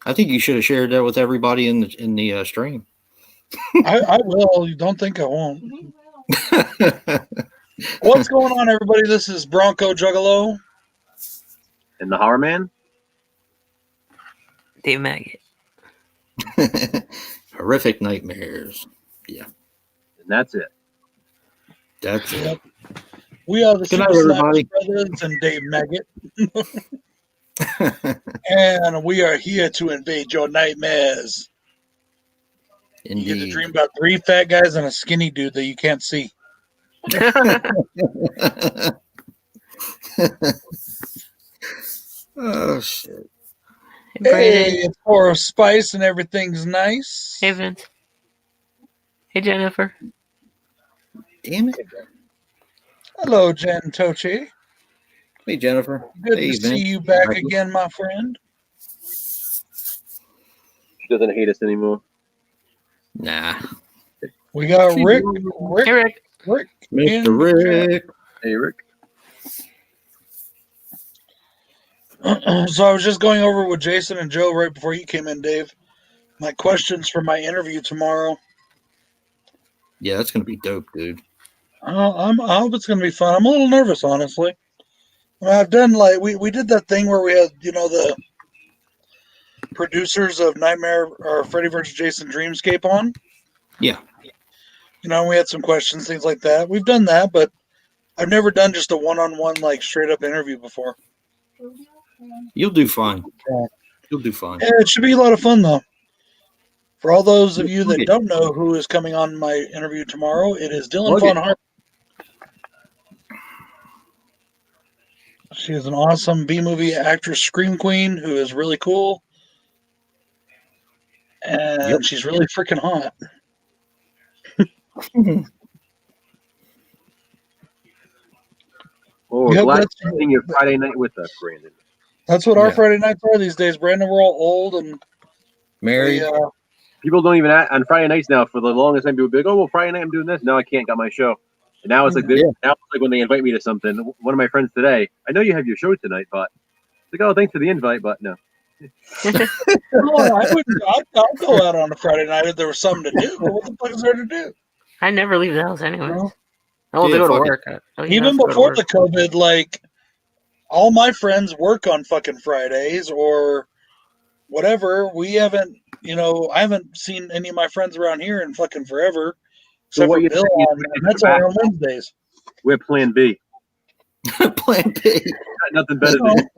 I think you should have shared that with everybody in the stream. I will. You don't think I won't. What's going on, everybody? This is Bronco Juggalo. And the Horror Man? Dave Maggot. Horrific nightmares. Yeah. And that's it. That's it. Yep. We are the Good night, Super everybody. Slash Brothers and Dave Maggot. And we are here to invade your nightmares. You get to Indeed. dream about 3 fat guys and a skinny dude that you can't see. Oh, shit. Hey, Brandon. Hey, it's for spice and everything's nice. Hey, Vince. Hey, Jennifer. Damn it. Hello, Jen Tochi. Hey, Jennifer. Good Hey, to see Vince. you back again, my friend. She doesn't hate us anymore. Nah. We got Rick. Hey, Rick. Rick. Mr. Rick. Hey, Rick. So I was just going over with Jason and Joe right before you came in, Dave. My questions for my interview tomorrow. Yeah, that's going to be dope, dude. I hope it's going to be fun. I'm a little nervous, honestly. I've done we did that thing where we had the producers of Nightmare or Freddy vs. Jason Dreamscape on. Yeah. We had some questions, things like that. We've done that, but I've never done just a one-on-one straight up interview before. You'll do fine. Yeah. You'll do fine. Yeah, it should be a lot of fun though. For all those of you that don't know who is coming on my interview tomorrow, it is Dylan Von Harper. She is an awesome B-movie actress, scream queen, who is really cool. And she's really freaking hot. Well, we're glad to spending your Friday night with us, Brandon. That's what our Friday nights are these days, Brandon. We're all old and married. People don't even on Friday nights now. For the longest time, people be like, "Oh, well, Friday night I'm doing this." No, I can't. Got my show. And now it's like this. Now it's like when they invite me to something. One of my friends today, I know you have your show tonight, but it's like, "Oh, thanks for the invite," but no. I'll go out on a Friday night if there was something to do. But what the fuck is there to do? I never leave the house anyway. No. I want to go to work. Even before the COVID, all my friends work on fucking Fridays or whatever. We haven't, I haven't seen any of my friends around here in fucking forever. Except for Bill, and that's all on Wednesdays. We're Plan B. Plan B. Nothing better than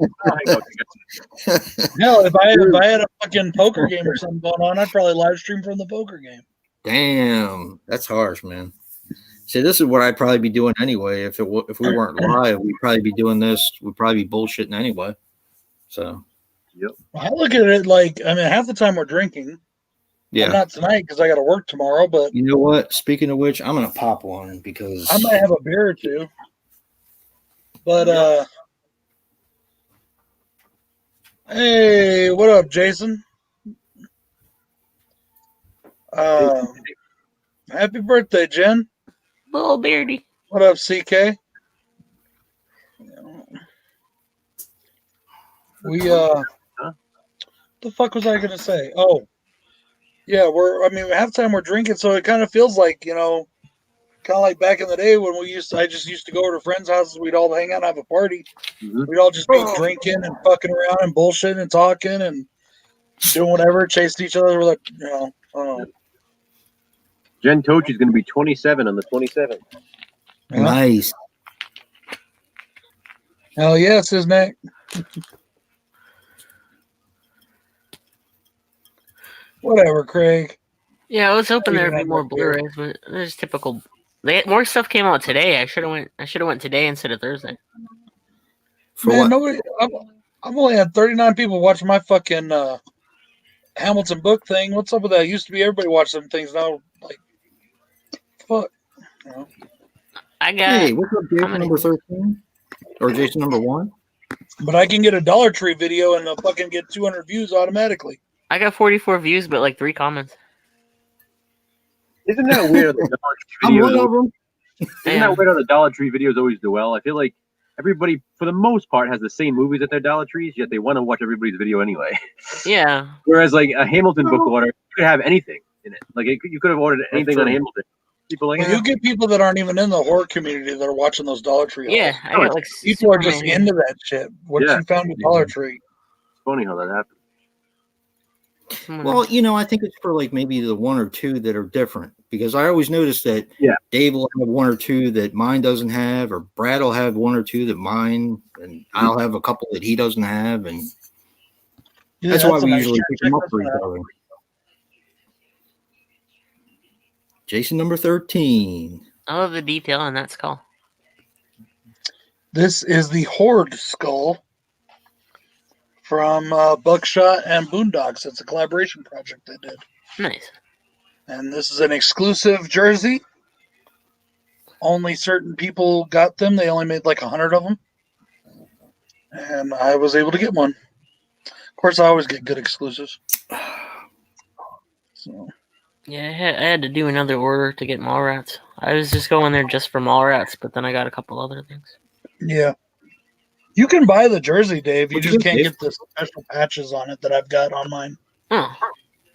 Hell, if I had a fucking poker game or something going on, I'd probably live stream from the poker game. Damn, that's harsh, man. See, this is what I'd probably be doing anyway. If we weren't live, we'd probably be doing this. We'd probably be bullshitting anyway. So, I look at it half the time we're drinking. Yeah, not tonight because I got to work tomorrow. But you know what? Speaking of which, I'm gonna pop one because I might have a beer or two. But hey, what up, Jason? Happy birthday, Jen. Little beardy. What up, CK? The fuck was I gonna say? Oh, yeah, half the time we're drinking, so it kind of feels like, kind of like back in the day when I just used to go over to friends' houses. We'd all hang out and have a party. Mm-hmm. We'd all just be drinking and fucking around and bullshitting and talking and doing whatever, chasing each other. I don't know. Jen Tochi is going to be 27 on the 27th. Yeah. Nice. Hell yes, isn't it? Whatever, Craig. Yeah, I was hoping there'd be more Blu-rays, but there's typical. More stuff came out today. I should have went today instead of Thursday. Man, nobody. I've only had 39 people watch my fucking Hamilton book thing. What's up with that? It used to be everybody watched them things. Now, fuck. I got. Hey, what's up, Jason number 13 or Jason number 1? But I can get a Dollar Tree video and fucking get 200 views automatically. I got 44 views, but 3 comments. Isn't that weird? The Dollar Tree videos, isn't that weird how the Dollar Tree videos always do well? I feel like everybody, for the most part, has the same movies at their Dollar Trees, yet they want to watch everybody's video anyway. Yeah. Whereas, like, a Hamilton book order, you could have anything in it. Like, you could have ordered anything on true. Hamilton. People are like, Well, you get people that aren't even in the horror community that are watching those Dollar Tree hauls. Yeah. I got like People are just Superman. into that shit. What Yeah. you found at Dollar Tree. it's funny how that happened. Well, I think it's for like maybe the one or two that are different, because I always notice that Dave will have one or two that mine doesn't have, or Brad will have one or two that mine, and I'll have a couple that he doesn't have, and that's why a we nice usually shirt. pick Check them up this for one each out. other. Jason number 13. I love the detail on that skull. This is the Horde skull from Buckshot and Boondocks. It's a collaboration project they did. Nice. And this is an exclusive jersey. Only certain people got them. They only made like 100 of them. And I was able to get one. Of course, I always get good exclusives. So, Yeah, I had to do another order to get Mallrats. I was just going there just for Mallrats, but then I got a couple other things. yeah. You can buy the jersey, Dave. You What'd just you can't get, get the special patches on it that I've got on mine. Oh,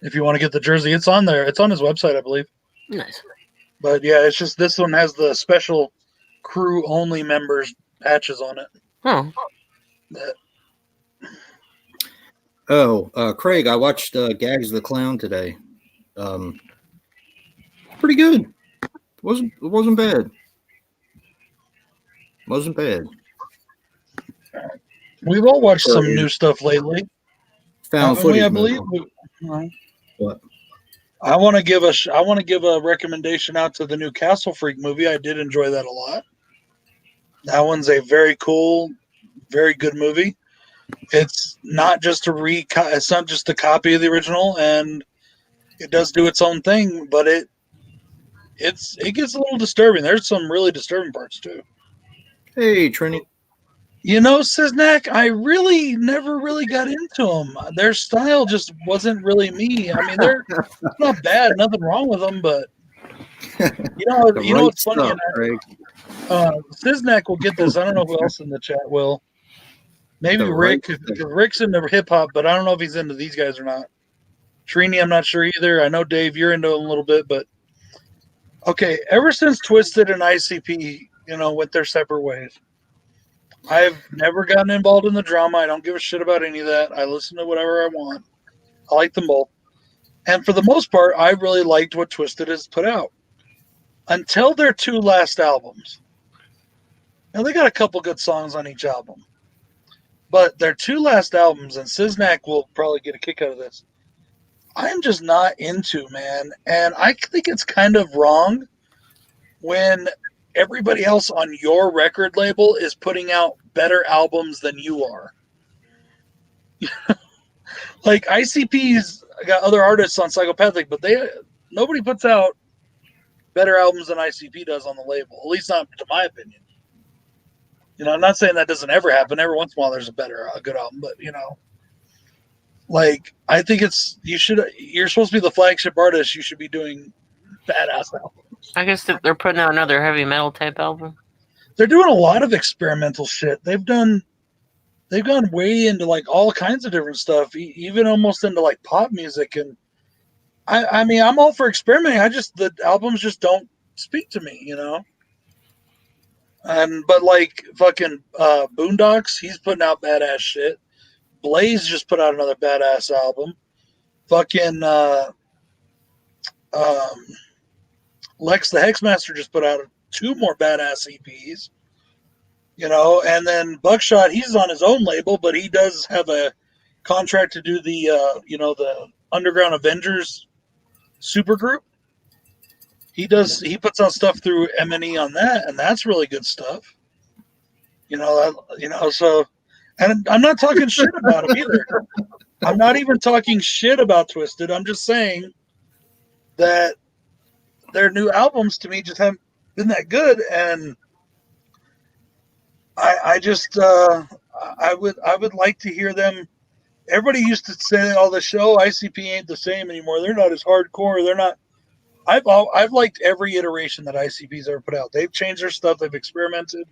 If you want to get the jersey, it's on there. It's on his website, I believe. nice. But yeah, it's just this one has the special crew only members patches on it. Oh, That, Craig, I watched Gags the Clown today. Pretty good. It wasn't bad. Wasn't bad. we've all watched some new stuff lately. Found Haven't we, footage. I believe. What? I want to give a recommendation out to the new Castle Freak movie. I did enjoy that a lot. That one's a very cool, very good movie. It's not just it's not just a copy of the original, and it does do its own thing, but it gets a little disturbing. There's some really disturbing parts too. Hey, Trini. Siznak, I really never really got into them. Their style just wasn't really me. I mean, they're not bad, nothing wrong with them, but you know what's funny? Stuff, Craig. Siznak will get this. I don't know who else in the chat will. Maybe The Rick. right Because Rick's into hip hop, but I don't know if he's into these guys or not. Trini, I'm not sure either. I know Dave, you're into them a little bit, but okay. Ever since Twisted and ICP, went their separate ways, I've never gotten involved in the drama. I don't give a shit about any of that. I listen to whatever I want. I like them both. And for the most part, I really liked what Twisted has put out. Until their two last albums. Now, they got a couple good songs on each album. But their two last albums, and Siznak will probably get a kick out of this, I'm just not into, man. And I think it's kind of wrong when everybody else on your record label is putting out better albums than you are. Like ICP's got other artists on Psychopathic, but nobody puts out better albums than ICP does on the label. At least not to my opinion. I'm not saying that doesn't ever happen. Every once in a while there's a good album, but like I think you're supposed to be the flagship artist. You should be doing badass albums. I guess they're putting out another heavy metal type album. They're doing a lot of experimental shit. They've gone way into like all kinds of different stuff, even almost into like pop music. And I mean, I'm all for experimenting. The albums just don't speak to me, But like fucking Boondocks, he's putting out badass shit. Blaze just put out another badass album. Fucking Lex the Hexmaster just put out 2 more badass EPs. And then Buckshot, he's on his own label, but he does have a contract to do the the Underground Avengers supergroup. He puts out stuff through M&E on that, and that's really good stuff. So, and I'm not talking shit about him either. I'm not even talking shit about Twisted. I'm just saying that their new albums to me just haven't been that good, and I would like to hear them. Everybody used to say all the show ICP ain't the same anymore. They're not as hardcore. They're not. I've liked every iteration that ICP's ever put out. They've changed their stuff. They've experimented.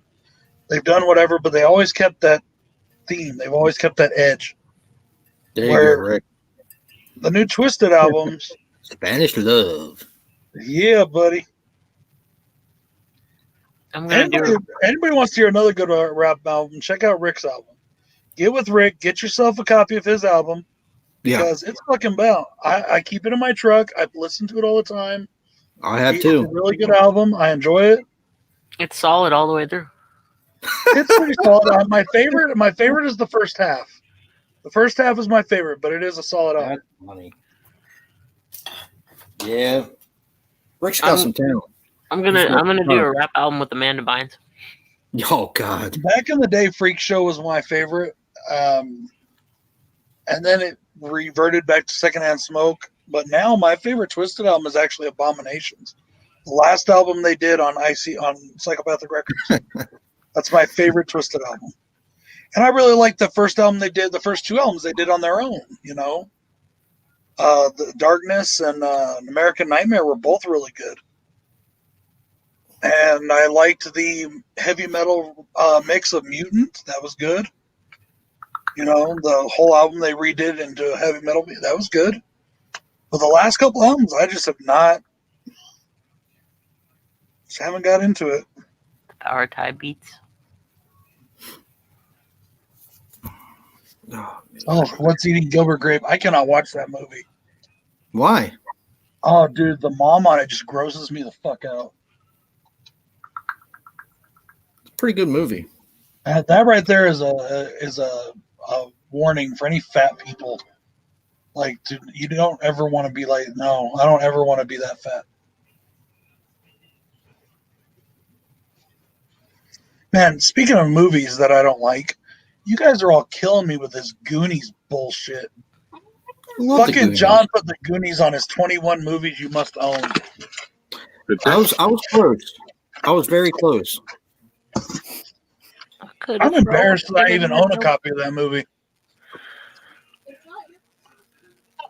They've done whatever, but they always kept that theme. They've always kept that edge. There you Where- go, Rick. The new Twisted albums, Spanish Love. yeah, buddy. I'm gonna Anybody wants to hear another good rap album, check out Rick's album. Get with Rick, get yourself a copy of his album Yeah, because it's fucking bound. I keep it in my truck. I listen to it all the time. I have It's a too. really good album. I enjoy it. It's solid all the way through. It's pretty solid. My favorite is the first half. The first half is my favorite, but it is a solid album. That's funny. Yeah, Rick's got some talent. I'm gonna do a rap album with Amanda Bynes. Oh God. Back in the day, Freak Show was my favorite, and then it reverted back to Secondhand Smoke. But now my favorite Twisted album is actually Abominations, the last album they did on Psychopathic Records. That's my favorite Twisted album, and I really like the first album they did. The first two albums they did on their own. The Darkness and American Nightmare were both really good. And I liked the heavy metal mix of Mutant. That was good. The whole album they redid into heavy metal. That was good. But the last couple albums, I just haven't got into it. Power Tie Beats. Oh, What's Eating Gilbert Grape? I cannot watch that movie. Why? Oh, dude, the mom on it just grosses me the fuck out. It's a pretty good movie. That right there is a warning for any fat people. Like, dude, you don't ever want to be like, no, I don't ever want to be that fat. Man, speaking of movies that I don't like, you guys are all killing me with this Goonies bullshit. Love the Fucking Goonies. John put the Goonies on his 21 movies you must own. I was close. I was very close. I'm embarrassed that I even own a copy of that movie.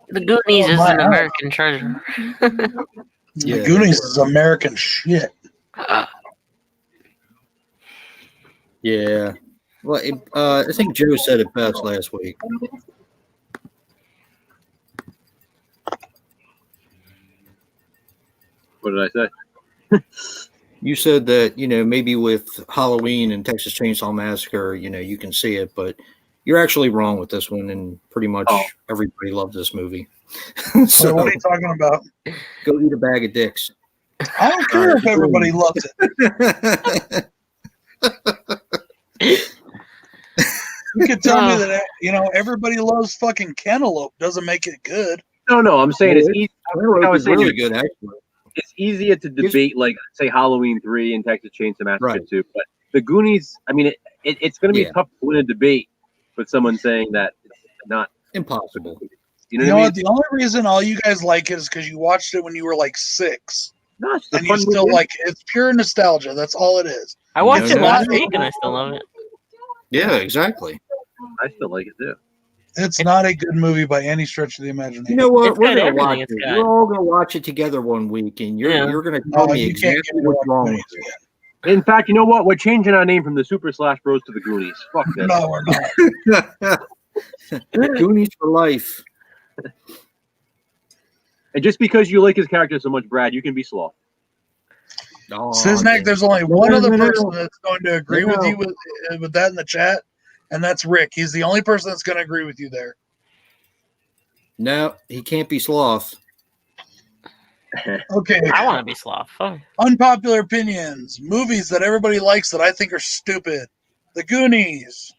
The Goonies is an American treasure. Yeah. The Goonies is American shit. Yeah. Well, I think Joe said it best last week. What did I say? You said that, maybe with Halloween and Texas Chainsaw Massacre, you can see it, but you're actually wrong with this one, and pretty much everybody loved this movie. So what are you talking about? Go eat a bag of dicks. I don't care if everybody loves it. You could tell me that everybody loves fucking Cantaloupe doesn't make it good. No, I'm saying it's easy. I was saying really good, actually. It's easier to debate, like, say, Halloween 3 and Texas Chainsaw Massacre Right. 2. But the Goonies, I mean, it's going to be tough to win a debate with someone saying that it's not Impossible. You know what I mean? The only reason all you guys like it is because you watched it when you were like 6. No, it's the And you fun still movie. like it. It's pure nostalgia. That's all it is. I watched it no, last no. week and I still love it. Yeah, exactly. I still like it too. It's not a good movie by any stretch of the imagination. You know what? It's We're got gonna everything. watch It's it. got- We're all gonna watch it together one week, and you're gonna tell me you can't exactly get me to what's watch wrong Goonies with it. again. In fact, you know what? We're changing our name from the Super Slash Bros to the Goonies. Fuck this. No, we're not. Goonies for life. And just because you like his character so much, Brad, you can be slow. Oh, Siznak, there's only No, one no, other no, no. person that's going to agree with you with that in the chat, and that's Rick. He's the only person that's going to agree with you there. no, he can't be sloth. Okay. I want to be sloth. Fuck. Unpopular opinions. Movies that everybody likes that I think are stupid. The Goonies.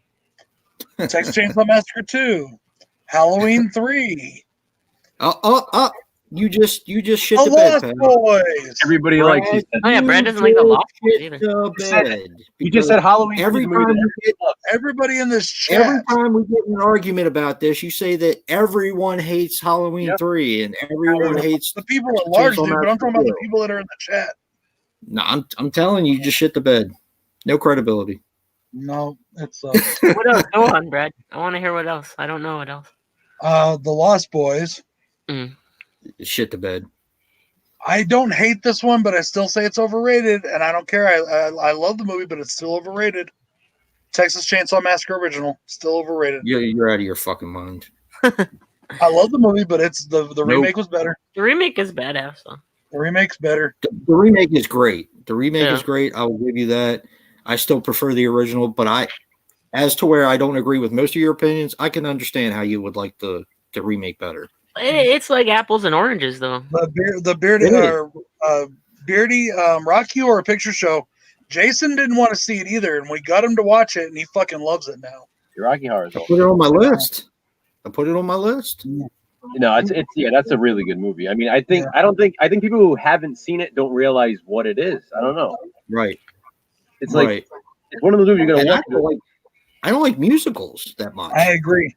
Texas Chainsaw Massacre 2. Halloween 3. You just shit The the bed, Lost pal. Boys. Everybody likes these. Oh yeah, Brad doesn't like the Lost Boys either. The bed. You just said Halloween. Every is the movie time that- we get Everybody in this chat. in an argument about this, you say that everyone hates Halloween Yep. 3 and everyone hates. The people at large do, Chainsaw but I'm talking about the Massacre. people that are in the chat. No, I'm telling you, just shit the bed. No credibility. No, it's What else? Go on, Brad. I want to hear what else. I don't know what else. The Lost Boys. Shit the bed. I don't hate this one, but I still say it's overrated, and I don't care. I love the movie, but it's still overrated. Texas Chainsaw Massacre original, still overrated. You're out of your fucking mind. I love the movie, but it's the remake was better. The remake is badass though. The remake's better. The remake is great. The remake Yeah. is great. I will give you that. I still prefer the original, but as to where I don't agree with most of your opinions, I can understand how you would like the remake better. It's like apples and oranges though. The Beardy Rocky Horror Picture Show. Jason didn't want to see it either, and we got him to watch it, and he fucking loves it now. Rocky Horror. I put it on my list. No, it's that's a really good movie. I mean, I think people who haven't seen it don't realize what it is. I don't know. Right. It's like it's one of those movies you're gonna watch. I don't like musicals that much. I agree.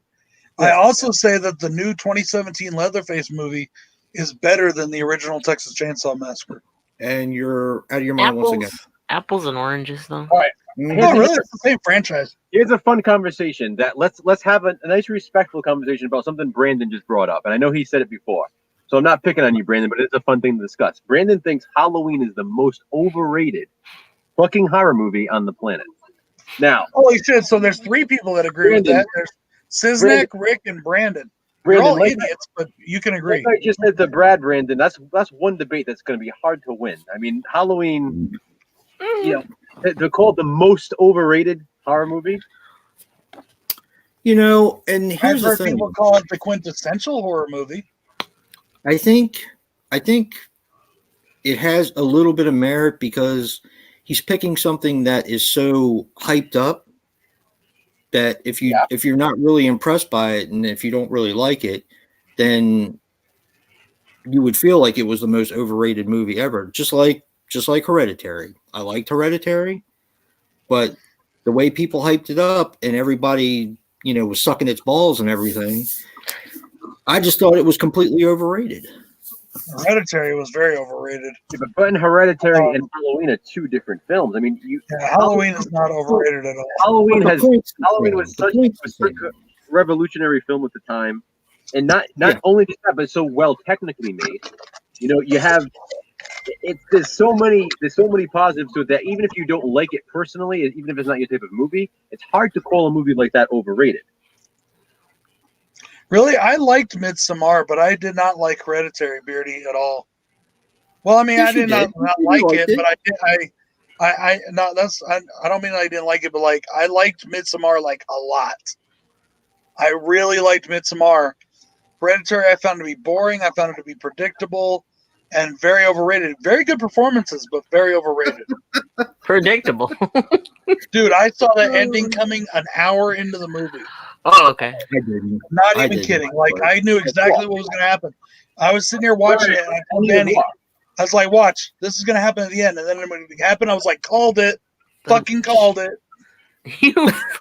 I also say that the new 2017 Leatherface movie is better than the original Texas Chainsaw Massacre. And you're out of your mind once again. Apples and oranges though. All right. Oh, really? It's the same franchise. Here's a fun conversation that let's have a nice respectful conversation about something Brandon just brought up. And I know he said it before. So I'm not picking on you, Brandon, but it's a fun thing to discuss. Brandon thinks Halloween is the most overrated fucking horror movie on the planet. Now, holy shit! So there's 3 people that agree with that. There's Siznek, Rick, and Brandon. They're all idiots, but you can agree. Like I just said to Brandon, that's one debate that's going to be hard to win. I mean, Halloween, they're called the most overrated horror movie. And here's I've the heard thing. people call it the quintessential horror movie. I think it has a little bit of merit because he's picking something that is so hyped up that if you're not really impressed by it and if you don't really like it, then you would feel like it was the most overrated movie ever. Just like Hereditary. I liked Hereditary, but the way people hyped it up and everybody, was sucking its balls and everything, I just thought it was completely overrated. Hereditary was very overrated. Yeah, but in Hereditary and Halloween are 2 different films. I mean, Halloween is not overrated at all. Halloween was such a revolutionary film at the time, and not only that, but so well technically made. You have there's so many positives to it that even if you don't like it personally, even if it's not your type of movie, it's hard to call a movie like that overrated. Really, I liked Midsommar, but I did not like Hereditary, Beardy, at all. Well, I mean, Yes, I did not like it, but I did. I don't mean I didn't like it, but like I liked Midsommar like a lot. I really liked Midsommar. Hereditary, I found to be boring. I found it to be predictable and very overrated. Very good performances, but very overrated. Predictable. Dude, I saw that ending coming an hour into the movie. Oh, okay. I didn't. Not I even didn't. kidding. Like, I knew exactly what was going to happen. I was sitting here watching it, and I told Danny, I was like, watch, this is going to happen at the end. And then when it happened, I was like, called it. Fucking called it. You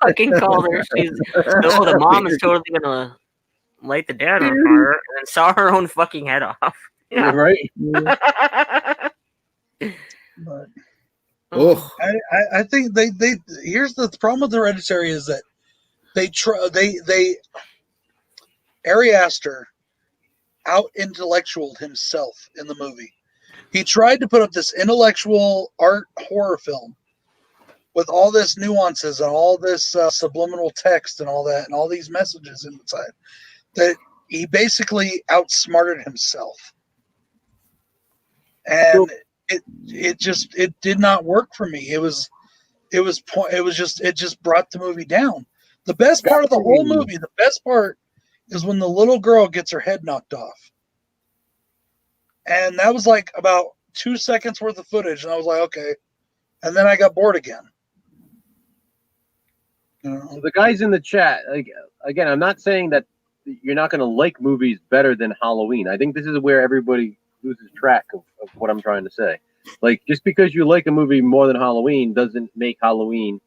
fucking called her. The mom is totally going to light the dad on fire and then saw her own fucking head off. Yeah. Right? But Oh, I think they here's the problem with Hereditary is that Ari Aster out intellectualed himself in the movie. He tried to put up this intellectual art horror film with all this nuances and all this subliminal text and all that and all these messages inside that he basically outsmarted himself. And it just did not work for me. It just brought the movie down. The best part of the whole movie, the best part is when the little girl gets her head knocked off. And that was like about 2 seconds worth of footage. And I was like, okay. And then I got bored again. So the guys in the chat, again, I'm not saying that you're not going to like movies better than Halloween. I think this is where everybody loses track of what I'm trying to say. Like, just because you like a movie more than Halloween doesn't make Halloween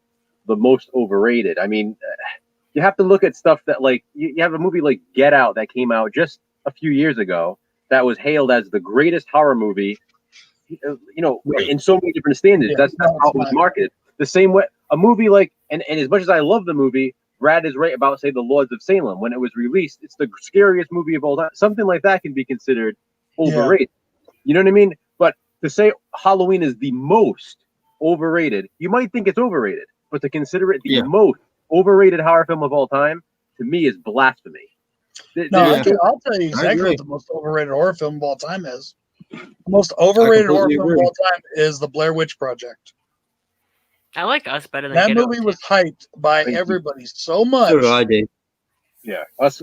the most overrated. I mean, you have to look at stuff that, like, you have a movie like Get Out that came out just a few years ago that was hailed as the greatest horror movie, in so many different standards. That's how it was marketed. The same way, a movie like, and as much as I love the movie, Brad is right about, say, The Lords of Salem. When it was released, it's the scariest movie of all time. Something like that can be considered overrated. Yeah. You know what I mean? But to say Halloween is the most overrated, you might think it's overrated. but to consider it the Yeah. most overrated horror film of all time, to me, is blasphemy. No, Yeah. I'll tell you exactly agree. what the most overrated horror film of all time is. The most overrated horror completely film of agree. all time is The Blair Witch Project. I like Us better than That Get movie Out. was hyped by Thank you. everybody so much. So do I, Dave. Yeah, us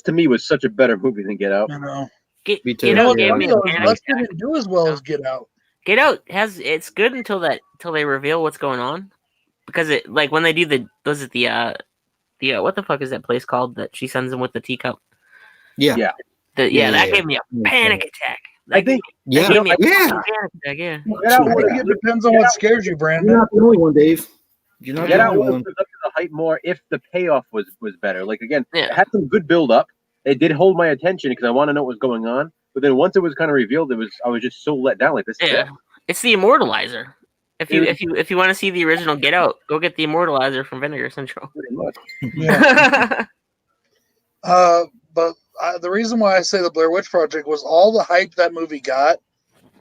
to me was such a better movie than Get Out. You know, Get, Me too. Get you know Out what's gave funny me a though? panic Us attack. didn't do as well as Get Out. Get Out it's good until they reveal what's going on, because it like when they do the what the fuck is that place called that she sends him with the teacup? Yeah. Yeah. That gave me a panic attack. I think Yeah. That gave me a Yeah. fucking panic attack. Yeah. Get Out I would think have it depends on what scares you, You're Brandon. not the only one, Dave. You're not Get the Out only would have one. lived up to the hype more if the payoff was better. Like again, Yeah. it had some good build up. It did hold my attention because I want to know what was going on. But then once it was kind of revealed, I was just so let down. Like this. Yeah. It's the Immortalizer. If you want to see the original Get Out, go get the Immortalizer from Vinegar Central. Pretty much. Yeah. But the reason why I say the Blair Witch Project was all the hype that movie got,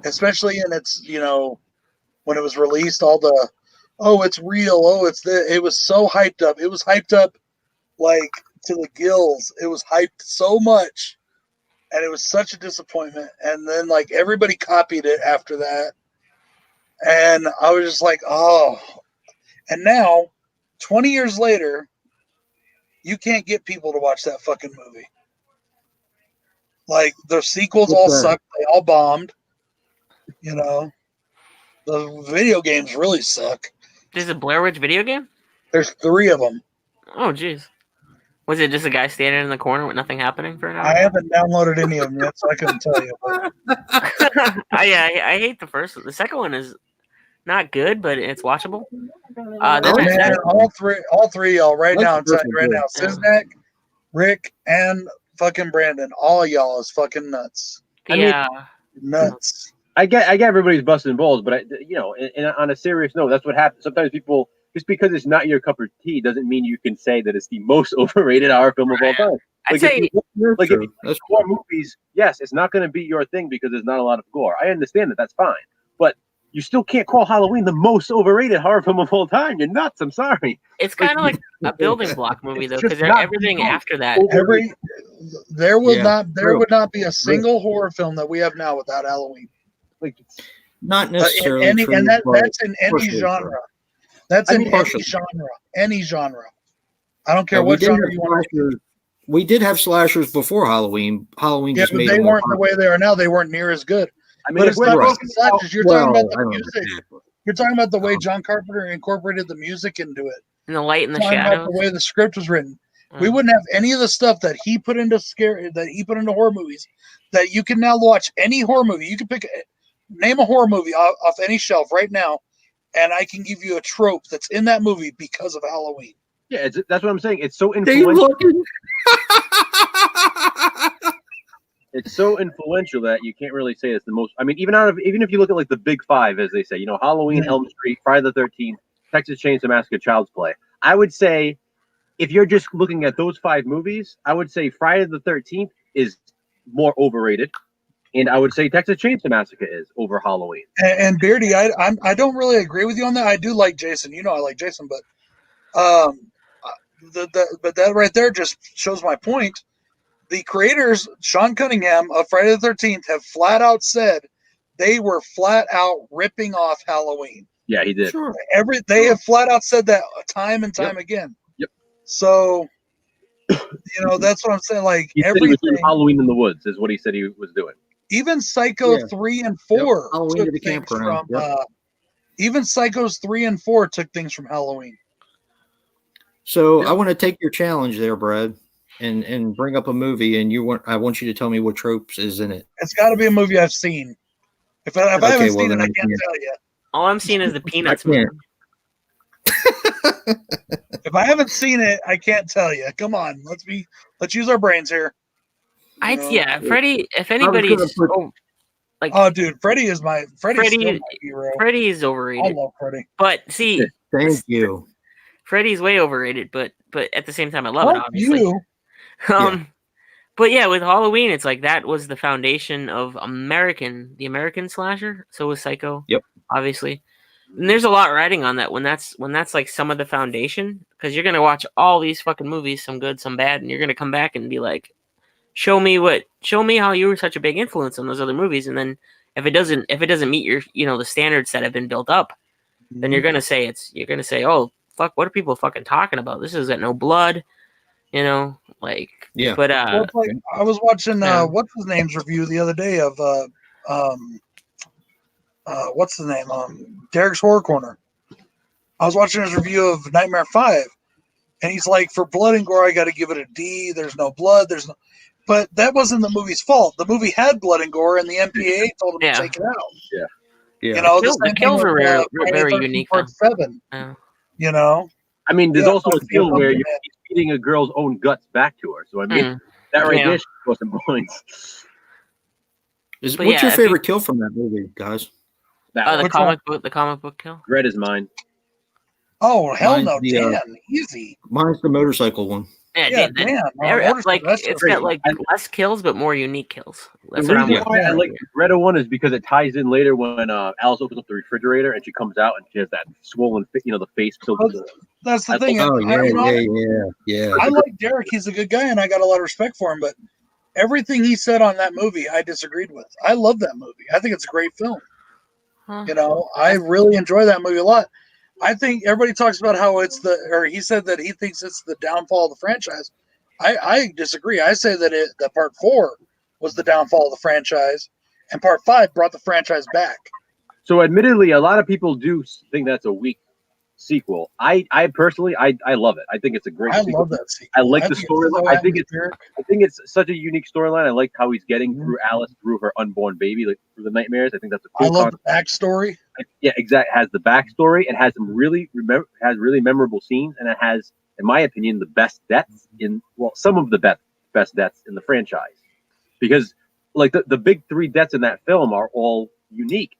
especially in its, when it was released, all the, oh, it's real, oh, it was so hyped up. It was hyped up like to the gills. It was hyped so much, and it was such a disappointment. And then like everybody copied it after that, and I was just like, oh. And now, 20 years later, you can't get people to watch that fucking movie. Like, the sequels all sucked. They all bombed. The video games really suck. There's a Blair Witch video game? There's 3 of them. Oh, jeez. Was it just a guy standing in the corner with nothing happening for an hour? I haven't downloaded any of them yet, so I couldn't tell you. But I hate the first one. The second one is not good, but it's watchable. all three y'all right now, I'm telling you right now, Siznak, Rick, and fucking Brandon, all y'all is fucking nuts. Yeah. Nuts. I get everybody's busting balls, but on a serious note, that's what happens. Sometimes people, just because it's not your cup of tea, doesn't mean you can say that it's the most overrated horror film of all time. I'd say If you gore movies, yes, it's not going to be your thing because there's not a lot of gore. I understand that. That's fine, but you still can't call Halloween the most overrated horror film of all time. You're nuts. I'm sorry. it's kind of like a building block movie though, It's because just not everything good. after that. There would true. not be a single horror film that we have now without Halloween. Like, Not necessarily and true, that's in any partially genre. true. That's in partially. any genre. I don't care We what did genre have you want. slashers- We did have slashers before Halloween. Halloween Yeah, just but made they them more weren't the way they are now. They weren't near as good. I mean, But it's not right. just the slashers. You're Well, talking about I the don't music. understand. You're talking about the way John Carpenter incorporated the music into it. And the light and the Talking about shadows. the way the script was written. We wouldn't have any of the stuff that he put into horror movies that you can now watch any horror movie. You can name a horror movie off any shelf right now, and I can give you a trope that's in that movie because of Halloween. yeah, that's what I'm saying. It's so They influential. looking. It's so influential that you can't really say it's the most. I mean, even if you look at like the big 5, as they say, Halloween, Elm Street, Friday the 13th, Texas Chainsaw Massacre, Child's Play. I would say, if you're just looking at those 5 movies, I would say Friday the 13th is more overrated, and I would say Texas Chainsaw Massacre is over Halloween. And Beardy, I don't really agree with you on that. I do like Jason. I like Jason, but but that right there just shows my point. The creators, Sean Cunningham of Friday the 13th, have flat out said they were flat out ripping off Halloween. Yeah, he did. Sure. They have flat out said that time and time again. Yep. So, that's what I'm saying. Like He said he was everything, doing Halloween in the Woods is what he said he was doing. even Psycho Yeah. 3 and 4 Halloween took at the things campground. from. Even Psychos 3 and 4 took things from Halloween. So Yeah. I want to take your challenge there, Brad, and bring up a movie, and I want you to tell me what tropes is in it. It's got to be a movie I've seen. If I haven't well, seen it, then I I can't can't. tell you. All I'm seeing is the Peanuts I can't. movie. If I haven't seen it, I can't tell you. Come on, let's use our brains here. Freddy. If anybody's put- Oh, dude, Freddy's still my hero. Freddy is I overrated, love Freddy. but see, Thank you. Freddy's way overrated. But at the same time, I love it. Fuck Obviously, you. But yeah, with Halloween, it's like that was the foundation of the American slasher. So was Psycho. Yep. Obviously. And there's a lot riding on that when that's like some of the foundation, because you're gonna watch all these fucking movies, some good, some bad, and you're gonna come back and be like, show me how you were such a big influence on those other movies, and then if it doesn't meet your the standards that have been built up, then you're gonna say oh fuck, what are people fucking talking about? This has got no blood, like Yeah. But Well, it's like, I was watching what's his name's review the other day of what's the name? Derek's Horror Corner. I was watching his review of Nightmare 5, and he's like, for blood and gore, I got to give it a D. There's no blood. But that wasn't the movie's fault. The movie had blood and gore, and the MPAA told him to take it out. Yeah. Yeah. The kills were very unique. Part 7. Yeah. I mean, there's also a kill where you're feeding a girl's own guts back to her. So I mean, that right there should go some points. What's your favorite kill from that movie, guys? The comic book kill. Red is mine. Oh hell no, Dan, easy. Mine's the motorcycle one. Yeah, Dan. It's got like less kills but more unique kills. That's the reason why I like the Greta one is because it ties in later when Alice opens up the refrigerator and she comes out and she has that swollen, the face filled with. That's the thing. Oh yeah. I like Derek. He's a good guy, and I got a lot of respect for him. But everything he said on that movie, I disagreed with. I love that movie. I think it's a great film. I really enjoy that movie a lot. I think everybody talks about how he said that he thinks it's the downfall of the franchise. I disagree. I say that part 4 was the downfall of the franchise, and part 5 brought the franchise back. So admittedly, a lot of people do think that's a weak sequel. I personally, I love it. I think it's a great sequel. I love that sequel. I like the storyline. I think it's such a unique storyline. I like how he's getting through Alice, through her unborn baby, like through the nightmares. I think that's a cool concept. The backstory. Yeah, exactly. Has the backstory. It has some really memorable scenes, and it has, in my opinion, the best deaths some of the best deaths in the franchise. Because like the big 3 deaths in that film are all unique.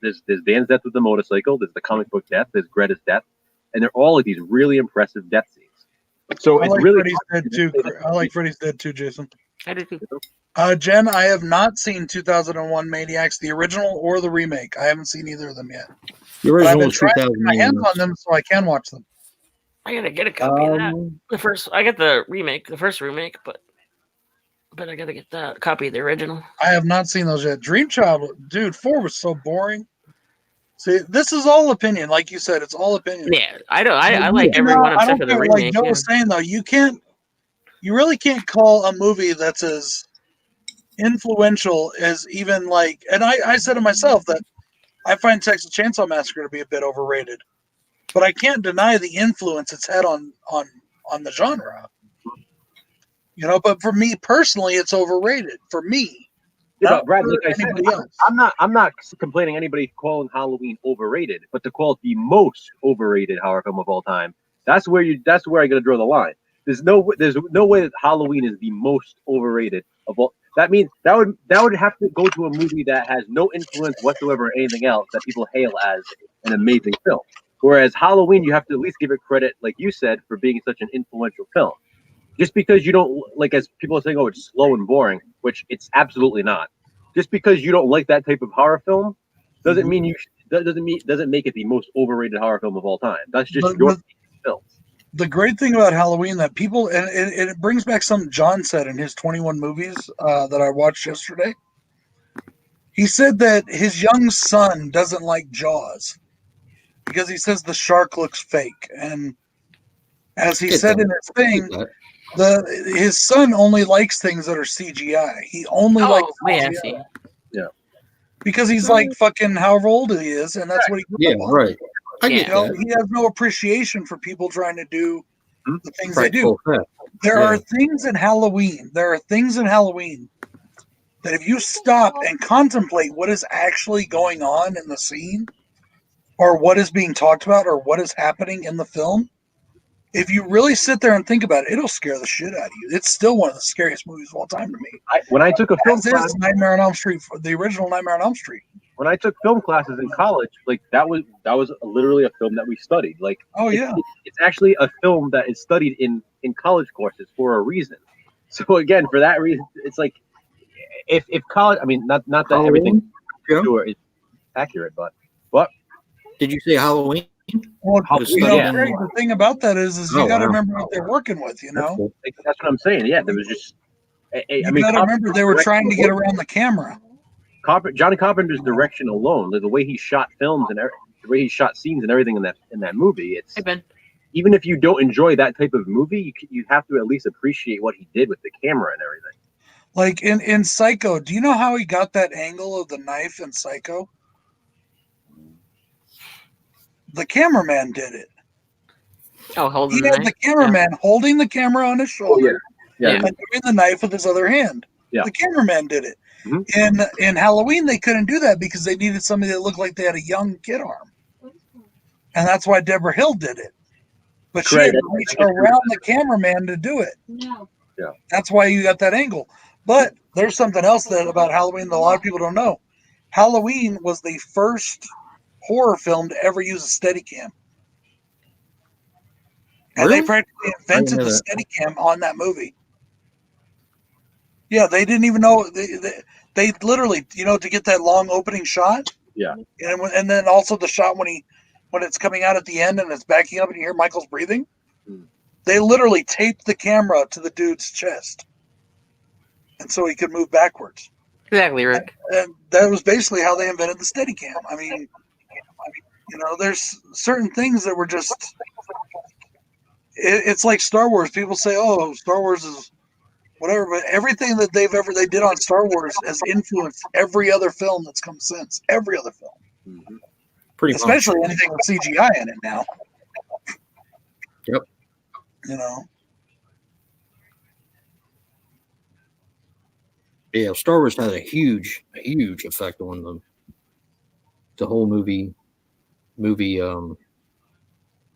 There's Dan's death with the motorcycle, there's the comic book death, there's Greta's death, and they're all like these really impressive death scenes. So it's really Freddy's dead too. I like Freddy's dead too, Jason. I do too. Jen, I have not seen 2001 Maniacs, the original or the remake. I haven't seen either of them yet. The original was 2001. My hands on them so I can watch them. I gotta get a copy of that. I got the first remake, but I gotta get that copy of the original. I have not seen those yet. Dream Child, dude, 4 was so boring. See, this is all opinion, like you said. It's all opinion. Yeah, I like everyone except for the remake. Like Joe was saying though, you really can't call a movie that's as influential as even like. And I said to myself that I find Texas Chainsaw Massacre to be a bit overrated, but I can't deny the influence it's had on the genre. But for me personally, it's overrated. For me. Yeah, but Brad, like I said, I'm not complaining anybody calling Halloween overrated, but to call it the most overrated horror film of all time, that's where I got to draw the line. There's no way that Halloween is the most overrated of all. That means that would have to go to a movie that has no influence whatsoever or anything else that people hail as an amazing film. Whereas Halloween, you have to at least give it credit, like you said, for being such an influential film. Just because you don't like, as people are saying, oh, it's slow and boring, which it's absolutely not. Just because you don't like that type of horror film doesn't mean doesn't make it the most overrated horror film of all time. That's just your film. The great thing about Halloween that people and it brings back something John said in his 21 movies that I watched yesterday. He said that his young son doesn't like Jaws because he says the shark looks fake, and as he said in his thing. His son only likes things that are CGI. He only likes CGI. Yeah. Because he's like fucking however old he is, and that's what he grew up on. Right. I get that. He has no appreciation for people trying to do the things they do. There are things in Halloween. That if you stop and contemplate what is actually going on in the scene, or what is being talked about, or what is happening in the film, if you really sit there and think about it, it'll scare the shit out of you. It's still one of the scariest movies of all time to me. When I took a film class, Nightmare on Elm Street, the original Nightmare on Elm Street. When I took film classes in college, like that was literally a film that we studied. Like, it's actually a film that is studied in college courses for a reason. So again, for that reason, it's like if college, I mean, not that everything is accurate, but Did you say Halloween? Well, Just you know, yeah. Craig, the thing about that is Oh, you got to wow. remember what they're working with. You That's know, cool. That's what I'm saying. Yeah, there was just. I you mean, got to remember they were trying to get around the camera. Johnny Carpenter's direction alone, the way he shot films and the way he shot scenes and everything in that movie, it's Hey Ben. even if you don't enjoy that type of movie, you have to at least appreciate what he did with the camera and everything. Like in Psycho, do you know how he got that angle of the knife in Psycho? The cameraman did it. Oh, holding He the had knife. the cameraman holding the camera on his shoulder Yeah. and doing the knife with his other hand. Yeah. The cameraman did it. Mhm. In Halloween, they couldn't do that because they needed somebody that looked like they had a young kid arm. And that's why Deborah Hill did it. But she had Correct. to reach around the cameraman to do it. No. Yeah. That's why you got that angle. But there's something else that about Halloween that a lot of people don't know. Halloween was the first horror film to ever use a Steadicam. And Really? they practically invented know the that. Steadicam on that movie. Yeah, they didn't even know. They literally, you know, to get that long opening shot. Yeah. And then also the shot when it's coming out at the end and it's backing up and you hear Michael's breathing. They literally taped the camera to the dude's chest. And so he could move backwards. Exactly, Rick. And that was basically how they invented the Steadicam. I mean, you know, there's certain things that were just. It's like Star Wars. People say, "Oh, Star Wars is whatever," but everything that they did on Star Wars has influenced every other film that's come since. Every other film, Pretty much. especially anything with CGI in it now. Yep. You know. Yeah, Star Wars had a huge effect on the whole movie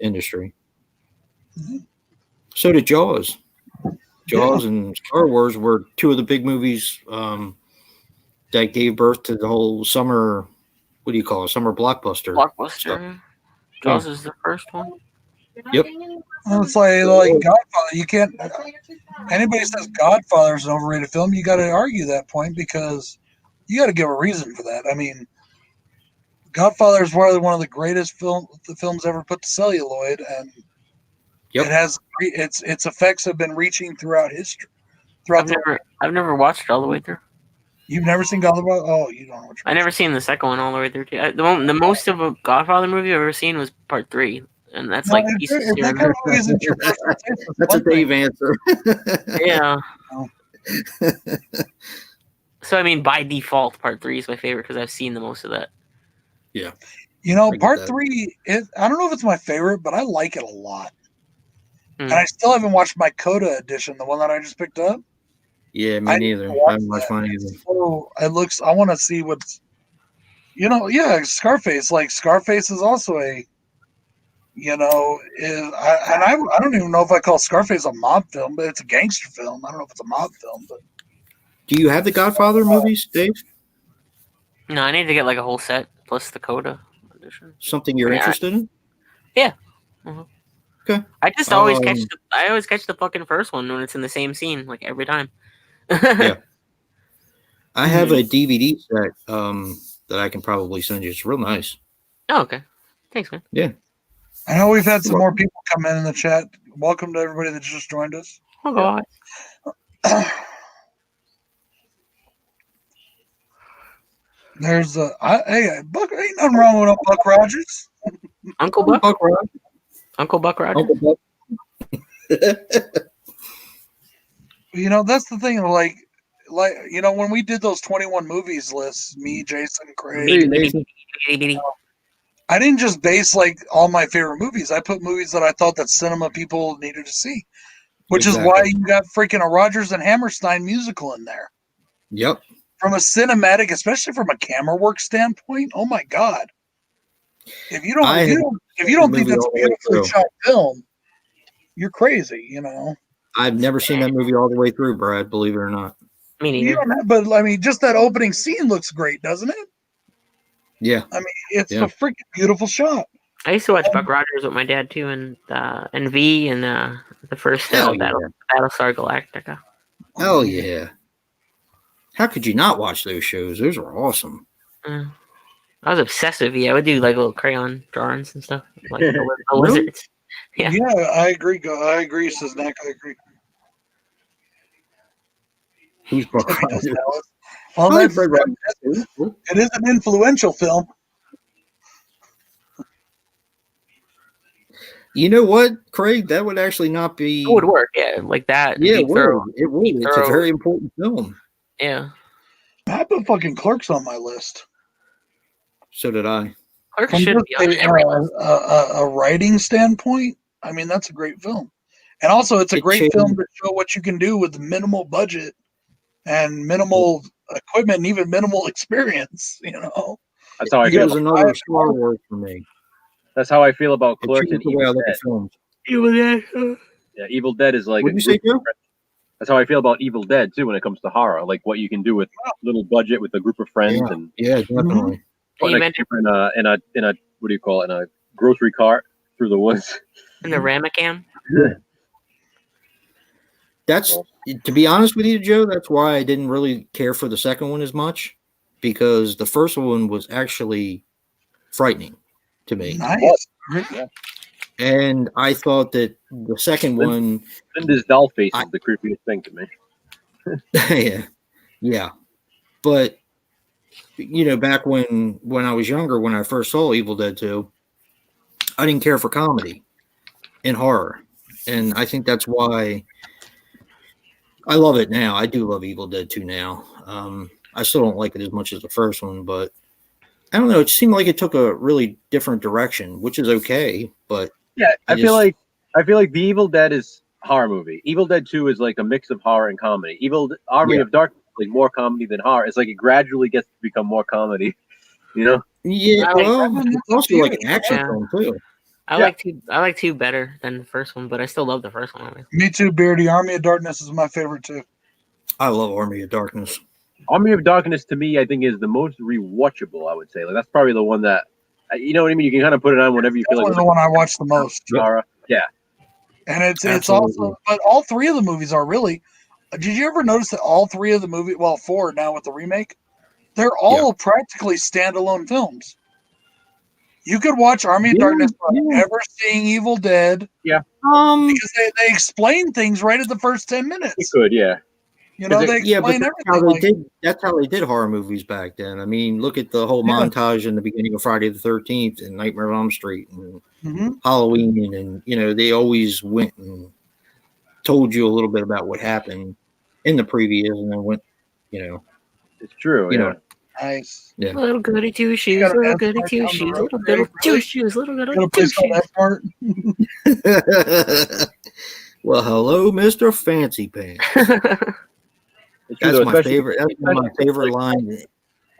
industry. Mm-hmm. So did Jaws. Jaws and Star Wars were two of the big movies that gave birth to the whole summer. What do you call it? Summer blockbuster. Blockbuster. Jaws is the first one. Yep. It's like Godfather. You can't. Anybody says Godfather is an overrated film, you got to argue that point because you got to give a reason for that. I mean, Godfather is probably one of the greatest films ever put to celluloid, and it has its effects have been reaching throughout history. I've never watched it all the way through. You've never seen Godfather? Oh, you don't know what you're I never seen the second one all the way through. The most of a Godfather movie I've ever seen was Part 3, and that's like pieces here and there. That's a Dave answer. Yeah. So I mean, by default, Part 3 is my favorite because I've seen the most of that. Yeah. You know, I get Part that. 3, I don't know if it's my favorite, but I like it a lot. And I still haven't watched my Coda edition, the one that I just picked up. Yeah, me neither. I haven't watched mine either. So it looks. I want to see what's. You know, yeah, Scarface. Like Scarface is also a. You know, I don't even know if I call Scarface a mob film, but it's a gangster film. I don't know if it's a mob film, but. Do you have the Godfather movies, Dave? No, I need to get like a whole set plus the Coda edition. Something you're interested in? Yeah. Mm-hmm. Okay. I just always catch the fucking first one when it's in the same scene, like every time. Yeah. I have a DVD set that I can probably send you. It's real nice. Oh, okay. Thanks, man. Yeah. I know we've had some more people come in the chat. Welcome to everybody that just joined us. Oh, God. There's hey, Buck. Ain't nothing wrong with Buck Rogers. Uncle Buck? Buck Rogers. Uncle Buck Rogers? Uncle Buck. You know, that's the thing. Like you know, when we did those 21 movies lists, me, Jason, Craig, I didn't just base like all my favorite movies. I put movies that I thought that cinema people needed to see, which is why you got freaking a Rodgers and Hammerstein musical in there. Yep. From a cinematic, especially from a camera work standpoint, oh my God! If you don't think that's a beautifully shot film, you're crazy. You know. I've never seen that movie all the way through, Brad. Believe it or not. Me neither. But I mean, just that opening scene looks great, doesn't it? Yeah. I mean, it's a freaking beautiful shot. I used to watch Buck Rogers with my dad too, and V and the first Battlestar Galactica. Hell yeah! How could you not watch those shows? Those were awesome. I I was obsessed with V. I would do like little crayon drawings and stuff, like the Really? lizards. Yeah. Yeah, I agree. I agree, says Nick. I agree. Who's Buck Timmy does Rogers? Dallas. Well, I like that's, Fred Rogers. it is an influential film. You know what, Craig? That would actually not be. It would work, yeah, like that. Yeah, Deep it Throat. would. It would. It's a Throat. very important film. Yeah. I put fucking Clerks on my list. So did I. Clerks From should be on just every list. a writing standpoint, I mean, that's a great film. And also, it's a It great changed- film to show what you can do with minimal budget and minimal equipment and even minimal experience, you know? That's how I It feel. was another Star Wars for me. That's how I feel about It Clerks and changed the way I Evil look Dead. at films. Yeah, Evil Dead is like. What did you say, Joe? That's how I feel about Evil Dead too when it comes to horror. Like what you can do with little budget with a group of friends and Yeah, definitely. putting a mentioned- camera in a what do you call it, in a grocery cart through the woods. In the Ramacam. That's, to be honest with you, Joe, that's why I didn't really care for the second one as much, because the first one was actually frightening to me. Nice. And I thought that the second one, Linda's doll face is the creepiest thing to me. yeah. But, you know, back when I was younger, when I first saw Evil Dead 2, I didn't care for comedy and horror. And I think that's why I love it now. I do love Evil Dead 2 now. I still don't like it as much as the first one, but I don't know. It seemed like it took a really different direction, which is okay. But Yeah, I feel just- like the Evil Dead is horror movie. Evil Dead 2 is like a mix of horror and comedy. Army Yeah. of Darkness is like more comedy than horror. It's like it gradually gets to become more comedy. You know? yeah, I like well, that. it's also like an action Yeah. film too. I Yeah. like two better than the first one, but I still love the first one. Me too, Beardy. Army of Darkness is my favorite too. I love Army of Darkness. Army of Darkness to me, I think, is the most rewatchable. I would say, like that's probably the one that, you know what I mean. You can kind of put it on whenever you feel Definitely like the one I watch the most. horror. Yeah, And it's Absolutely. also, but all three of the movies are really. Did you ever notice that all three of the movies, well, four now with the remake, they're all practically standalone films. You could watch Army of Yeah, Darkness without yeah. ever seeing Evil Dead because they explain things right at the first 10 you minutes. could. Yeah, You know, they Yeah, but explain that's how everything. they Like, did. That's how they did horror movies back then. I mean, look at the whole Yeah. montage in the beginning of Friday the 13th and Nightmare on Elm Street and Mhm. Halloween, and you know they always went and told you a little bit about what happened in the previous, and then went, you know, it's true. You yeah. know. Nice. Yeah. Little goody two shoes, got a little dance goody part two down the shoes, road, little really? goody two shoes, little Got a goody two place called shoes. that part. well, hello, Mr. Fancy Pants. It's true, That's though, my especially- favorite. That's one of my especially favorite like- line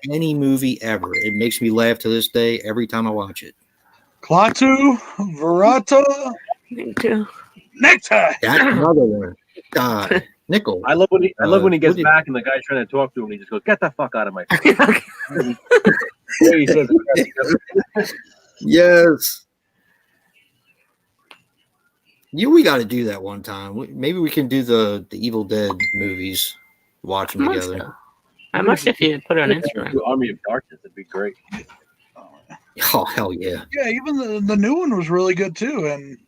in any movie ever. It makes me laugh to this day every time I watch it. Klaatu, Verata, Me too. Necktie. That's another one. Nickel. I love when he gets what did- back and the guy's trying to talk to him. And he just goes, "Get the fuck out of my face." Yeah, he says it. Yes. We got to do that one time. Maybe we can do the Evil Dead movies. Watch them together. I must if you put it on Instagram. Do Army of Darkness, it'd be great. Oh hell yeah! Yeah, even the new one was really good too, and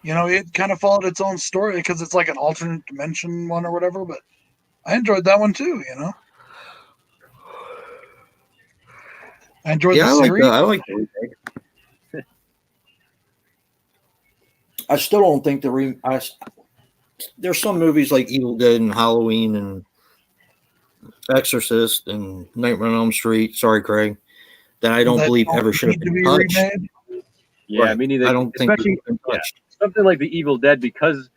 you know it kind of followed its own story because it's like an alternate dimension one or whatever. But I enjoyed that one too. You know, I enjoyed Yeah, the I like series. that. I like the remake. I still don't think there's some movies like Evil Dead and Halloween and Exorcist and Nightmare on Elm Street. Sorry, Craig. That I don't that believe don't ever should have need to been be touched. remade. Yeah, Right. me neither. I don't think Especially it's been touched. something like the Evil Dead, because,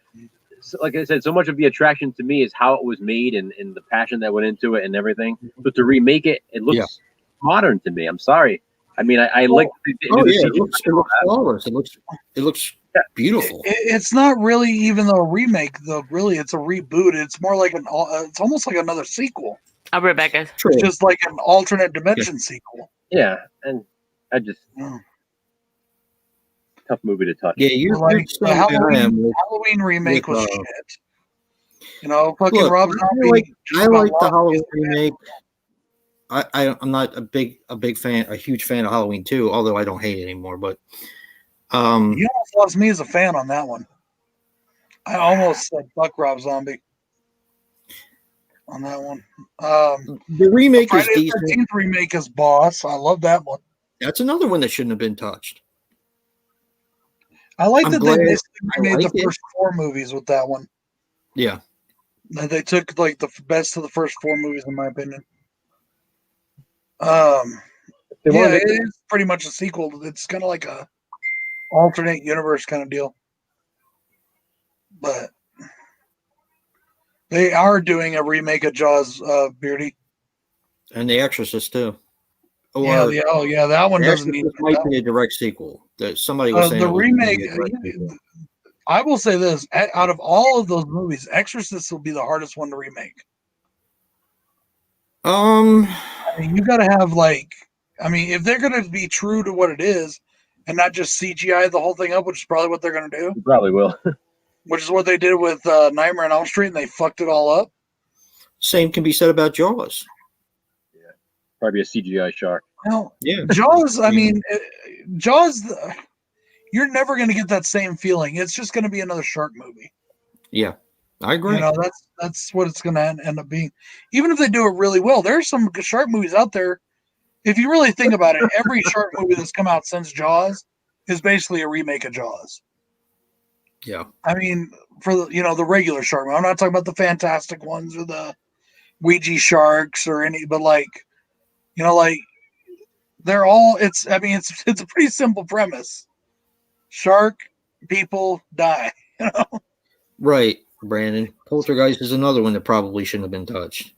like I said, so much of the attraction to me is how it was made and the passion that went into it and everything. But to remake it, it looks modern to me. I'm sorry. I mean, I like they Oh do the yeah, CGI. it looks flawless. It looks beautiful. It's not really even a remake though. Really, it's a reboot. It's more like it's almost like another sequel. I'll be right back, guys. True. It's just like an alternate dimension sequel. Yeah, and I just Yeah. tough movie to touch. Yeah, you're Like like the Halloween remake was with, shit. You know, fucking Look, Rob I Zombie. like just the about Halloween lost his remake. I'm not a huge fan of Halloween 2, although I don't hate it anymore. But You almost lost me as a fan on that one. I almost said fuck Rob Zombie on that one. the remake is Friday the decent. 13th remake is boss. I love that one. That's another one that shouldn't have been touched. I like I'm that glad they basically I made like the it. first 4 movies with that one. Yeah. That they took like the best of the first 4 movies, in my opinion. They Yeah, wanted it to- is pretty much a sequel. It's kind of like a alternate universe kind of deal. But they are doing a remake of Jaws, Beardy. And The Exorcist too. Yeah, that one The doesn't need Exorcist might be a direct sequel. That somebody was saying the it was gonna remake. be a direct sequel. I will say this: out of all of those movies, Exorcist will be the hardest one to remake. Um, I mean, you got to have if they're going to be true to what it is, and not just CGI the whole thing up, which is probably what they're going to do, You probably will. which is what they did with Nightmare on Elm Street, and they fucked it all up. same can be said about Jaws. Probably a CGI shark. Well, Yeah. Jaws. I mean, Jaws. You're never going to get that same feeling. It's just going to be another shark movie. Yeah, I agree. You know, that's what it's going to end up being. Even if they do it really well, there's some shark movies out there. If you really think about it, every shark movie that's come out since Jaws is basically a remake of Jaws. Yeah. I mean, for the regular shark movie. I'm not talking about the fantastic ones or the Ouija sharks or any, but they're all. It's a pretty simple premise. Shark people die. Right, Brandon. Poltergeist is another one that probably shouldn't have been touched.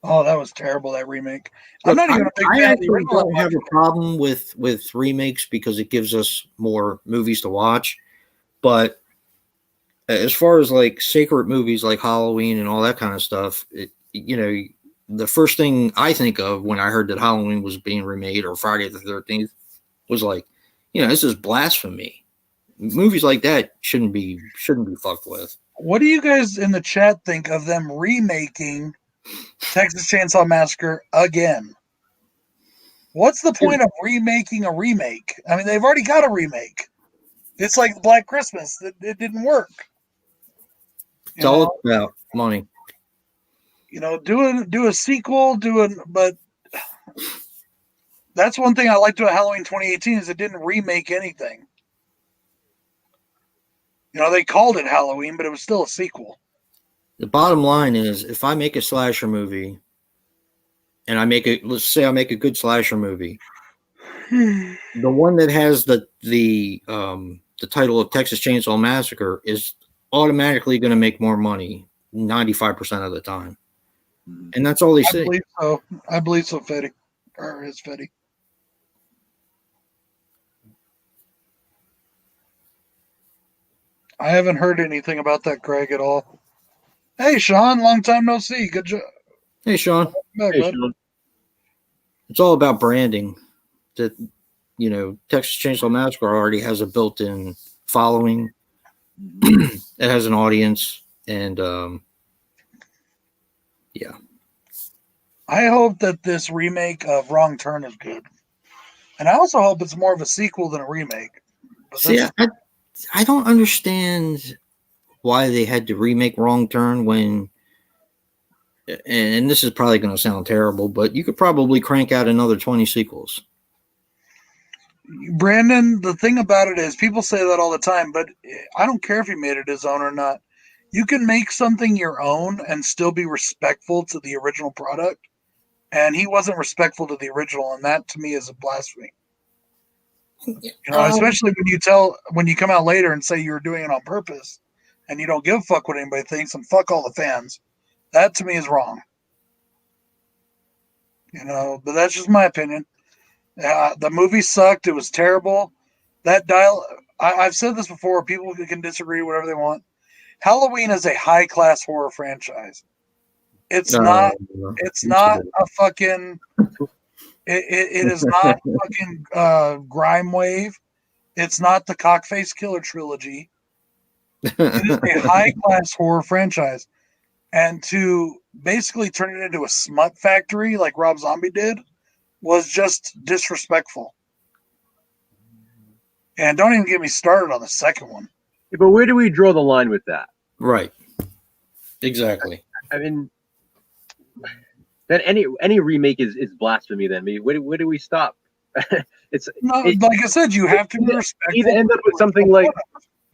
Oh, that was terrible, that remake. I'm Look, not even a big I fan of the actually original. don't have a problem with remakes because it gives us more movies to watch. But as far as like sacred movies like Halloween and all that kind of stuff, the first thing I think of when I heard that Halloween was being remade or Friday the 13th was like, this is blasphemy. Movies like that shouldn't be fucked with. What do you guys in the chat think of them remaking Texas Chainsaw Massacre again? What's the point of remaking a remake? I mean, they've already got a remake. It's like Black Christmas. It didn't work. It's all about money. Do a sequel, but that's one thing I liked about Halloween 2018 is it didn't remake anything. They called it Halloween, but it was still a sequel. The bottom line is, if I make a slasher movie, and let's say I make a good slasher movie, the one that has the title of Texas Chainsaw Massacre is automatically going to make more money 95% of the time, and that's all they say. I believe so, Fetty, or is Fetty. I haven't heard anything about that, Greg, at all. Hey, Sean, long time no see. Good job. Hey, Sean. Back, Hey, bud. Sean. It's all about branding. That Texas Chainsaw Massacre already has a built-in following. It has an audience, and yeah. I hope that this remake of Wrong Turn is good, and I also hope it's more of a sequel than a remake. See, I don't understand why they had to remake Wrong Turn when, and this is probably going to sound terrible, but you could probably crank out another 20 sequels. Brandon, the thing about it is people say that all the time, but I don't care if he made it his own or not. You can make something your own and still be respectful to the original product. And he wasn't respectful to the original, and that to me is a blasphemy. Especially when you come out later and say you were doing it on purpose and you don't give a fuck what anybody thinks and fuck all the fans. That to me is wrong. But that's just my opinion. The movie sucked. It was terrible. I've said this before. People can disagree, whatever they want. Halloween is a high-class horror franchise. It's not a fucking. It is not fucking Grime Wave. It's not the Cockface Killer trilogy. It is a high-class horror franchise, and to basically turn it into a smut factory like Rob Zombie did was just disrespectful. And don't even get me started on the second one. Yeah, but where do we draw the line with that? Right. Exactly. I mean, then any remake is blasphemy. Then where do we stop? Like I said, you have to be respectful. Either end up with something like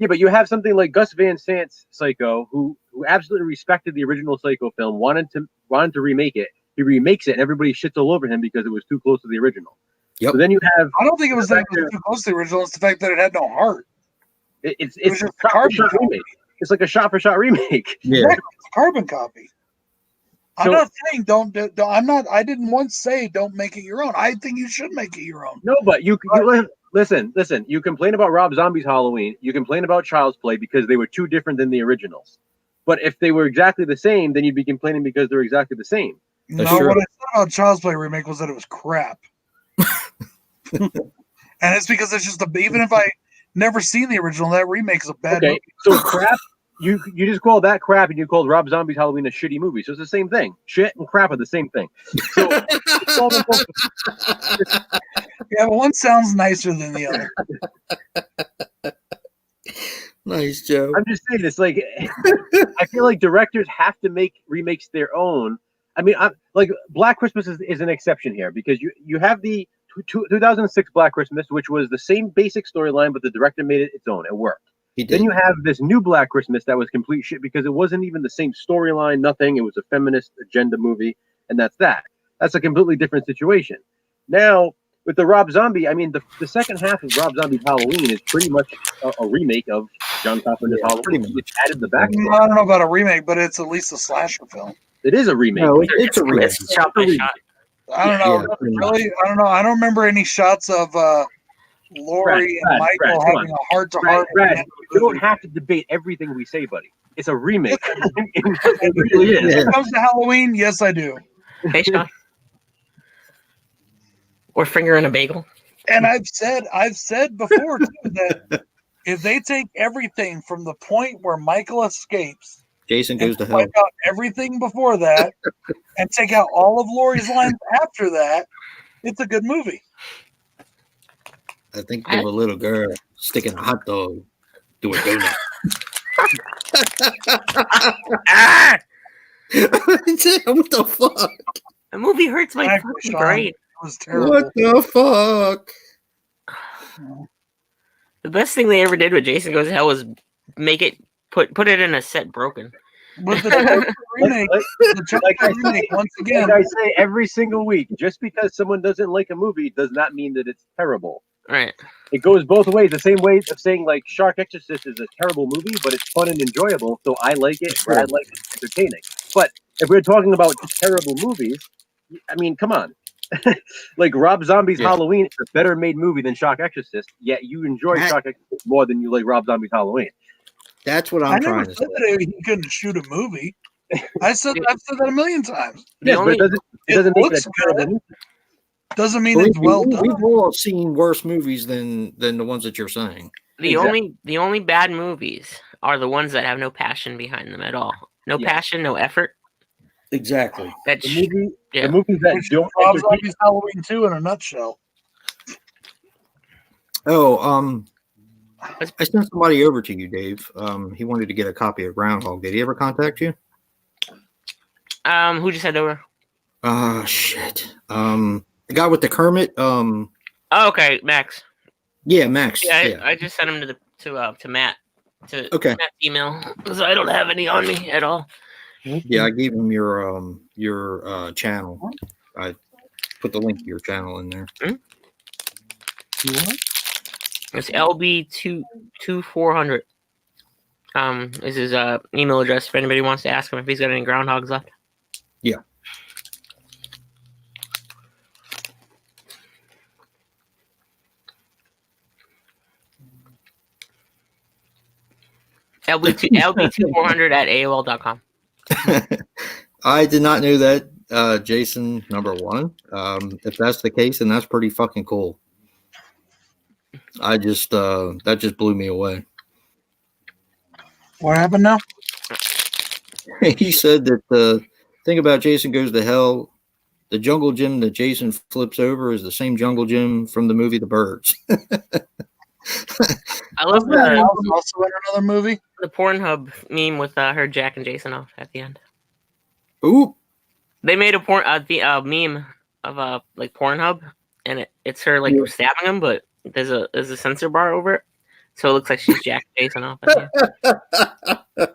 but you have something like Gus Van Sant's Psycho, who absolutely respected the original Psycho film, wanted to remake it. He remakes it, and everybody shits all over him because it was too close to the original. Yep. So then you have. I don't think it was that too close to the original. It's the fact that it had no heart. It's a shot-for-shot remake. It's like a shot-for-shot remake. Yeah. Exactly. It's a carbon copy. I'm not saying don't. I didn't once say don't make it your own. I think you should make it your own. No, but you listen. You complain about Rob Zombie's Halloween. You complain about Child's Play because they were too different than the originals. But if they were exactly the same, then you'd be complaining because they're exactly the same. What I said about Child's Play remake was that it was crap. And it's because it's just even if I never seen the original, that remake is a bad movie. So crap. You just call that crap, and you called Rob Zombie's Halloween a shitty movie. So it's the same thing. Shit and crap are the same thing. So yeah, but one sounds nicer than the other. Nice, Joe. I'm just saying, it's like I feel like directors have to make remakes their own. I mean, like Black Christmas is an exception here because you have the 2006 Black Christmas, which was the same basic storyline, but the director made it its own. It worked. Then you have this new Black Christmas that was complete shit because it wasn't even the same storyline, nothing. It was a feminist agenda movie, and that's that. That's a completely different situation. Now, with the Rob Zombie, I mean, the second half of Rob Zombie's Halloween is pretty much a remake of John Carpenter's Halloween. It added the backstory. I don't know about a remake, but it's at least a slasher film. It is a remake. No, it's a remake. It's shot by shot. I don't know. Really? I don't know. I don't remember any shots of Laurie and Michael having a heart-to-heart. You don't have to debate everything we say, buddy. It's a remake. It really is. When it comes to Halloween, yes, I do. Hey, Sean. Or finger in a bagel. And I've said before too that if they take everything from the point where Michael escapes, Jason goes to hell. Wipe out everything before that, and take out all of Laurie's lines after that, it's a good movie. I think of a little girl sticking a hot dog to a donut. Ah! What the fuck? The movie hurts my Exactly, fucking Sean. brain. It was terrible. What the fuck? The best thing they ever did with Jason Goes to Hell was make it put it in a set broken. With the Joker remake, once again, Like I say every single week, just because someone doesn't like a movie does not mean that it's terrible. Right. It goes both ways. The same way of saying like Shark Exorcist is a terrible movie, but it's fun and enjoyable, so I like it. Or I like it entertaining. But if we're talking about terrible movies, I mean, come on. Like Rob Zombie's Halloween is a better made movie than Shark Exorcist, yet you enjoy Shark Exorcist more than you like Rob Zombie's Halloween. That's what I'm trying to say. I never said that he couldn't shoot a movie. I've said that a million times. Yes, but it doesn't make it a terrible movie. Doesn't mean it's well done. We've all seen worse movies than the ones that you're saying. The only bad movies are the ones that have no passion behind them at all. No passion, no effort. Exactly. The movies that don't Rob Zombie's Halloween 2 in a nutshell. Oh, I sent somebody over to you, Dave. He wanted to get a copy of Groundhog. Did he ever contact you? Who just sent over? Shit. The guy with the Kermit. Oh, okay, Max. Yeah, Max. Yeah, I just sent him to Matt. To Matt's email because I don't have any on me at all. Yeah, I gave him your channel. I put the link to your channel in there. It's LB2400. Is his email address if anybody wants to ask him if he's got any groundhogs left. Yeah. LB2400 at AOL.com. I did not know that, Jason, number one. If that's the case, then that's pretty fucking cool. I just that just blew me away. What happened now? He said that Think about Jason Goes to Hell. The jungle gym that Jason flips over is the same jungle gym from the movie The Birds. I love Wasn't that the house also in another movie? Pornhub meme with her jacking Jason off at the end. Ooh, They made a meme of like Pornhub, and it's her like stabbing him, but there's a censor bar over it, so it looks like she's jacking Jason off. At the end.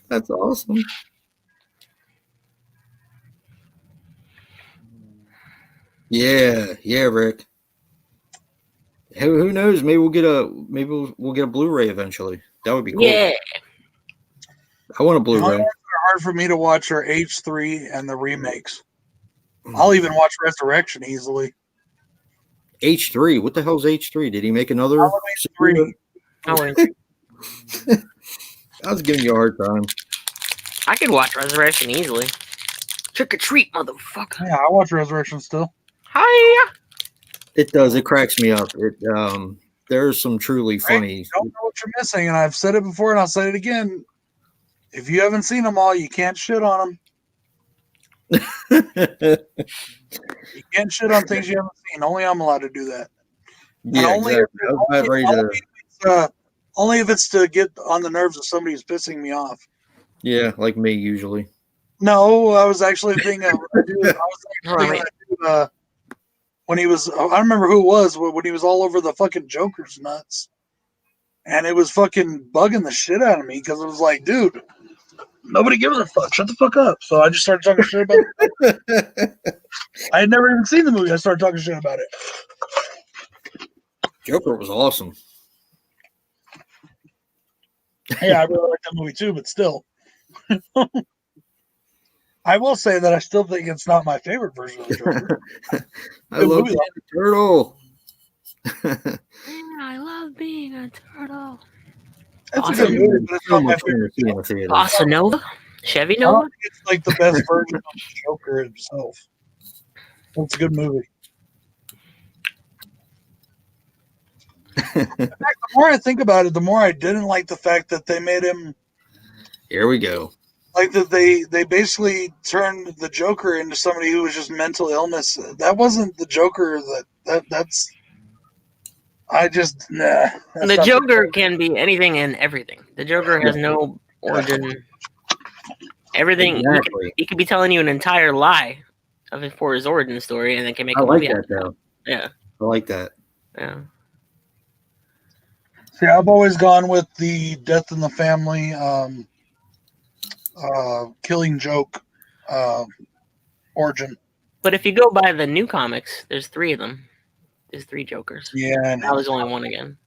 that's awesome. Yeah, Rick. Who knows? Maybe we'll get a Blu-ray eventually. That would be cool. Yeah, I want a The only Blu-ray. ones that are hard for me to watch are H3 and the remakes. I'll even watch Resurrection easily. H3. What the hell's H3? Did he make another? H3. I was giving you a hard time. I could watch Resurrection easily. Trick or treat, motherfucker. Yeah, I watch Resurrection still. Hiya. It does. It cracks me up. There's some truly funny. You don't know what you're missing, and I've said it before, and I'll say it again. If you haven't seen them all, you can't shit on them. You can't shit on things you haven't seen. Only I'm allowed to do that. Yeah, only exactly. I was about ready to. Only if it's to get on the nerves of somebody who's pissing me off. Yeah, like me usually. No, I was actually thinking of when he was. I don't remember who it was when he was all over the fucking Joker's nuts, and it was fucking bugging the shit out of me because it was like, dude, nobody gives a fuck. Shut the fuck up. So I just started talking shit about it. I had never even seen the movie. I started talking shit about it. Joker was awesome. Yeah, I really like that movie too, but still. I will say that I still think it's not my favorite version of the Joker. I love being a turtle. I love being a turtle. It's Awesome. a good movie, but it's not my Much fun favorite. to see in the theater. Bossa Nova? Chevy I don't Nova? think it's like the best version of the Joker himself. It's a good movie. In fact, the more I think about it, the more I didn't like the fact that they made him Here we go. like that they basically turned the Joker into somebody who was just mental illness. That wasn't the Joker. That's I just nah. The Joker can be anything and everything. The Joker has no origin. Everything Exactly. he could be telling you an entire lie for his origin story, and then can make I a like movie that out of it. though. Yeah, I like that. yeah. See, I've always gone with the Death in the Family, Killing Joke origin. But if you go by the new comics, there's 3 of them. There's 3 Jokers. Yeah, Now there's only 1 again.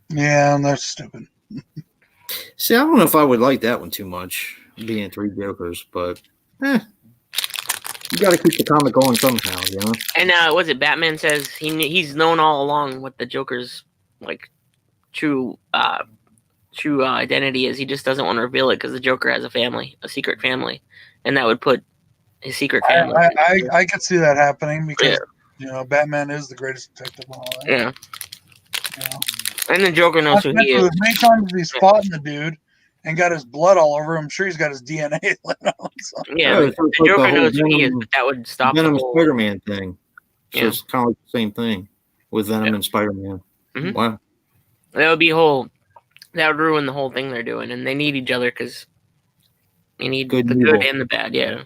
yeah, and they're stupid. See, I don't know if I would like that one too much, being 3 Jokers, but you got to keep the comic going somehow, you know. And what's it? Batman says he's known all along what the Joker's like true identity is. He just doesn't want to reveal it because the Joker has a family, a secret family, and that would put his secret family. I could see that happening because you know Batman is the greatest detective of all that. Yeah. You know? And the Joker knows who he is. As many times as he's fought the dude and got his blood all over him, I'm sure he's got his DNA. So. Yeah, it's the like Joker whole knows who he is, Venom- but that would stop the Venom whole. Spider-Man thing. So Yeah. it's kind of like the same thing with Venom and Spider-Man. Mhm. Wow. That would ruin the whole thing they're doing, and they need each other because you need Good the and good evil. and the bad. Yeah.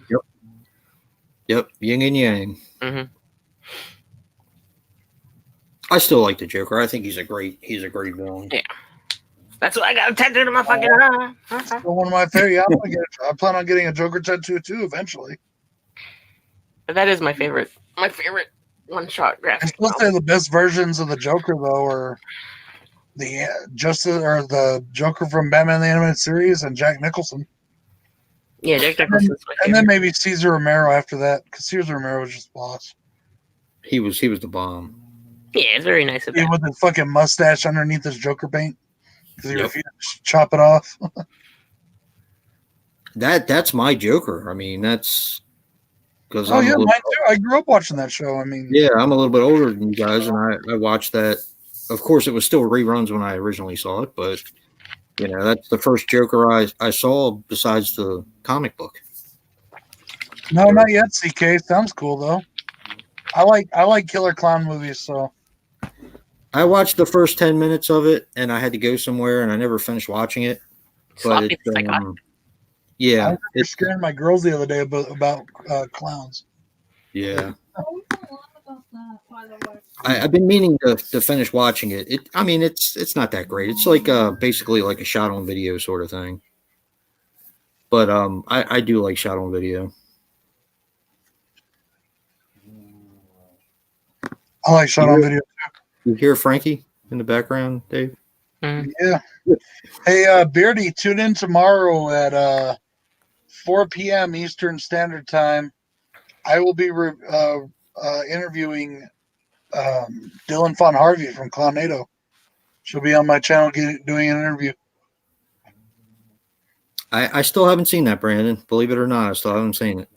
Yep. Yin and yang. hmm I still like the Joker. I think he's a great villain. Yeah. That's what I got tattooed on my fucking eye. Still one of my favorite. Yeah, I plan on getting a Joker tattoo too eventually. But that is my favorite. My favorite one-shot I graphic. still say the best versions of the Joker though are the the Joker from Batman the Animated Series and Jack Nicholson, Yeah, Jack Nicholson's my and then favorite. maybe Cesar Romero after that because Cesar Romero was just boss. He was the bomb. Yeah, it's very nice of Yeah, that. with the fucking mustache underneath his Joker paint because he Yep. refused to chop it off. That's my Joker. I mean, that's because Oh yeah, mine too. I grew up watching that show. I mean, Yeah, I'm a little bit older than you guys, and I watched that. Of course, it was still reruns when I originally saw it, but you know that's the first Joker I saw besides the comic book. No, not yet. CK sounds cool though. I like killer clown movies. So I watched the first 10 minutes of it, and I had to go somewhere, and I never finished watching it. But Sloppy the Psychotic. yeah, I was scaring my girls the other day about clowns. yeah. I've been meaning to finish watching it. I mean, it's not that great. It's like basically like a shot on video sort of thing. But I do like shot on video. I like shot on video. You hear Frankie in the background, Dave? Mhm. Yeah. Hey, Beardy, tune in tomorrow at 4 p.m. Eastern Standard Time. I will be interviewing Dylan Von Harvey from Clownado. She'll be on my channel doing an interview. I still haven't seen that, Brandon. Believe it or not, I still haven't seen it.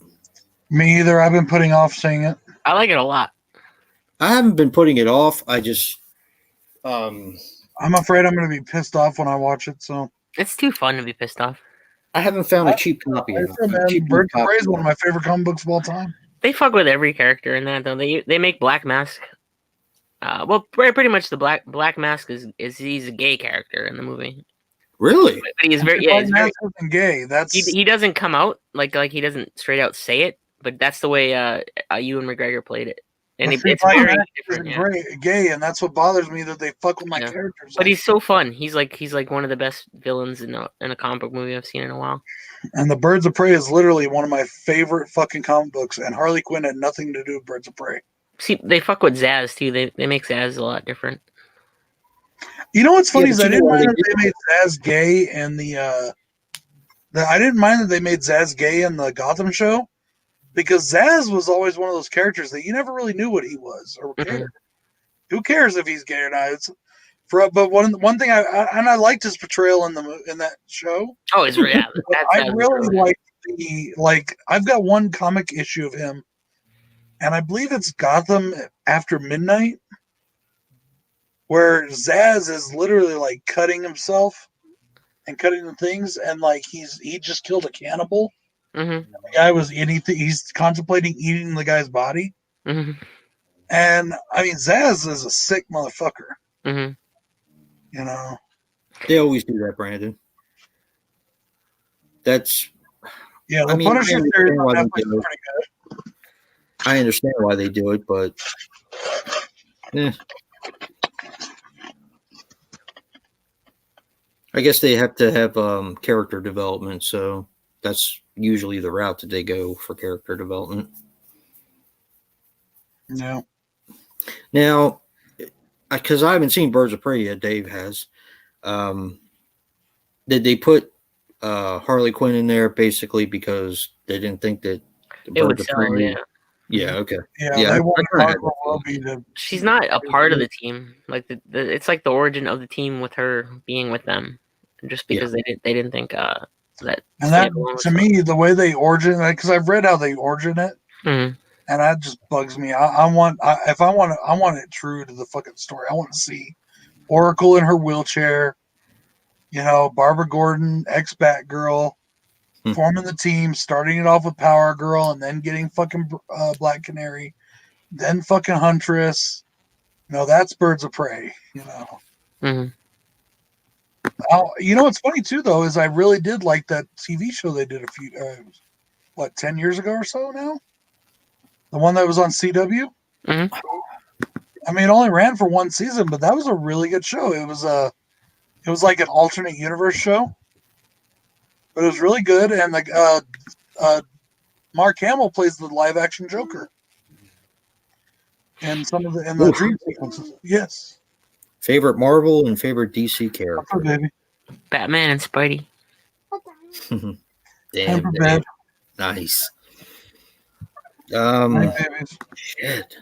Me either. I've been putting off seeing it. I like it a lot. I haven't been putting it off. I just I'm afraid I'm going to be pissed off when I watch it. So It's too fun to be pissed off. I haven't found a cheap copy of it. Birds of Prey is one of my favorite comic books of all time. They fuck with every character in that though. They make Black Mask. Well, pretty much the Black Mask is he's a gay character in the movie. Really? But he's very he's very, gay. That's he doesn't come out like he doesn't straight out say it, but that's the way Ewan McGregor played it, and it's very different. Yeah. Gay, and that's what bothers me that they fuck with my characters. But he's so fun. He's like one of the best villains in a comic book movie I've seen in a while. And the Birds of Prey is literally one of my favorite fucking comic books, and Harley Quinn had nothing to do with Birds of Prey. See, they fuck with Zaz too. They make Zaz a lot different. You know what's funny is I didn't mind that they made Zaz gay and I didn't mind that they made Zaz gay in the Gotham show, because Zaz was always one of those characters that you never really knew what he was or cared. Mm-hmm. Who cares if he's gay or not? But one thing I liked his portrayal in that show. Oh, it's real. I really like I've got one comic issue of him, and I believe it's Gotham After Midnight, where Zaz is literally like cutting himself and cutting the things, and like he just killed a cannibal. Mm-hmm. The guy was he's contemplating eating the guy's body. Mm-hmm. And I mean, Zaz is a sick motherfucker. Mm-hmm. You know, they always do that, Brandon. That's the Punisher series on Netflix is pretty good. I understand why they do it, but I guess they have to have character development, so that's usually the route that they go for character development. No. Now, because I haven't seen Birds of Prey yet, Dave has. Did they put Harley Quinn in there basically because they didn't think that it would sell? Yeah. Okay. Yeah. She's not a part of the team. Like it's like the origin of the team with her being with them, just because they didn't think that. And that to me, the way they origin, because I've read how they origin it. Mm-hmm. And that just bugs me. I want it true to the fucking story. I want to see Oracle in her wheelchair, Barbara Gordon, ex-Batgirl, forming the team, starting it off with Power Girl, and then getting fucking Black Canary, then fucking Huntress. That's Birds of Prey. Mm-hmm. What's funny too, though, is I really did like that TV show they did 10 years ago or so now. The one that was on CW. Mm-hmm. I mean, it only ran for one season, but that was a really good show. It was like an alternate universe show, but it was really good. And Mark Hamill plays the live action Joker in some of the dream sequences. Yes. Favorite Marvel and favorite DC character. Baby. Batman and Spidey. Damn. Nice. Shit.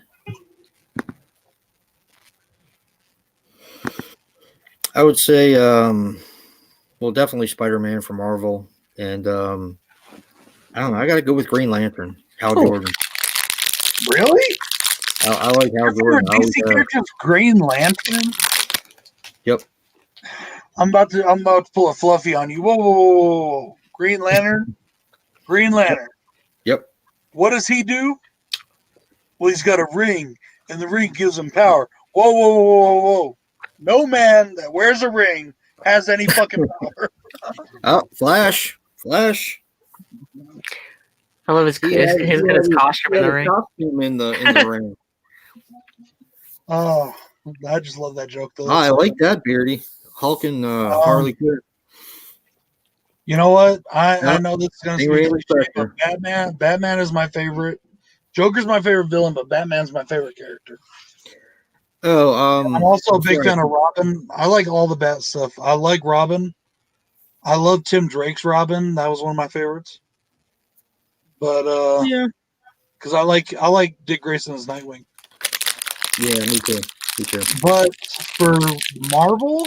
I would say, definitely Spider-Man from Marvel, and I don't know. I got to go with Green Lantern, Hal Jordan. Really? I like Hal Jordan. DC characters, Green Lantern. Yep. I'm about to pull a Fluffy on you. Whoa. Green Lantern. Green Lantern. Yep. What does he do? Well, he's got a ring, and the ring gives him power. Whoa, whoa, whoa, whoa, whoa. No man that wears a ring has any fucking power. Oh, Flash. I love his costume in the ring. Costume in the ring. Oh, I just love that joke, though. Oh, I like that, Beardy. Hulk and Harley Quinn. You know what? I know this is going to Ain't be really cliche, but special. Batman is my favorite. Joker's my favorite villain, but Batman's my favorite character. Oh, I'm also a big fan of Robin. I like all the Bat stuff. I like Robin. I love Tim Drake's Robin. That was one of my favorites. But yeah, because I like Dick Grayson's Nightwing. Yeah, me too. But for Marvel,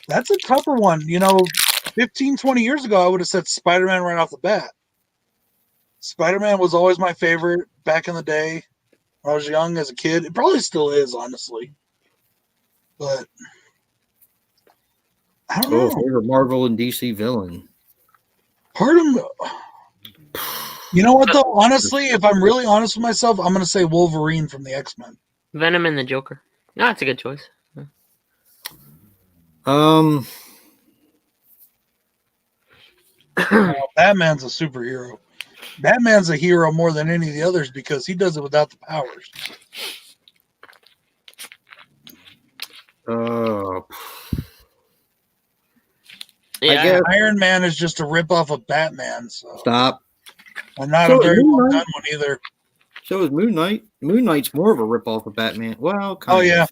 that's a tougher one. 15, 20 years ago, I would have said Spider-Man right off the bat. Spider-Man was always my favorite back in the day. When I was young as a kid. It probably still is, honestly. But I don't know. Favorite Marvel and DC villain. Part of me, you know what though? Honestly, if I'm really honest with myself, I'm gonna say Wolverine from the X-Men. Venom and the Joker. No, that's a good choice. Batman's a superhero. Batman's a hero more than any of the others because he does it without the powers. Yeah, I guess. Iron Man is just a ripoff of Batman. So. Stop. And not a very well done one either. So is Moon Knight. Moon Knight's more of a ripoff of Batman. Well, kind of. Yeah.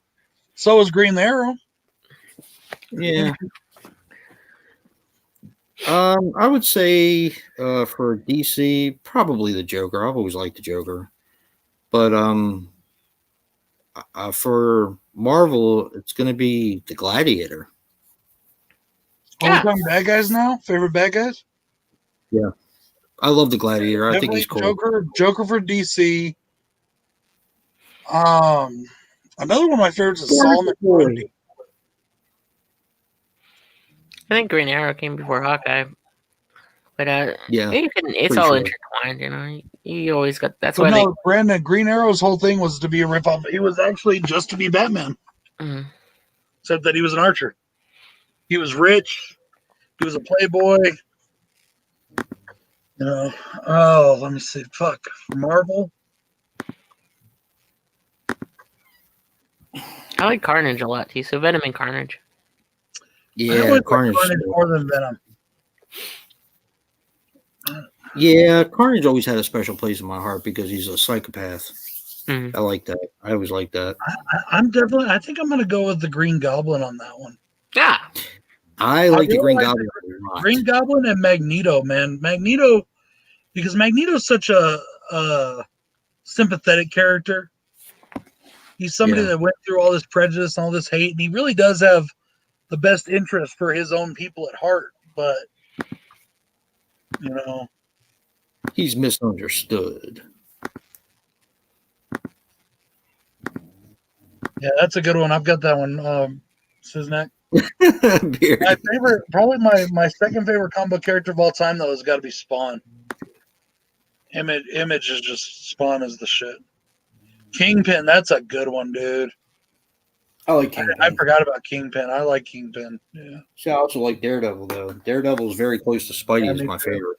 So is Green Arrow. Yeah. I would say for DC, probably the Joker. I've always liked the Joker. But for Marvel, it's going to be the Gladiator. Are we talking bad guys now? Favorite bad guys? Yeah. I love the Gladiator. I think he's cool. Joker for DC. Another one of my favorites is Solomon Grundy. I think Green Arrow came before Hawkeye. But it's all intertwined, You always got Brandon, Green Arrow's whole thing was to be a ripoff. He was actually just to be Batman. Mm-hmm. Except that he was an archer. He was rich. He was a playboy. Let me see. Fuck. Marvel. I like Carnage a lot too. So Venom and Carnage. Yeah, Carnage more than Venom. Yeah, Carnage always had a special place in my heart because he's a psychopath. Mm-hmm. I like that. I always like that. I think I'm going to go with the Green Goblin on that one. Yeah. I like the Green Goblin a lot. Green Goblin and Magneto, man. Because Magneto's such a sympathetic character. He's somebody that went through all this prejudice and all this hate, and he really does have the best interest for his own people at heart. But, he's misunderstood. Yeah, that's a good one. I've got that one. Siznak. My favorite, probably my second favorite comic book character of all time, though, has got to be Spawn. Image is just Spawn is the shit. Kingpin, that's a good one, dude. I like Kingpin. I forgot about Kingpin. I like Kingpin. Yeah. See, I also like Daredevil, though. Daredevil is very close to Spidey as my favorite.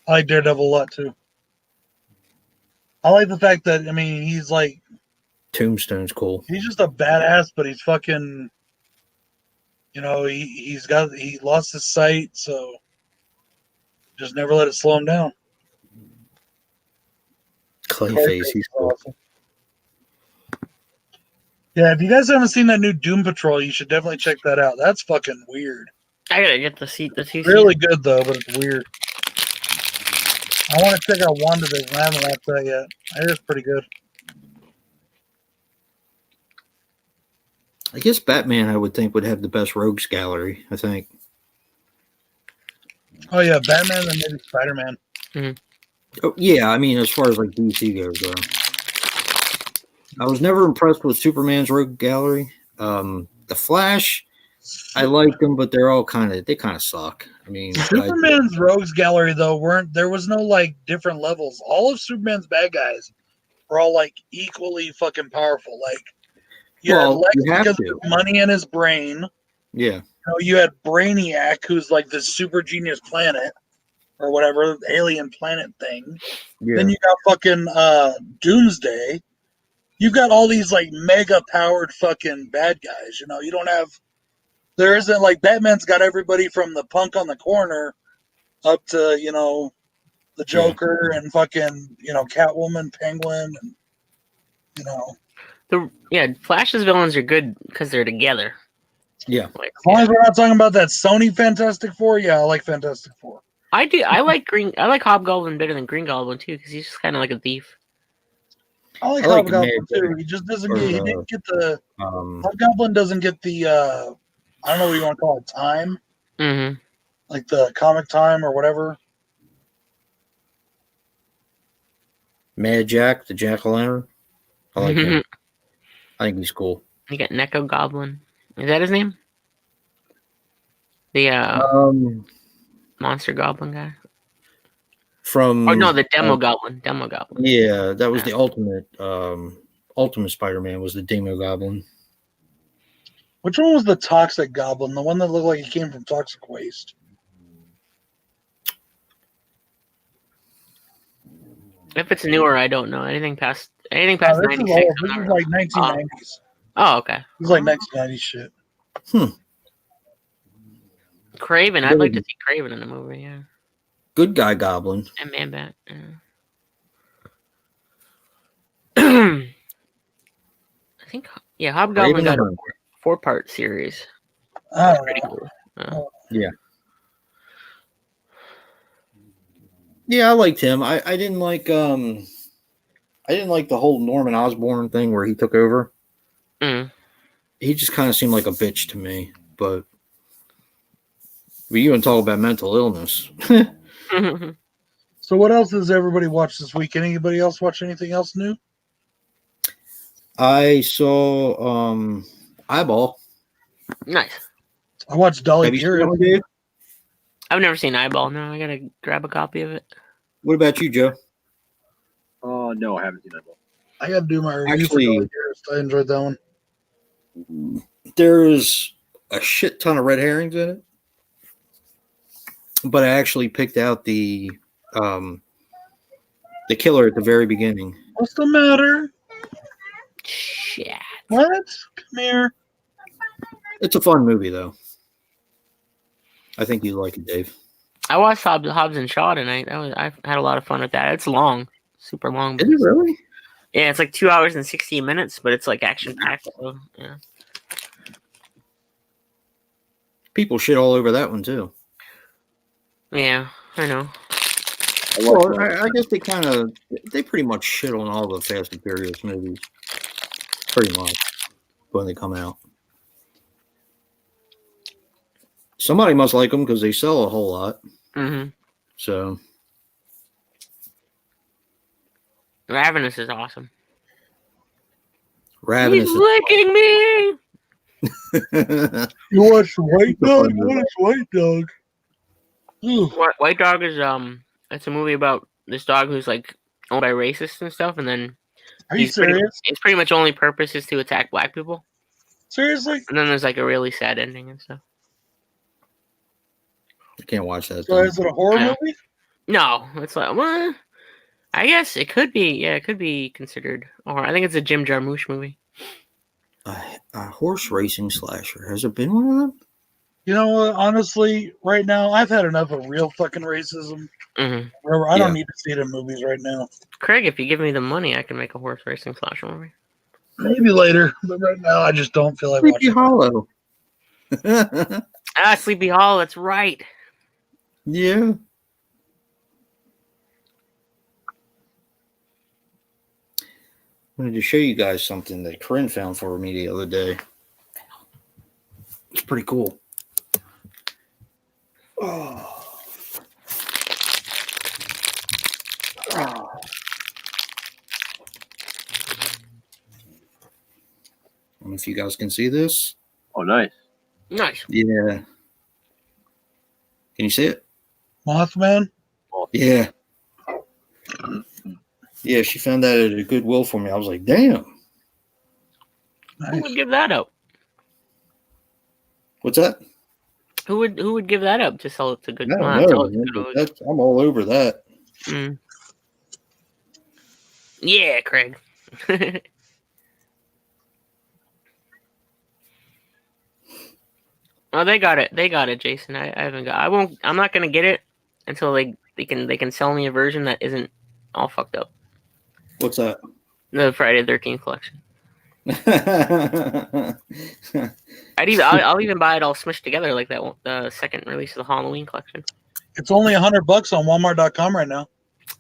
I like Daredevil a lot, too. I like the fact that, he's like... Tombstone's cool. He's just a badass, but he's fucking... he lost his sight, so just never let it slow him down. Clayface, he's cool. Awesome. Yeah, if you guys haven't seen that new Doom Patrol, you should definitely check that out. That's fucking weird. I gotta get the seat. Really good though, but it's weird. I want to check out WandaVision. I haven't watched that yet. I hear it's pretty good. I guess Batman, I would think, would have the best rogues gallery. I think. Oh yeah, Batman and maybe Spider-Man. Mm-hmm. Oh, yeah, as far as like DC goes, though. I was never impressed with Superman's rogue gallery. The Flash, I like them, but they kind of suck. I mean, Superman's rogues gallery though there was no like different levels. All of Superman's bad guys were all like equally fucking powerful. Like you had Lex you have because to. of his money in his brain. Yeah. You had Brainiac, who's like this super genius planet or whatever alien planet thing. Yeah. Then you got fucking Doomsday. You've got all these like mega powered fucking bad guys. You don't have. There isn't like Batman's got everybody from the punk on the corner up to the Joker and fucking Catwoman, Penguin, and Flash's villains are good because they're together. Yeah. As long as we're not talking about that Sony Fantastic Four, yeah, I like Fantastic Four. I do. I like Hobgoblin better than Green Goblin too because he's just kind of like a thief. I like Hobgoblin too. He just doesn't get. He didn't get the. Hobgoblin doesn't get the. I don't know what you want to call it. Time. Mm-hmm. Like the comic time or whatever. Mad Jack, the Jack-o'-lantern. I like him. I think he's cool. You got Neko Goblin. Is that his name? The monster goblin guy. The Demo Goblin. Demo Goblin. Yeah, that was the ultimate Spider-Man was the Demo Goblin. Which one was the Toxic Goblin? The one that looked like he came from toxic waste. If it's newer, I don't know. Anything past 96. This is like 1990s. Oh, okay. It's like 1990s shit. Craven. I'd like to see Craven in the movie, yeah. Good guy Goblin. And Man-Bat. I think, Hobgoblin got a 4-part series. That's pretty cool. Yeah. Yeah, I liked him. I didn't like the whole Norman Osborn thing where he took over. Mm. He just kind of seemed like a bitch to me. But you want to talk about mental illness. So what else has everybody watched this week? Anybody else watch anything else new? I saw Eyeball. Nice. I watched Dolly Gear. I've never seen Eyeball. No, I gotta grab a copy of it. What about you, Joe? Oh no, I haven't seen Eyeball. I gotta do my review for Dolly Gear. I enjoyed that one. There's a shit ton of red herrings in it, but I actually picked out the killer at the very beginning. What's the matter? Shit. What? Come here. It's a fun movie, though. I think you like it, Dave. I watched Hobbs and Shaw tonight. I had a lot of fun with that. It's long, super long. Is it really? Yeah, it's like 2 hours and 16 minutes, but it's like action packed. So, yeah. People shit all over that one too. Yeah, I know. Well, I guess they pretty much shit on all the Fast and Furious movies, pretty much when they come out. Somebody must like them because they sell a whole lot. Mm-hmm. So, Ravenous is awesome. Ravenous. He's licking me. You watched White Dog? What is White Dog? White Dog is it's a movie about this dog who's like owned by racists and stuff, and then are you serious? His pretty much only purpose is to attack black people. Seriously? And then there's like a really sad ending and stuff. I can't watch that. So is it a horror movie? No, it's like well, I guess it could be. Yeah, it could be considered. Or I think it's a Jim Jarmusch movie. A horse racing slasher. Has there been one of them? You know what? Honestly, right now I've had enough of real fucking racism. Mm-hmm. I don't need to see it in movies right now. Craig, if you give me the money, I can make a horse racing slasher movie. Maybe later, but right now I just don't feel like Sleepy watching Hollow. Sleepy Hollow. That's right. Yeah. I wanted to show you guys something that Corinne found for me the other day. It's pretty cool. Oh. Oh. I don't know if you guys can see this. Oh, nice. Nice. Yeah. Can you see it? Mothman. Yeah. Yeah, she found that at a Goodwill for me. I was like, damn. Who would give that up? What's that? Who would give that up to sell it to good? I don't not sell know, it to man, good but I'm all over that. Mm. Yeah, Craig. Oh, they got it. They got it, Jason. I haven't got. I won't. I'm not gonna get it until they can sell me a version that isn't all fucked up. What's that? The Friday the 13th collection. I'll even buy it all smushed together like that one, the second release of the Halloween collection. It's only $100 on Walmart.com right now.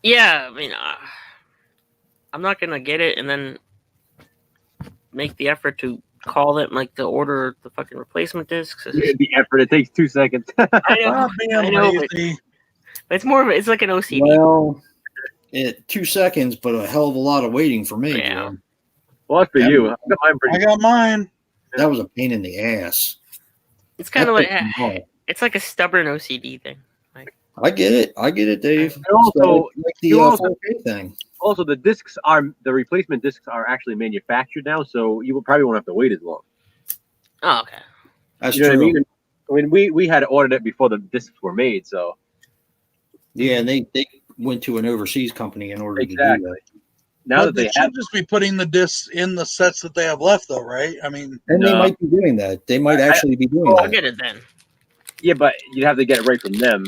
Yeah, I mean, I'm not gonna get it and then make the effort to call it like to order the fucking replacement discs. The effort, it takes 2 seconds. I know, Stop being I know, lazy. but it's more of it's like an OCD. Well, 2 seconds, but a hell of a lot of waiting for me. Yeah. Bro. Well, that's for Yeah. you. I got mine pretty I got mine. That was a pain in the ass. It's kind of like That pissed me off. it's like a stubborn OCD thing. I get it, Dave. And also, like the you also- 4K thing. Also, the replacement discs are actually manufactured now, so you will probably won't have to wait as long. Oh, okay. That's You know true. what I mean? I mean, we had ordered it before the discs were made, so Yeah, and they went to an overseas company in order to do Exactly. that. now But that they should have, just be putting the discs in the sets that they have left, though, right? I mean, And they No. might be doing that. They might actually be doing I'll that. get it then. yeah, but you'd have to get it right from them.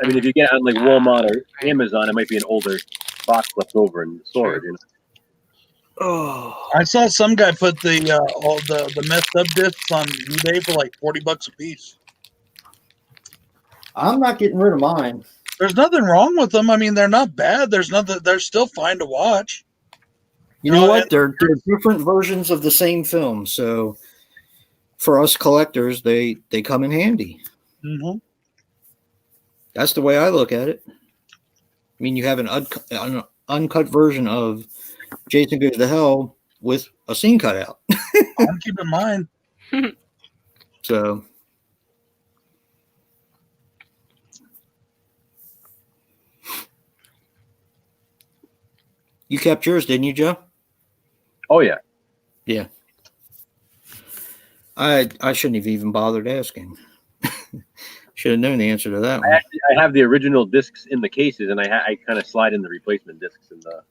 I mean, if you get it on like Walmart or Amazon, it might be an older box left over in storage. You know? Oh, I saw some guy put all the messed up discs on eBay for like $40 a piece. I'm not getting rid of mine. There's nothing wrong with them. I mean, they're not bad. There's nothing. They're still fine to watch. You know No, what? They're different versions of the same film. So for us collectors, they come in handy. Mm-hmm. That's the way I look at it. I mean, you have an uncut version of Jason Goes to Hell with a scene cut out. I'm keeping mine. So you kept yours, didn't you, Joe? Oh yeah, Yeah. I shouldn't have even bothered asking. Should have known the answer to that one. I have the original discs in the cases, and I kind of slide in the replacement discs in the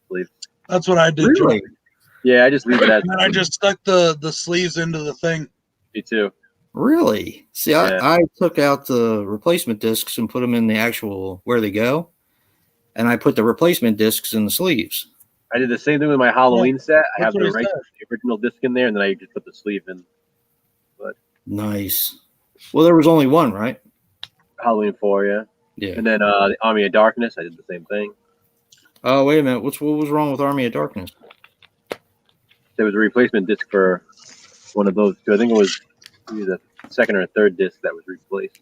sleeve. That's what I did. Really? Joe. Yeah, I just leave it as And I just stuck the sleeves into the thing. me too. Really? See, Yeah. I took out the replacement discs and put them in the actual where they go, and I put the replacement discs in the sleeves. I did the same thing with my Halloween set. I have that's what the he right, said. the original disc in there, and then I just put the sleeve in. Nice. Well, there was only one, right? Halloween 4, yeah. Yeah. And then the Army of Darkness, I did the same thing. Oh, wait a minute. What was wrong with Army of Darkness? There was a replacement disc for one of those two. I think it was either the second or third disc that was replaced.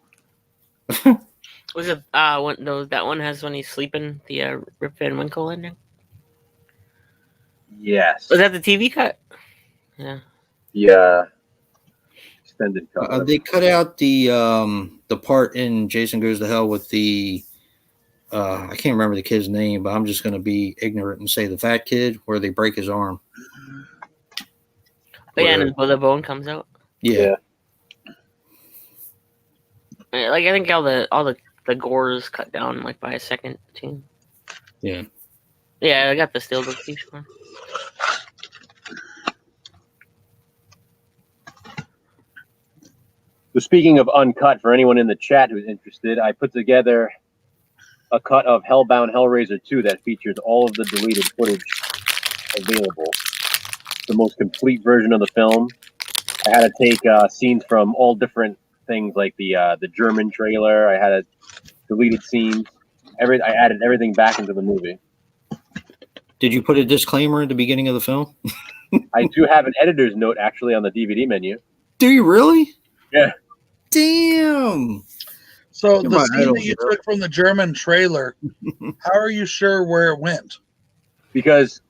Was it that one has when he's sleeping, the Rip Van Winkle ending? Yes. Was that the TV cut? Yeah. The extended cut. They cut out the part in Jason Goes to Hell with the I can't remember the kid's name, but I'm just going to be ignorant and say the fat kid where they break his arm. But yeah, Where- and the bone comes out. Yeah. Yeah, like I think all the gore is cut down like by a second too. Yeah. Yeah, I got the steelbook piece one. So speaking of uncut, for anyone in the chat who's interested, I put together a cut of Hellbound Hellraiser 2 that features all of the deleted footage available. The most complete version of the film. I had to take scenes from all different things, like the German trailer. I had deleted scenes. I added everything back into the movie. Did you put a disclaimer at the beginning of the film? I do have an editor's note actually on the DVD menu. Do you really? Yeah. Damn. So Come the on, I scene don't that you know. took from the German trailer, how are you sure where it went? Because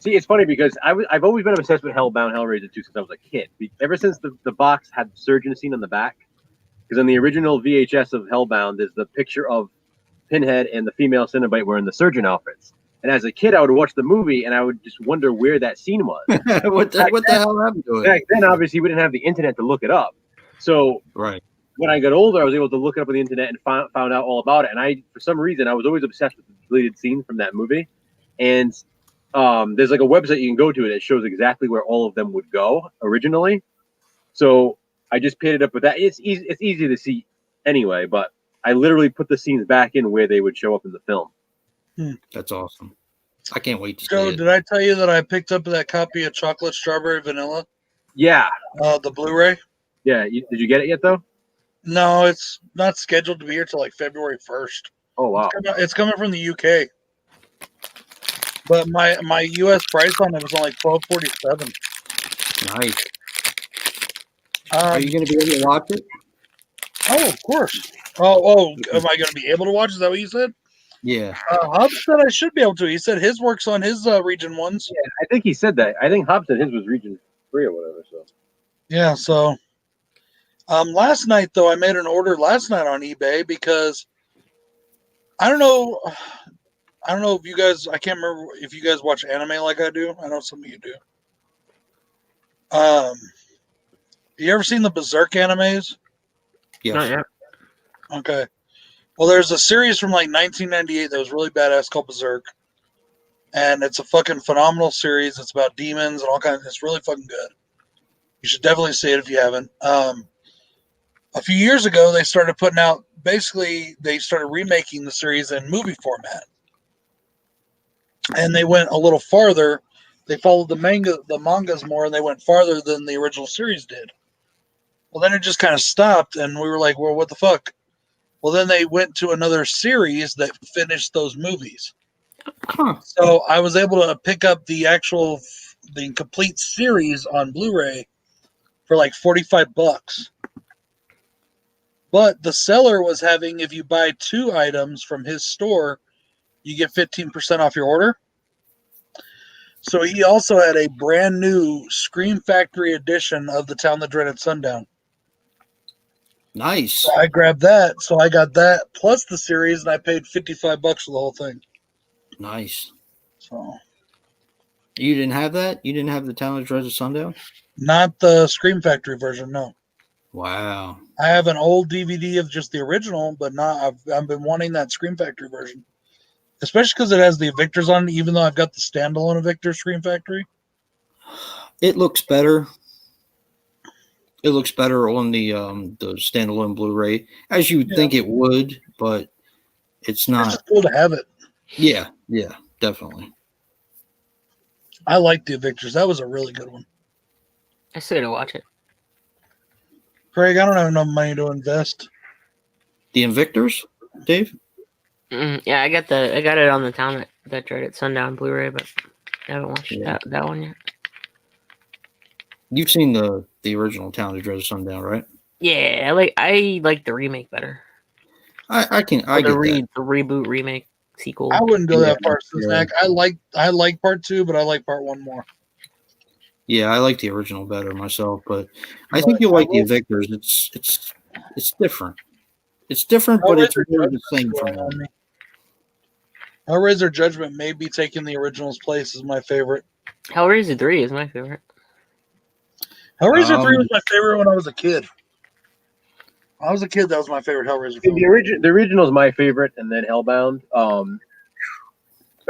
See, it's funny because I've always been obsessed with Hellbound, Hellraiser 2 since I was a kid. Ever since the box had the surgeon scene on the back, because on the original VHS of Hellbound, there's the picture of Pinhead and the female Cenobite wearing the surgeon outfits. And as a kid, I would watch the movie and I would just wonder where that scene was. what the hell happened to it? Back then, obviously, we didn't have the internet to look it up. So Right. when I got older, I was able to look it up on the internet and found out all about it. And for some reason, I was always obsessed with the deleted scene from that movie. And there's like a website you can go to that shows exactly where all of them would go originally. So I just paired it up with that. It's easy to see anyway, but I literally put the scenes back in where they would show up in the film. That's awesome. I can't wait to see Joe, it. did I tell you that I picked up that copy of Chocolate Strawberry Vanilla? Yeah. The Blu-ray? Yeah. Did you get it yet, though? No, it's not scheduled to be here till like February 1st. Oh, wow. It's coming from the UK. But my US price on it was only $12.47. Nice. Are you going to be able to watch it? Oh, of course. Oh, am I going to be able to watch? Is that what you said? Yeah. Hobbs said I should be able to. He said his works on his region ones. Yeah, I think he said that. I think Hobbs said his was region 3 or whatever. So. Yeah. So, last night though, I made an order last night on eBay because I don't know if you guys. I can't remember if you guys watch anime like I do. I know some of you do. You ever seen the Berserk animes? Yes. Not yet. Okay. Well, there's a series from like 1998 that was really badass called Berserk. And it's a fucking phenomenal series. It's about demons and all kinds. It's really fucking good. You should definitely see it if you haven't. A few years ago, they started putting out, basically, they started remaking the series in movie format. And they went a little farther. They followed the mangas more, and they went farther than the original series did. Well, then it just kind of stopped, and we were like, well, what the fuck? Well, then they went to another series that finished those movies. Huh. So I was able to pick up the complete series on Blu-ray for like $45. But the seller was having, if you buy 2 items from his store, you get 15% off your order. So he also had a brand new Scream Factory edition of The Town That Dreaded Sundown. Nice. So I grabbed that, so I got that plus the series, and I paid $55 for the whole thing. Nice. So You didn't have that? You didn't have the Town That Dreaded Sundown? not the Scream Factory version, no. Wow. I have an old DVD of just the original, but not. I've been wanting that Scream Factory version, especially because it has the Evictors on it. Even though I've got the standalone Evictor Scream Factory, It looks better. It looks better on the standalone Blu-ray, as you would think it would, but it's not. it's just cool to have it. Yeah, definitely. I like the Evictors. That was a really good one. I still gotta watch it. Craig, I don't have enough money to invest. The Invictors, Dave? Yeah, I got it on the Town That Dreaded Sundown Blu-ray, but I haven't watched that one yet. You've seen the original Town That Dreaded Sundown, right? Yeah, I like the remake better. I get the that. reboot remake sequel. I wouldn't go that far, Yeah. Snack. I like part 2, but I like part 1 more. Yeah, I like the original better myself, but I think you'll like the Invictors. It's different. It's different, but it's really the same for me. Hellraiser Judgment may be taking the original's place as my favorite. Hellraiser 3 is my favorite. Hellraiser 3 was my favorite when I was a kid. When I was a kid, that was my favorite Hellraiser film. The original is my favorite, and then Hellbound.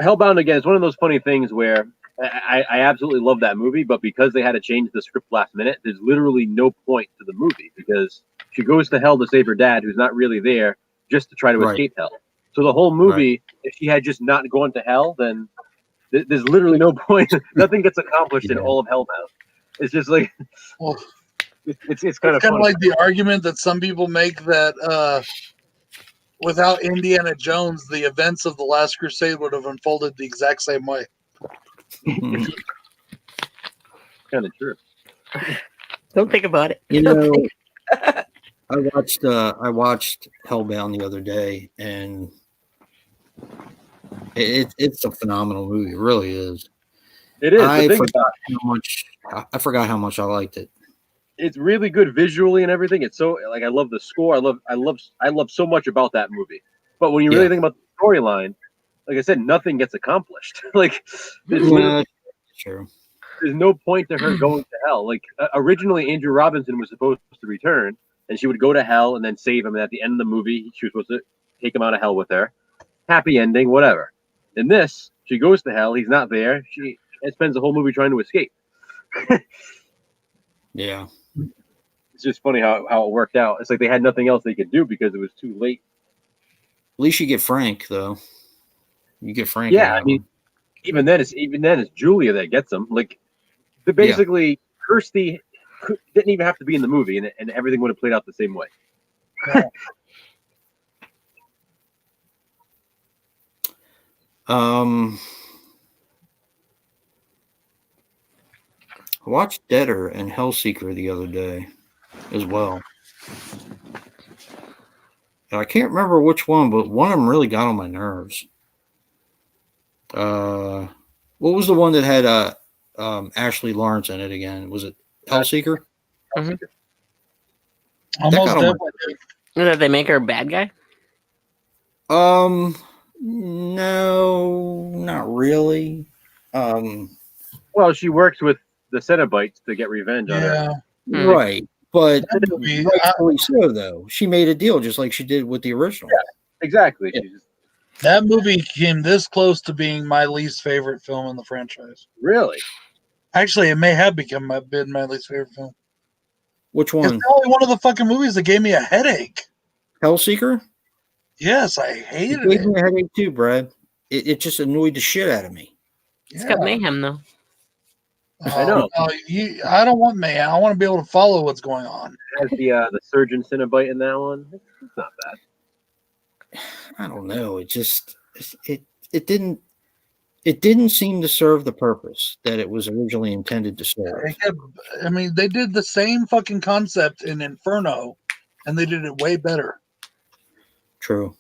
Hellbound, again, is one of those funny things where I absolutely love that movie, but because they had to change the script last minute, there's literally no point to the movie because she goes to hell to save her dad, who's not really there, just to try to escape hell. So the whole movie, if she had just not gone to hell, then there's literally no point. Nothing gets accomplished in all of Hellbound. It's just like it's kind of like the argument that some people make that without Indiana Jones, the events of The Last Crusade would have unfolded the exact same way. kind of true. Don't think about it. You know, I watched Hellbound the other day, and it's a phenomenal movie. It really is. It is. I The thing forgot how much. I forgot how much I liked it. it's really good visually and everything. It's so like I love the score. I love so much about that movie. But when you really Yeah. think about the storyline, like I said, nothing gets accomplished. Like Yeah, true. there's no point to her going to hell. Like originally, Andrew Robinson was supposed to return, and she would go to hell and then save him. And at the end of the movie, she was supposed to take him out of hell with her. Happy ending, whatever. In this, she goes to hell. He's not there. She spends the whole movie trying to escape. Yeah. It's just funny how it worked out. It's like they had nothing else they could do because it was too late. At least you get Frank though. You get Frank. Yeah, I mean, even then it's Julia that gets him. Like, basically, Kirsty didn't even have to be in the movie, and everything would have played out the same way. I watched Deader and Hellseeker the other day as well. And I can't remember which one, but one of them really got on my nerves. What was the one that had Ashley Lawrence in it again? Was it Hellseeker? Mm-hmm. Almost definitely. Did they make her a bad guy? No, not really. Well, she works with the Cenobites to get revenge on her. Hmm. Right. But That movie, rightfully so, though. She made a deal just like she did with the original. Yeah, exactly. Yeah. that movie came this close to being my least favorite film in the franchise. Really? Actually, it may have been my least favorite film. Which It's one? probably one of the fucking movies that gave me a headache. Hellseeker? Yes, I It hated gave it. me a headache too, Brad. It just annoyed the shit out of me. It's got mayhem though. I know. I don't want mayhem. I want to be able to follow what's going on. Has the surgeon Cenobite in that one? It's not bad. I don't know. It just it didn't seem to serve the purpose that it was originally intended to serve. I mean, they did the same fucking concept in Inferno, and they did it way better. True.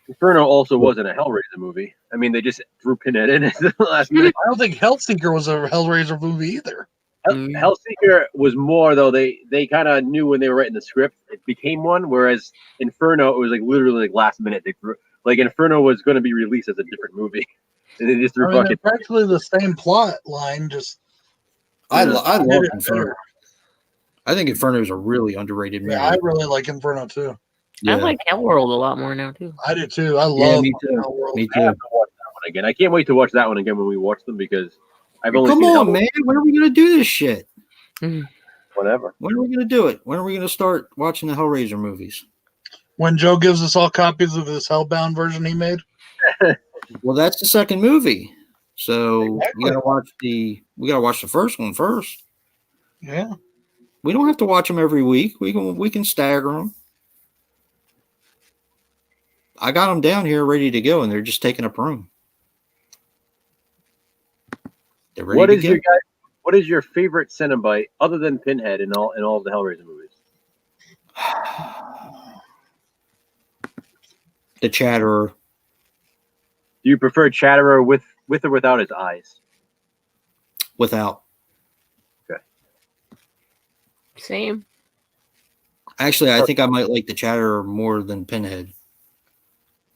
Inferno also wasn't a Hellraiser movie. I mean, they just threw Pinhead in at the last minute. I don't think Hellseeker was a Hellraiser movie either. Hellseeker was more, though. They kind of knew when they were writing the script it became one, whereas Inferno, it was like literally like last minute. They threw, like Inferno was going to be released as a different movie, and they just threw They're practically the same plot line. Just I love did it Inferno. better. I think Inferno is a really underrated movie. Yeah, I really like Inferno too. I like Hellworld a lot more now too. I do too. I love me too. Hellworld. Me I have too. to watch that one again. I can't wait to watch that one again when we watch them because I've only Come seen on, Hellraiser. man. When are we gonna do this shit? Whatever. When are we gonna do it? When are we gonna start watching the Hellraiser movies? When Joe gives us all copies of this Hellbound version he made. Well, that's the second movie. So Exactly. we gotta watch the first one first. Yeah. We don't have to watch them every week. We can stagger them. I got them down here ready to go, and they're just taking up room. They're ready What to is go. your guy? What is your favorite Cenobite other than Pinhead in all of the Hellraiser movies? The Chatterer. Do you prefer Chatterer with or without his eyes? Without. Same. Actually, I think I might like the Chatterer more than Pinhead.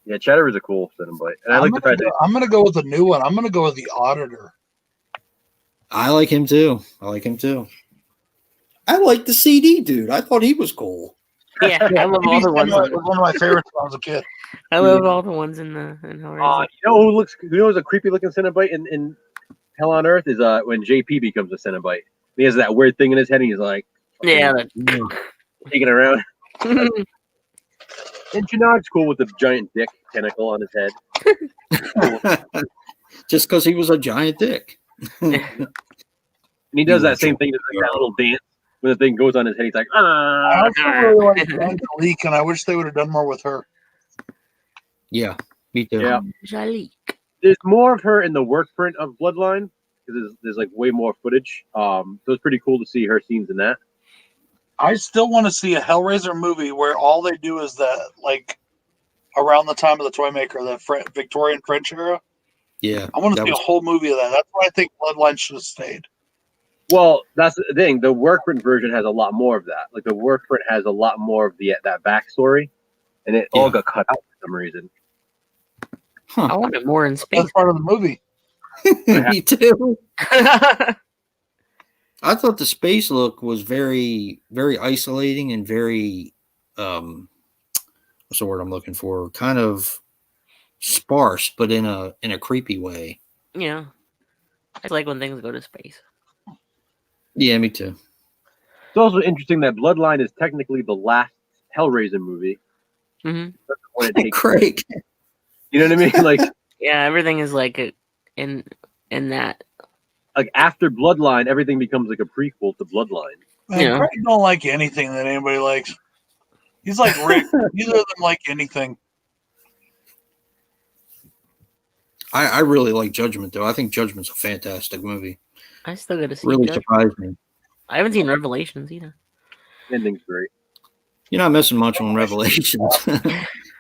Yeah, Chatterer is a cool Cenobite, and I like the fact that I'm gonna go with a new one. I'm gonna go with the Auditor. I like him too. I like the CD dude. I thought he was cool. Yeah, I love all the ones. It was one of my favorites when I was a kid. I love all the ones in Hellraiser. you know who knows a creepy looking Cenobite in Hell on Earth is when JP becomes a Cenobite. He has that weird thing in his head, and he's like, Yeah. taking around. And Janag's cool with the giant dick tentacle on his head. Just because he was a giant dick. And he does that same thing, like that little dance when the thing goes on his head. He's like, I also really like Angelique, and I wish they would have done more with her. Yeah, me too. Yeah. Angelique. There's more of her in the work print of Bloodline because there's like way more footage. So it's pretty cool to see her scenes in that. I still want to see a Hellraiser movie where all they do is that, like, around the time of the Toymaker, the Victorian French era, Yeah, I want to that see a was- whole movie of that. That's why I think Bloodline should have stayed. Well, that's the thing. The work print version has a lot more of that. Like the work print has a lot more of that backstory, and it all Yeah. got cut out for some reason. I want it more in space. That's part of the movie. Me too. I thought the space look was very, very isolating and very, what's the word I'm looking for? Kind of sparse, but in a creepy way. Yeah. I like when things go to space. Yeah, me too. It's also interesting that Bloodline is technically the last Hellraiser movie. Hmm. That's the one it takes. Craig. You know what I mean? Like Yeah, everything is like in that. after Bloodline, everything becomes like a prequel to Bloodline. Man, Yeah. Craig don't like anything that anybody likes. He's like Rick. Neither of them like anything. I really like Judgment though. I think Judgment's a fantastic movie. I still got to see. Really Judge. surprised me. I haven't seen Revelations either. Ending's great. You're not missing much on Revelations.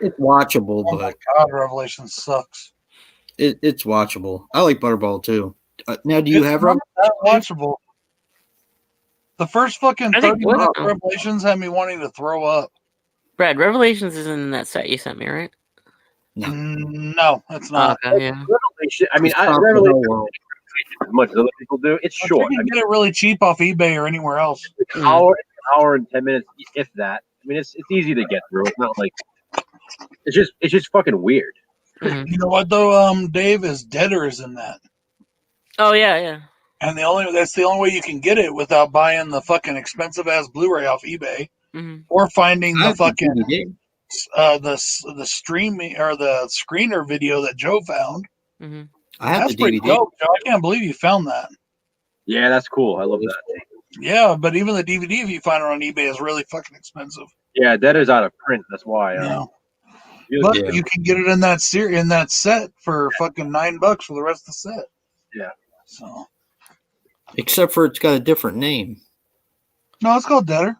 It's watchable, Oh my but God, Revelation sucks. it's watchable. I like Butterball too. Now, do you It's have not that Revelations? watchable. The first fucking I think 30 what- minutes of Revelations had me wanting to throw up. Brad, Revelations isn't in that set you sent me, right? No. No, it's not. Okay, yeah. Revelation. I mean, It's top of the Revelation world. as much as other people do. It's But short. You I can mean, get it really cheap off eBay or anywhere else. it's an hour and 10 minutes, if that. I mean, it's easy to get through. It's not like it's just fucking weird. Mhm. You know what though, Dave, is Deader is in that. Oh yeah, yeah. And that's the only way you can get it without buying the fucking expensive ass Blu-ray off eBay Hmm. or finding I the have the fucking DVD. the streaming or the screener video that Joe found. Hmm. I have That's the pretty DVD. dope, Joe. I can't believe you found that. Yeah, that's cool. I love that. Yeah, but even the DVD, if you find it on eBay, is really fucking expensive. Yeah, that is out of print. That's why. Yeah. You- But Yeah. you can get it in that in that set for fucking $9 for the rest of the set. Yeah. So Except for it's got a different name. no, it's called Deader.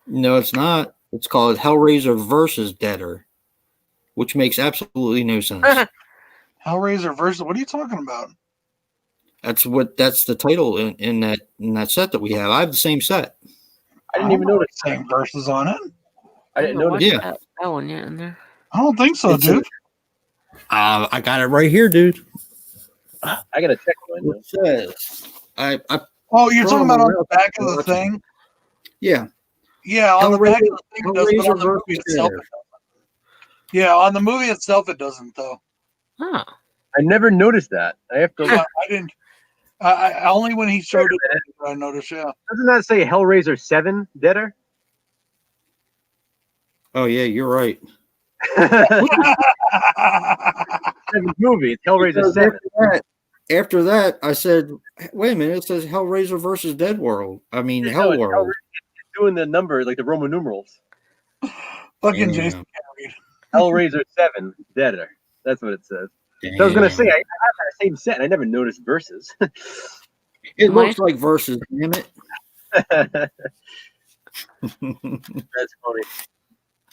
No, it's not. It's called Hellraiser versus Deader, which makes absolutely no sense. Hellraiser versus. What are you talking about? That's the title in that set that we have. I have the same set. I didn't even notice. saying verses on it. I didn't haven't notice. watched Yeah. that one yet in there. I don't think so, It's a- dude. I got it right here, dude. I gotta check mine. It says I Oh, you're talking about on the Well, back of the thing? yeah. Yeah, on the back of the thing it does, but Hellraiser on the movie versus itself, Deader. it doesn't. Yeah, on the movie itself, it doesn't though. Huh. I never noticed that. I have to. I didn't. I only when he showed it, I noticed. Yeah. Doesn't that say Hellraiser 7 Deader? Oh yeah, you're right. Movie. It's Hellraiser Because 7. after that, I said, "Wait a minute! It says Hellraiser versus Dead World. I mean, No, Hell it's World." Doing the number like the Roman numerals. Fucking Yeah. Jason Carey. Hellraiser 7 Deader. That's what it says. So I was gonna say I have that same set and I never noticed verses. It My- looks like versus. Damn it! That's funny.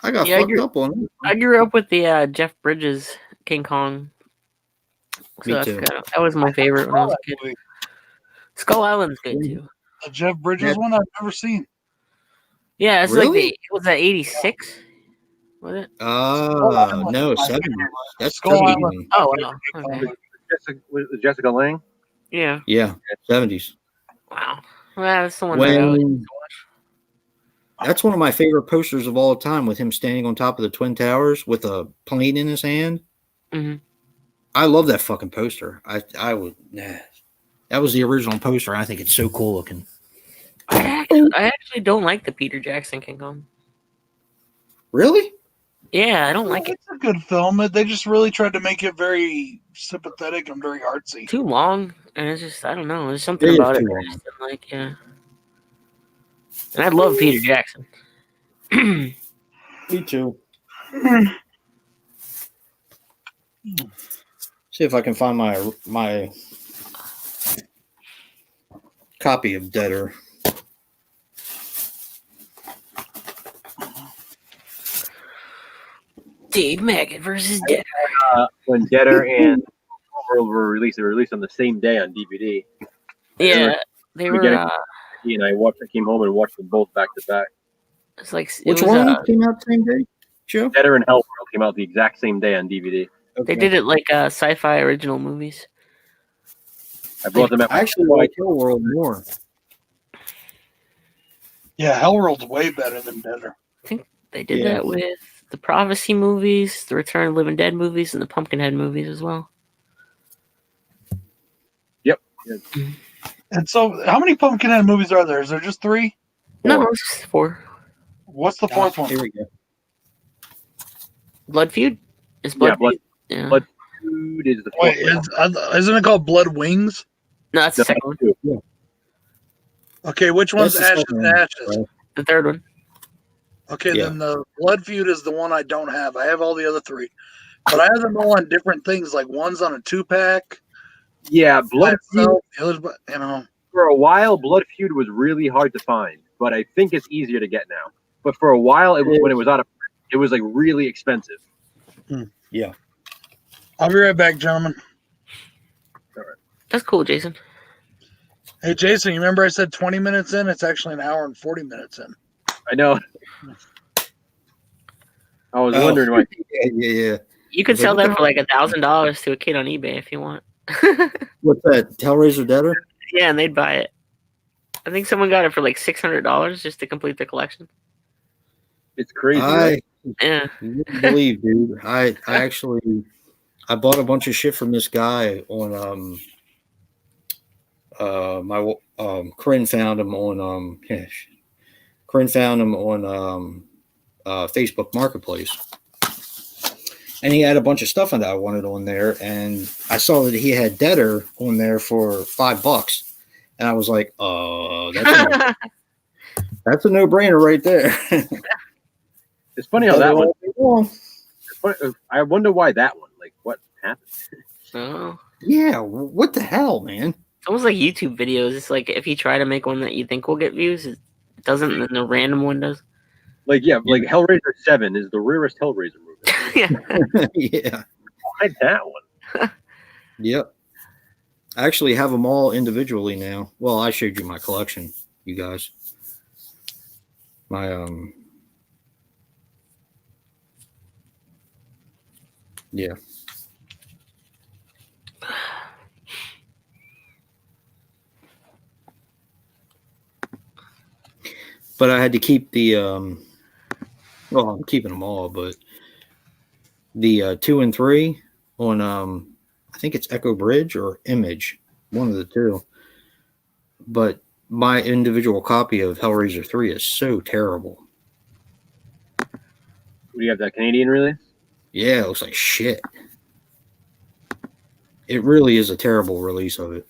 I got Yeah, fucked you're- up on it. I grew up with the Jeff Bridges King Kong. So Me that's too. that was my favorite when I was a kid. Movie. Skull Island's good too. The Jeff Bridges Yeah. one I've never seen. Yeah, it's like Really? was that 86? Was it? No, 70s. That's Skull 70s. Island. Oh wow. Okay. Was Jessica Lange? Yeah. Yeah, 70s. Wow. Well, that's the one that I always used When to watch. that's one of my favorite posters of all time, with him standing on top of the Twin Towers with a plane in his hand. Mhm. I love that fucking poster. I would. Nah. That was the original poster. I think it's so cool looking. I actually don't like the Peter Jackson King Kong. Really? Yeah, I don't like it. It's a good film. They just really tried to make it very sympathetic and very artsy. Too long, and it's just I don't know. There's something It is about it too that I long. just didn't like. Yeah. And I love Peter Jackson. Me too. See if I can find my copy of Deader. Dave Maggot versus Dead. When Deader and Hellworld were released. They were released on the same day on DVD. Yeah, they were. And I came home and watched them both back to back. It's like Which one came out the same day, Joe? Deader and Hellworld came out the exact same day on DVD. They did it like sci-fi original movies. I brought them. I actually like Hellworld more. Yeah, Hellworld's way better than Deader. I think they did that with the Prophecy movies, the Return of the Living Dead movies, and the Pumpkinhead movies as well. Yep. And so, how many Pumpkinhead movies are there? Is there just 3? No, it's just 4. What's the 4th one? Here we go. Blood Feud? Is Blood Feud? Yeah. Blood Feud is the 4th Wait, isn't it called Blood Wings? No, that's the second one. Yeah. Okay, which one's That's the Ashes second to one, Ashes? right? The third one. Okay, Yeah. then the Blood Feud is the one I don't have. I have all the other 3. But I have them all on different things, like one's on a 2-pack. Yeah, Blood Feud. The other's, you know. For a while, Blood Feud was really hard to find, but I think it's easier to get now. But for a while, when it was out of print, it was like really expensive. Yeah. I'll be right back, gentlemen. That's cool, Jason. Hey, Jason, you remember I said 20 minutes in? It's actually an hour and 40 minutes in. I know. I was wondering why. Yeah. You could sell that for like $1,000 to a kid on eBay if you want. What's that? Hellraiser Deader? Yeah, and they'd buy it. I think someone got it for like $600 just to complete the collection. It's crazy. I Right? Yeah. you wouldn't believe, dude. I bought a bunch of shit from this guy on Corinne found him on Facebook Marketplace. And he had a bunch of stuff on that I wanted on there, and I saw that he had Deader on there for $5, and I was like, that's a no-brainer right there. It's funny how that one. I wonder why that one. Like, what happened? Oh. Yeah, what the hell, man? It's almost like YouTube videos. It's like if you try to make one that you think will get views, it doesn't, and then the random one does. Like, yeah, like Hellraiser 7 is the rarest Hellraiser movie. Yeah. Yeah. Why that one? Yep. I actually have them all individually now. Well, I showed you my collection, you guys. My yeah. But I had to keep the well, I'm keeping them all, but the 2 and 3 on I think it's Echo Bridge or Image, one of the two. But my individual copy of Hellraiser 3 is so terrible. Do you have that Canadian release? Yeah, it looks like shit. It really is a terrible release of it.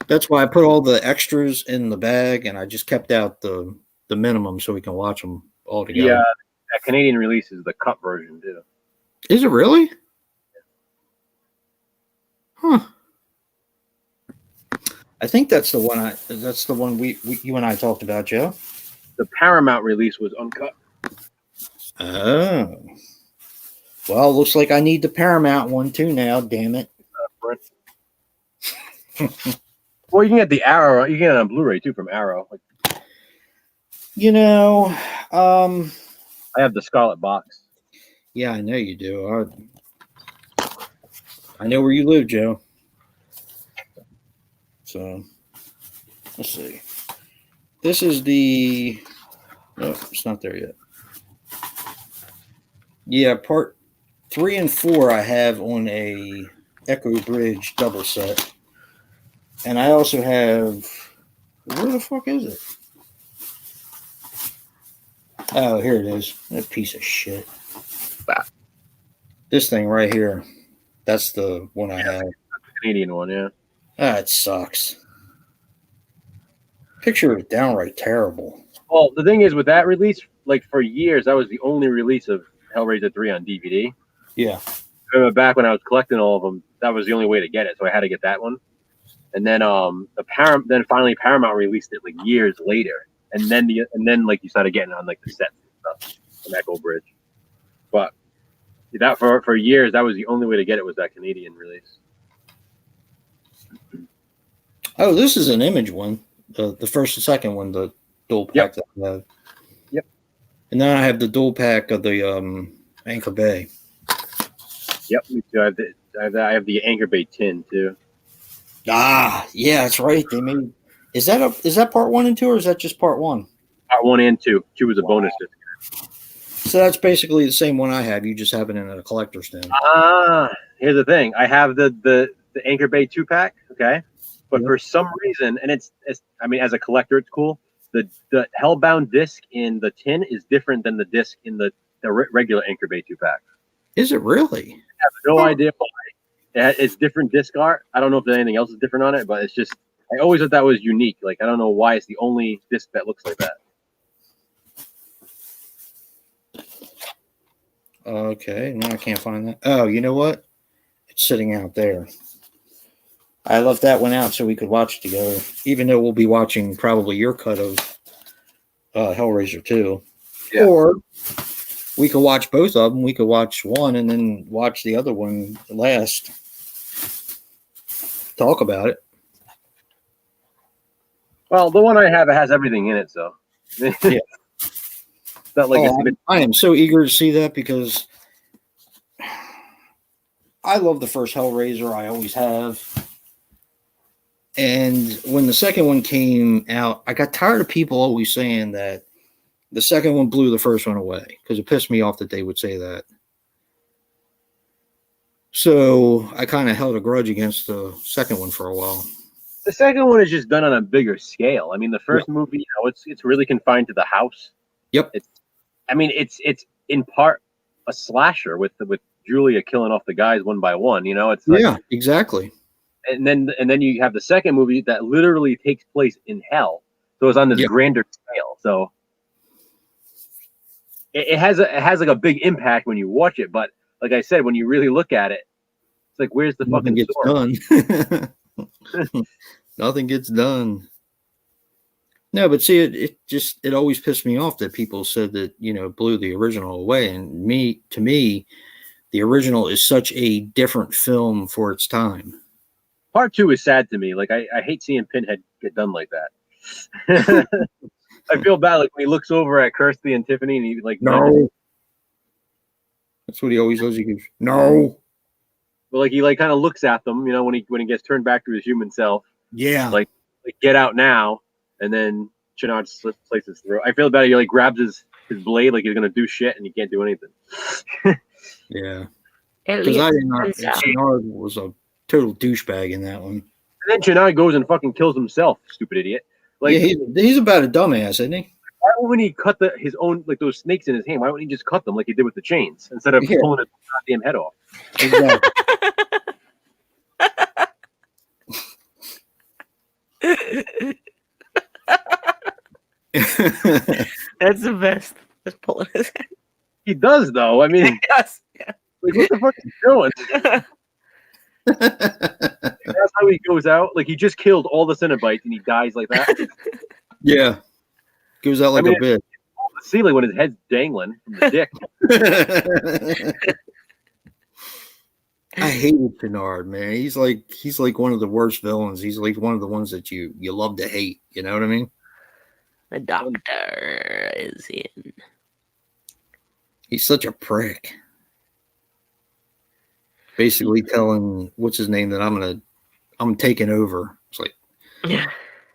That's why I put all the extras in the bag, and I just kept out the minimum so we can watch them all together. Yeah, that Canadian release is the cut version too. Is it really? Huh. I think that's the one. That's the one you and I talked about, Joe. The Paramount release was uncut. Oh. Well, looks like I need the Paramount one too now. Damn it. Well, you can get the Arrow. You can get it on Blu-ray too from Arrow. Like, You know, I have the Scarlet Box. yeah, I know you do. I know where you live, Joe. So, let's see. This is the. No, it's not there yet. Yeah, part 3 and 4 I have on a Echo Bridge double set. And I also have. Where the fuck is it? Oh, here it is. That piece of shit. This thing right here. That's the one I have. The Canadian one, yeah. Ah, it sucks. Picture is downright terrible. Well, the thing is, with that release, like for years, that was the only release of Hellraiser 3 on DVD. Yeah. I remember back when I was collecting all of them, that was the only way to get it, so I had to get that one. And then then finally Paramount released it like years later, and then like you started getting on like the sets and stuff from Echo Bridge. But That for years, that was the only way to get it, was that Canadian release. Oh, this is an Image one. The first and second one, the dual pack that I have. Yep. And then I have the dual pack of the Anchor Bay. Yep, me too. I have the Anchor Bay tin too. Ah, yeah, that's right. They made. Is that part 1 and 2, or is that just part 1? Part 1 and 2. 2 was a bonus disc. So that's basically the same one I have. You just have it in a collector's stand. Here's the thing. I have the Anchor Bay 2-pack, okay? But for some reason, and it's I mean, as a collector, it's cool. The Hellbound disc in the tin is different than the disc in the regular Anchor Bay 2-pack. Is it really? I have no idea why. It's different disc art. I don't know if there's anything else is different on it, but it's just, I always thought that was unique. Like, I don't know why it's the only disc that looks like that. Okay, now I can't find that. Oh, you know what? It's sitting out there. I left that one out so we could watch together, even though we'll be watching probably your cut of Hellraiser 2. Yeah. Or we could watch both of them. We could watch one and then watch the other one last. Talk about it. Well, the one I have, it has everything in it, so. Yeah. It's not like it's a bit. I am so eager to see that because I love the first Hellraiser. I always have. And when the second one came out, I got tired of people always saying that the second one blew the first one away because it pissed me off that they would say that. So I kind of held a grudge against the second one for a while. The second one is just done on a bigger scale. I mean, the first movie, it's really confined to the house. Yep. It's in part a slasher with Julia killing off the guys one by one. It's like, yeah, exactly. And then you have the second movie that literally takes place in hell, so it's on this grander scale. So it has like a big impact when you watch it. But like I said, when you really look at it, it's like, where's the Nothing fucking gets done. Nothing gets done. No, but see, it always pissed me off that people said that, blew the original away. And to me, the original is such a different film for its time. Part 2 is sad to me. Like, I hate seeing Pinhead get done like that. I feel bad, like, when he looks over at Kirsty and Tiffany and he, like, no. That's what he always does. He goes, no. But, like, he, like, kind of looks at them, when he gets turned back to his human self. Yeah. Like get out now. And then Channard slits his throat. I feel bad. He, like, grabs his blade like he's going to do shit and he can't do anything. Yeah. Because Channard was a total douchebag in that one. And then Channard goes and fucking kills himself, stupid idiot. Like, yeah, he's about a dumbass, isn't he? Why wouldn't he cut his own, like, those snakes in his hand? Why wouldn't he just cut them like he did with the chains instead of pulling his goddamn head off? Exactly. That's the best. Just pulling his head. He does, though. I mean, He does. Yeah. Like, what the fuck is he doing? That's how he goes out. Like, he just killed all the Cenobites and he dies like that. Yeah. Goes out like a bitch. The ceiling when his head's dangling from the dick. I hated Channard, man. He's like one of the worst villains. He's like one of the ones that you love to hate. You know what I mean? The doctor is in. He's such a prick. Basically telling what's his name that I'm taking over. It's like, yeah.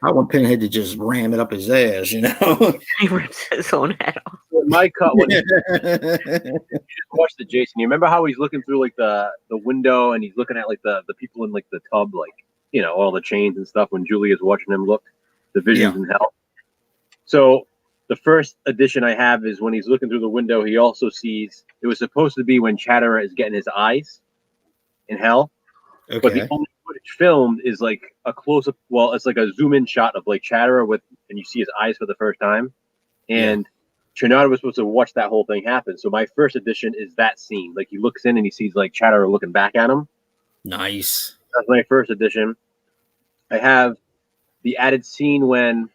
I want Pinhead to just ram it up his ass, He rips his own head off. My cut when you just watch the Jason. You remember how he's looking through like the window and he's looking at like the people in like the tub, like all the chains and stuff. When Julia's watching him look, the visions in hell. So the first edition I have is when he's looking through the window. He also sees, it was supposed to be when Chatterer is getting his eyes in hell. Okay. But the only footage filmed is like a close up. Well, it's like a zoom in shot of like Chatterer and you see his eyes for the first time. And Channard was supposed to watch that whole thing happen. So my first edition is that scene. Like he looks in and he sees like Chatterer looking back at him. Nice. That's my first edition. I have the added scene when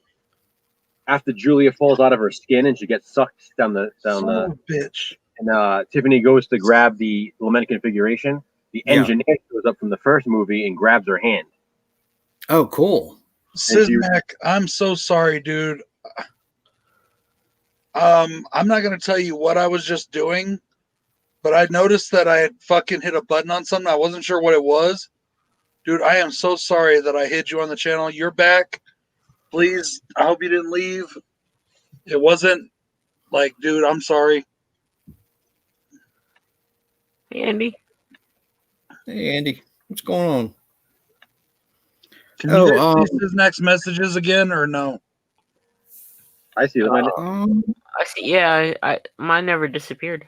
after Julia falls out of her skin and she gets sucked down the Son of a bitch. and Tiffany goes to grab the lament configuration, the Yeah. engineer goes up from the first movie and grabs her hand. Oh, cool. Sismac, I'm so sorry, dude. I'm not gonna tell you what I was just doing, but I noticed that I had fucking hit a button on something. I wasn't sure what it was. Dude, I am so sorry that I hid you on the channel. You're back. Please, I hope you didn't leave. It wasn't like, dude, I'm sorry. Hey, Andy. Hey, Andy, what's going on? Can you guys see his next messages again or no? I see. I see. Yeah, mine never disappeared.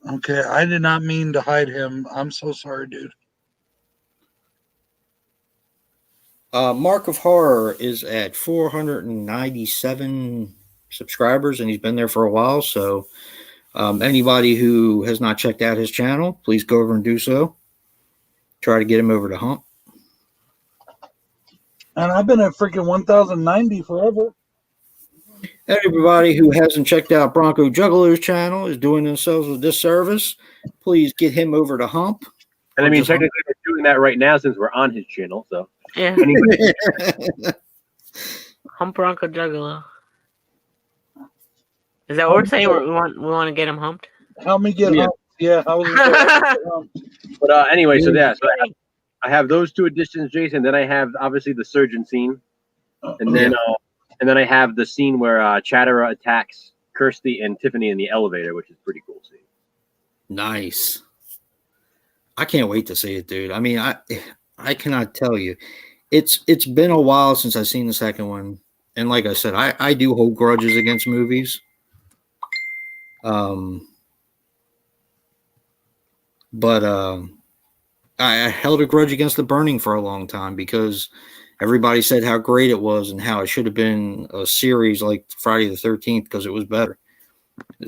Okay, I did not mean to hide him. I'm so sorry, dude. Mark of Horror is at 497 subscribers, and he's been there for a while. So, anybody who has not checked out his channel, please go over and do so. Try to get him over to Hump. And I've been at freaking 1090 forever. Everybody who hasn't checked out Bronco Juggler's channel is doing themselves a disservice. Please get him over to Hump. And I mean, technically, we're doing that right now since we're on his channel. So, yeah. Hump Bronco Juggalo. Is that what we're saying? We want to get him humped. Help me get humped. Yeah. But anyway, so yeah, so I have those two additions, Jason. Then I have obviously the surgeon scene, and then I have the scene where Chatterer attacks Kirsty and Tiffany in the elevator, which is a pretty cool scene. Nice. I can't wait to see it, dude. I mean, I cannot tell you. It's been a while since I've seen the second one, and like I said, I do hold grudges against movies. But I held a grudge against The Burning for a long time because everybody said how great it was and how it should have been a series like Friday the 13th because it was better.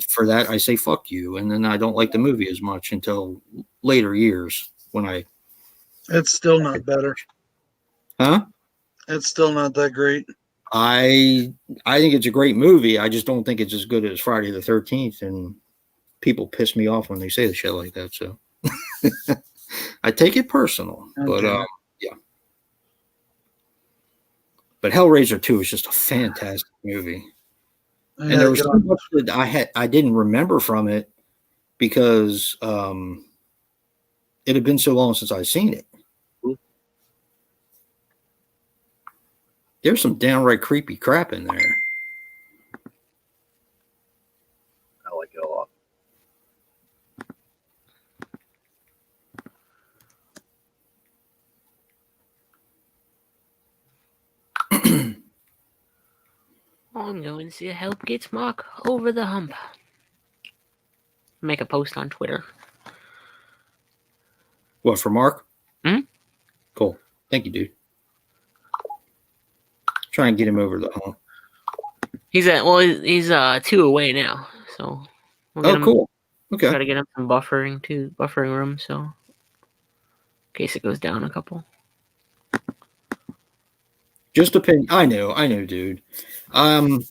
For that, I say fuck you, and then I don't like the movie as much until later years when I. It's still not better. Huh? It's still not that great. I think it's a great movie. I just don't think it's as good as Friday the 13th, and people piss me off when they say the shit like that. So I take it personal, but yeah. But Hellraiser 2 is just a fantastic movie. And there was so much that I didn't remember from it because it had been so long since I'd seen it. There's some downright creepy crap in there. I like it a lot. I'm going to help get Mark over the hump. Make a post on Twitter. What, for Mark? Hmm? Cool. Thank you, dude. Try and get him over the hump. He's 2 away now, so we'll get him, cool. Okay. Try to get him some buffering room, so in case it goes down a couple. Just opinion. I know, dude. I don't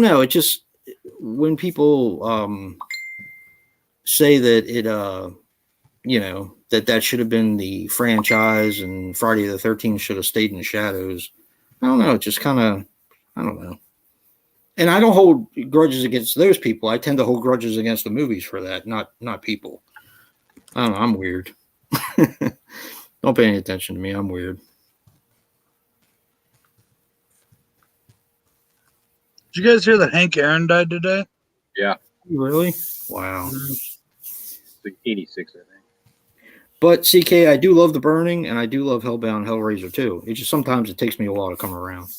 know. It just when people say that it that should have been the franchise and Friday the 13th should have stayed in the shadows. I don't know. It just kind of, I don't know. And I don't hold grudges against those people. I tend to hold grudges against the movies for that, not people. I don't know. I'm weird. Don't pay any attention to me. I'm weird. Did you guys hear that Hank Aaron died today? Yeah. Really? Wow. It's like 86, I think. But CK, I do love The Burning, and I do love Hellbound Hellraiser too. It just sometimes it takes me a while to come around.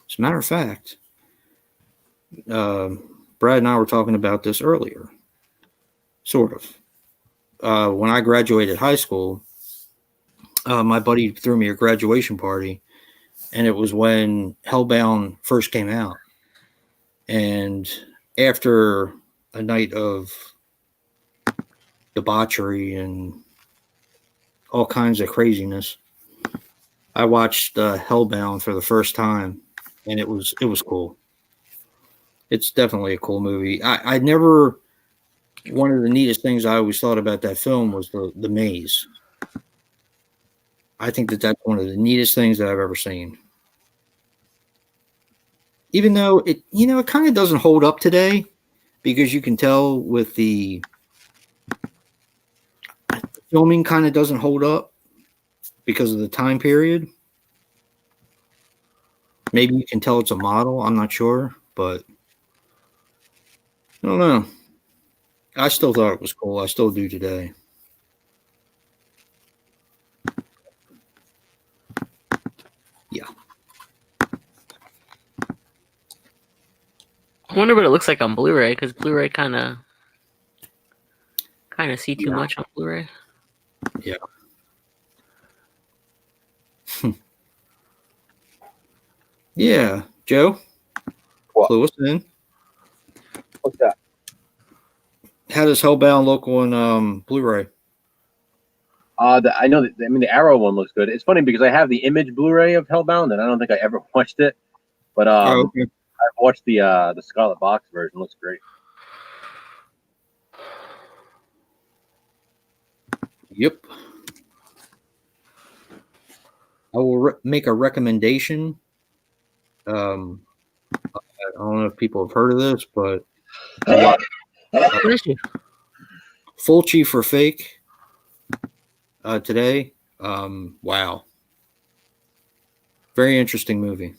As a matter of fact, Brad and I were talking about this earlier. Sort of. When I graduated high school, my buddy threw me a graduation party, and it was when Hellbound first came out. And after a night of debauchery and all kinds of craziness, I watched Hellbound for the first time, and it was cool. It's definitely a cool movie. I never. One of the neatest things I always thought about that film was the maze. I think that's one of the neatest things that I've ever seen. Even though it kind of doesn't hold up today, because you can tell with the filming kind of doesn't hold up because of the time period. Maybe you can tell it's a model. I'm not sure, but I don't know. I still thought it was cool. I still do today. Yeah. I wonder what it looks like on Blu-ray, because Blu-ray kind of see too much on Blu-ray. Yeah. Yeah, Joe. What? Clue us in. What's that? How does Hellbound look on Blu-ray? I know that. I mean, the Arrow one looks good. It's funny because I have the Image Blu-ray of Hellbound, and I don't think I ever watched it. But Okay. I've watched the Scarlet Box version. It looks great. Yep. I will make a recommendation. I don't know if people have heard of this, but Fulci for Fake today. Wow. Very interesting movie.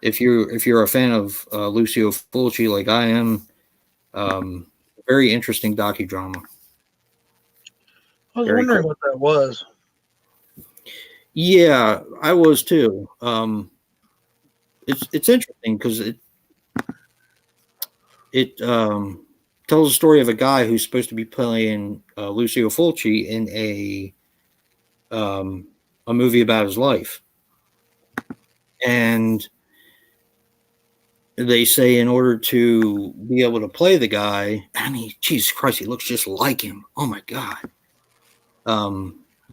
If you're a fan of Lucio Fulci like I am, very interesting docudrama. I was Very wondering cool. what that was. Yeah, I was too. It's interesting because it tells a story of a guy who's supposed to be playing Lucio Fulci in a movie about his life, and they say in order to be able to play the guy, I mean, Jesus Christ, he looks just like him. Oh my God.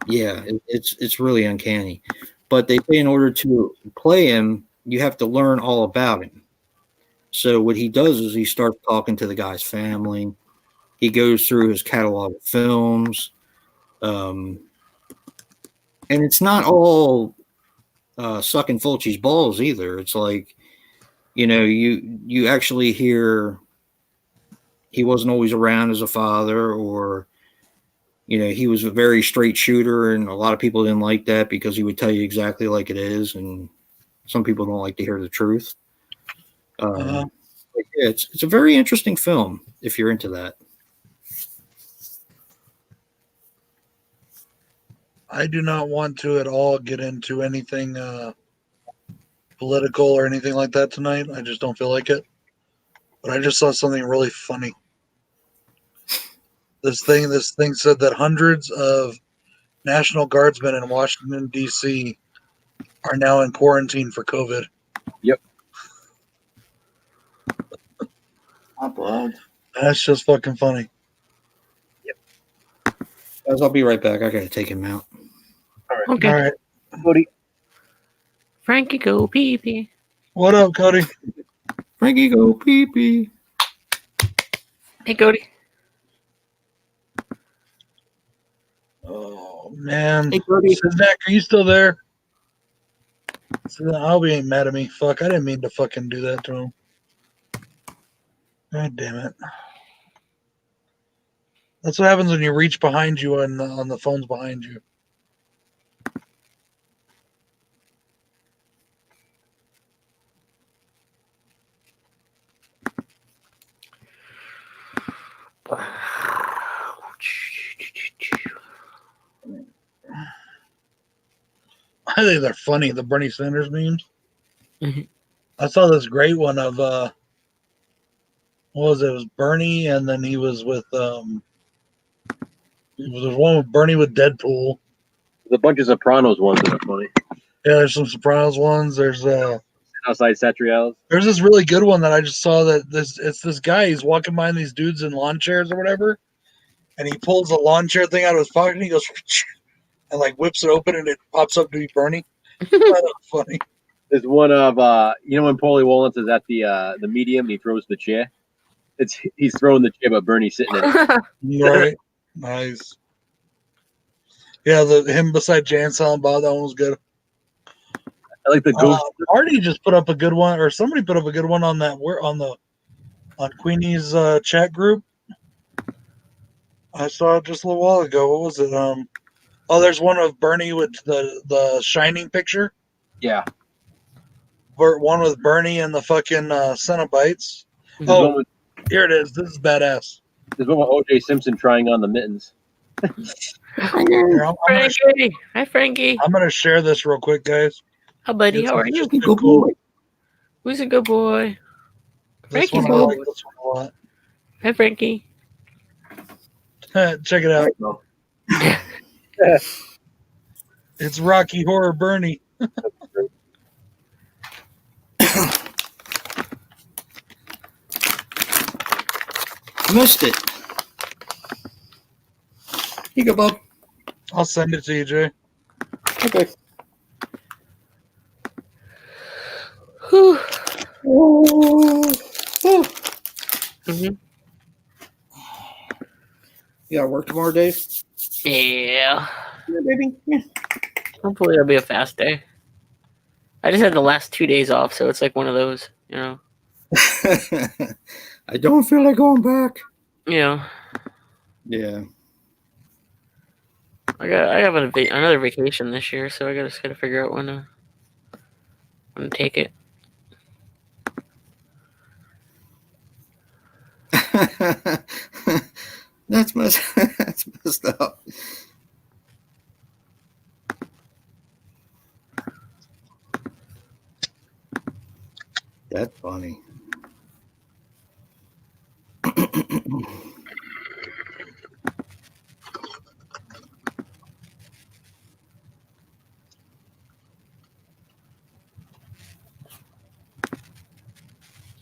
Yeah, it's really uncanny. But they say in order to play him, you have to learn all about him. So what he does is he starts talking to the guy's family. He goes through his catalog of films. And it's not all sucking Fulci's balls either. It's like, you actually hear he wasn't always around as a father, or he was a very straight shooter, and a lot of people didn't like that because he would tell you exactly like it is, and some people don't like to hear the truth. But yeah, it's a very interesting film if you're into that. I do not want to at all get into anything political or anything like that tonight. I just don't feel like it. But I just saw something really funny. This thing said that hundreds of National Guardsmen in Washington, D.C. are now in quarantine for COVID. Yep. That's just fucking funny. Guys, I'll be right back. I gotta take him out. Okay. All right. Cody. Frankie, go pee pee. What up, Cody? Frankie, go pee pee. Hey, Cody. Oh, man. Hey, Cody. Zach, are you still there? I hope he ain't mad at me. Fuck, I didn't mean to fucking do that to him. God damn it. That's what happens when you reach behind you and on the phone's behind you. I think they're funny, the Bernie Sanders memes. Mhm. I saw this great one of what was it? It was Bernie, and then he was with it was one with Bernie with Deadpool. There's a bunch of Sopranos ones that are funny. Yeah, there's some Sopranos ones. There's Outside Satriales. there's this really good one that I just saw that it's this guy, he's walking behind these dudes in lawn chairs or whatever, and he pulls a lawn chair thing out of his pocket and he goes and like whips it open and it pops up to be Bernie. That was funny. There's one of when Paulie Walnuts is at the medium and he throws the chair. He's throwing the chair, but Bernie's sitting in it. Right. Nice. Yeah, him beside Jay and Silent Bob, that one was good. I like the ghost. Marty just put up a good one, or somebody put up a good one on that. We're on Queenie's chat group. I saw it just a little while ago. What was it? There's one of Bernie with the Shining picture. Yeah. One with Bernie and the fucking Cenobites. Here it is. This is badass. There's one with O.J. Simpson trying on the mittens. Here, Frankie. Hi, Frankie. I'm gonna share this real quick, guys. Hi, buddy. How are you? Good boy. Who's a good boy? This Frankie's one, I good. like this one a lot. Hi, Frankie. Check it out. It's Rocky Horror Bernie. Missed it. Here you go, Bob. I'll send it to you, Jay. Okay. Whew. You got work tomorrow, Dave? Yeah. Yeah, baby. Yeah. Hopefully it'll be a fast day. I just had the last 2 days off, so it's like one of those, you know. I don't feel like going back. Yeah. Yeah. I have another vacation this year, so I just gotta figure out when to take it. That's messed up. That's funny.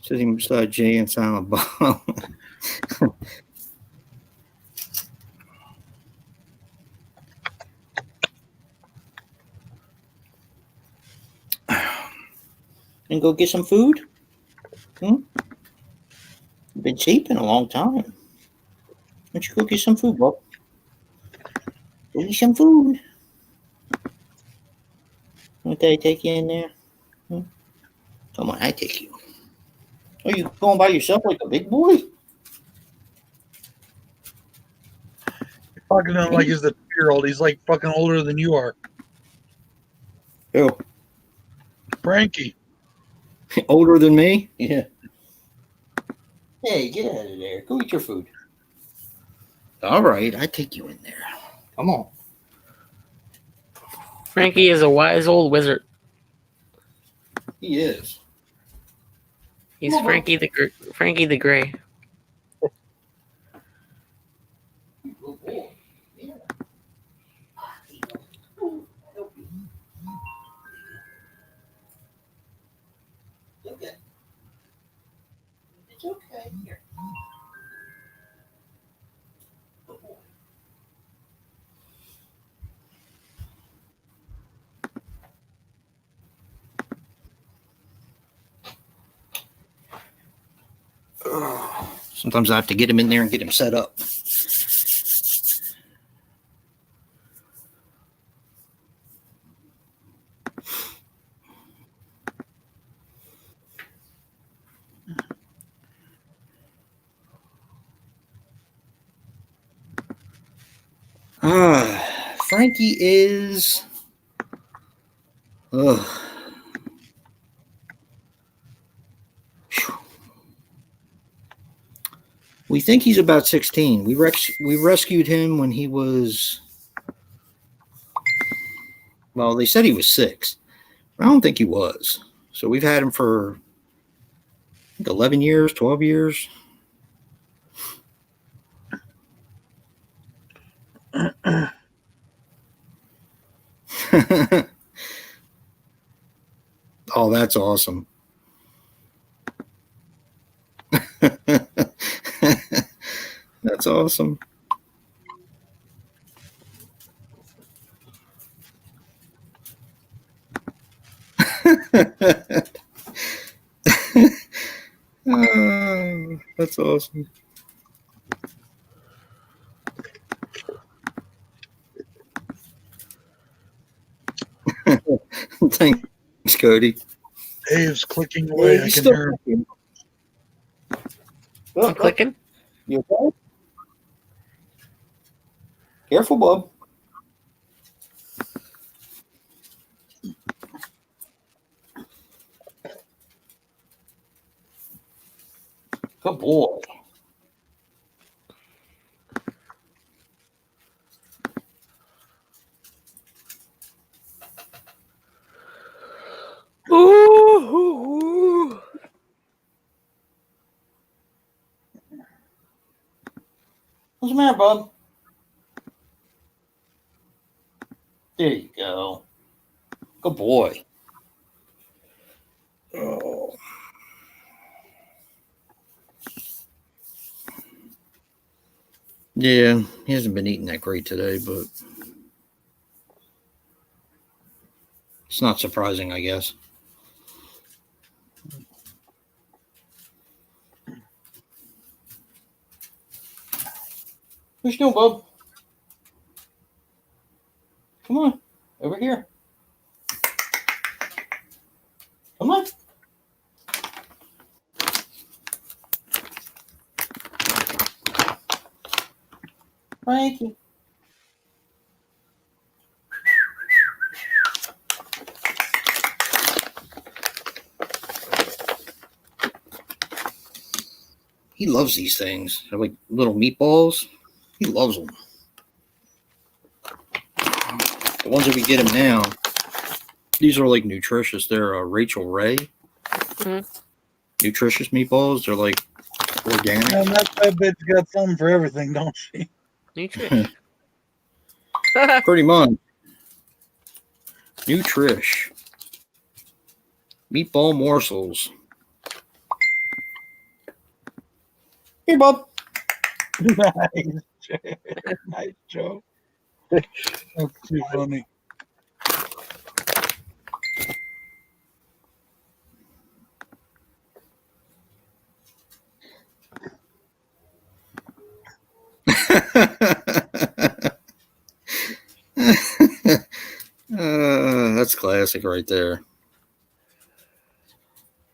Sitting beside Jay and Silent Bob. And go get some food? Been sleeping a long time. Why don't you go get some food, Bob? Go get some food. Won't I take you in there? Come on, I take you. Are you going by yourself like a big boy? You're talking to him like he's a 2-year-old. He's like fucking older than you are. Who? Frankie. Older than me? Yeah. Hey, get out of there. Go eat your food. All right, I take you in there. Come on. Frankie is a wise old wizard. He is. He's Frankie the Gray. Good boy. Yeah. Okay. It's okay. Here. Good boy. Sometimes I have to get him in there and get him set up. Frankie is. We think he's about 16. We rescued him when he was. Well, they said he was 6. I don't think he was. So we've had him for, I think, 11 years, 12 years. Oh, that's awesome. That's awesome. That's awesome. Thanks, Cody. Dave's clicking away. I can hear him. I'm clicking. You okay? Careful, bub. Good boy. Ooh. What's the matter, bub? There you go. Good boy. Oh. Yeah, he hasn't been eating that great today, but it's not surprising, I guess. What you doing, bub? Come on, over here. Come on. Frankie. He loves these things. They're like little meatballs. He loves them. The ones that we get him now, these are like nutritious. They're Rachel Ray. Nutritious meatballs. They're like organic. Man, that bitch got something for everything, don't she? Nutrish. Pretty much. Nutrish. Meatball morsels. Here, bub. Nice, nice joke. That's too funny. That's classic right there.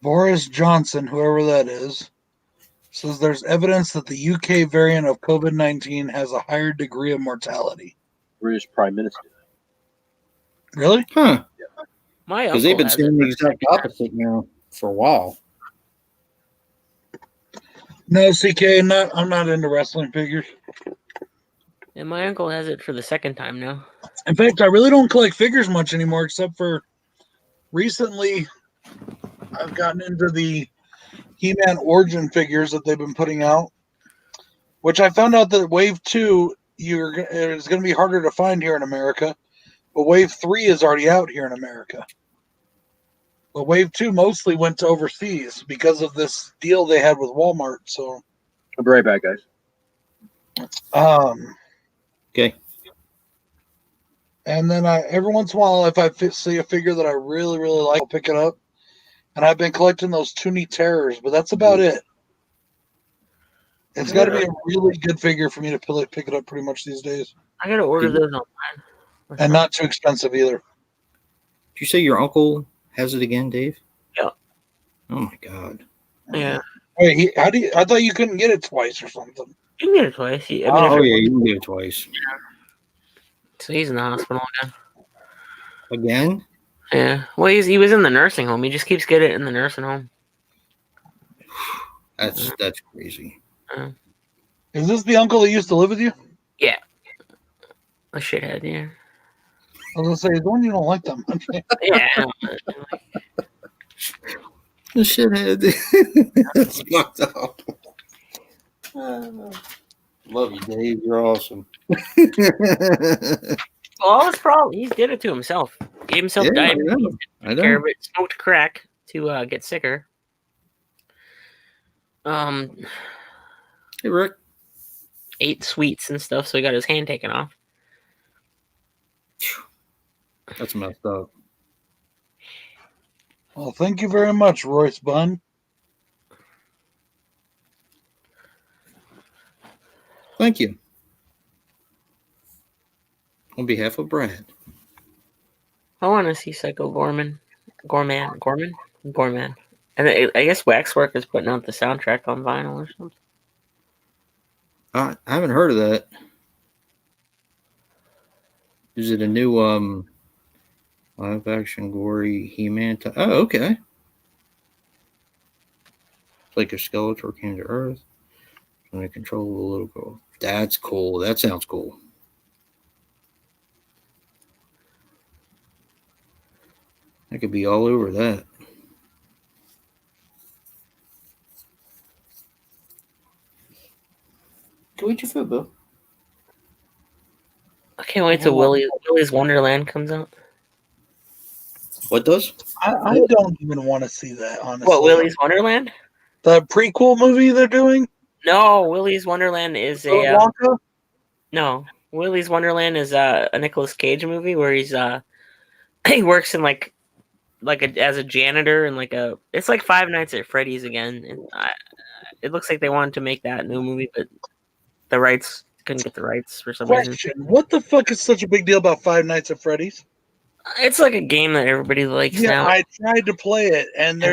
Boris Johnson, whoever that is, says there's evidence that the UK variant of COVID-19 has a higher degree of mortality. British Prime Minister. Really? Huh. My Because they've uncle been has saying it the for exact second time. opposite now for a while. No, CK, I'm not into wrestling figures. And my uncle has it for the second time now. In fact, I really don't collect figures much anymore, except for recently I've gotten into the He-Man Origin figures that they've been putting out, which I found out that Wave 2 is going to be harder to find here in America, but Wave 3 is already out here in America. But Wave 2 mostly went to overseas because of this deal they had with Walmart. So I'll be right back, guys. Okay. And then every once in a while, if I see a figure that I really, really like, I'll pick it up. And I've been collecting those Toonie Terrors, but that's about it. It's got to be a really good figure for me to pick it up pretty much these days. I gotta order those online. And not too expensive either. Did you say your uncle has it again, Dave? Yeah. Oh my God. Yeah. Wait, I thought you couldn't get it twice or something. You can get it twice. Oh yeah, you can get it twice. So he's in the hospital again. Again? Yeah. Well, he was in the nursing home. He just keeps getting it in the nursing home. That's crazy. Is this the uncle that used to live with you? Yeah. A shithead, yeah. I was gonna say, the one you don't like them. Yeah. The shithead. That's fucked up. Love you, Dave. You're awesome. Well, his problem, he did it to himself. Gave himself diabetes. I know. Care of it. Smoked crack to get sicker. Hey, Rick. Ate sweets and stuff, so he got his hand taken off. That's messed up. Well, thank you very much, Royce Bunn. thank you. On behalf of Brad. I want to see Psycho Gorman. Gorman. And I guess Waxwork is putting out the soundtrack on vinyl or something. I haven't heard of that. Is it a new live action gory He-Man? Oh, okay. It's like a Skeletor came to Earth under control of a little girl. That's cool. That sounds cool. I could be all over that. Go eat your food, boo. I can't wait till Willy's Wonderland comes out. What does? I don't even want to see that, honestly. What, Willy's Wonderland? The prequel movie they're doing? No, Willy's Wonderland is Willy Wonka? no. Willy's Wonderland is a Nicolas Cage movie where he's he works in as a janitor and it's like Five Nights at Freddy's again. And it looks like they wanted to make that new movie, but the rights couldn't get the rights for some reason. Question: what the fuck is such a big deal about Five Nights at Freddy's? It's like a game that everybody likes Yeah, now. I tried to play it, and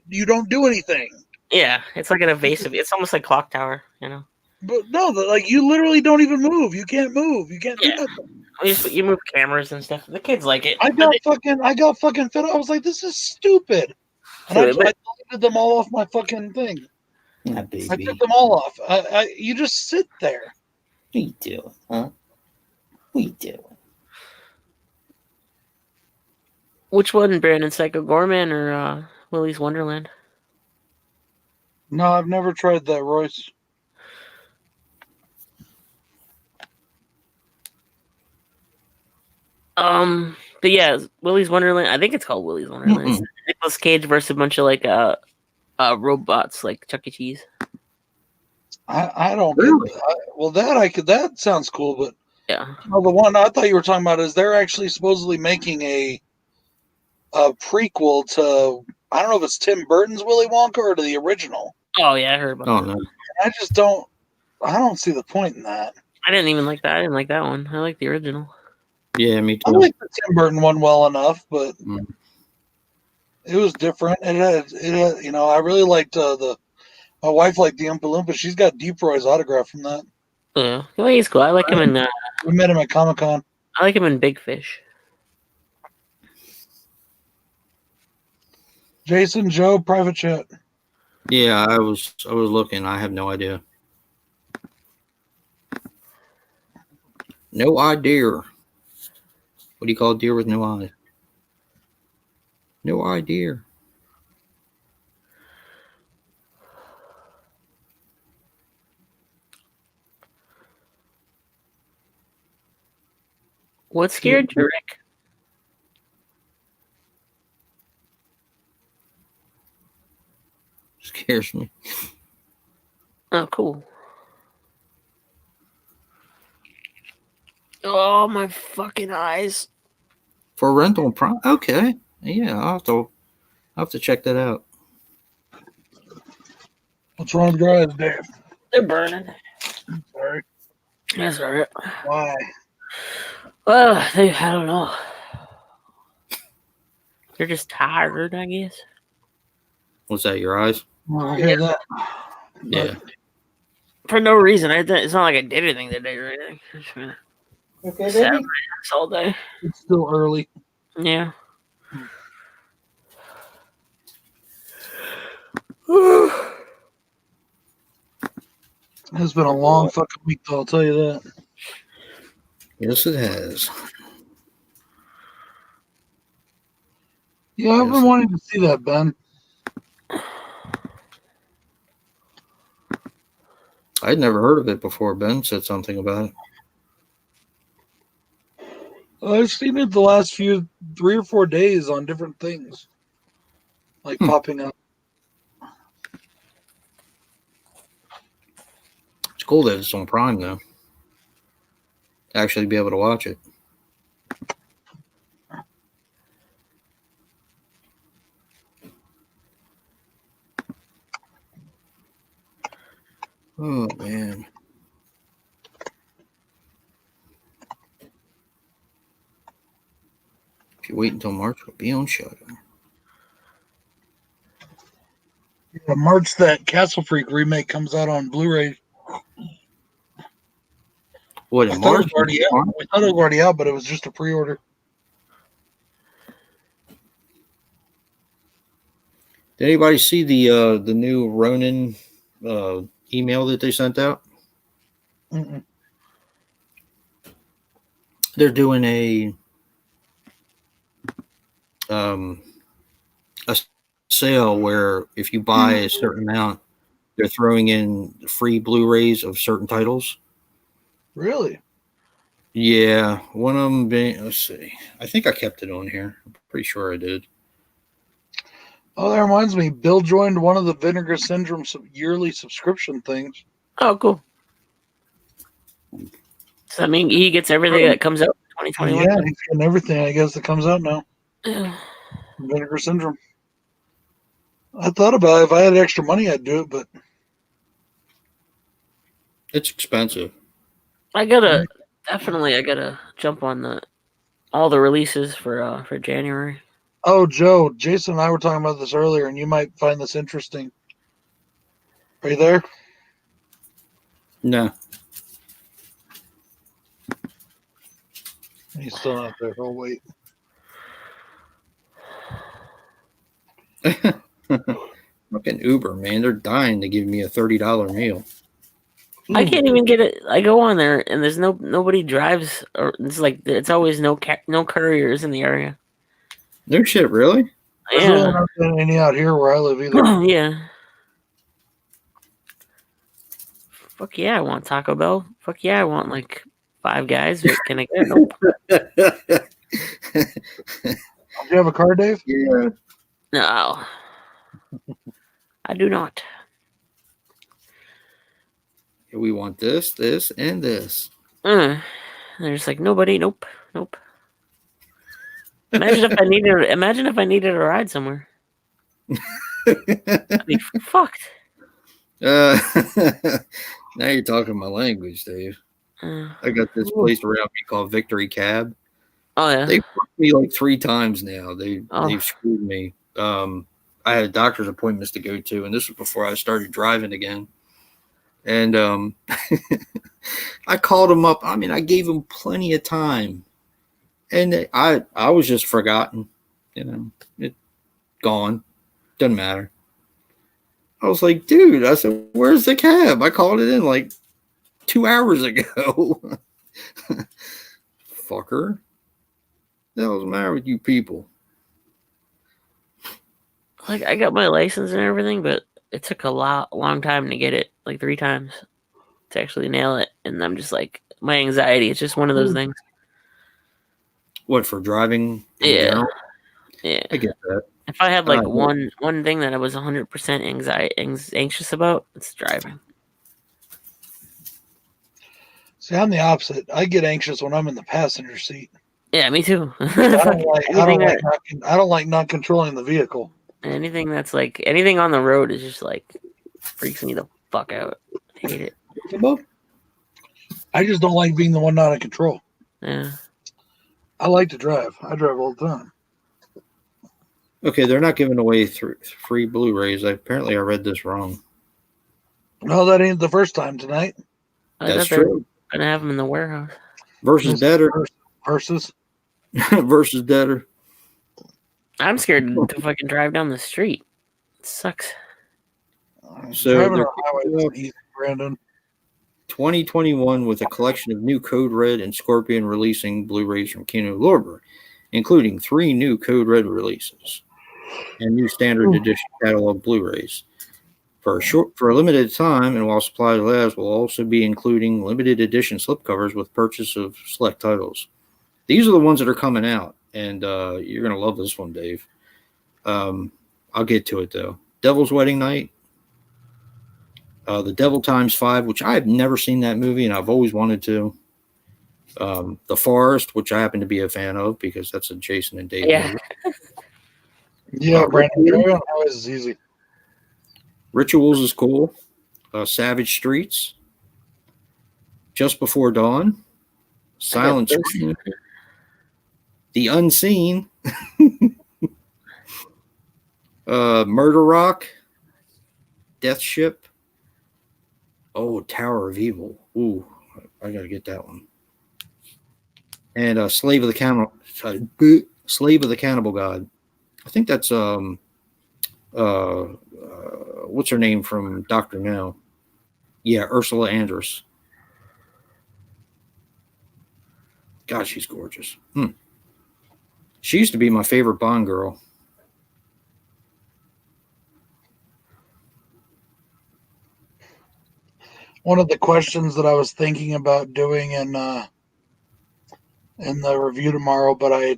you don't do anything. Yeah, it's like an evasive. It's almost like Clock Tower, you know. But no, you literally don't even move. You can't move. You can't do nothing. You move cameras and stuff. The kids like it. I got fucking fed up. I was like, this is stupid. And I deleted them all off my fucking thing. Ah, baby. I took them all off. You just sit there. What you doing, huh? What you doing? Which one, Brandon? Psycho Gorman or Willy's Wonderland? No, I've never tried that, Royce. But yeah, Willy's Wonderland. I think it's called Willy's Wonderland. It's Nicolas Cage versus a bunch of robots like Chuck E. Cheese. I don't. Really? That sounds cool, but Yeah. well, the one I thought you were talking about is they're actually supposedly making a prequel to, I don't know if it's Tim Burton's Willy Wonka or to the original. Oh yeah, I heard about Oh that. no. I don't see the point in that. I didn't even like that. I didn't like that one. I like the original. Yeah, me I too. like the Tim Burton one well enough, but Mm. it was different. It had, I really liked my wife liked the Oompa Loompa. She's got Deep Roy's autograph from that. Yeah, well, he's cool. I like him in. We met him at Comic-Con. I like him in Big Fish. Jason, Joe, private chat. Yeah, I was looking. I have no idea. No idea. What do you call a deer with no eye? No idea. What scared you, Rick? Scares me. Oh, cool. Oh, my fucking eyes. For rental and Prime. Okay. Yeah, I'll have to check that out. What's wrong with your eyes, Dave? They're burning. Sorry. That's all right. Why? Well, I don't know. They're just tired, I guess. What's that? Your eyes? Well, I hear that. Yeah. For no reason. It's not like I did anything today or anything. I just kinda Okay, sat on baby. my ass all day. It's still early. Yeah. It's been a long fucking week, though, I'll tell you that. Yes, it has. Yeah, I've been wanting to see that, Ben. I'd never heard of it before. Ben said something about it. I've seen it the last 3 or 4 days on different things, like popping up. It's cool that it's on Prime, though. To actually be able to watch it. Oh, man. wait until March will be on Shudder. Yeah, March that Castle Freak remake comes out on Blu-ray. What, I in thought it was March? already out. We thought it was already out, but it was just a pre-order. Did anybody see the new Ronin email that they sent out? Mm-mm. They're doing a sale where if you buy a certain amount, they're throwing in free Blu-rays of certain titles. Really? Yeah, one of them being, let's see. I think I kept it on here. I'm pretty sure I did. Oh, that reminds me. Bill joined one of the Vinegar Syndrome yearly subscription things. Oh, cool. So I mean, he gets everything that comes out in 2021. Yeah, he's getting everything, I guess, that comes out now. Yeah. Vinegar Syndrome. I thought about it. If I had extra money, I'd do it, but It's expensive. I gotta jump on all the releases for January. oh, Joe, Jason and I were talking about this earlier, and you might find this interesting. Are you there? No. He's still not there. Oh, wait. Fucking Uber, man. They're dying to give me a $30 meal. I can't even get it. I go on there and there's nobody drives, or it's like it's always no couriers in the area. No shit, really? There's really not any out here where I live either. Yeah. Fuck yeah, I want Taco Bell. Fuck yeah, I want like 5 Guys. Can I get it? Nope. Do you have a car, Dave? Yeah. No. I do not. We want this, this, and this. They're just like nobody. Nope. Imagine if I needed a ride somewhere. I'd be fucked. Now you're talking my language, Dave. I got this place around me called Victory Cab. Oh yeah. They've fucked me like 3 times now. They've screwed me. I had doctor's appointments to go to, and this was before I started driving again. And I called them up. I mean, I gave them plenty of time, and I was just forgotten. You know, it gone. Doesn't matter. I was like, dude, I said, where's the cab? I called it in like 2 hours ago. Fucker. What the hell's the matter with you people? Like I got my license and everything, but it took a long time to get it, like 3 times to actually nail it. And I'm just like, my anxiety, it's just one of those things. What, for driving? Yeah. I get that. If I had like one thing that I was 100% anxious about, it's driving. See, I'm the opposite. I get anxious when I'm in the passenger seat. Yeah, me too. I don't like not controlling the vehicle. Anything that's like anything on the road is just like freaks me the fuck out. I hate it. I just don't like being the one not in control. Yeah. I like to drive. I drive all the time. Okay, they're not giving away free Blu-rays. Apparently, I read this wrong. No, that ain't the first time tonight. That's true. Gonna have them in the warehouse. Versus Debtor. Versus Debtor. I'm scared to fucking drive down the street. It sucks. So driving on highway is easy, Brandon. 2021 with a collection of new Code Red and Scorpion releasing Blu-rays from Kino Lorber, including 3 new Code Red releases and new standard edition catalog Blu-rays. For a limited time, and while supplies last, will also be including limited edition slipcovers with purchase of select titles. These are the ones that are coming out, and you're going to love this one, Dave. I'll get to it, though. Devil's Wedding Night. The Devil Times 5, which I have never seen that movie, and I've always wanted to. The Forest, which I happen to be a fan of, because that's a Jason and Dave movie. Yeah, Brandon, driving on highways is easy. Rituals is cool. Savage Streets. Just Before Dawn. Silent Scream. The Unseen, Murder Rock, Death Ship. Oh, Tower of Evil. Ooh, I gotta get that one. And Slave of the Cannibal God. I think that's what's her name from Dr. No? Yeah, Ursula Andress. God, she's gorgeous. She used to be my favorite Bond girl. One of the questions that I was thinking about doing in the review tomorrow, but I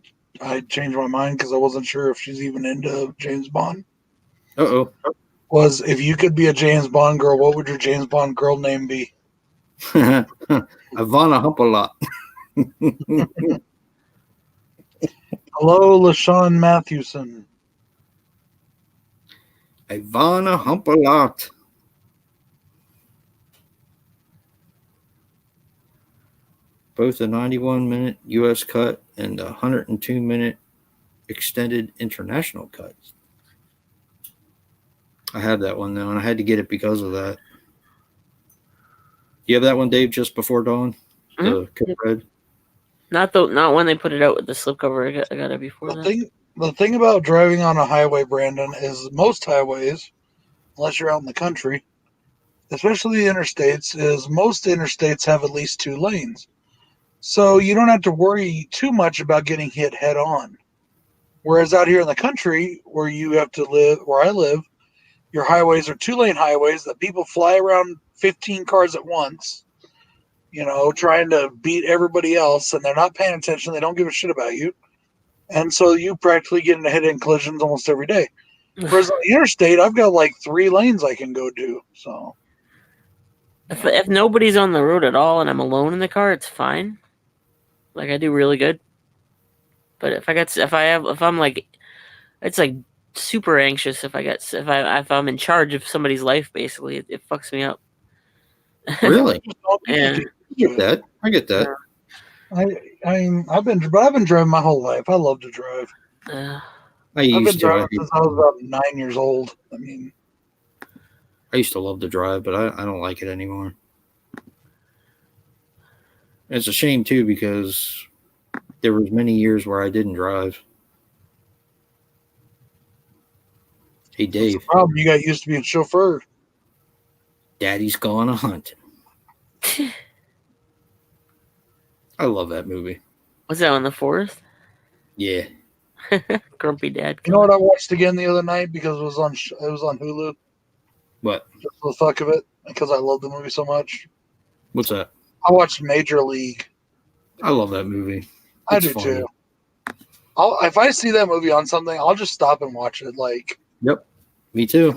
changed my mind because I wasn't sure if she's even into James Bond. Uh-oh. Was if you could be a James Bond girl, what would your James Bond girl name be? Ivana Humpalot. Hello, LaShawn Matthewson. Ivana Humpalot. Both a 91-minute U.S. cut and a 102-minute extended international cut. I have that one, though, and I had to get it because of that. You have that one, Dave, just before dawn? The Code Red? Not when they put it out with the slipcover. I got it before that. The thing about driving on a highway, Brandon, is most highways, unless you're out in the country, especially the interstates, is most interstates have at least 2 lanes. So you don't have to worry too much about getting hit head on. Whereas out here in the country, where you have to live, where I live, your highways are 2-lane highways that people fly around 15 cars at once, trying to beat everybody else, and they're not paying attention. They don't give a shit about you. And so you practically get into head-end collisions almost every day. Whereas on the interstate, I've got like 3 lanes I can go do. So if nobody's on the road at all and I'm alone in the car, it's fine. Like I do really good. But if I'm like, it's like super anxious if I'm in charge of somebody's life, basically, it fucks me up. Really? Yeah. I get that. I've been driving my whole life. I love to drive. I I've been driving since I was about 9 years old. I used to love to drive, but I don't like it anymore. It's a shame, too, because there was many years where I didn't drive. Hey, Dave. What's the problem? You got used to being chauffeur. Daddy's Gone a Hunting. I love that movie. Was that on the 4th? Yeah. Grumpy Dad. You know what I watched again the other night because it was on Hulu? What? Just for the fuck of it, because I love the movie so much. What's that? I watched Major League. I love that movie. I do too. If I see that movie on something, I'll just stop and watch it. Yep, me too.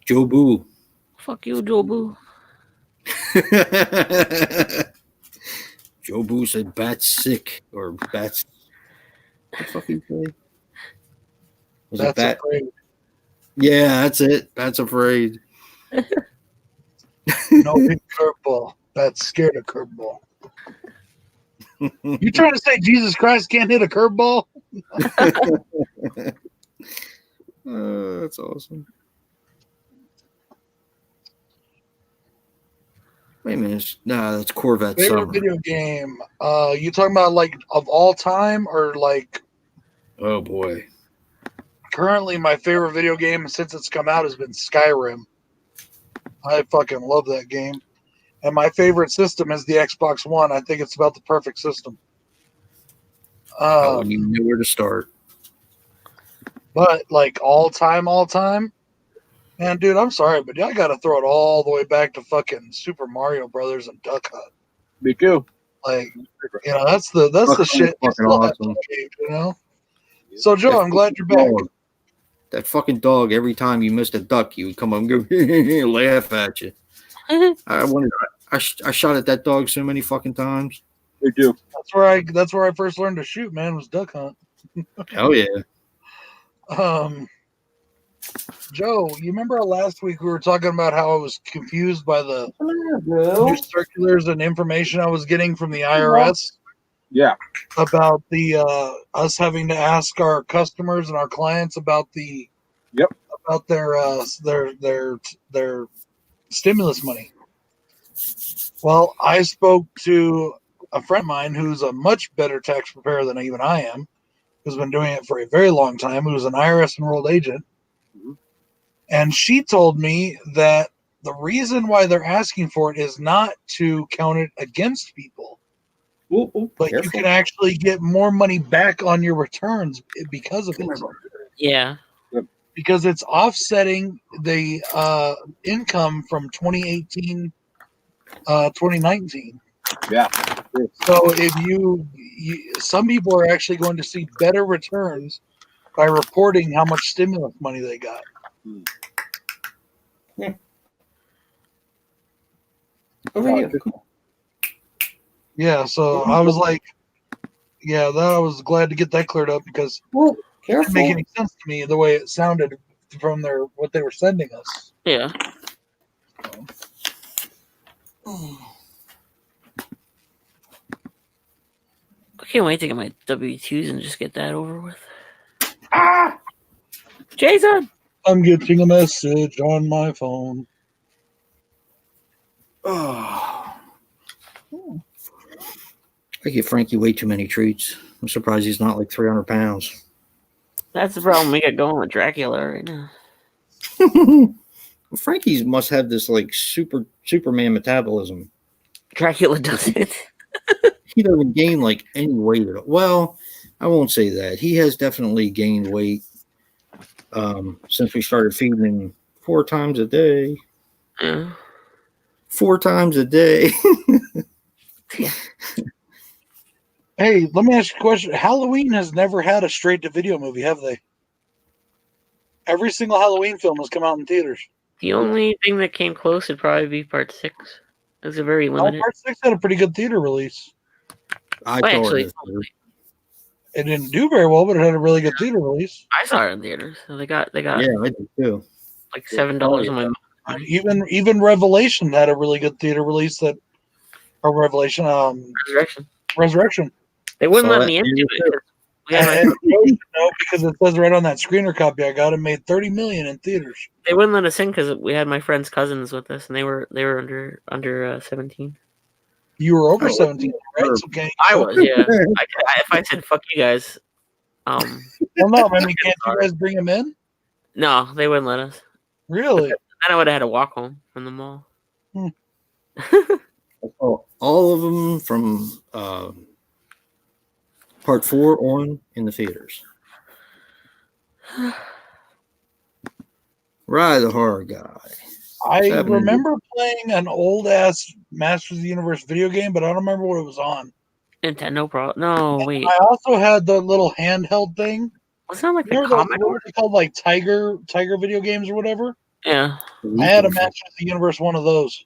Joe Boo. Fuck you, Joe Boo. Joe Boo said "Bat's sick" or "Bat's." What the fuck you say? Was it Bat? Afraid. Yeah, that's it. Bat's afraid. No big curveball. Bat's scared of curveball. You trying to say Jesus Christ can't hit a curveball? That's awesome. Wait a minute. Nah, that's Corvette Favorite Summer. video game. You talking about of all time or Oh boy. Currently my favorite video game since it's come out has been Skyrim. I fucking love that game. And my favorite system is the Xbox One. I think it's about the perfect system. I wouldn't even know where to start. But all time, man, dude, I'm sorry, but I got to throw it all the way back to fucking Super Mario Brothers and Duck Hunt. Me too. That's the shit. Fucking awesome. So, Joe, I'm glad you're back. That fucking dog, every time you missed a duck, he would come up and go laugh at you. I shot at that dog so many fucking times. Me too. That's where I first learned to shoot, man, was Duck Hunt. Hell yeah. Joe, you remember last week we were talking about how I was confused by the new circulars and information I was getting from the IRS? Yeah. about the us having to ask our customers and our clients about the Yep. about their stimulus money. Well, I spoke to a friend of mine who's a much better tax preparer than even I am, who's been doing it for a very long time, who's an IRS enrolled agent. Mhm. And she told me that the reason why they're asking for it is not to count it against people, Ooh, ooh, but you careful. can actually get more money back on your returns because of it. Yeah. Because it's offsetting the income from 2018, 2019. Yeah. So if some people are actually going to see better returns by reporting how much stimulus money they got. Over here. Yeah, so I was like, yeah, I was glad to get that cleared up because Ooh, it careful. didn't make any sense to me the way it sounded from what they were sending us. Yeah. I can't wait to get my W-2s and just get that over with. Ah! Jason! I'm getting a message on my phone. Oh. I give Frankie way too many treats. I'm surprised he's not like 300 pounds. That's the problem we got going with Dracula right now. Frankie's must have this like Superman metabolism. Dracula doesn't. He doesn't gain like any weight at all. Well, I won't say that. He has definitely gained weight since we started feeding him 4 times a day. Yeah. 4 times a day. Yeah. Hey, let me ask you a question. Halloween has never had a straight to video movie, have they? Every single Halloween film has come out in theaters. The only thing that came close would probably be part 6. It was a very limited. Part 6 had a pretty good theater release. I Well, saw actually, it. It didn't do very well, but it had a really good theater release. I saw it in theaters. So they got Yeah, I did too. like $7 on my money. Even Revelation had a really good theater release Resurrection. They wouldn't Saw let it. me into You it. 'Cause we had my, No, because it says right on that screener copy I got, it made $30 million in theaters. they wouldn't let us in because we had my friend's cousins with us, and they were under 17. You were over Oh, 17, right? So I was, yeah. If I said fuck you guys, well, no, I mean, can't you guys bring them in? no, they wouldn't let us. Really? Then I would have had to walk home from the mall. all of them from part 4 on in the theaters. Rye the Horror Guy. I happening? remember playing an old ass Masters of the Universe video game, but I don't remember what it was on. Nintendo Pro. No, wait. I also had the little handheld thing. Was that like the Remember those, Commodore? what were they called, like Tiger video games or whatever? Yeah. I had a Masters of the Universe one of those.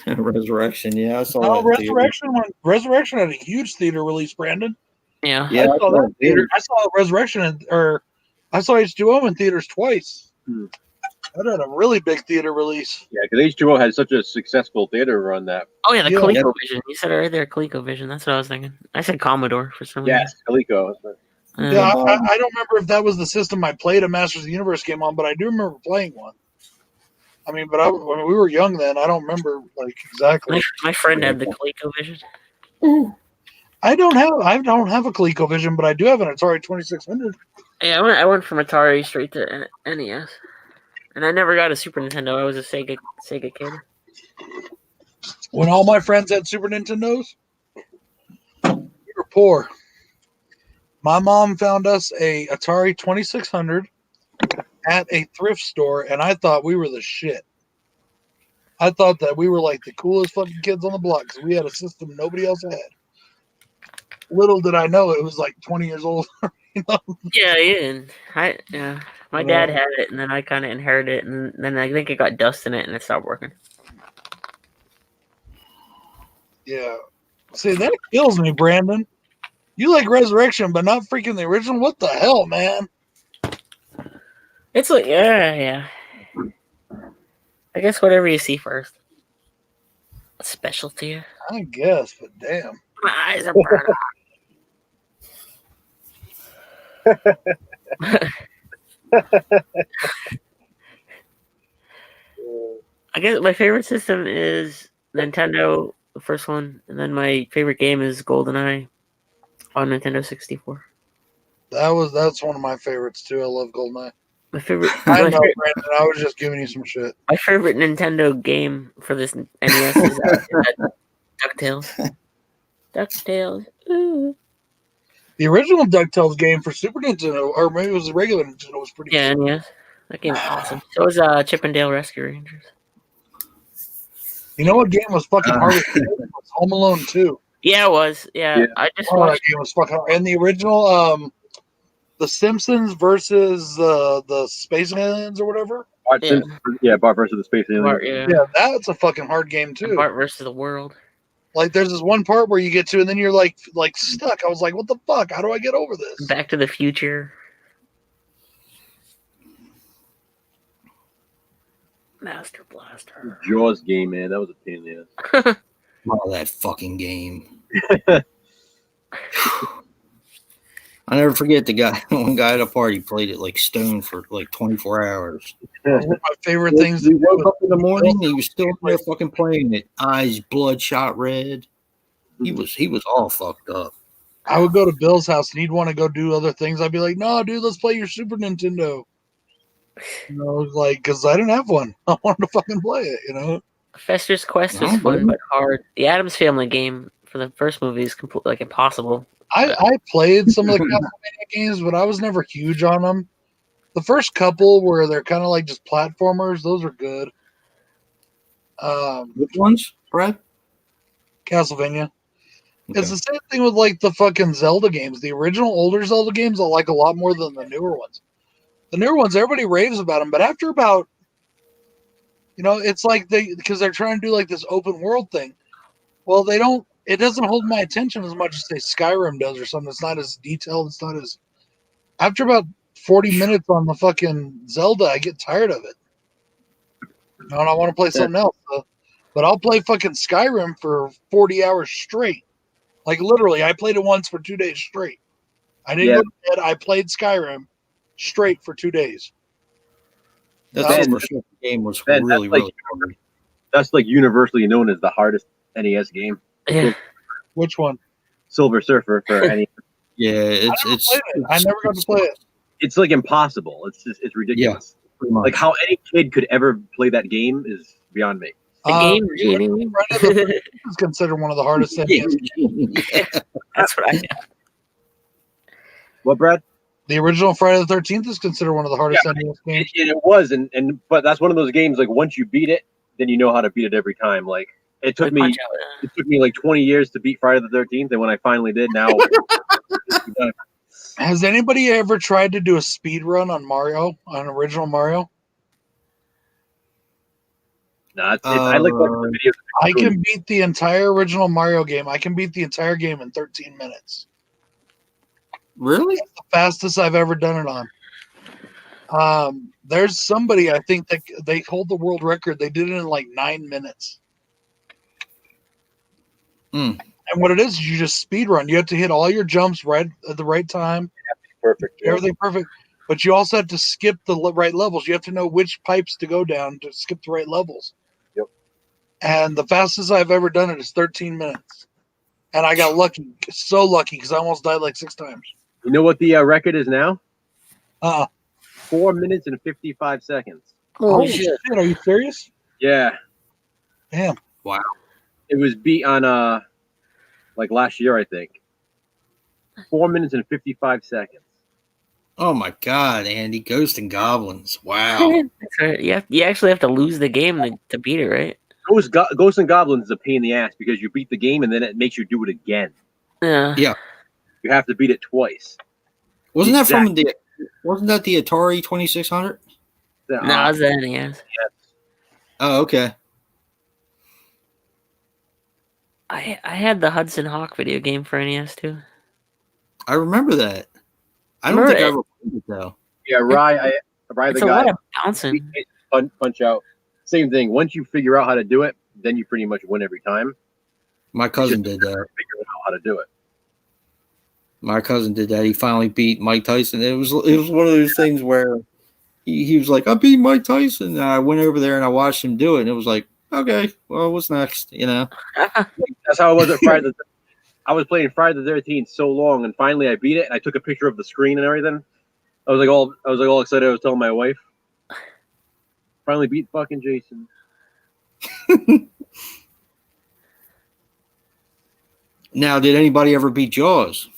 Resurrection, yeah, I saw Oh, that. Resurrection had a huge theater release, Brandon. Yeah. Yeah, I saw that in theater. I saw Resurrection I saw H2O in theaters twice. Hmm. That had a really big theater release. Yeah, because H2O had such a successful theater run that. Oh yeah, the Yeah. ColecoVision. You said it right there, ColecoVision. That's what I was thinking. I said Commodore for some reason. Yes, Coleco. Yeah, I don't remember if that was the system I played a Masters of the Universe game on, but I do remember playing one. I mean, but we were young then. I don't remember like exactly. My friend had the ColecoVision. I don't have a ColecoVision, but I do have an Atari 2600. Yeah, I went from Atari straight to NES, and I never got a Super Nintendo. I was a Sega kid. When all my friends had Super Nintendos, we were poor. My mom found us a Atari 2600 at a thrift store, and I thought we were the shit. I thought that we were like the coolest fucking kids on the block because we had a system nobody else had. Little did I know it was like 20 years old. You know? Yeah. My dad had it, and then I kind of inherited it, and then I think it got dust in it, and it stopped working. Yeah. See, that kills me, Brandon. You like Resurrection, but not freaking the original? What the hell, man? It's like, yeah. I guess whatever you see first. Specialty. I guess, but damn. My eyes are burning. I guess my favorite system is Nintendo, the first one, and then my favorite game is GoldenEye on Nintendo 64. That's one of my favorites too. I love GoldenEye. My favorite, I my know, favorite, Brandon. I was just giving you some shit. my favorite Nintendo game for this NES is DuckTales. DuckTales. Ooh. The original DuckTales game for Super Nintendo, or maybe it was the regular Nintendo, was pretty Yeah, cool. NES. That game is awesome. So was Chip and Dale Rescue Rangers. You know what game was fucking hard? It was Home Alone 2. Yeah, it was. Yeah, Yeah. I just Oh, that watched. game was fucking hard. And the original, The Simpsons versus the Space Aliens or whatever. Bart Yeah. Simpson, Bart versus the Space Alien. Bart, yeah. Yeah, that's a fucking hard game too. Bart versus the World. Like, there's this one part where you get to, and then you're like stuck. I was like, what the fuck? How do I get over this? Back to the Future. Master Blaster. Jaws game, man, that was a pain in the ass. Oh, that fucking game. I never forget the guy. One guy at a party played it like stone for like 24 hours. One of my favorite things to He do. woke up in the morning. He was still there fucking playing it. Eyes bloodshot red. He was all fucked up. I would go to Bill's house and he'd want to go do other things. I'd be like, no, dude, let's play your Super Nintendo. You know, like, because I didn't have one. I wanted to fucking play it, you know? Fester's Quest was No, fun buddy. but hard. The Addams Family game for the first movie is completely like impossible. I played some of the Castlevania games, but I was never huge on them. The first couple where they're kind of like just platformers, those are good. Which ones, Brad? Castlevania. Okay. It's the same thing with like the fucking Zelda games. The original older Zelda games I like a lot more than the newer ones. The newer ones, everybody raves about them, but after about, you know, it's like because they're trying to do like this open world thing. Well, they don't. It doesn't hold my attention as much as say Skyrim does or something. It's not as detailed. It's not as. After about 40 minutes on the fucking Zelda, I get tired of it. You know, and I want to play something else. But I'll play fucking Skyrim for 40 hours straight. Like literally, I played it once for 2 days straight. I didn't go to bed. I played Skyrim straight for 2 days. That Ben, Silver Surfer game was Ben, really, that's like- really hard. That's like universally known as the hardest NES game. Yeah. Which one? Silver Surfer for any. Yeah, I never got to play it. It's like impossible. It's ridiculous. pretty much. Like how any kid could ever play that game is beyond me. The game genie. Friday the 13th is considered one of the hardest NES games. Yeah. That's what I know. What, Brad? The original Friday the 13th is considered one of the hardest NES games. It was, but that's one of those games. Like once you beat it, then you know how to beat it every time. Like it took me like 20 years to beat Friday the 13th, and when I finally did, now. Has anybody ever tried to do a speed run on Mario, on original Mario? Nah, I like watching the videos. I can beat the entire original Mario game. I can beat the entire game in 13 minutes. Really? That's the fastest I've ever done it on. There's somebody, I think, that they hold the world record. They did it in like 9 minutes. Mm. And what it is you just speed run. You have to hit all your jumps right at the right time. Perfect. Yeah. Everything perfect. But you also have to skip the right levels. You have to know which pipes to go down to skip the right levels. Yep. And the fastest I've ever done it is 13 minutes. And I got lucky, so lucky, because I almost died like 6 times. You know what the record is now? 4 minutes and 55 seconds. Holy shit. Are you serious? Yeah. Damn. Wow. It was beat on like last year, I think. 4 minutes and 55 seconds. Oh my God, Andy! Ghost and Goblins. Wow. That's right. You actually have to lose the game to beat it, right? Ghosts and Goblins is a pain in the ass because you beat the game and then it makes you do it again. Yeah. Yeah. You have to beat it twice. Wasn't that from the? Wasn't that the Atari 2600? No, it's the NES. Oh, okay. I had the Hudson Hawk video game for NES too. I remember that. I don't think I ever played it though. Yeah, Rye It's the a guy. lot of bouncing. Punch out. Same thing. Once you figure out how to do it, then you pretty much win every time. My cousin did that. Figuring out how to do it. My cousin did that. He finally beat Mike Tyson. It was one of those things where he was like, I beat Mike Tyson. And I went over there and I watched him do it. And it was like, okay, well, what's next? You know? That's how it was at Friday. I was playing Friday the 13th so long, and finally I beat it. And I took a picture of the screen and everything. I was like all excited. I was telling my wife, finally beat fucking Jason. Now, did anybody ever beat Jaws?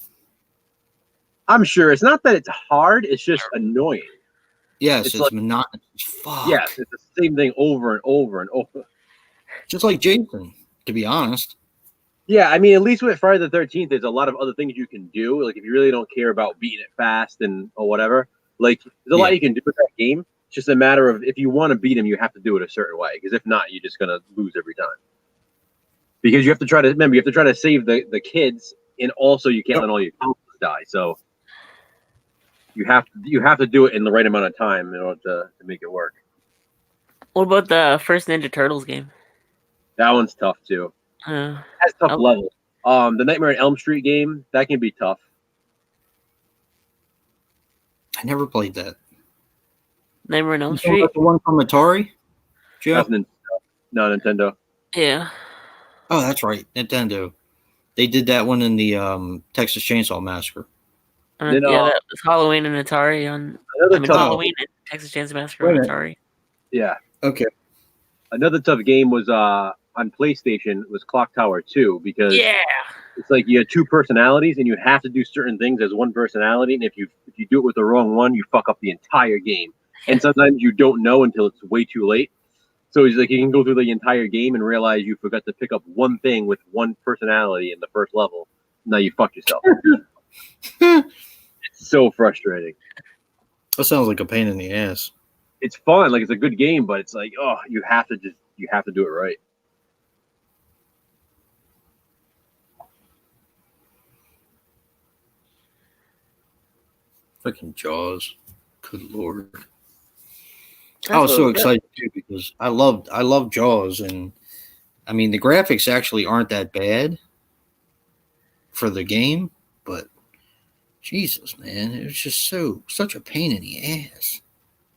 I'm sure it's not that it's hard; it's just annoying. Yes, It's it's like- monotonous. Fuck. Yeah, it's the same thing over and over and over. Just like Jason, to be honest. Yeah, I mean, at least with Friday the 13th, there's a lot of other things you can do. Like if you really don't care about beating it fast or whatever, like there's a lot Yeah. you can do with that game. It's just a matter of if you want to beat him, you have to do it a certain way. Because if not, you're just gonna lose every time. Because you have to try to remember, you have to try to save the kids, and also you can't let all your counselors die. So you have to do it in the right amount of time in order to make it work. What about the first Ninja Turtles game? That one's tough too. That's tough Oh. level. The Nightmare on Elm Street game, that can be tough. I never played that. Nightmare on Elm You talking Street. about the one from Atari? Joe? That's Nintendo. Yeah. Oh, that's right. Nintendo. They did that one in the Texas Chainsaw Massacre. Then, Yeah, that was Halloween and Atari on. Another tough, Halloween and Texas Chainsaw Massacre Wait on a minute. Atari. yeah. Okay. Another tough game was on PlayStation was Clock Tower 2 because Yeah. it's like you had two personalities and you have to do certain things as one personality, and if you do it with the wrong one, you fuck up the entire game. And sometimes you don't know until it's way too late. So it's like you can go through the entire game and realize you forgot to pick up one thing with one personality in the first level. Now you fucked yourself. It's so frustrating. That sounds like a pain in the ass. It's fun, like it's a good game, but it's like, oh, you have to do it right. Freaking Jaws. Good lord. That's I was so really good. excited too because I love Jaws, and I mean the graphics actually aren't that bad for the game, but Jesus, man, it was just such a pain in the ass.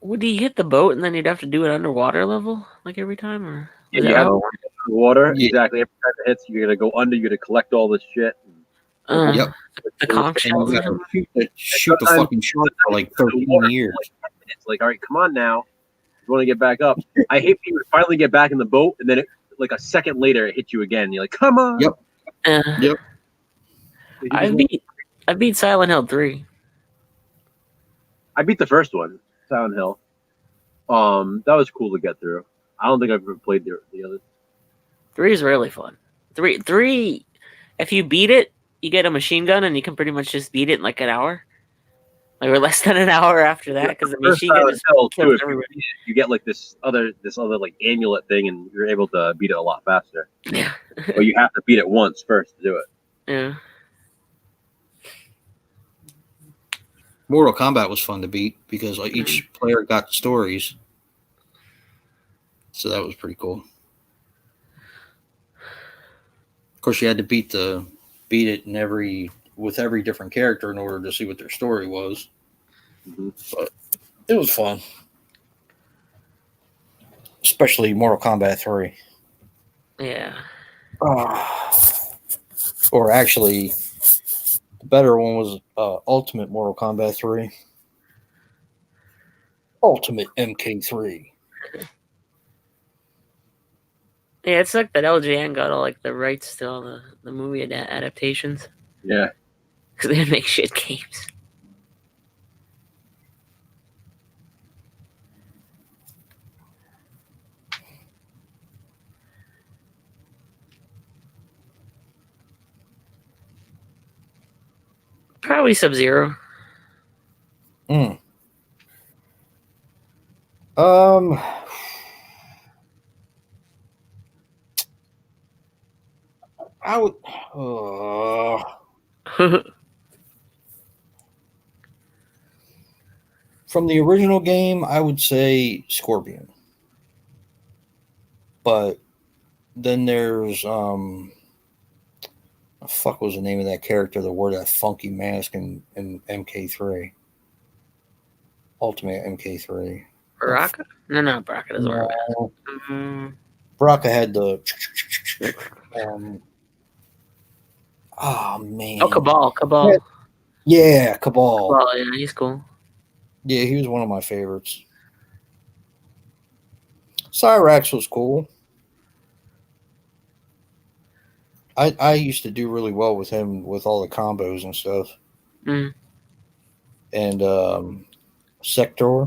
Would he hit the boat and then you'd have to do it underwater level like every time, or Yeah, is you that have how to it works? water. Yeah. Exactly. Every time it hits, you're gonna go under. You're gonna collect all this shit. Yep. The conch And shells you or gotta something? shoot the sometimes- fucking shark for like 13 years. It's like, all right, come on now. You want to get back up? I hate when you finally get back in the boat, and then like a second later, it hits you again. You're like, come on. Yep. Uh, I beat Silent Hill 3. I beat the first one, Silent Hill. That was cool to get through. I don't think I've ever played the other. 3 is really fun. Three. If you beat it, you get a machine gun and you can pretty much just beat it in like an hour. Like, or less than an hour after that, because the First machine gun Silent just Hill, too, kills if everybody. you get like this other like amulet thing, and you're able to beat it a lot faster. Yeah. But you have to beat it once first to do it. Yeah. Mortal Kombat was fun to beat because like, each player got stories. So that was pretty cool. Of course, you had to beat it with every different character in order to see what their story was. Mhm. But it was fun, especially Mortal Kombat 3. Yeah. Or actually, the better one was Ultimate Mortal Kombat 3. Ultimate MK3. Yeah, it sucked that LJN got all like the rights to all the movie adaptations. Yeah. Because they didn't make shit games. Probably Sub-Zero. I would. From the original game, I would say Scorpion. But Then there's what the fuck was the name of that character that wore that funky mask in MK3? Ultimate MK3. Baraka? No, Baraka doesn't wear a mask. No, Mm, Baraka had the oh man. oh, Cabal. Yeah, Cabal. Cabal, yeah, he's cool. Yeah, he was one of my favorites. Cyrax was cool. I used to do really well with him with all the combos and stuff. Mm. And Sector,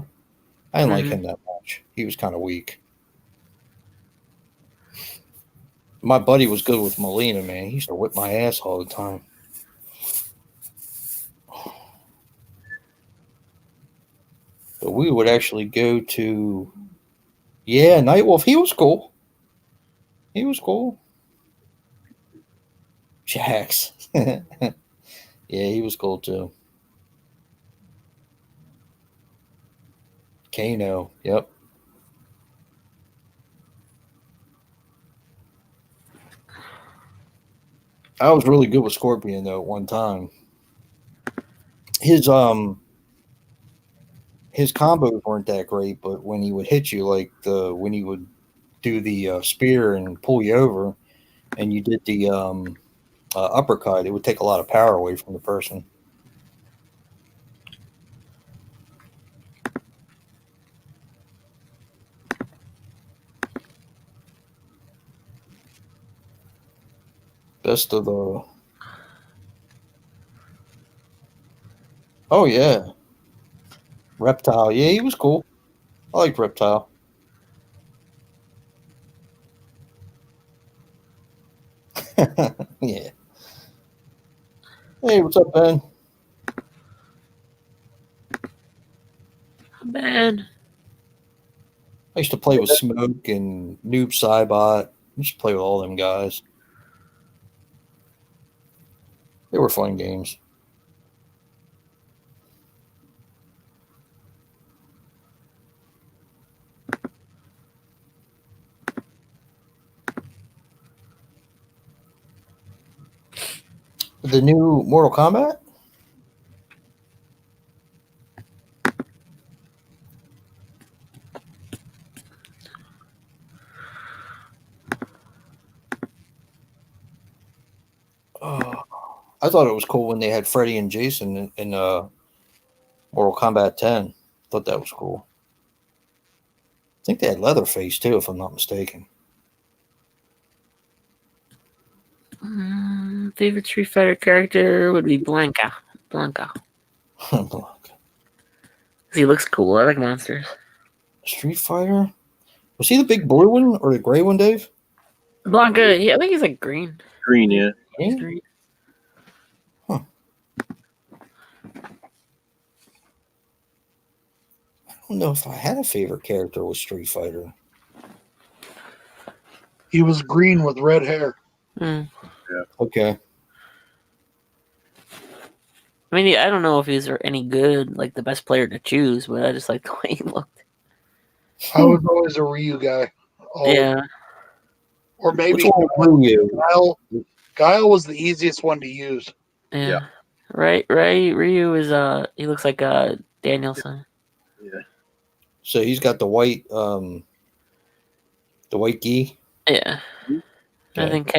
I didn't like Mhm. him that much. He was kind of weak. My buddy was good with Molina, man. He used to whip my ass all the time. But we would actually go to, yeah, Nightwolf. He was cool. He was cool. Jax. Yeah, he was cool too. Kano. Yep. I was really good with Scorpion though at one time. His combos weren't that great, but when he would hit you, like when he would do the spear and pull you over, and you did the uppercut, it would take a lot of power away from the person. Best of the. Oh yeah, Reptile. Yeah, he was cool. I liked Reptile. Yeah. Hey, what's up, Ben? Man, I used to play with Smoke and Noob Saibot. I used to play with all them guys. They were fun games. The new Mortal Kombat? Oh, I thought it was cool when they had Freddy and Jason in Mortal Kombat 10. Thought that was cool. I think they had Leatherface too, if I'm not mistaken. favorite Street Fighter character would be Blanca. He looks cool. I like monsters. Street Fighter? Was he the big blue one or the gray one, Dave? Blanca, yeah, I think he's like green. Green, yeah. He's green. Huh. I don't know if I had a favorite character with Street Fighter. He was green with red hair. Mm. Yeah. Okay. I mean, I don't know if he's any good, like the best player to choose, but I just like the way he looked. I was always a Ryu guy. Yeah. Or maybe Which one was you? Guile was the easiest one to use. Yeah. Right. Ryu is he looks like Danielson. Yeah. So he's got the white gi. Yeah. Okay. I think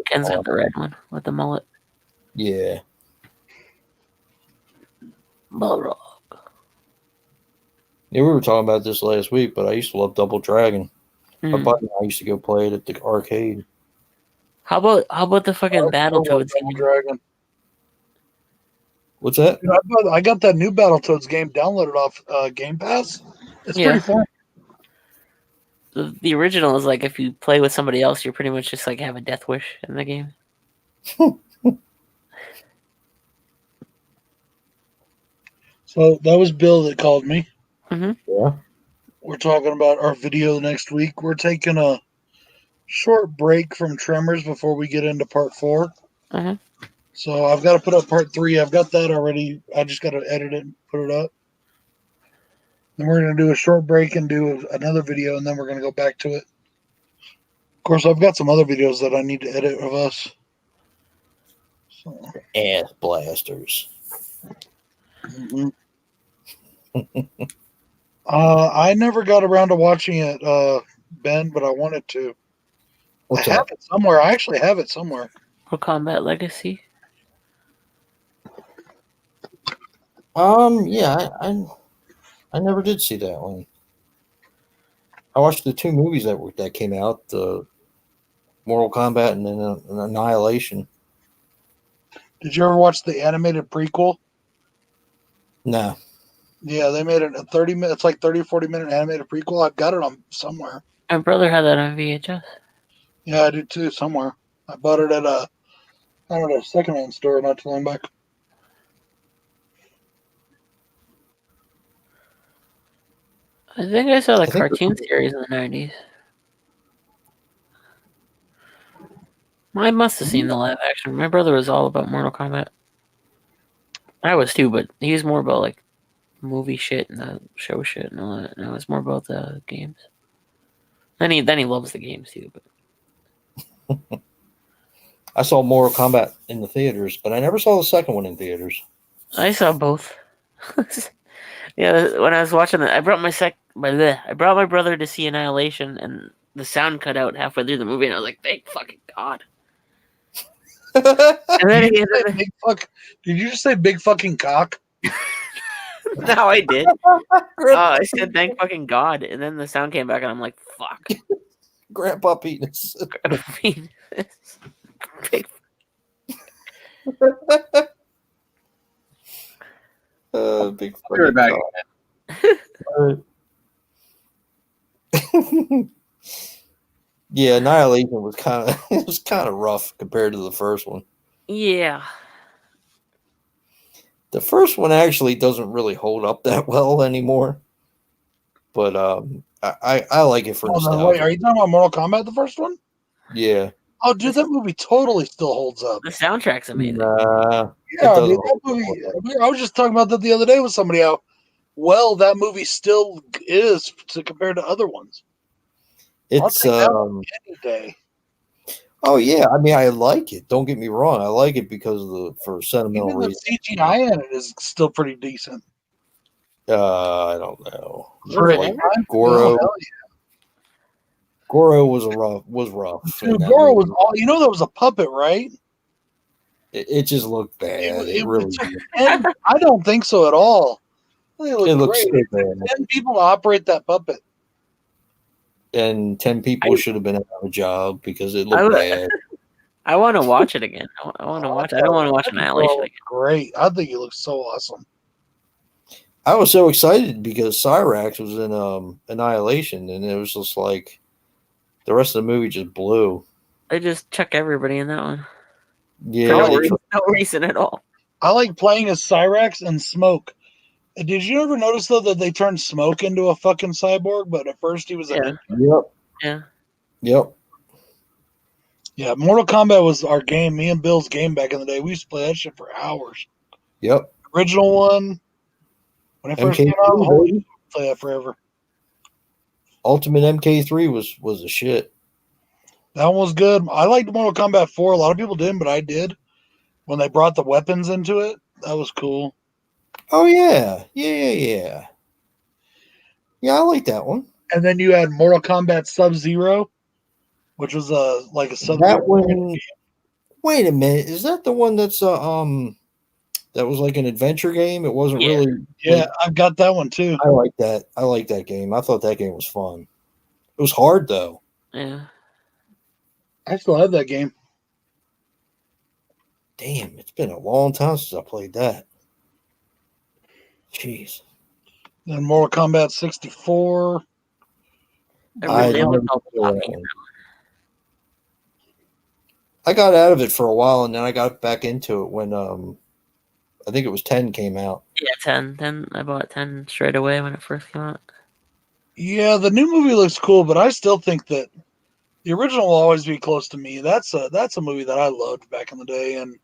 Ken's got the red one with the mullet. Yeah. Balrog. Yeah, we were talking about this last week, but I used to love Double Dragon. My Mm. buddy and I used to go play it at the arcade. How about the fucking Battletoads Double game? Dragon. What's that? Dude, I got that new Battletoads game downloaded off Game Pass. It's pretty fun. The original is like if you play with somebody else, you're pretty much just like have a death wish in the game. So that was Bill that called me. Yeah. We're talking about our video next week. We're taking a short break from Tremors before we get into part 4. Mhm. So I've got to put up part 3. I've got that already. I just got to edit it and put it up. Then we're going to do a short break and do another video, and then we're going to go back to it. Of course, I've got some other videos that I need to edit of us. So, Ass blasters. mhm. I never got around to watching it, Ben, but I wanted to. What's I have that? it somewhere. I actually have it somewhere. Mortal Kombat Legacy. Yeah, I never did see that one. I watched the two movies that came out, the Mortal Kombat and then Annihilation. Did you ever watch the animated prequel? No. Yeah, they made it a 30-minute, it's like 30, 40-minute animated prequel. I've got it on somewhere. My brother had that on VHS. Yeah, I do too, somewhere. I bought it at a secondhand store not too long back. I think I saw the I think- cartoon series in the 90s. I must have seen the live action. My brother was all about Mortal Kombat. I was too, but he was more about like movie shit and the show shit and all that. And I was more about the games. Then he loves the games too. But I saw Mortal Kombat in the theaters, but I never saw the second one in theaters. I saw both. Yeah, when I was watching it, I brought my brother to see Annihilation, and the sound cut out halfway through the movie, and I was like, "Thank fucking God!" And then Did he you, say big fuck, did you just say big fucking cock? no, I did. I said, "Thank fucking God," and then the sound came back, and I'm like, "Fuck." Grandpa penis. Big Big I'll be right back. Yeah, Annihilation was kind of rough compared to the first one. Yeah. The first one actually doesn't really hold up that well anymore, but I like it for Oh, no, nostalgia. wait, are you talking about Mortal Kombat, the first one? Yeah, Oh, dude, that movie totally still holds up. The soundtrack's amazing. nah, Yeah, doesn't dude, that hold movie. I was just talking about that the other day with somebody. How well that movie still is compared to other ones. it's take that one any day. oh yeah, I mean I like it. Don't get me wrong, I like it because for sentimental Even the reasons. CGI in it is still pretty decent. I don't know. For it its ever? time, Goro, hell Goro was rough. yeah. in Dude, that Goro movie. was all. You know, that was a puppet, right? It just looked bad. It really did. And I don't think so at all. I think it It looked looks great. so bad. 10 people to operate that puppet. And 10 people should have been out of a job because it looked would- bad. I want to watch it again. I want to watch. I don't want to watch Annihilation again. Great. I think it looks so awesome. I was so excited because Cyrax was in Annihilation, and it was just like the rest of the movie just blew. They just chuck everybody in that one. Yeah, For no, they reason, no reason at all. I like playing as Cyrax and Smoke. Did you ever notice though that they turned Smoke into a fucking cyborg? But at first he was Yeah. Yep. Yeah. Yeah, Mortal Kombat was our game. Me and Bill's game back in the day. We used to play that shit for hours. Yep. Original one. When it first MK3, came out, holy baby. play that forever. Ultimate MK3 was the shit. That one was good. I liked Mortal Kombat 4. A lot of people didn't, but I did. When they brought the weapons into it, that was cool. Oh yeah. Yeah. Yeah, I like that one. And then you had Mortal Kombat Sub-Zero, which was like a Sub-Zero. That one. Wait a minute. Is that the one that's that was like an adventure game? It wasn't Yeah. really. Yeah, I've got that one too. I like that. I like that game. I thought that game was fun. It was hard though. Yeah. I still have that game. Damn, it's been a long time since I played that. Jeez. Then Mortal Kombat 64. I They look all never played that poppy. one. I got out of it for a while, and then I got back into it when I think it was 10 came out. Yeah, 10. 10. I bought 10 straight away when it first came out. Yeah, the new movie looks cool, but I still think that the original will always be close to me. That's a movie that I loved back in the day, and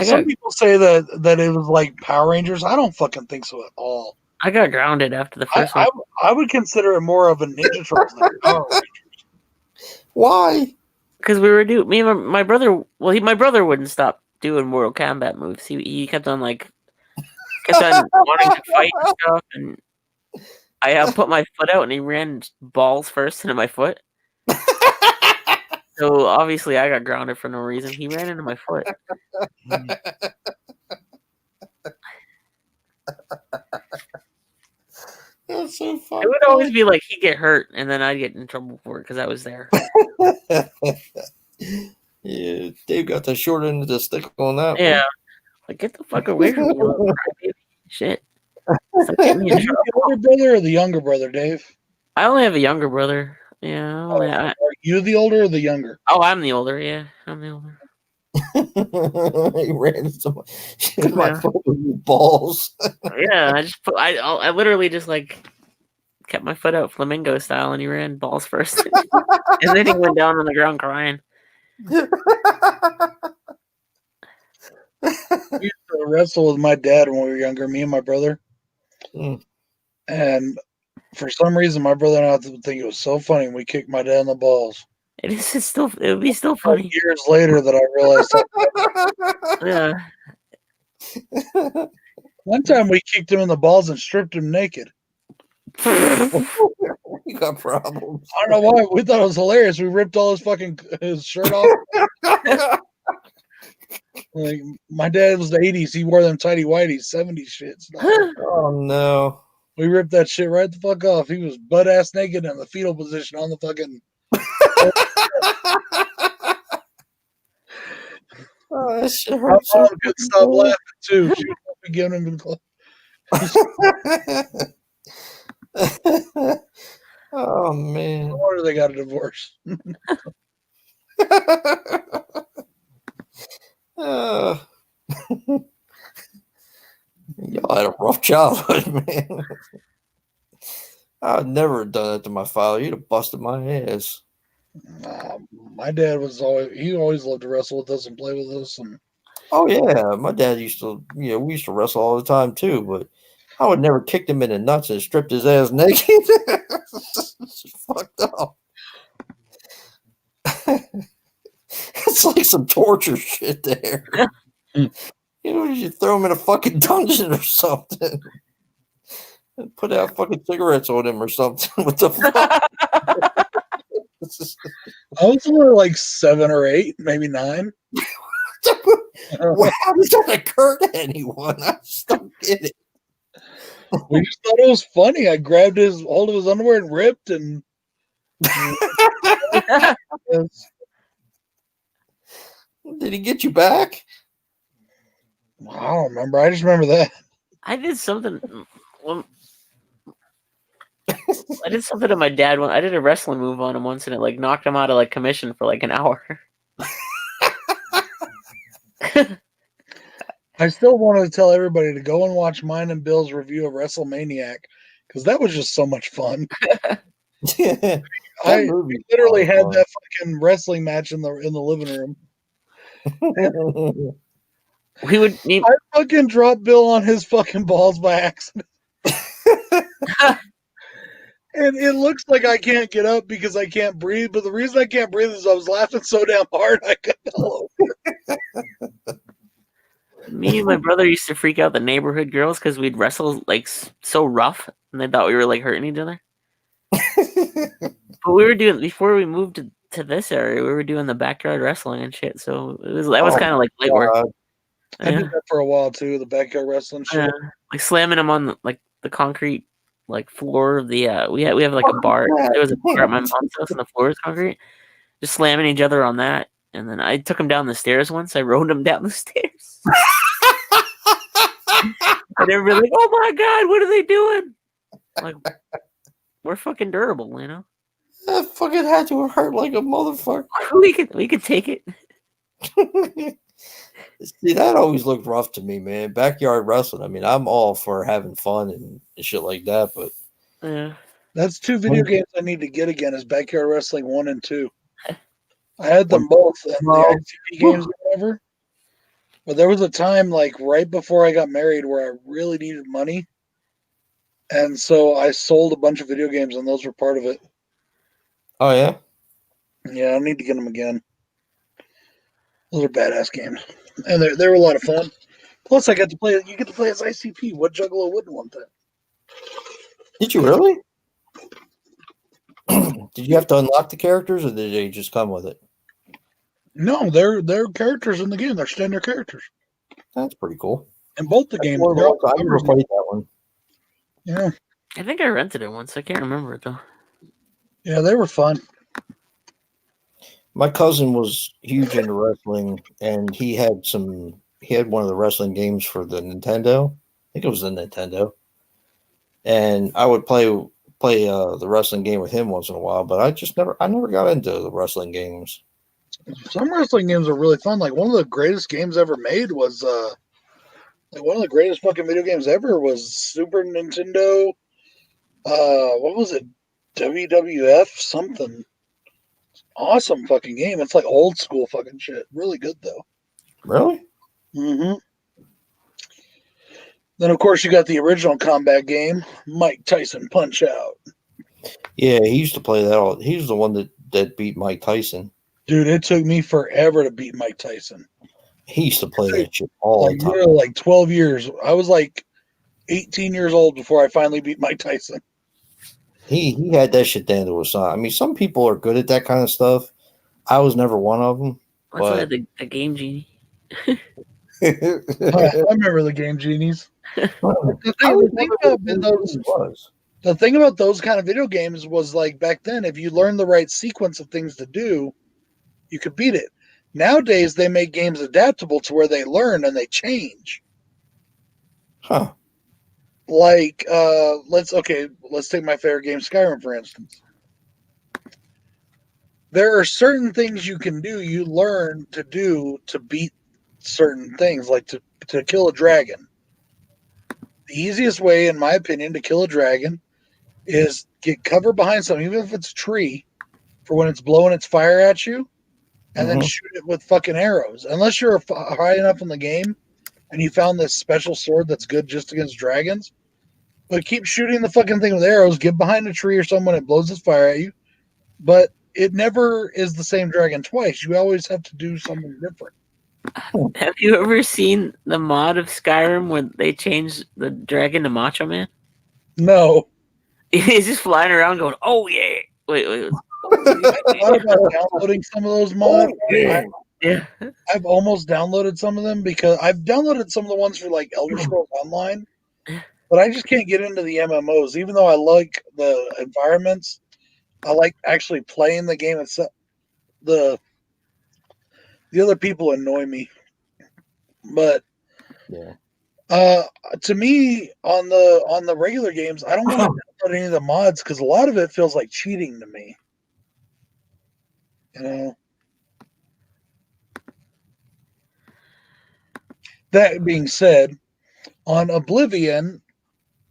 some people say that it was like Power Rangers. I don't fucking think so at all. I got grounded after the first one. I would consider it more of a Ninja Turtles than Power Rangers. Why? Because we were doing me and my brother. Well, my brother wouldn't stop doing Mortal Kombat moves. He kept on wanting to fight and stuff, and I put my foot out, and he ran balls first into my foot. So obviously, I got grounded for no reason. He ran into my foot. That's so funny. It would always be like he'd get hurt, and then I'd get in trouble for it because I was there. Yeah, Dave got the short end of the stick on that Yeah, like get the fuck away from me, little crybaby. Shit. Stop getting me in trouble. The older brother or the younger brother, Dave? I only have a younger brother. Yeah. Are you the older or the younger? I'm the older. Yeah, I'm the older. one. He ran into my Yeah. foot with balls. Yeah, I literally just like kept my foot out flamingo style, and he ran balls first, and then he went down on the ground crying. We used to wrestle with my dad when we were younger, me and my brother. Mm. And for some reason, my brother and I think it was so funny when we kicked my dad in the balls. It would be still funny. Years later that I realized Yeah. one time we kicked him in the balls and stripped him naked. You got problems. I don't know why. We thought it was hilarious. We ripped all his shirt off. Like my dad was the 80s. He wore them tighty whities, 70s shits. Oh no. We ripped that shit right the fuck off. He was butt ass naked in the fetal position on the fucking. Oh, that shit My hurts. mom couldn't stop laughing too. She was giving him the Oh man. No wonder they got a divorce. Y'all had a rough childhood, man. I'd never have done that to my father. He'd have busted my ass. My dad was always loved to wrestle with us and play with us. And Oh yeah, my dad used to, we used to wrestle all the time too, but I would never kicked him in the nuts and stripped his ass naked. It's fucked up. It's like some torture shit there. You should throw him in a fucking dungeon or something. And put out fucking cigarettes on him or something. What the fuck? I was only like 7 or 8, maybe 9. Well, how does that occur to anyone? I just don't get it. We just thought it was funny. I grabbed hold of his underwear and ripped and Did he get you back? I don't remember. I just remember that. I did something. Well, I did something to my dad. I did a wrestling move on him once, and it like knocked him out of like commission for like an hour. I still wanted to tell everybody to go and watch mine and Bill's review of WrestleManiac because that was just so much fun. I literally had that fucking wrestling match in the living room. I fucking dropped Bill on his fucking balls by accident. And it looks like I can't get up because I can't breathe, but the reason I can't breathe is I was laughing so damn hard I couldn't help. Me and my brother used to freak out the neighborhood girls because we'd wrestle like so rough, and they thought we were like hurting each other. But we were doing before we moved to this area. We were doing the backyard wrestling and shit. So that was kind of like light work. I did that for a while too. The backyard wrestling shit, like slamming them on the concrete like floor of the. We have like a bar. There was a bar at my mom's house, and the floor is concrete. Just slamming each other on that, and then I took him down the stairs once. I rode him down the stairs. And everybody like, "Oh my god, what are they doing?" Like, we're fucking durable, you know. That fucking had to hurt like a motherfucker. We could take it. See, that always looked rough to me, man. Backyard wrestling. I mean, I'm all for having fun and shit like that, but yeah, that's 2 video games I need to get again. Is Backyard Wrestling 1 and 2. I had them both in the ICP games or whatever. But there was a time, like right before I got married, where I really needed money, and so I sold a bunch of video games, and those were part of it. Oh yeah. Yeah, I need to get them again. Those are badass games, and they were a lot of fun. Plus, I got to play. You get to play as ICP. What Juggalo wouldn't want that? Did you really? Did you have to unlock the characters, or did they just come with it? No, they're characters in the game. They're standard characters That's pretty cool. in both the games. I never played that one. Yeah, I think I rented it once. I can't remember it though. yeah, they were fun. My cousin was huge into wrestling, and he had one of the wrestling games for the Nintendo. I think it was the Nintendo. And I would play the wrestling game with him once in a while, but I never got into the wrestling games. Some wrestling games are really fun. Like one of the greatest games ever made was like one of the greatest fucking video games ever was Super Nintendo. What was it? WWF something. Awesome fucking game. It's like old school fucking shit. Really good though. Really? Mm-hmm. Then of course you got the original combat game, Mike Tyson Punch Out. Yeah, he used to play that. He was the one that beat Mike Tyson. Dude, it took me forever to beat Mike Tyson. He used to play that shit all the time. Literally like 12 years. I was like 18 years old before I finally beat Mike Tyson. He had that shit down to a science. I mean, some people are good at that kind of stuff. I was never one of them. Let's look at the Game Genie. I remember the Game Genies. The thing about those kind of video games was like back then, if you learned the right sequence of things to do, you could beat it. Nowadays, they make games adaptable to where they learn and they change. Huh. Like, let's take my favorite game, Skyrim, for instance. There are certain things you can do, you learn to do to beat certain things, like to kill a dragon. The easiest way, in my opinion, to kill a dragon is get cover behind something, even if it's a tree, for when it's blowing its fire at you, and then shoot it with fucking arrows. Unless you're high enough in the game and you found this special sword that's good just against dragons, but keep shooting the fucking thing with arrows, get behind a tree or something when it blows its fire at you, but it never is the same dragon twice. You always have to do something different. Have you ever seen the mod of Skyrim where they changed the dragon to Macho Man? No. He's just flying around going, "Oh yeah!" Wait. I thought about downloading some of those mods. Yeah. I've almost downloaded some of them because I've downloaded some of the ones for like Elder Scrolls Online, but I just can't get into the MMOs. Even though I like the environments, I like actually playing the game itself. The other people annoy me, but to me on the regular games, I don't want to download any of the mods because a lot of it feels like cheating to me. You know. That being said, on Oblivion,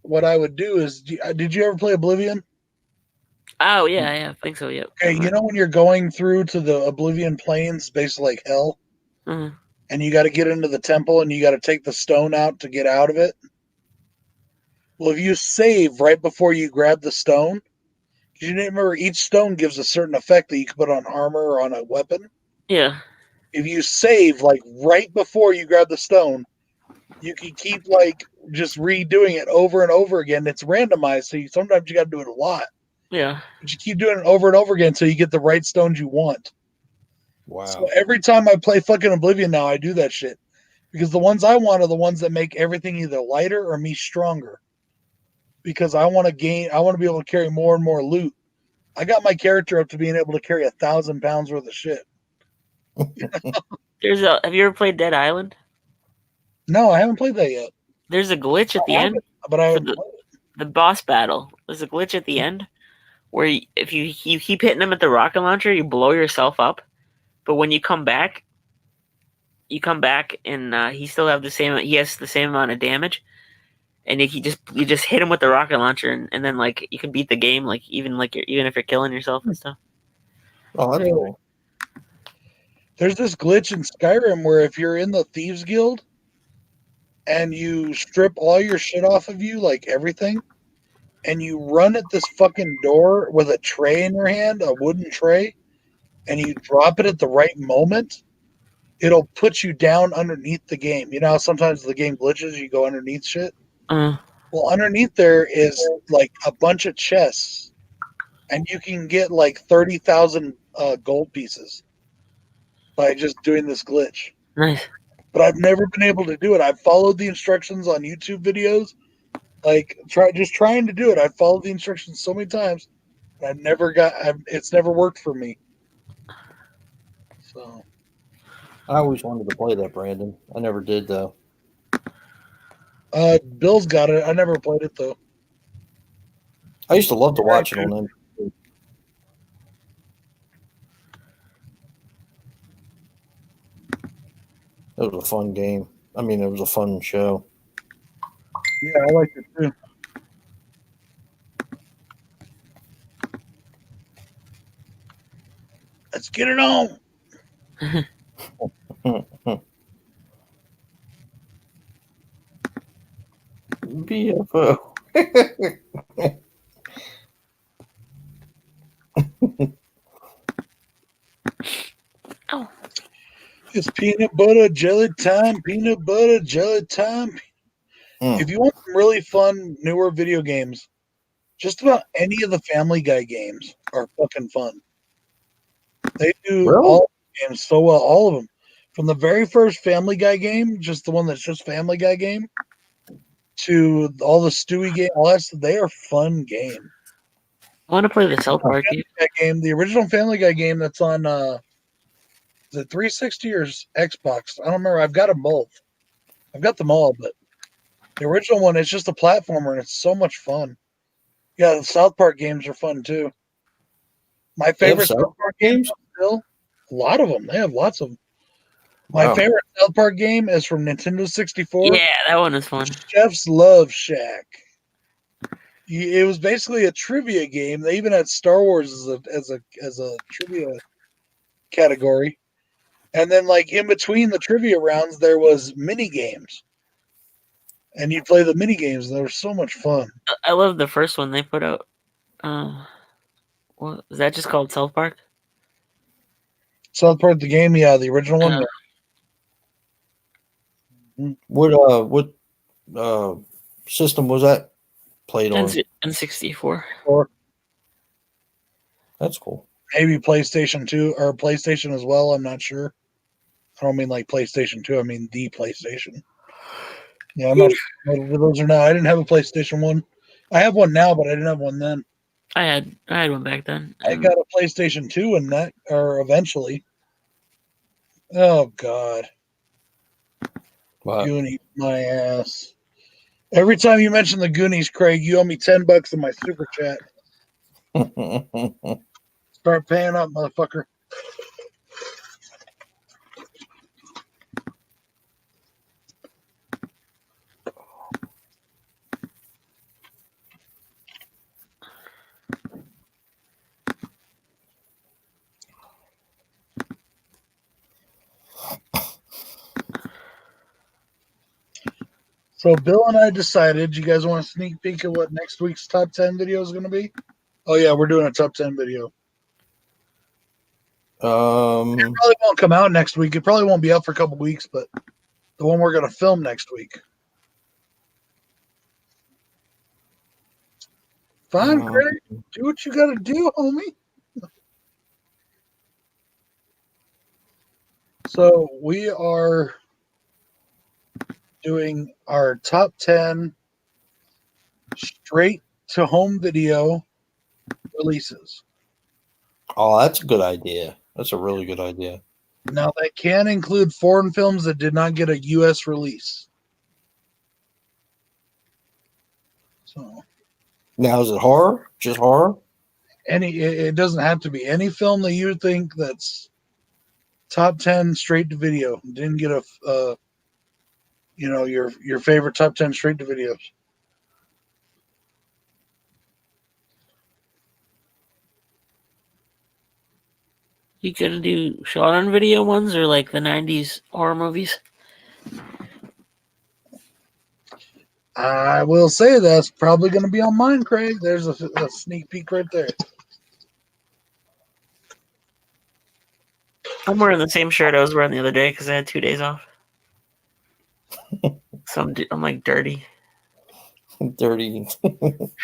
what I would do is, did you ever play Oblivion? Oh yeah, I think so. Yep. Okay, you know when you're going through to the Oblivion Plains, basically like hell, and you got to get into the temple and you got to take the stone out to get out of it. Well, if you save right before you grab the stone, because you remember each stone gives a certain effect that you can put on armor or on a weapon. Yeah. If you save like right before you grab the stone, you can keep like just redoing it over and over again. It's randomized, so sometimes you got to do it a lot. Yeah. But you keep doing it over and over again so you get the right stones you want. Wow. So every time I play fucking Oblivion now, I do that shit. Because the ones I want are the ones that make everything either lighter or me stronger. Because I want to be able to carry more and more loot. I got my character up to being able to carry 1,000 pounds worth of shit. Have you ever played Dead Island? No, I haven't played that yet. There's a glitch at the end. But I haven't played it. The boss battle. There's a glitch at the end where if you keep hitting him at the rocket launcher, you blow yourself up. But when you come back and he still have the same. He has the same amount of damage, and you just hit him with the rocket launcher, and then like you can beat the game, like even if you're killing yourself and stuff. Oh, that's cool. There's this glitch in Skyrim where if you're in the Thieves Guild and you strip all your shit off of you, like everything, and you run at this fucking door with a tray in your hand, a wooden tray, and you drop it at the right moment, it'll put you down underneath the game. You know how sometimes the game glitches, you go underneath shit? Uh, Well, underneath there is like a bunch of chests, and you can get like 30,000 gold pieces by just doing this glitch. nice. But I've never been able to do it. I've followed the instructions on YouTube videos, like trying to do it. I've followed the instructions so many times, but it's never worked for me. So I always wanted to play that, Brandon. I never did though. Bill's got it. I never played it though. I used to love to watch it on them. It was a fun game. I mean, it was a fun show. Yeah, I like it too. Let's get it on. BFO. Oh, It's peanut butter jelly time. Peanut butter jelly time. If you want some really fun, newer video games, just about any of the Family Guy games are fucking fun. They do Really? all the games so well, all of them. From the very first Family Guy game, just the one that's just Family Guy game, to all the Stewie game, all that stuff, they are fun games. I want to play the South Park game. That game, the original Family Guy game that's on is it 360 or Xbox? I don't remember. I've got them both. I've got them all, but the original one, it's just a platformer and it's so much fun. Yeah, the South Park games are fun too. My favorite South Park games still, a lot of them. They have lots of them. My favorite South Park game is from Nintendo 64. Yeah, that one is fun. Chef's Love Shack. It was basically a trivia game. They even had Star Wars as a trivia category. And then, like, in between the trivia rounds, there was mini games, and you'd play the mini games. They were so much fun. I love the first one they put out. What is that just called? South Park? South Park the game, yeah, the original one. What system was that played on? N64. That's cool. Maybe PlayStation 2 or PlayStation as well. I'm not sure. I don't mean like PlayStation 2. I mean the PlayStation. Yeah, I'm not sure what those are now. I didn't have a PlayStation 1. I have one now, but I didn't have one then. I had one back then. I got a PlayStation 2 in that, or eventually. Oh God. Wow. Goonies, my ass. Every time you mention the Goonies, Craig, you owe me $10 in my super chat. Start paying up, motherfucker. So Bill and I decided, you guys want a sneak peek of what next week's top 10 video is going to be? Oh yeah, we're doing a top 10 video. It probably won't come out next week. It probably won't be out for a couple weeks, but the one we're going to film next week. Fine, Craig. Do what you got to do, homie. So we are doing our top 10 straight to home video releases. Oh, that's a good idea. That's a really good idea. Now, that can include foreign films that did not get a U.S. release. So, now, is it horror? Just horror? it doesn't have to be any film that you think that's top 10 straight to video. Didn't get a your favorite top 10 straight to videos. You gonna do shot on video ones or like the 90s horror movies? I will say that's probably going to be on mine, Craig. There's a sneak peek right there. I'm wearing the same shirt I was wearing the other day because I had 2 days off. So I'm like dirty. Dirty.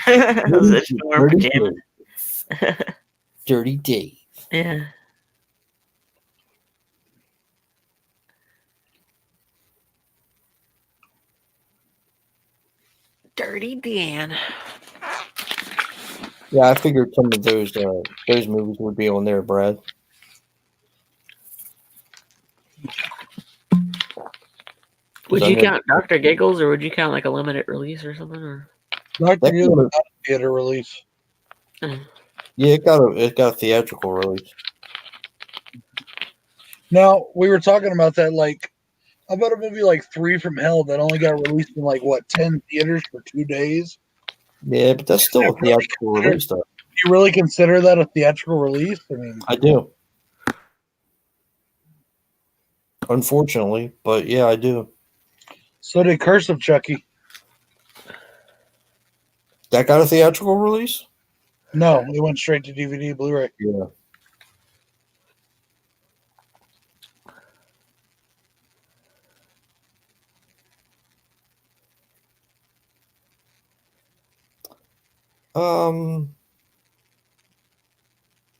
I was just wearing pajamas. Dirty Dave. Yeah. Dirty Dan. Yeah, I figured some of those movies would be on there, Brad. Would you count Dr. Giggles, or would you count like a limited release or something? Or Dr. Giggles got a theater release. Yeah, it got a theatrical release. Now, we were talking about that, like, how about a movie like 3 from Hell that only got released in, like, 10 theaters for 2 days? Yeah, but that's still a theatrical release, though. Do you really consider that a theatrical release? I mean, I do. Unfortunately, but yeah, I do. So did Curse of Chucky. That got a theatrical release? No, it went straight to DVD, Blu-ray. Yeah.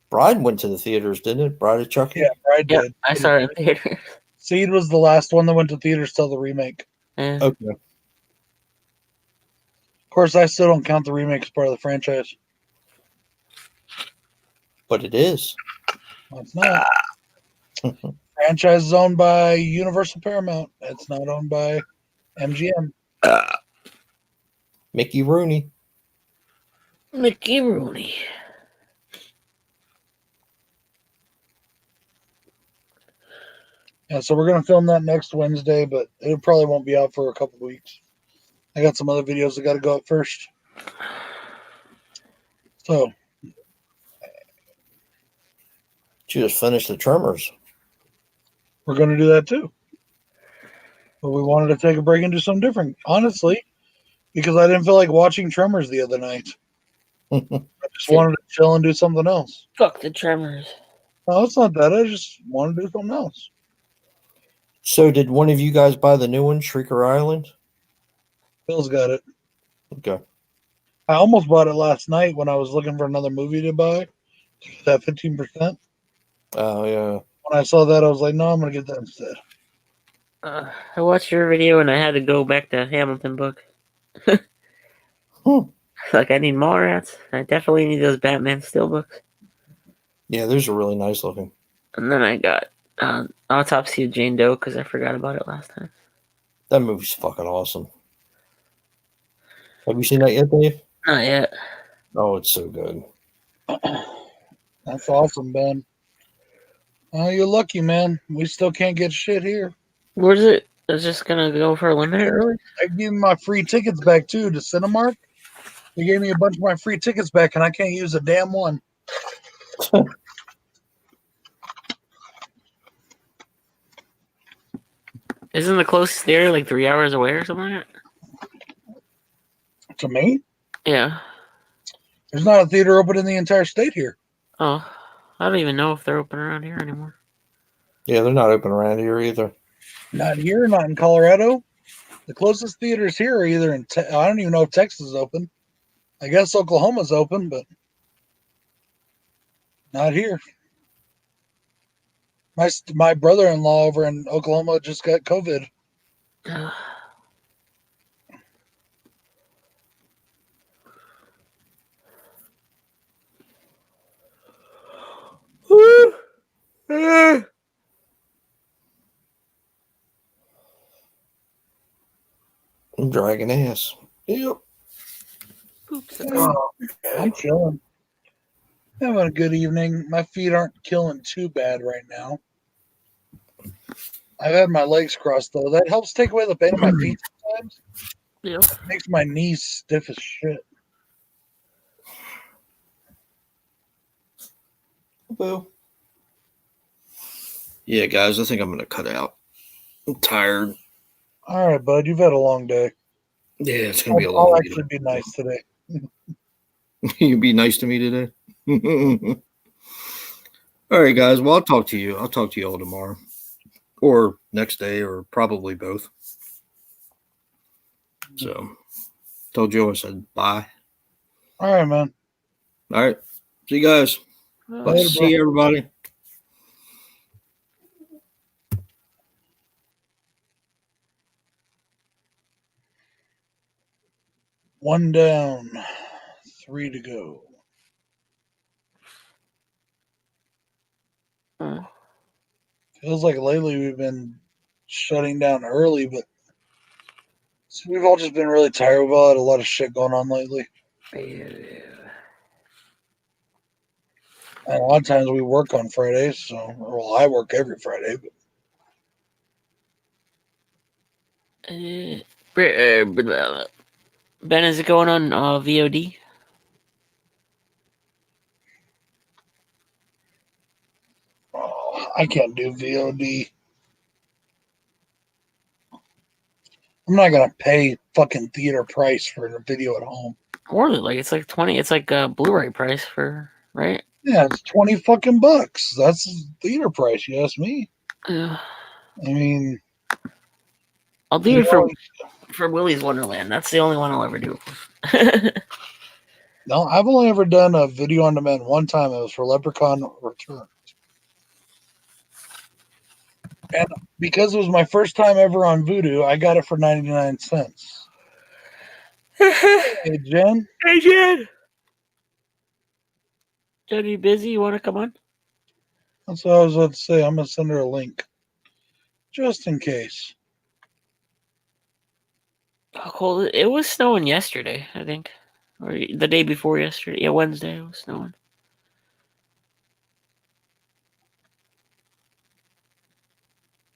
Bride went to the theaters, didn't it? Bride of Chucky? Yeah, Bride did. I saw it in theater. Seed was the last one that went to theaters till the remake. Yeah. Okay. Of course, I still don't count the remake as part of the franchise. But it is. No, it's not. Franchise is owned by Universal Paramount. It's not owned by MGM. Mickey Rooney. Mickey Rooney. Yeah, so we're gonna film that next Wednesday, but it probably won't be out for a couple weeks. I got some other videos that got to go up first. So, You just finished the Tremors. we're going to do that too. But we wanted to take a break and do something different, honestly, because I didn't feel like watching Tremors the other night. I just wanted to chill and do something else. Fuck the Tremors. No, it's not that. I just wanted to do something else. So, did one of you guys buy the new one, Shrieker Island? Bill's got it. Okay. I almost bought it last night when I was looking for another movie to buy. That 15%. Oh, yeah. When I saw that, I was like, no, I'm going to get that instead. I watched your video and I had to go back to Hamilton book. Like, I need Mallrats. I definitely need those Batman still books. Yeah, those are really nice looking. And then I got Autopsy of Jane Doe because I forgot about it last time. That movie's fucking awesome. Have you seen that yet, Dave? Not yet. Oh, it's so good. That's awesome, Ben. Oh, you're lucky, man. We still can't get shit here. Where's it? It's just gonna go for a limited release? I gave me my free tickets back too to Cinemark. They gave me a bunch of my free tickets back, and I can't use a damn one. Isn't the closest theater like 3 hours away or something like that? To me, Yeah. there's not a theater open in the entire state here. Oh, I don't even know if they're open around here anymore. Yeah, they're not open around here either. Not here, not in Colorado. The closest theaters here are either in. I don't even know if Texas is open. I guess Oklahoma's open, but not here. My brother-in-law over in Oklahoma just got COVID. I'm dragging ass. Yep. Oh, I'm chilling. Having a good evening. My feet aren't killing too bad right now. I've had my legs crossed though. That helps take away the pain of my feet sometimes. Yeah. Makes my knees stiff as shit. Boo. Yeah, guys, I think I'm gonna cut out. I'm tired. All right, bud. You've had a long day. Yeah, it's gonna be a I'll long actually be nice today. You be nice to me today. All right, guys. Well, I'll talk to you. I'll talk to you all tomorrow, or next day, or probably both. So, told Joe I said bye. All right, man. All right. See you guys. Later, See you, everybody. One down, 3 to go. Feels like lately we've been shutting down early, but we've all just been really tired. We've all had a lot of shit going on lately. And a lot of times we work on Fridays, so well, I work every Friday. But Ben, is it going on VOD? I can't do VOD. I'm not gonna pay fucking theater price for a video at home. Or like it's like 20. It's like a Blu-ray price for right. Yeah, it's 20 fucking bucks. That's theater price. You ask me. Uh, I mean, I'll do it for Willy's Wonderland. That's the only one I'll ever do. no, I've only ever done a video on demand one time. It was for Leprechaun Returns. And because it was my first time ever on Vudu, I got it for 99 cents. Hey, Jen? Hey, Jen. Jen, you busy? You want to come on? That's what I was about to say. I'm going to send her a link. Just in case. Oh, cold. It was snowing yesterday, I think. Or the day before yesterday. Yeah, Wednesday it was snowing.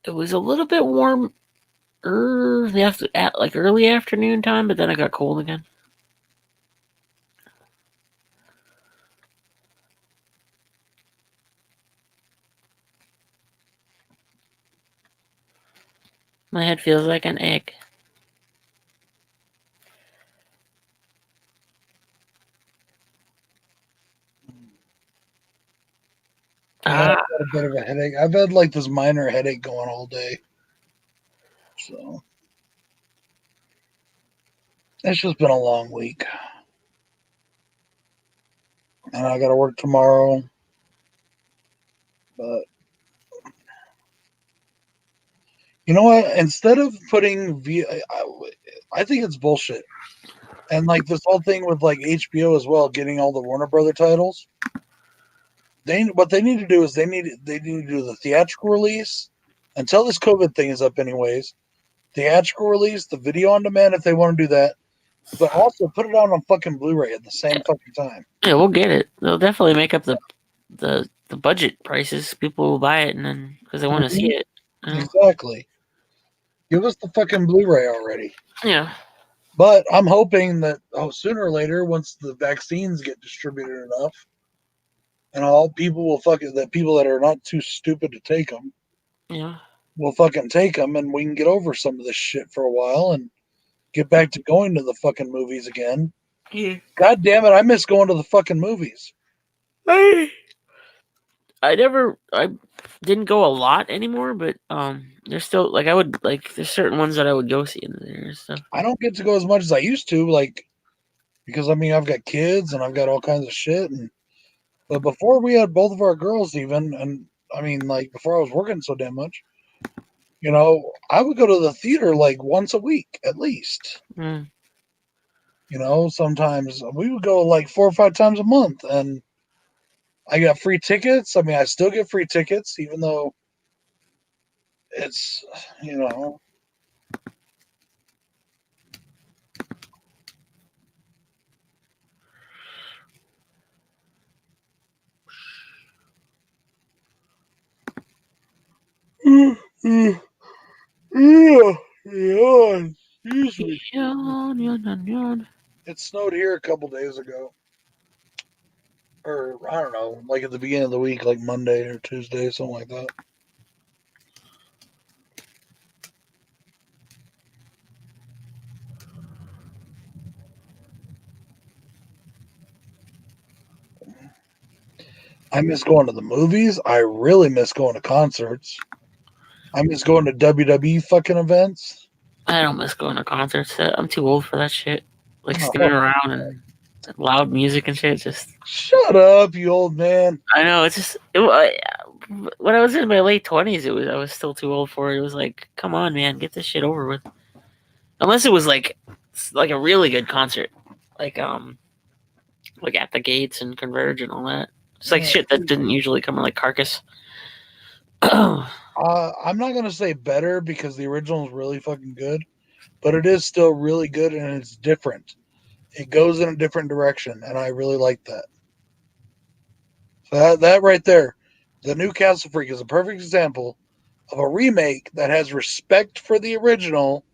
It was a little bit warm at like early afternoon time, but then it got cold again. My head feels like an egg. Yeah, I've got a bit of a headache. I've had like this minor headache going all day. So it's just been a long week. And I got to work tomorrow. But you know what? Instead of putting I think it's bullshit. And like this whole thing with like HBO as well, getting all the Warner Brother titles. What they need to do is they need to do the theatrical release until this COVID thing is up, anyways. Theatrical release, the video on demand if they want to do that, but also put it out on fucking Blu-ray at the same fucking time. Yeah, we'll get it. They'll definitely make up the budget prices. People will buy it and then because they want to see it. Exactly. Give us the fucking Blu-ray already. Yeah. But I'm hoping that sooner or later, once the vaccines get distributed enough, and all people will that people that are not too stupid to take them, Yeah, will fucking take them, and we can get over some of this shit for a while and get back to going to the fucking movies again. Yeah. God damn it, I miss going to the fucking movies. I didn't go a lot anymore, but there's still like there's certain ones that I would go see in there and stuff. I don't get to go as much as I used to, like, because I mean I've got kids and I've got all kinds of shit, but before we had both of our girls even, and I mean like before I was working so damn much, you know, I would go to the theater like once a week at least. Mm. You know, sometimes we would go like 4 or 5 times a month, and I got free tickets. I mean, I still get free tickets, even though it's, you know. Yeah, excuse me. Yawn. It snowed here a couple days ago. Or, I don't know, like at the beginning of the week, like Monday or Tuesday, something like that. I miss going to the movies. I really miss going to concerts. I miss going to WWE fucking events. I don't miss going to concerts. I'm too old for that shit. Like Oh. standing around and loud music and shit. Just Shut up, you old man. I know it's just when I was in my late 20s, I was still too old for it. It was like, come on, man, get this shit over with. Unless it was like a really good concert, like At the Gates and Converge and all that. It's like shit that didn't usually come on, like Carcass. I'm not gonna say better because the original is really fucking good, but it is still really good and it's different. It goes in a different direction, and I really like that. So that right there, the new Castle Freak is a perfect example of a remake that has respect for the original,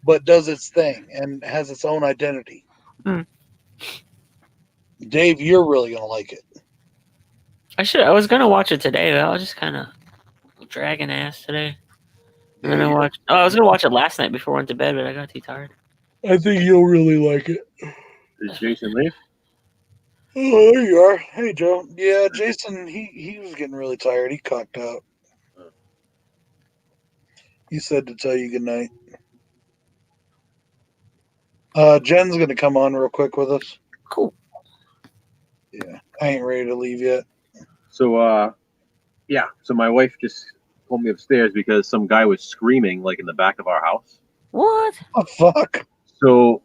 but does its thing and has its own identity. Dave, you're really gonna like it. I was gonna watch it today, but I was just kind of dragging ass today. And then I was gonna watch it last night before I went to bed, but I got too tired. I think you'll really like it. Did Jason leave? Oh, there you are. Hey, Joe. Yeah, Jason, he was getting really tired. He cocked out. He said to tell you good night. Jen's going to come on real quick with us. Cool. Yeah, I ain't ready to leave yet. So, yeah. So my wife just pulled me upstairs because some guy was screaming like in the back of our house. What? Oh, fuck. So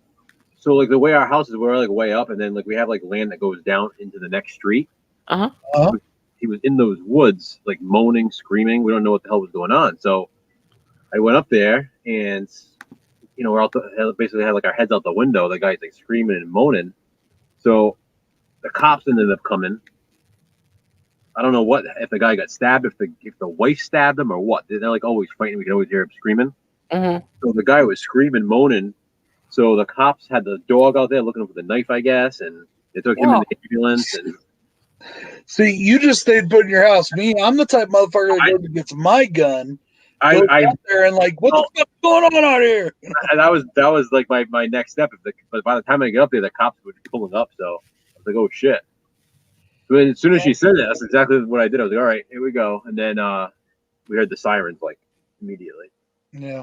like the way our house is, we're like way up, and then like we have like land that goes down into the next street. Uh-huh. He was in those woods, like moaning, screaming. We don't know what the hell was going on. So I went up there, and we're out basically had like our heads out the window. The guy's like screaming and moaning. So the cops ended up coming. I don't know if the guy got stabbed, if the wife stabbed him or what. They're like always fighting. We can always hear him screaming. Mm-hmm. So the guy was screaming, moaning. So the cops had the dog out there looking for the knife, I guess, and they took him in the ambulance. And see, you just stayed put in your house. Me, I'm the type of motherfucker that gets my gun. I out there and like, what the fuck's going on out here? That was like my next step. But by the time I get up there, the cops were pulling up. So I was like, oh shit. But as soon as she said that, that's exactly what I did. I was like, all right, here we go. And then we heard the sirens like immediately. Yeah,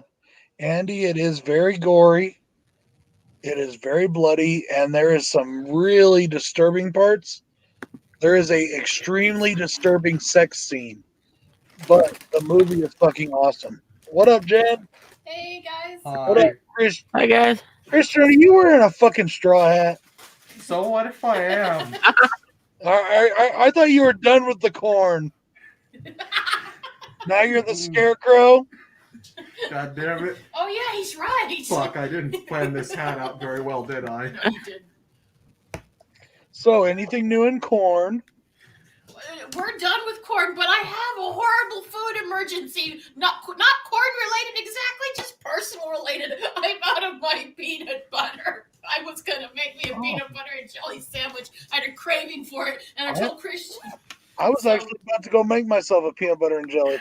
Andy, it is very gory. It is very bloody, and there is some really disturbing parts. There is a extremely disturbing sex scene, but the movie is fucking awesome. What up, Jen? Hey guys. What up, Chris? Hi guys. Christian, are you wearing a fucking straw hat? So what if I am? I thought you were done with the corn. Now you're the scarecrow. God damn it. Oh yeah, he's right. Fuck, I didn't plan this hat out very well, did I? No, you didn't. So, anything new in corn? We're done with corn, but I have a horrible food emergency. Not corn related exactly, just personal related. I'm out of my peanut butter. I was gonna make me a peanut butter and jelly sandwich. I had a craving for it, and I told Christian. I was actually about to go make myself a peanut butter and jelly.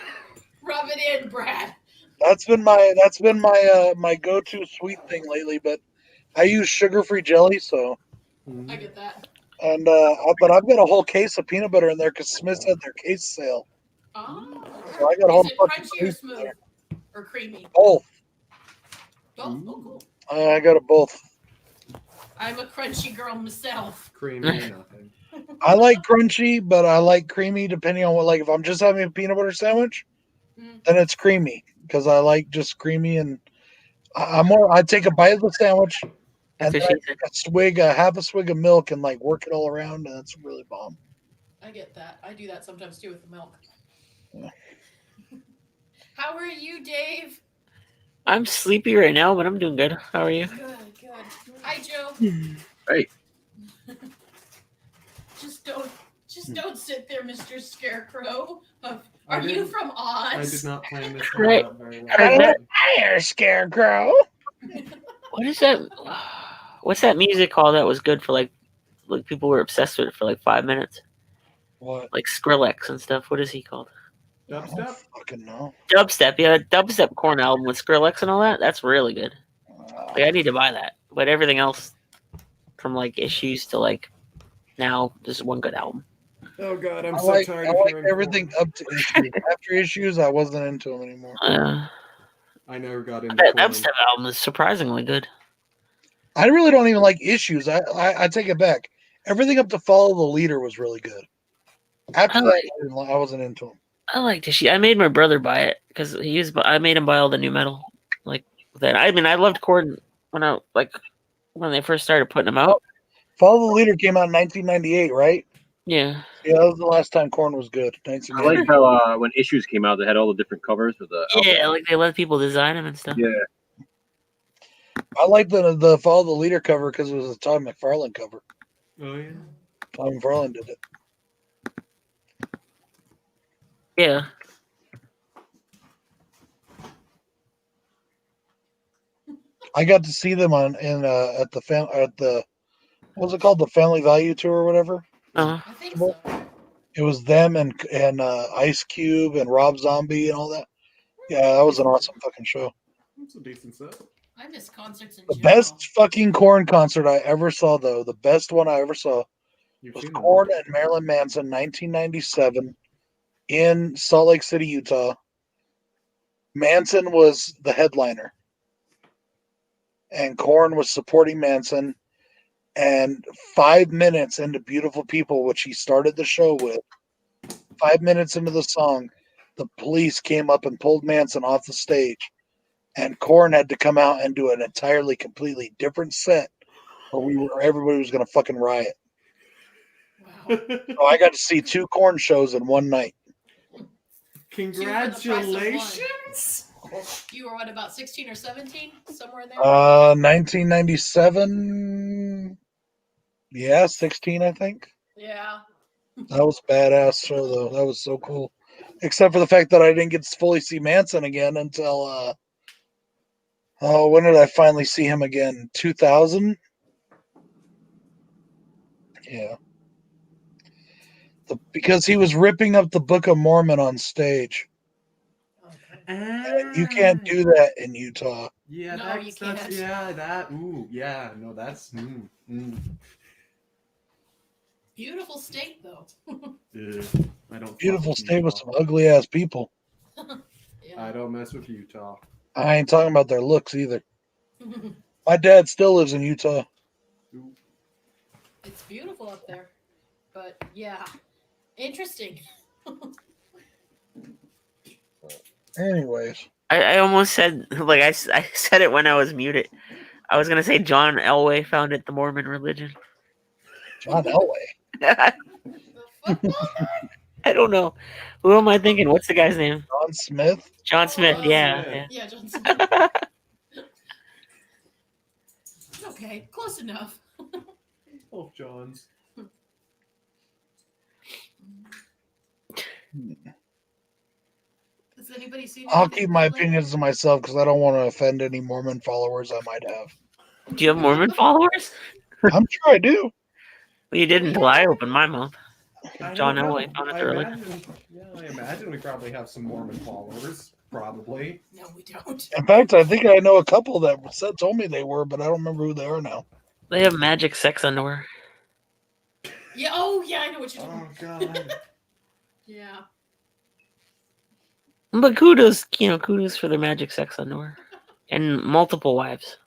Rub it in, Brad. That's been my go-to sweet thing lately, but I use sugar-free jelly, so. I get that. And but I've got a whole case of peanut butter in there because Smith's had their case sale. Oh. So I got a whole Is it fucking crunchy or case smooth? there. Or creamy? Both. Both. Oh, cool. I got it both. I'm a crunchy girl myself. Creamy, nothing. I like crunchy, but I like creamy depending on what. Like if I'm just having a peanut butter sandwich, then it's creamy because I like just creamy, and I take a bite of the sandwich and then I take half a swig of milk and like work it all around, and it's really bomb. I get that. I do that sometimes too with the milk. Yeah. How are you, Dave? I'm sleepy right now, but I'm doing good. How are you? Good. Hi, Joe. Hey. Just don't sit there, Mr. Scarecrow. Are you from Oz? I did not plan this Right. out very well. Hi, Scarecrow. What is that? What's that music called that was good for like people were obsessed with it for like 5 minutes? What? Like Skrillex and stuff. What is he called? I don't Dubstep? fucking know. Dubstep. Yeah, Dubstep Corn album with Skrillex and all that. That's really good. Like I need to buy that. But everything else, from like Issues to like now, this is one good album. Oh god, I'm I so like tired I of like hearing everything Korn. up to issues. After issues, I wasn't into them anymore. I never got into That Korn. dubstep album is surprisingly good. I really don't even like issues. I take it back. Everything up to Follow the Leader was really good. After that, I wasn't into them. I liked it. I made my brother buy it because I made him buy all the new metal. Like that. I mean, I loved Korn when they first started putting them out. Follow the Leader came out in 1998, right? Yeah. Yeah, that was the last time Korn was good. I 1998. like how when Issues came out, they had all the different covers for the album. Yeah, like they let people design them and stuff. Yeah. I like the Follow the Leader cover because it was a Todd McFarlane cover. Oh yeah. Todd McFarlane did it. Yeah. I got to see them at the what's it called, the Family Value Tour or whatever. Uh-huh. I think so. It was them and Ice Cube and Rob Zombie and all that. Yeah, that was an awesome fucking show. That's a decent set. I miss concerts in The general. best fucking Korn concert I ever saw, though, the best one I ever saw You've was seen them. Korn and Marilyn Manson, 1997, in Salt Lake City, Utah. Manson was the headliner, and Korn was supporting Manson. And 5 minutes into Beautiful People, which he started the show with, 5 minutes into the song, the police came up and pulled Manson off the stage. And Korn had to come out and do an entirely, completely different set, or everybody was going to fucking riot. Wow. So I got to see 2 Korn shows in one night. Congratulations! You were what, about 16 or 17? Somewhere in there? 1997. Yeah, 16, I think. Yeah. That was a badass show, though. That was so cool. Except for the fact that I didn't get to fully see Manson again until, when did I finally see him again? 2000? Yeah. Because he was ripping up the Book of Mormon on stage. And you can't do that in Utah. Yeah, No, you that's can't. yeah, that ooh, yeah, no, that's Beautiful state, though. I don't Beautiful fuck with state with Utah. some ugly ass people. Yeah. I don't mess with Utah. I ain't talking about their looks either. My dad still lives in Utah. It's beautiful up there. But yeah, interesting. Anyways, I almost said I said it when I was muted. I was gonna say John Elway founded the Mormon religion. John Elway. The football guy? I don't know. Who am I thinking? What's the guy's name? John Smith. John Smith. Oh, Yeah. Yeah, Johnson. Okay, close enough. Both Johns. Has anybody seen? I'll anything keep my lately? opinions to myself because I don't want to offend any Mormon followers I might have. Do you have Mormon followers? I'm sure I do. Well, you did until I opened my mouth. I John don't know. Elway founded I the religion. imagine we probably have some Mormon followers. Probably. No, we don't. In fact, I think I know a couple that told me they were, but I don't remember who they are now. They have magic sex underwear. Yeah. Oh, yeah. I know what you're doing. Oh god. Yeah. But kudos for their magic sex underwear and multiple wives.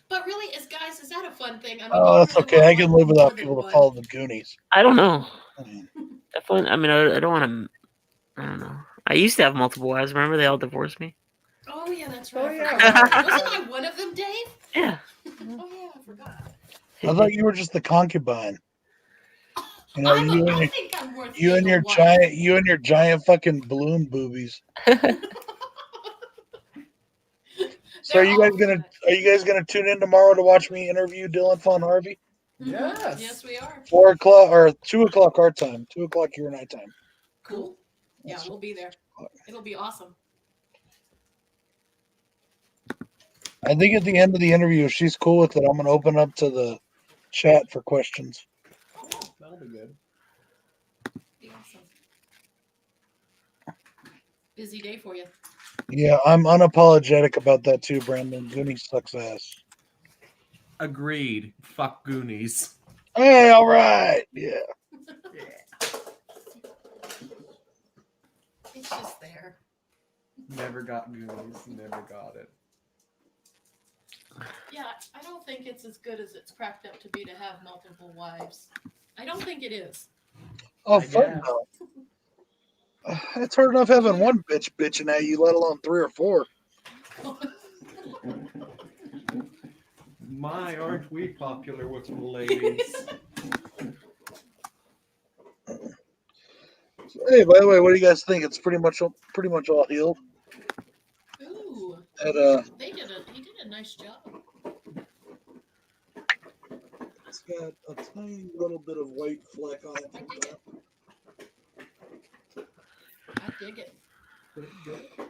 But really, as guys, is that a fun thing? I mean, Oh, you that's really okay. want I can one live more without than people to one. follow the Goonies. I don't know. Mm. Definitely. I mean, I don't want to. I don't know. I used to have multiple wives. Remember, they all divorced me. Oh yeah, that's Oh, right. yeah. Wasn't I one of them, Dave? Yeah. Oh yeah, I forgot. I thought you were just the concubine. You know, I think I'm worth you and being a your wife. giant fucking balloon boobies. So are They're you guys all gonna good. tune in tomorrow to watch me interview Dylan Von Harvey? Yes. Yes, we are. 4:00 or 2:00 our time, 2:00 your night time. Cool. Yeah, we'll be there. It'll be awesome. I think at the end of the interview, if she's cool with it, I'm gonna open up to the chat for questions. Oh, cool. That'll be good. Be awesome. Busy day for you. Yeah, I'm unapologetic about that too, Brandon. Goonies sucks ass. Agreed. Fuck Goonies. Hey, all right. Yeah. It's just there. Never got Goonies. Never got it. Yeah, I don't think it's as good as it's cracked up to be to have multiple wives. I don't think it is. Oh, I fuck guess. no. It's hard enough having one bitch bitching at you, let alone 3 or 4. My, aren't we popular with the ladies? Hey, by the way, what do you guys think? It's pretty much all healed. Ooh, At he did a nice job. it's got a tiny little bit of white fleck on it. I dig it. I dig it.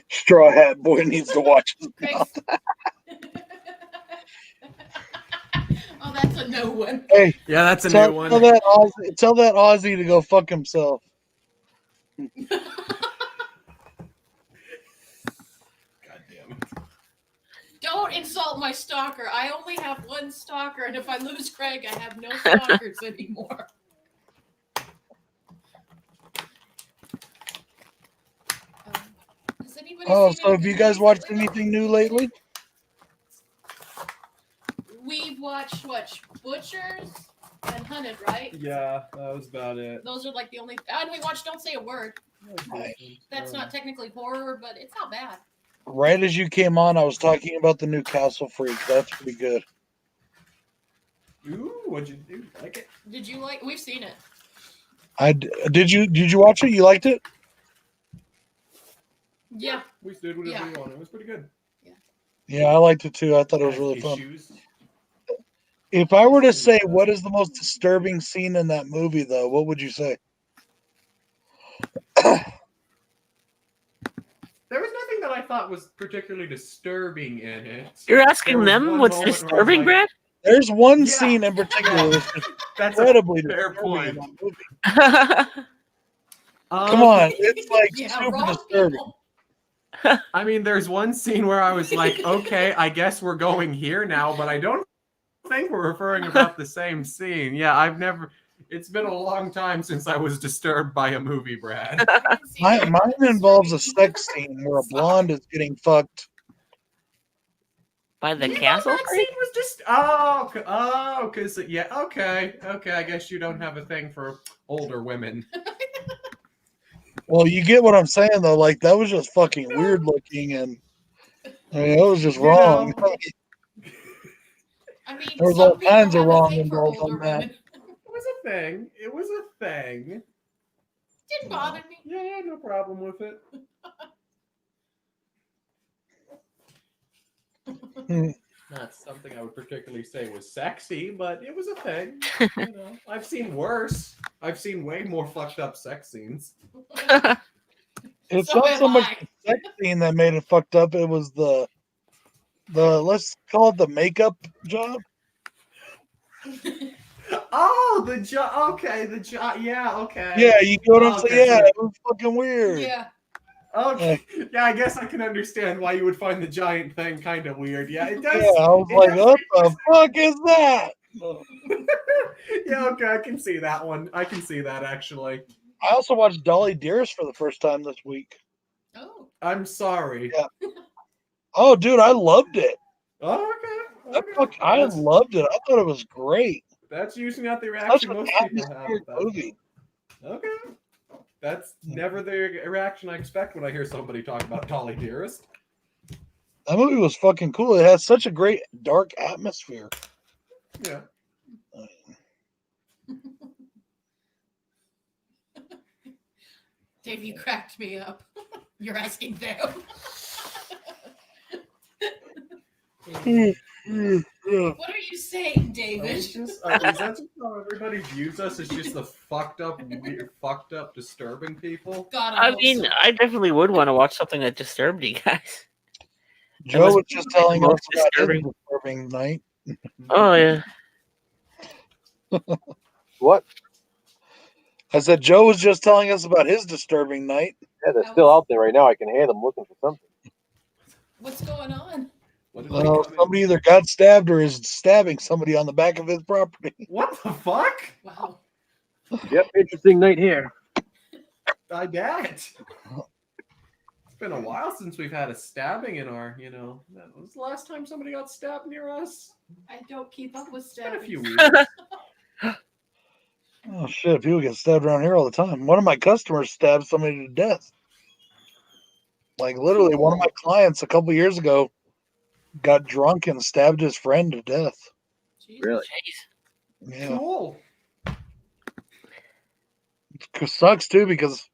Straw Hat Boy needs to watch his Craig. mouth. Oh, that's a no one. Hey, Yeah, that's a tell new one. that Aussie to go fuck himself. God damn it. Don't insult my stalker. I only have one stalker, and if I lose Craig, I have no stalkers anymore. Has anybody Oh, seen so any have you good guys movies watched lately? anything new lately? We've watched what? Butchers and Hunted, right? Yeah, that was about it. Those are like the only. And we watched Don't Say a Word. That's not technically horror, but it's not bad. Right as you came on, I was talking about the new Castle Freak. That's pretty good. Ooh, what'd you do? Like it? Did you like? We've seen it. Did you watch it? You liked it? Yeah. We did whatever Yeah. we wanted. It was pretty good. Yeah, I liked it too. I thought it was Has really fun. issues. If I were to say what is the most disturbing scene in that movie, though, what would you say? There was nothing that I thought was particularly disturbing in it. You're There asking was them one what's moment where I was disturbing, like, Brad? There's one Yeah. scene in particular that's just That's a incredibly fair disturbing in point. that movie. Um, Come on, it's like Yeah, super wrong disturbing. people. I mean, there's one scene where I was like, okay, I guess we're going here now, but I don't think we're referring about the same scene. Yeah, it's been a long time since I was disturbed by a movie, Brad. I didn't see that. Mine involves a sex scene where a blonde is getting fucked. By the You thought castle? that scene was just because yeah, okay. I guess you don't have a thing for older women. Well, you get what I'm saying, though. Like, that was just fucking weird looking, and I mean, it was just You wrong. know. I mean, There was some all people kinds of have a wrong thing for involved on older that. women. It was a thing. Didn't bother me. Yeah, I had no problem with it. Not something I would particularly say was sexy, but it was a thing. You know, I've seen worse. I've seen way more fucked up sex scenes. It's So not am so much I. the sex scene that made it fucked up. It was the let's call it the makeup job. Oh, the job. Okay, the job. Yeah, okay. Yeah, you get what I'm Okay, saying? Yeah, so- it was fucking weird. Yeah. Okay. Yeah, I guess I can understand why you would find the giant thing kind of weird. Yeah, it does. Yeah, I was it like, does what make the fuck is that? Yeah, okay, I can see that one. I can see that actually. I also watched Dolly Dearest for the first time this week. Oh. I'm sorry. Yeah. Oh, dude, I loved it. Oh, okay. I loved it. I thought it was great. That's usually not the Such reaction an most people have. atmospheric with that. movie. Okay. That's never the reaction I expect when I hear somebody talk about Dolly Dearest. That movie was fucking cool. It has such a great dark atmosphere. Yeah. Dave, you cracked me up. You're asking them. What are you saying, David? Is that just how everybody views us as just the fucked up, weird, fucked up, disturbing people? God, I hope mean, so. I definitely would want to watch something that disturbed you guys. Joe was just telling us most about his disturbing. disturbing night. Oh yeah. What? I said Joe was just telling us about his disturbing night. Yeah, they're still out there right now. I can hear them looking for something. What's going on? What did they come in? Somebody either got stabbed or is stabbing somebody on the back of his property. What the fuck? Wow. Yep, interesting night here. I bet. It's been a while since we've had a stabbing in our, That was the last time somebody got stabbed near us? I don't keep up with It's been a stabbing. few weeks. Oh shit! People get stabbed around here all the time. One of my customers stabbed somebody to death. Like literally, one of my clients a couple years ago got drunk and stabbed his friend to death. Jeez. Really? Jeez. Yeah, Cool. it sucks too because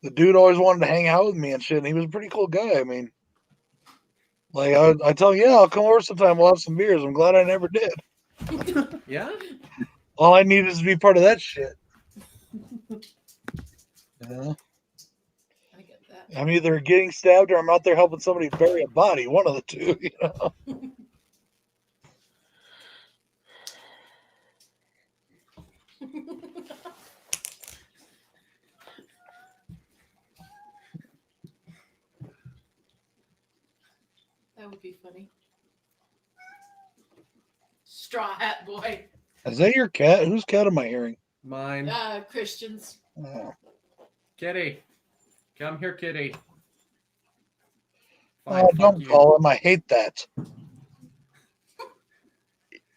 the dude always wanted to hang out with me and shit. And he was a pretty cool guy. I mean, like I tell him, yeah, I'll come over sometime. We'll have some beers. I'm glad I never did. Yeah? All I need is to be part of that shit. Yeah. I get that. I'm either getting stabbed or I'm out there helping somebody bury a body. One of the two, you know. That would be funny. Straw Hat Boy. Is that your cat? Whose cat am I hearing? Mine. Christians. Oh. Kitty. Come here, kitty. Oh, Fine, fuck don't you. call him. I hate that.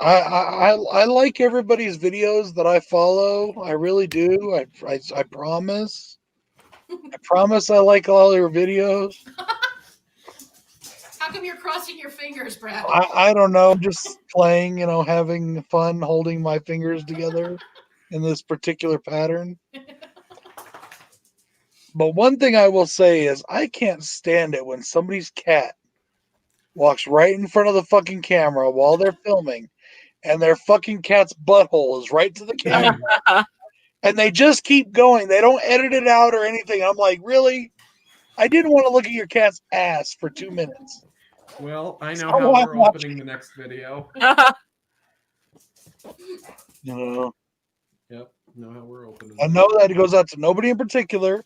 I like everybody's videos that I follow. I really do. I promise. I promise I like all your videos. How come you're crossing your fingers, Brad? I don't know, just playing, having fun, holding my fingers together in this particular pattern. But one thing I will say is I can't stand it when somebody's cat walks right in front of the fucking camera while they're filming and their fucking cat's butthole is right to the camera. And they just keep going. They don't edit it out or anything. I'm like, really? I didn't want to look at your cat's ass for 2 minutes. Well, I know Oh, how I'm we're watching. opening the next video. You know, Yep, know how we're opening. I know that it goes out to nobody in particular.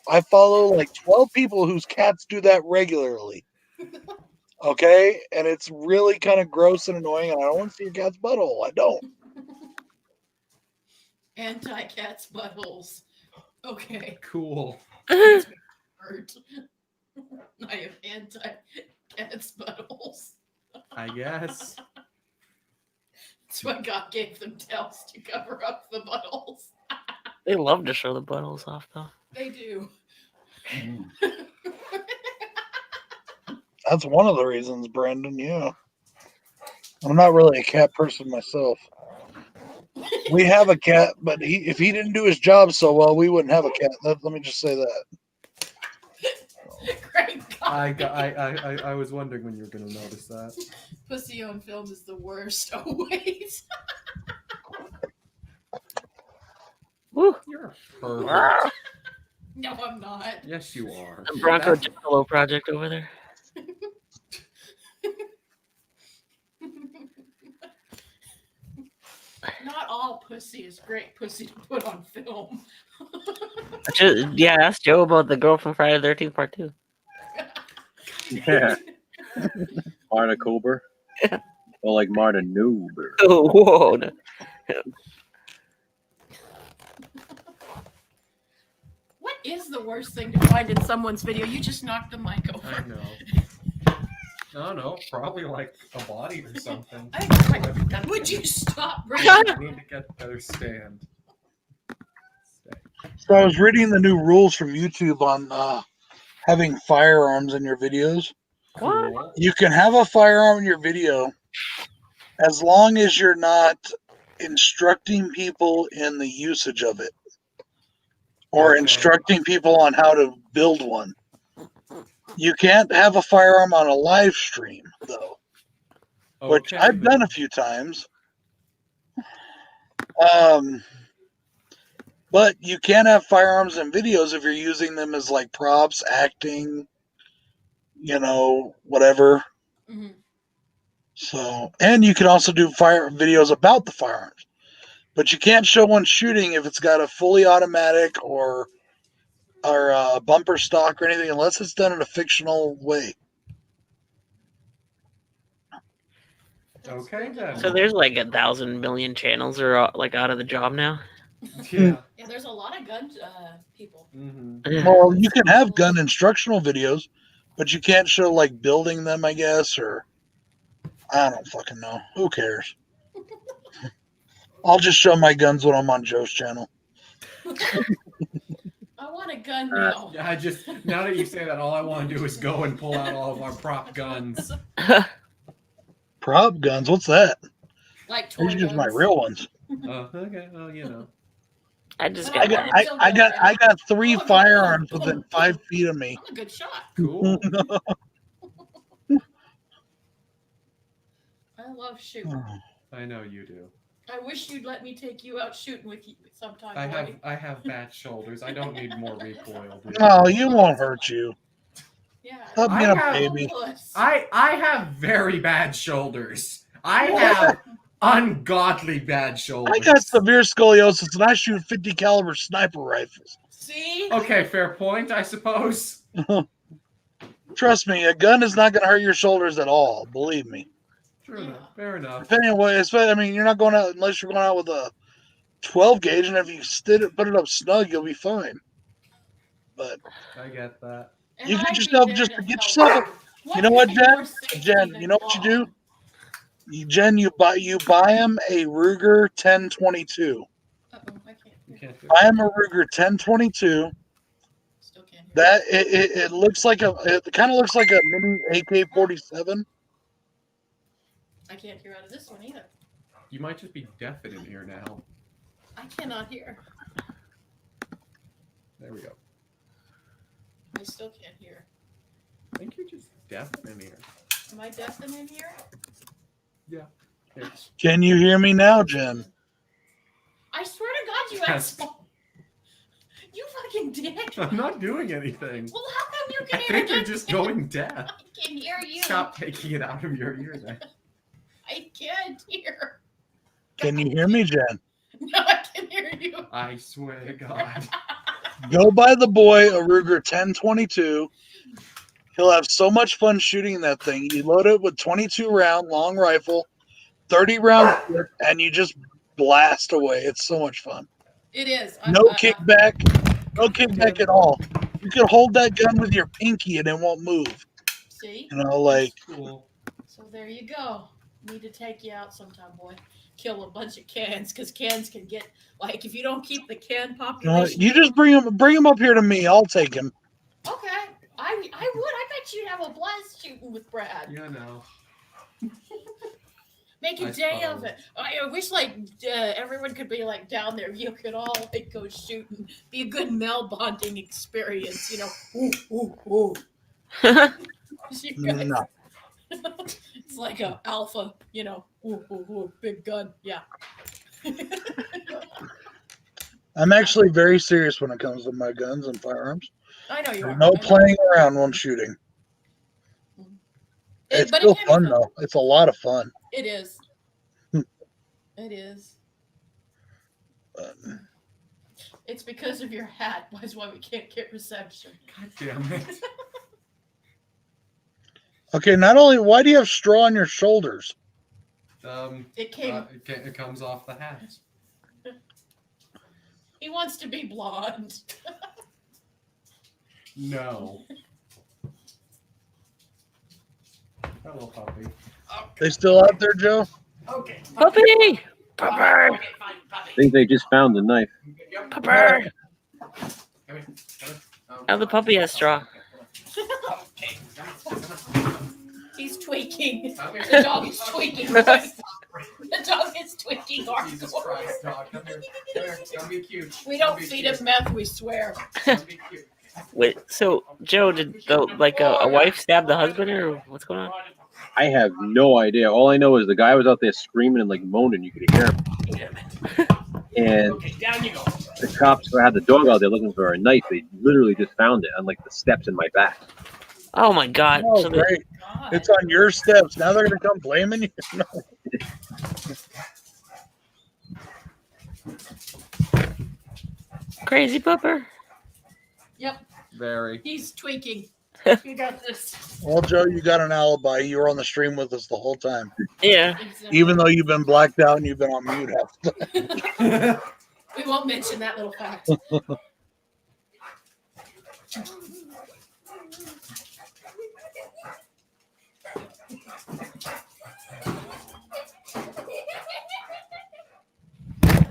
I follow like 12 people whose cats do that regularly. Okay? And it's really kind of gross and annoying, and I don't want to see your cat's butthole. I don't. Anti-cats buttholes. Okay. Cool. Hurt. I am anti-cats buttholes. I guess. That's why God gave them tails to cover up the buttholes. They love to show the buttholes off, though. They do. That's one of the reasons, Brandon. Yeah. I'm not really a cat person myself. We have a cat, but if he didn't do his job so well, we wouldn't have a cat. Let me just say that. Great God. I was wondering when you were going to notice that. Pussy on film is the worst always. Woo. You're a pervert. No, I'm not. Yes, you are. The Bronco Jackalope project over there. Not all pussy is great pussy to put on film. Yeah, ask Joe about the girl from Friday the 13th Part 2. Yeah. Marta Kober. Yeah. Or like Marta Noober. Oh, whoa. No. What is the worst thing to find in someone's video? You just knocked the mic I over. know. No, probably like a body or something. Would you stop, I Brad? need to get a better stand. So I was reading the new rules from YouTube on having firearms in your videos. Cool. You can have a firearm in your video as long as you're not instructing people in the usage of it or Okay. instructing people on how to build one. You can't have a firearm on a live stream, though, which Okay, I've then. done a few times. But you can have firearms in videos if you're using them as like props, acting, whatever. Mm-hmm. So, and you can also do fire videos about the firearms, but you can't show one shooting if it's got a fully automatic or a bumper stock or anything, unless it's done in a fictional way. Okay, then. So there's like 1,000 million channels are like out of the job now. Yeah. Yeah, there's a lot of gun people. Mm-hmm. Well, you can have gun instructional videos, but you can't show like building them, I guess, or I don't fucking know. Who cares? I'll just show my guns when I'm on Joe's channel. I want a gun now. Yeah, I just now that you say that, all I want to do is go and pull out all of our prop guns. Prop guns? What's that? Like toy These are just my guns. real ones. Okay, well, you know. I just I got got I got 3 firearms within 5 feet of me. I'm a good shot. Cool. I love shooting. I know you do. I wish you'd let me take you out shooting with you sometime. I have bad shoulders. I don't need more recoil. Dude. No, you won't hurt you. Yeah. Stop being I a have- baby. I have very bad shoulders. I have ungodly bad shoulders. I got severe scoliosis and I shoot 50 caliber sniper rifles. See? Okay, fair point, I suppose. Trust me, a gun is not going to hurt your shoulders at all. Believe me. True enough. Fair enough. Depending on what, I mean, you're not going out unless you're going out with a 12 gauge, and if you put it up snug, you'll be fine. But I get that. And you I'd get be yourself there just to to get help. yourself. What You know what, could Jen? be more safe Jen, than you know what you do? bomb? Jen, you buy him a Ruger 1022. Uh-oh, I can't You hear. can't do Buy him a Ruger 1022. Still can't hear. That it looks like it kind of looks like a mini AK-47. I can't hear out of this one either. You might just be deaf in here now. I cannot hear. There we go. I still can't hear. I think you're just deaf in here. Am I deaf in here? Yeah. It's, Can you hear me now, Jen? I swear to God, you Yes. asshole. You fucking dick. I'm not doing anything. Well, how come you I can hear think you're it? just going deaf. I can hear you. Stop taking it out of your ear then. I can't hear. Can you hear me, Jen? No, I can hear you. I swear to God. Go buy the boy a Ruger 1022. He'll have so much fun shooting that thing. You load it with 22 round long rifle, 30 round clip, and you just blast away. It's so much fun. It is. No kickback. No kickback at all. You can hold that gun with your pinky and it won't move. See? You know, like Cool. So there you go. Need to take you out sometime, boy. Kill a bunch of cans, because cans can get, like, if you don't keep the can population. you just bring him up here to me. I'll take him. Okay. I would. I bet you'd have a blast shooting with Brad. Yeah, no. Make a I day of suppose. it. I wish like everyone could be like down there. You could all like go shoot and be a good male bonding experience. You know, ooh, ooh, ooh. You guys- No. It's like a alpha. You know, ooh, ooh, ooh, big gun. Yeah. I'm actually very serious when it comes to my guns and firearms. I know you are. No I know. playing around when shooting. It's but still can be fun though. It's a lot of fun. It is. It is. But It's because of your hat. That's why we can't get reception. God damn it. okay, not only why do you have straw on your shoulders? It came. It comes off the hat. He wants to be blonde. No. Hello, puppy. They still out there, Joe? Okay. Puppy! Okay, Pupper! fine, I puppy. think they just found the knife. Pupper! Come here. Now the puppy has straw. He's tweaking. Come here. The dog is tweaking. The dog is tweaking Jesus hardcore. Christ, dog. Come here. Come here. Don't be cute. We don't feed him meth, we swear. Don't be cute. Wait, so Joe, did a wife stab the husband, or what's going on? I have no idea. All I know is the guy was out there screaming and like moaning. You could hear him. And Okay, down you go. the cops had the dog out there looking for a knife. They literally just found it on like the steps in my back. Oh my God! Oh, So great. God. It's on your steps. Now they're going to come blaming you. No. crazy pupper. Yep, Very. he's tweaking. You got this. Well, Joe, you got an alibi. You were on the stream with us the whole time, Yeah. Exactly. even though you've been blacked out and you've been on mute half the time. We won't mention that little fact.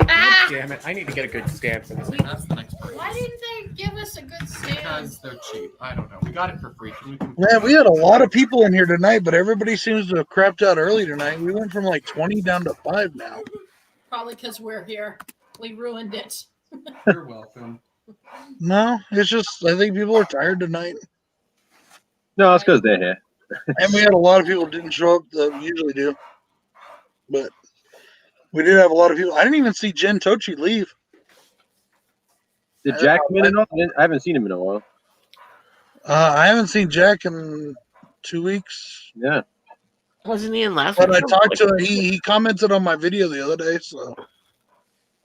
Ah! Damn it! I need to get a good stand for this. That's the next part. Why didn't they give us a good stand? Because they're cheap. I don't know. We got it for free. Can we Man, we had a lot of people in here tonight, but everybody seems to have crapped out early tonight. We went from like 20 down to 5 now. Probably because we're here. We ruined it. You're welcome. No, it's just I think people are tired tonight. No, it's because they're here. And we had a lot of people who didn't show up that we usually do. But we did have a lot of people. I didn't even see Jen Tochi leave. Did Jack come in and all? I haven't seen him in a while. I haven't seen Jack in 2 weeks. Yeah. Wasn't he in last But I week? talked to him. He commented on my video the other day, so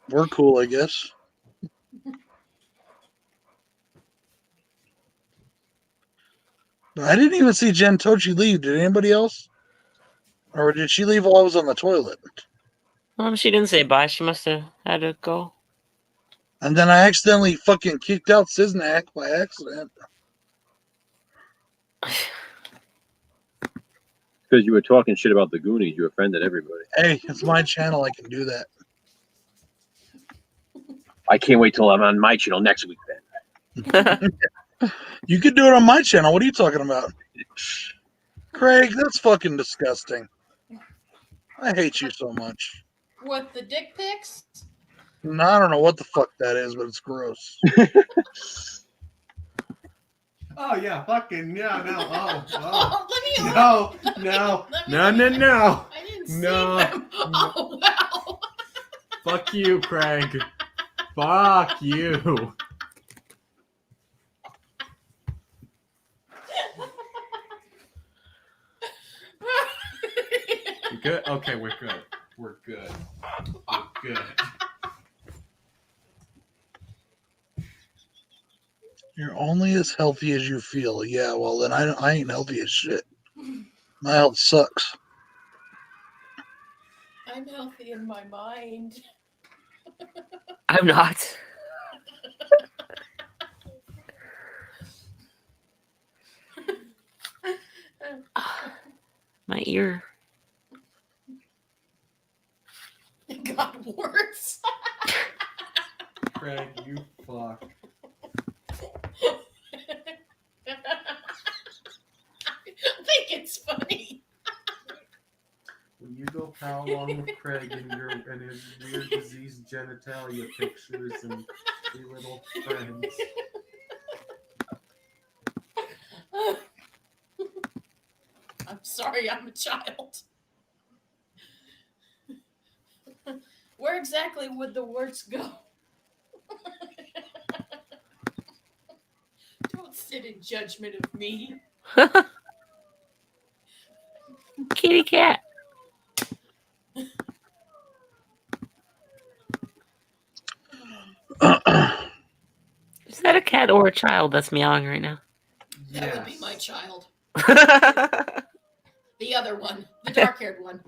we're cool, I guess. But I didn't even see Jen Tochi leave. Did anybody else? Or did she leave while I was on the toilet? She didn't say bye. She must have had to go. And then I accidentally fucking kicked out Siznak by accident. Because you were talking shit about the Goonies. You offended everybody. Hey, it's my channel. I can do that. I can't wait till I'm on my channel next week then. You could do it on my channel. What are you talking about? Craig, that's fucking disgusting. I hate you so much. What, the dick pics? No, I don't know what the fuck that is, but it's gross. Oh yeah, fucking yeah, no, oh, Oh, let me no, look. no, Let me no, look. no, no. I didn't No. see them. Oh, wow. Fuck you, Craig. Fuck you. You good? Okay, we're good. We're good. We're good. You're only as healthy as you feel. Yeah, well, then I ain't healthy as shit. My health sucks. I'm healthy in my mind. I'm not. My ear. Got words. Craig, you fuck. I think it's funny. When you go pal along with Craig and his weird diseased genitalia pictures and three little friends. I'm sorry, I'm a child. Where exactly would the words go? Don't sit in judgment of me. Kitty cat. Is that a cat or a child that's meowing right now? That would be my Yes. child. The other one, the dark-haired one.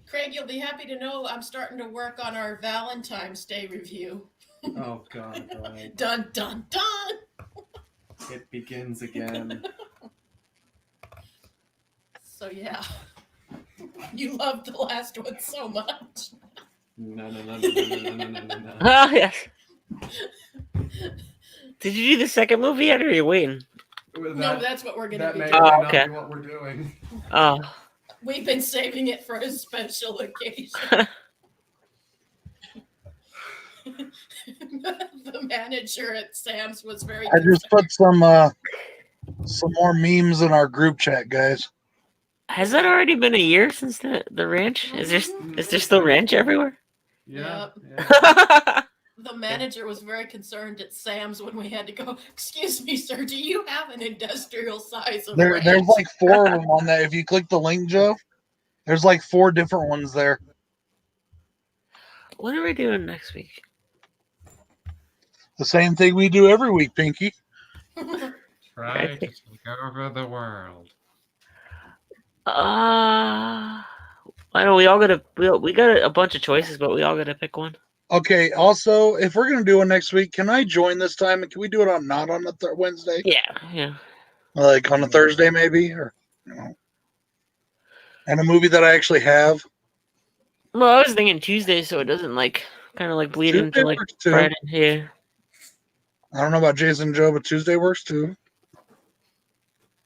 Craig, you'll be happy to know I'm starting to work on our Valentine's Day review. Oh god, right. Dun dun dun. It begins again. So yeah, you loved the last one so much. No, no, no, no, no, no, no, no, no, no. Oh, yes. Did you do the second movie yet, or are you waiting? No, that's what we're gonna That be may doing. or Oh, may not okay. be what we're doing. Oh. We've been saving it for a special occasion. The manager at Sam's was very. I just put some more memes in our group chat, guys. Has that already been a year since the ranch? Is there still ranch everywhere? Yeah. Yep. Yeah. The manager was very concerned at Sam's when we had to go. Excuse me, sir. Do you have an industrial size of ranch? There's like 4 of them on that. If you click the link, Joe, there's like 4 different ones there. What are we doing next week? The same thing we do every week, Pinky. Try to take over the world. I know we all we got a bunch of choices, but we all got to pick one. Okay. Also, if we're gonna do one next week, can I join this time? And can we do it on not on a Wednesday? Yeah. Like on a Thursday, maybe, or and a movie that I actually have. Well, I was thinking Tuesday, so it doesn't kind of bleed Tuesday into works too. Friday. Yeah. I don't know about Jason and Joe, but Tuesday works too.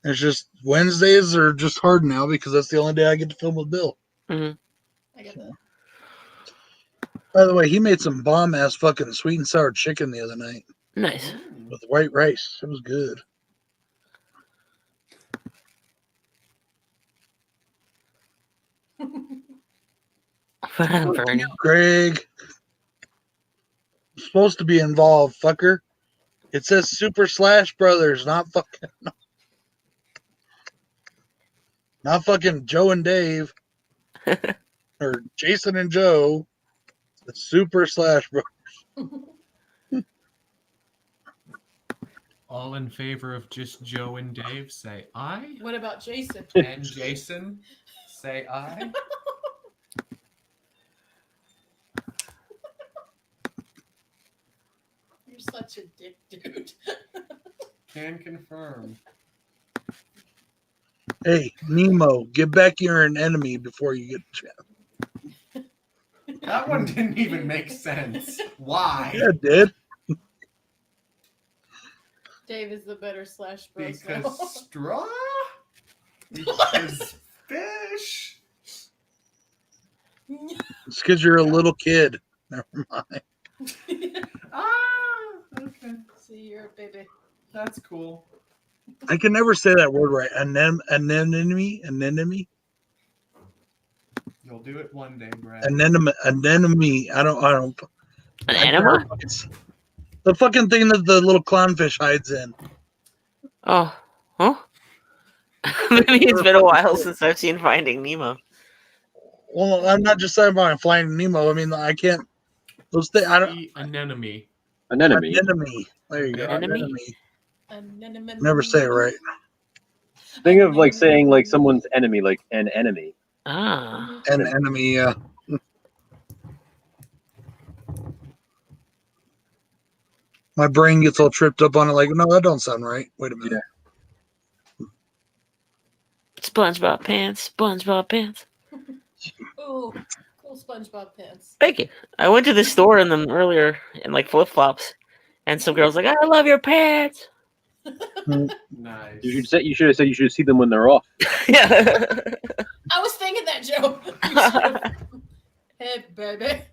It's just Wednesdays are just hard now because that's the only day I get to film with Bill. Mm-hmm. I get that. By the way, he made some bomb ass fucking sweet and sour chicken the other night Nice. with white rice. It was good. Bernie. Greg, you're supposed to be involved, fucker. It says Super Slash Brothers, not fucking Joe and Dave or Jason and Joe. The Super Slash Brothers. All in favor of just Joe and Dave, say aye. What about Jason? And Jason, say aye. You're such a dick, dude. Can confirm. Hey, Nemo, get back here an enemy before you get jammed. That one didn't even make sense. Why? Yeah, it did. Dave is the better Slash Bros. now. Because straw? Because fish? It's because you're a little kid. Never mind. Ah, okay. See, you're a baby. That's cool. I can never say that word right. Anemone. You'll do it one day, Brad. Anemone. I don't. An enema? The fucking thing that the little clownfish hides in. Oh, huh? Maybe it's been a while since I've seen Finding Nemo. Well, I'm not just saying about Finding Nemo. I mean, I can't. Those things. I don't. Anemone. An enemy. Anemone. There you go. Anemone? Anemone. Never say it right. Think of saying someone's enemy, like an enemy. Ah. An enemy. My brain gets all tripped up on it. Like, no, that don't sound right. Wait a minute. SpongeBob pants. SpongeBob pants. Ooh, cool SpongeBob pants. Thank you. I went to the store in them earlier in flip flops, and some girls I love your pants. Nice. You should have said you should see them when they're off. Yeah. I was thinking that, Joe. Hey, baby.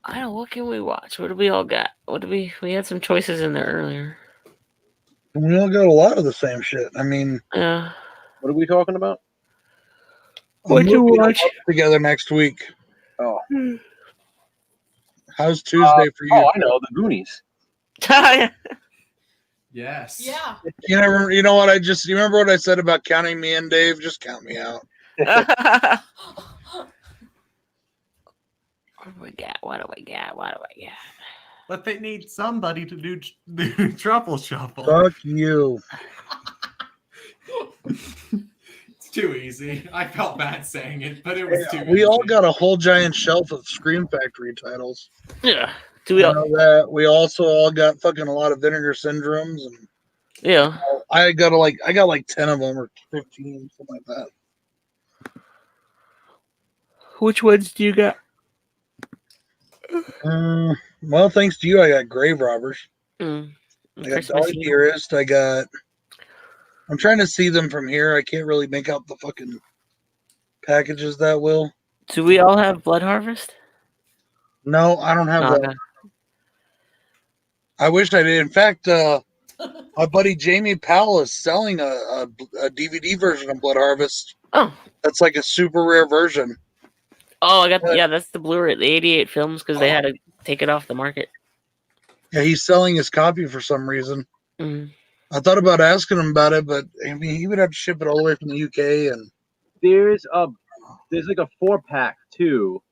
I don't know. What can we watch? What do we all got? We had some choices in there earlier. We all got a lot of the same shit. I mean, Yeah. What are we talking about? What'd you watch? Together next week. Oh. How's Tuesday for you? Oh, I know, the Goonies. Yes. Yeah. You know what? You remember what I said about counting me in, Dave? Just count me out. What do we got? What do we got? But they need somebody to do Truffle Shuffle. Fuck you. It's too easy. I felt bad saying it, but it was too easy. We all got a whole giant shelf of Scream Factory titles. Yeah. Do we I all? know that. We also all got fucking a lot of Vinegar Syndromes, and Yeah. I got like 10 of them or 15, something like that. Which ones do you got? Well, thanks to you, I got Grave Robbers. I got Christmas Dog Eve. Dearest. I'm trying to see them from here. I can't really make out the fucking packages that well. Do we all have Blood Harvest? No, I don't have No, that. okay. I wish I did. In fact, My buddy Jamie Powell is selling a DVD version of Blood Harvest. Oh, That's like a super rare version. I got that's the Blu-ray, the 88 films because they had to take it off the market. Yeah, he's selling his copy for some reason. Mhm. I thought about asking him about it, but I mean, he would have to ship it all the way from the UK, and There's like a 4-pack too,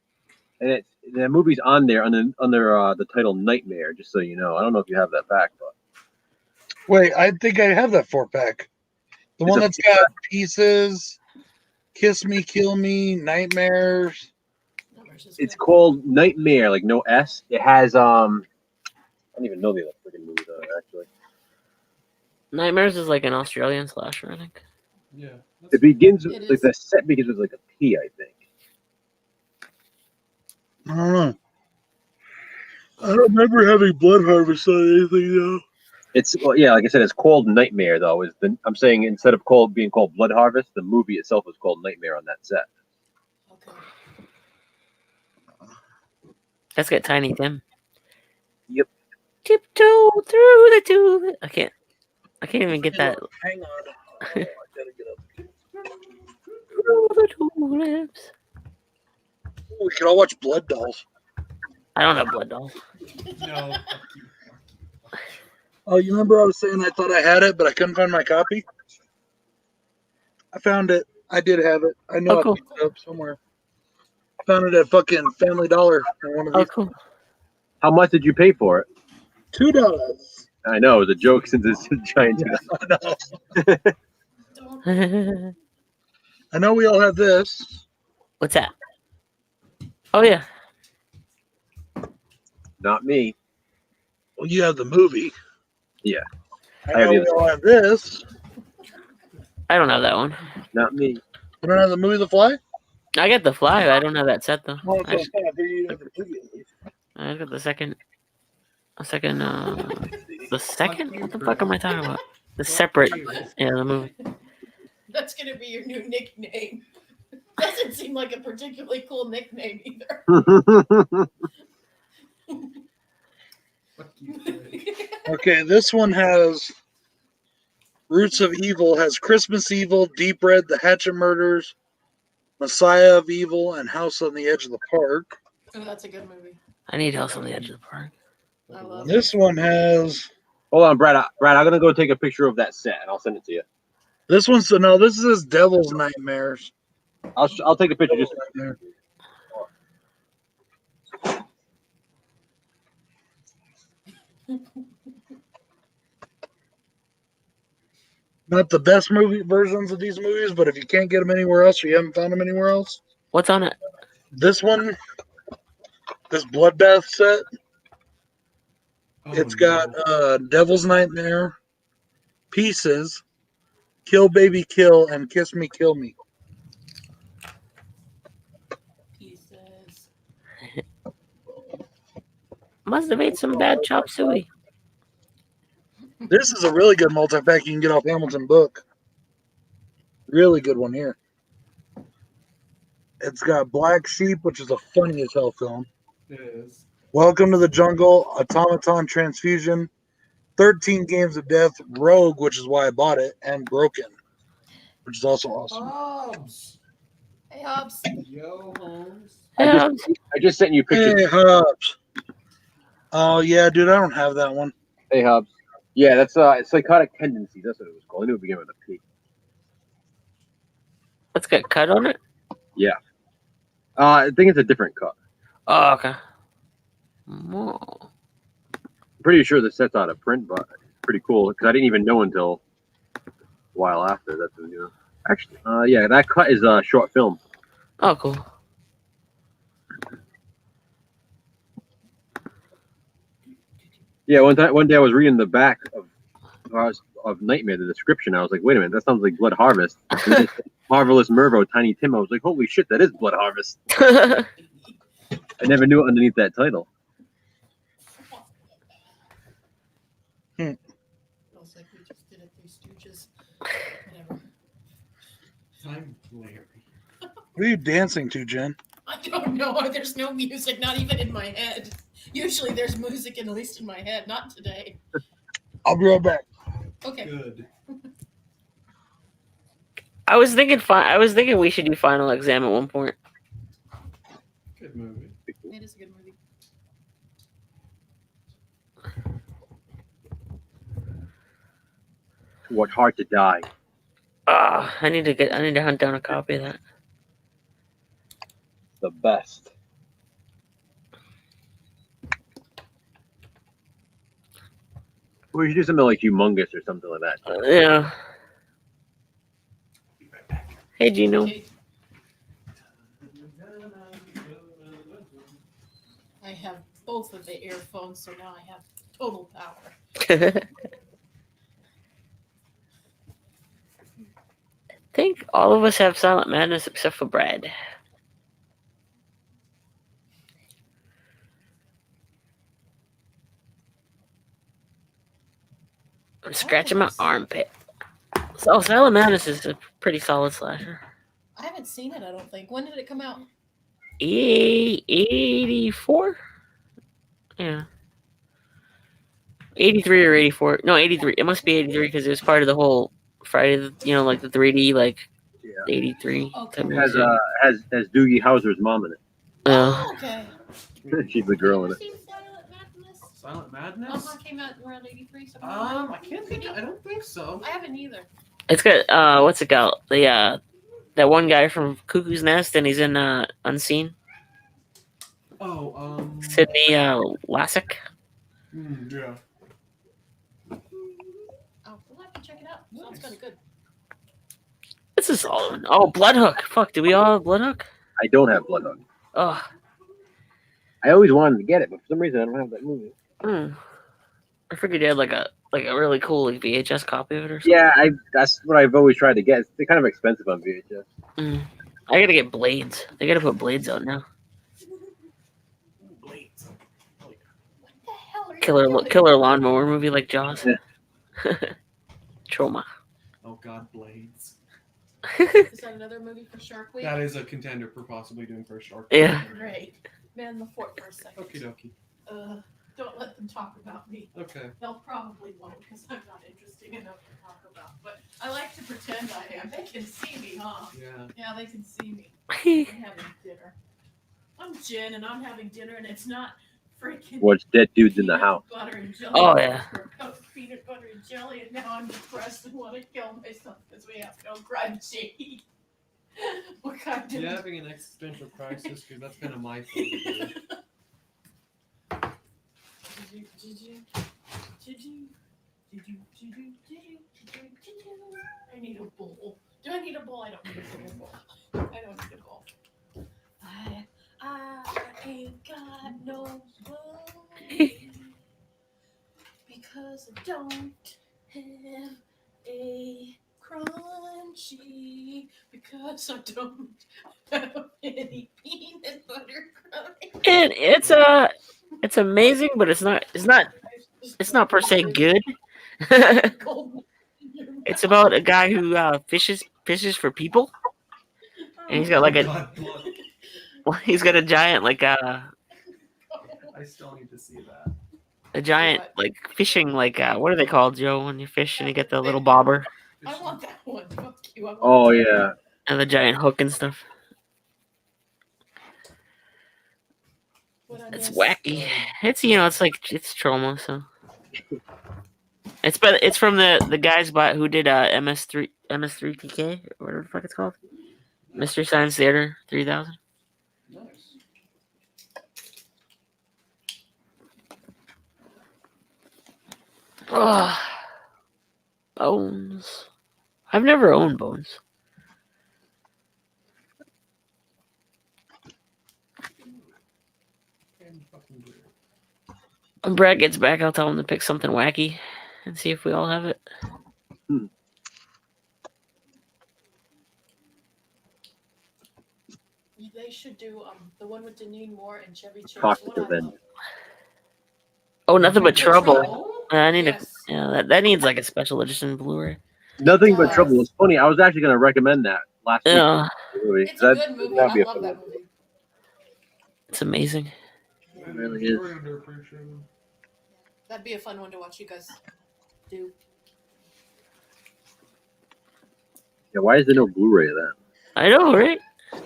and the movie's on there under the title Nightmare. Just so you know, I don't know if you have that pack, but wait, I think I have that 4-pack. The one that's got Pieces, Kiss Me, Kill Me, Nightmares. it's called Nightmare, like no S. It has I don't even know the other freaking movies on it actually. Nightmares is like an Australian slasher, I think. Yeah. It begins It like is. the set begins with like a P, I think. I don't know. I don't remember having Blood Harvest on anything though. It's like I said, it's called Nightmare though. I'm saying instead of being called Blood Harvest, the movie itself is called Nightmare on that set. Okay. Let's get Tiny Tim. Yep. Tiptoe through the tube. I can't even get that. Hang on. Oh, I gotta get up. Through the tulips. We could all watch Blood Dolls. I don't have Blood Dolls. No. Oh, you remember I was saying I thought I had it, but I couldn't find my copy? I found it. I did have it. I know Oh, I cool. picked it up somewhere. I found it at fucking Family Dollar in one of Oh, these. cool. How much did you pay for it? $2. I know it was a joke since it's a giant. Yeah, I know. I know we all have this. What's that? Oh yeah. Not me. Well, you have the movie. Yeah. I I have know the we all have this. I don't have that one. Not me. You don't have the movie The Fly? I got the Fly. I don't have that set though. Well, I it's okay. I figured you have the movie at least. got the second. The second. What the fuck am I talking about? The separate. Yeah, the movie. That's gonna be your new nickname. Doesn't seem like a particularly cool nickname either. Fuck you, Fred. Okay, this one has Roots of Evil, has Christmas Evil, Deep Red, The Hatchet Murders, Messiah of Evil, and House on the Edge of the Park. Oh, that's a good movie. I need House on the Edge of the Park. I love This one has Hold on, Brad. Brad, I'm gonna go take a picture of that set and I'll send it to you. this one's no, this is Devil's Nightmares. I'll take a picture. Just Nightmare. Not the best movie versions of these movies, but if you can't get them anywhere else or you haven't found them anywhere else, What's on it? this one, this Bloodbath set, Oh, it's no. got Devil's Nightmare, Pieces, Kill Baby Kill, and Kiss Me Kill Me. Pieces. Must have ate some bad chop suey. This is a really good multi-pack you can get off Hamilton Book. Really good one here. It's got Black Sheep, which is a funny as hell film. It is. Welcome to the Jungle, Automaton Transfusion, 13 Games of Death, Rogue, which is why I bought it, and Broken, which is also awesome. Hobbs. Hey, Hobbs. Yo, Holmes. Yeah, I just sent you pictures. Hey, Hobbs. Oh, yeah, dude, I don't have that one. Hey, Hobbs. Yeah, that's Psychotic Tendencies. That's what it was called. I knew it began with a P. let's get cut on it. I think it's a different cut. Oh, okay. Oh. I'm pretty sure the set's out of print, but it's pretty cool because I didn't even know until a while after. That's when, actually, yeah, that cut is a short film. Oh, cool. Yeah, one day I was reading the back of Nightmare, the description. I was like, wait a minute, that sounds like Blood Harvest. And it said, Marvelous Mervo, Tiny Tim. I was like, holy shit, that is Blood Harvest. I never knew it underneath that title. Feels like we just did a Three Stooges. Whatever. I'm Larry. What are you dancing to, Jen? I don't know. There's no music, not even in my head. Usually there's music, at least in my head. Not today. I'll be right back. Okay. Good. I was thinking we should do Final Exam at one point. Good movie. It is a good movie. What Hard to Die. I need to hunt down a copy of that. The best. We should do something like Humongous or something like that. Yeah. Hey, Gino. Okay. I have both of the earphones, so now I have total power. I think all of us have Silent Madness except for Brad. I'm scratching my armpit. So Silent Madness is a pretty solid slasher. I haven't seen it, I don't think. When did it come out? 84? Yeah. 83 or 84. No, 83. It must be 83 because it was part of the whole Friday, like the 3D, like Yeah. 83. Okay. type Has movie. has Doogie Howser's mom in it. Oh, okay. She's the girl in Have it. you seen Silent Madness? Silent Madness? Came out around 83, something I can't think. I don't think so. I haven't either. It's got, what's it called? That one guy from Cuckoo's Nest, and he's in Unseen. Oh, Sidney Lassick. Yeah. Oh, we'll have to check it out. Sounds kind of good. This is all. Oh, Bloodhook. Fuck, do we all have Bloodhook? I don't have Bloodhook. Oh. I always wanted to get it, but for some reason I don't have that movie. I figured you had like a really cool VHS copy of it or something. Yeah, that's what I've always tried to get. They're kind of expensive on VHS. I gotta get Blades. They gotta put Blades out now. Blades. What the hell are you Killer doing? lawnmower movie like Jaws. Trauma. Oh God, Blades. Is that another movie for Shark Week? That is a contender for possibly doing first Shark. Yeah. Great. Man the fort for a second. Okie dokie. Don't let them talk about me. Okay. They'll probably won't because I'm not interesting enough to talk about. But I like to pretend I am. They can see me, huh? Yeah. Yeah, they can see me. I'm having dinner. I'm Jen, and I'm having dinner, and it's not freaking. What's dead dudes in the house? Butter and jelly. Oh, yeah. Peanut butter and jelly, and now I'm depressed and want to kill myself because we have no crunchy. What kind of? You having an existential crisis? Because that's kind of my thing to do. I need a bowl. Do I need a bowl? I don't need a bowl. I don't need a bowl. I ain't got no bowl because I don't have a crunchy because I don't have any peanut butter crunch. And it's amazing, but it's not per se good. It's about a guy who fishes for people, and he's got like he's got a giant I still need to see that. a giant like fishing what are they called, Joe, when you fish and you get the little bobber I want that one. Fuck you. I want Oh that. yeah. and the giant hook and stuff. What I It's miss. wacky. It's trauma. So it's from the guys who did MS3TK or whatever the fuck it's called, Mystery Science Theater 3000. Nice. Oh, Bones. I've never owned Bones. When Brad gets back, I'll tell him to pick something wacky and see if we all have it. They should do the one with Deneen Moore and Chevy Chase. Talk What to I them. love. Oh, Nothing But Trouble. Trouble? I need Yes. that needs like a special edition Blu-ray. Nothing but Yes. trouble. It's funny. I was actually going to recommend that last week. Yeah, Movie. It's a good movie. I that'd be a love fun that one. movie. it's amazing. It really is. That'd be a fun one to watch you guys do. Yeah, why is there no Blu-ray of that? I know, right?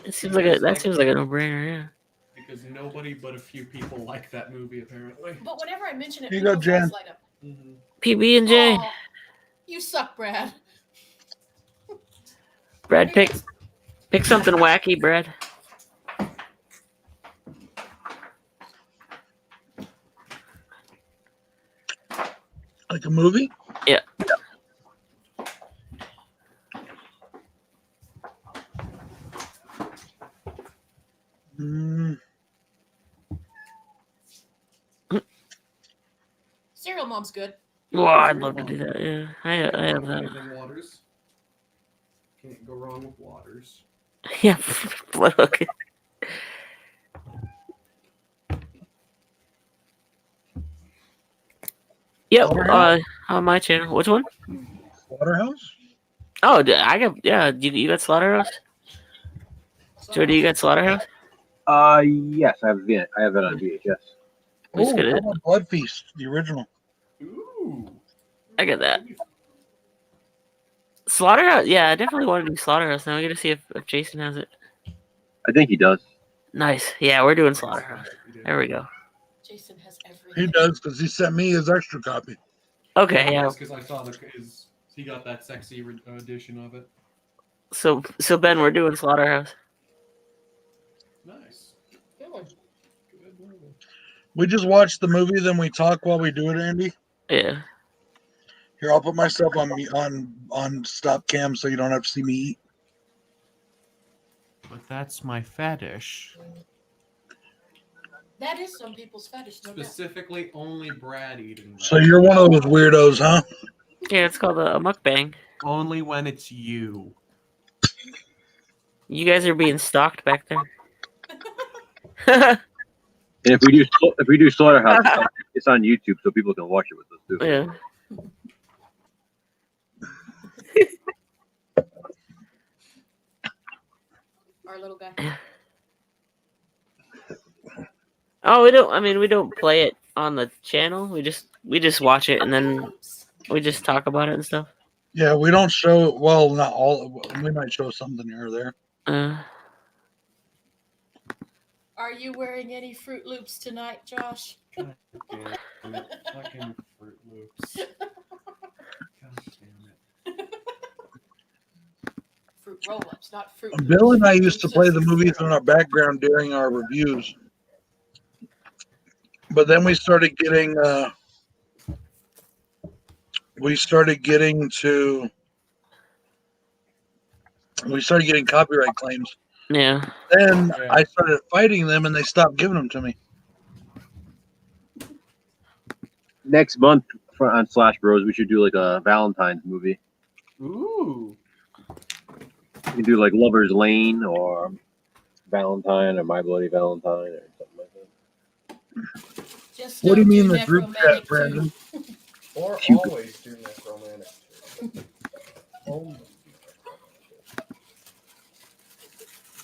It seems like a no-brainer. Yeah. Because nobody but a few people like that movie, apparently. But whenever I mention it, Here you go, people's eyes Jen. light up. Mm-hmm. PB and J. Aw, you suck, Brad. Brad, pick something wacky, Brad. Like a movie? Yeah. Mm, Serial Mom's good. Oh, I'd love to do that. Yeah, I have that. Anything Waters. Can't go wrong with Waters. Yeah, Bloodhook. Yep. Slaughterhouse? On my channel. Which one? Slaughterhouse? Oh, I got. Yeah, you got Slaughterhouse. Jordy, you got Slaughterhouse. Yes, I have it. I have it on VHS. Let's Oh, get it. how about Blood Feast, the original. Ooh. I got that. Slaughterhouse. Yeah, I definitely want to do Slaughterhouse now. We got to see if Jason has it. I think he does. Nice. Yeah, we're doing Slaughterhouse. There we go. Jason has everything. He does because he sent me his extra copy. Okay. Yeah. Because I saw he got that sexy edition of it. So Ben, we're doing Slaughterhouse. Nice. Good one. Good movie. We just watch the movie, then we talk while we do it, Andy. Yeah. Here, I'll put myself on stop cam so you don't have to see me eat. But that's my fetish. That is some people's fetish, no doubt. Specifically, only Brad eating that. So you're one of those weirdos, huh? Yeah, it's called a mukbang. Only when it's you. You guys are being stalked back there. And if we do Slaughterhouse, it's on YouTube, so people can watch it with us too. Yeah. Our little guy. Oh, we don't. I mean, we don't play it on the channel. We just watch it and then we just talk about it and stuff. Yeah, we don't show. Well, not all. We might show something here or there. Are you wearing any Fruit Loops tonight, Josh? God damn it. Fucking Fruit Loops. God damn it. Fruit Roll-Ups, not Fruit Bill Loops. and I used to play the movies in our background during our reviews, but then we started getting copyright claims. Yeah. Then Yeah. I started fighting them, and they stopped giving them to me. Next month on Slash Bros, we should do like a Valentine's movie. Ooh. We can do like Lover's Lane or Valentine or My Bloody Valentine or something like that. Just What do you don't mean the group Necromantic chat, Brandon? Or always do necromantic. Oh.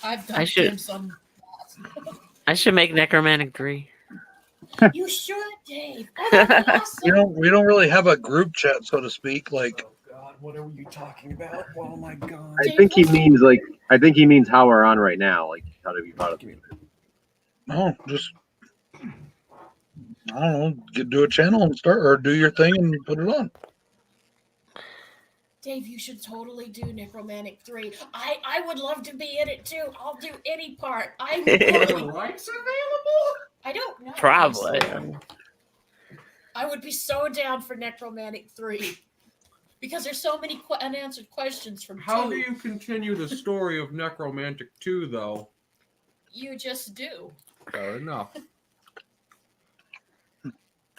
I've I done should- him some. I should make Necromantic 3. You should, Dave. Oh, that'd be awesome. We don't really have a group chat, so to speak. Like, Oh God, what are you talking about? Oh my God. I think he means how we're on right now, like how to be part of it. no, just I don't know, do a channel and start, or do your thing and put it on. Dave, you should totally do Necromantic 3. I would love to be in it too. I'll do any part. I would Are totally. the rights available? I don't know. Probably. honestly. I would be so down for Necromantic 3 because there's so many unanswered questions from How 2. do you continue the story of Necromantic 2, though? You just do. Fair enough.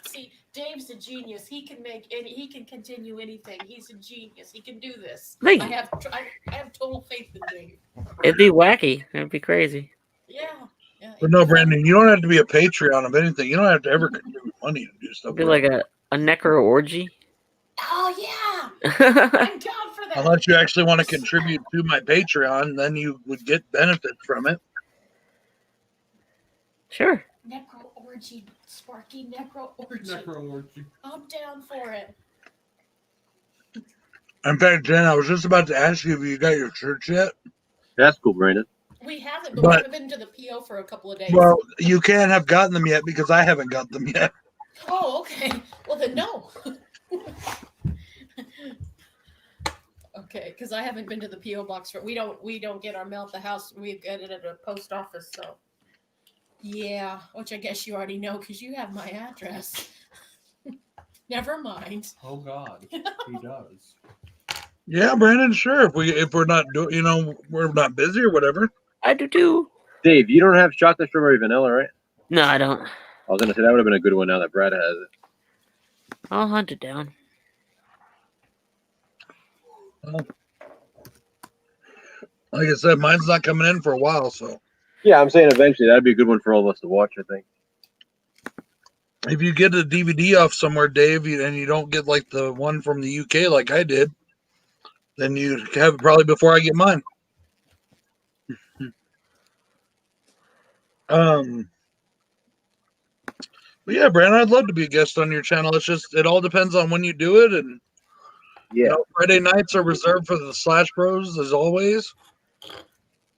See, Dave's a genius. He can make any. He can continue anything. He's a genius. He can do this. Thank I you. have total faith in Dave. It'd be wacky. It'd be crazy. Yeah. Yeah. But no, Brandon, you don't have to be a Patreon of anything. You don't have to ever contribute money to do stuff. It'd be like a necro orgy. Oh yeah, I'm down for that. Unless you actually want to contribute to my Patreon, then you would get benefits from it. Sure. Necro orgy, Sparky. Necro orgy. Necro orgy. I'm down for it. In fact, Jen, I was just about to ask you if you got your shirts yet. That's cool, Brandon. We haven't, but we haven't been to the PO for a couple of days. Well, you can't have gotten them yet because I haven't got them yet. Oh, okay. Well, then no. Okay, because I haven't been to the PO box for we don't get our mail at the house. We get it at a post office. So yeah, which I guess you already know because you have my address. Never mind. Oh God, he does. Yeah, Brandon. Sure. If we're not we're not busy or whatever. I do too. Dave, you don't have chocolate strawberry vanilla, right? No, I don't. I was gonna say that would have been a good one now that Brad has it. I'll hunt it down. Like I said, mine's not coming in for a while, so Yeah, I'm saying eventually that'd be a good one for all of us to watch. I think. if you get a DVD off somewhere, Dave, and you don't get like the one from the UK like I did, then you have it probably before I get mine. But yeah, Brandon, I'd love to be a guest on your channel. It all depends on when you do it, and Yeah. Friday nights are reserved for the Slash Bros as always.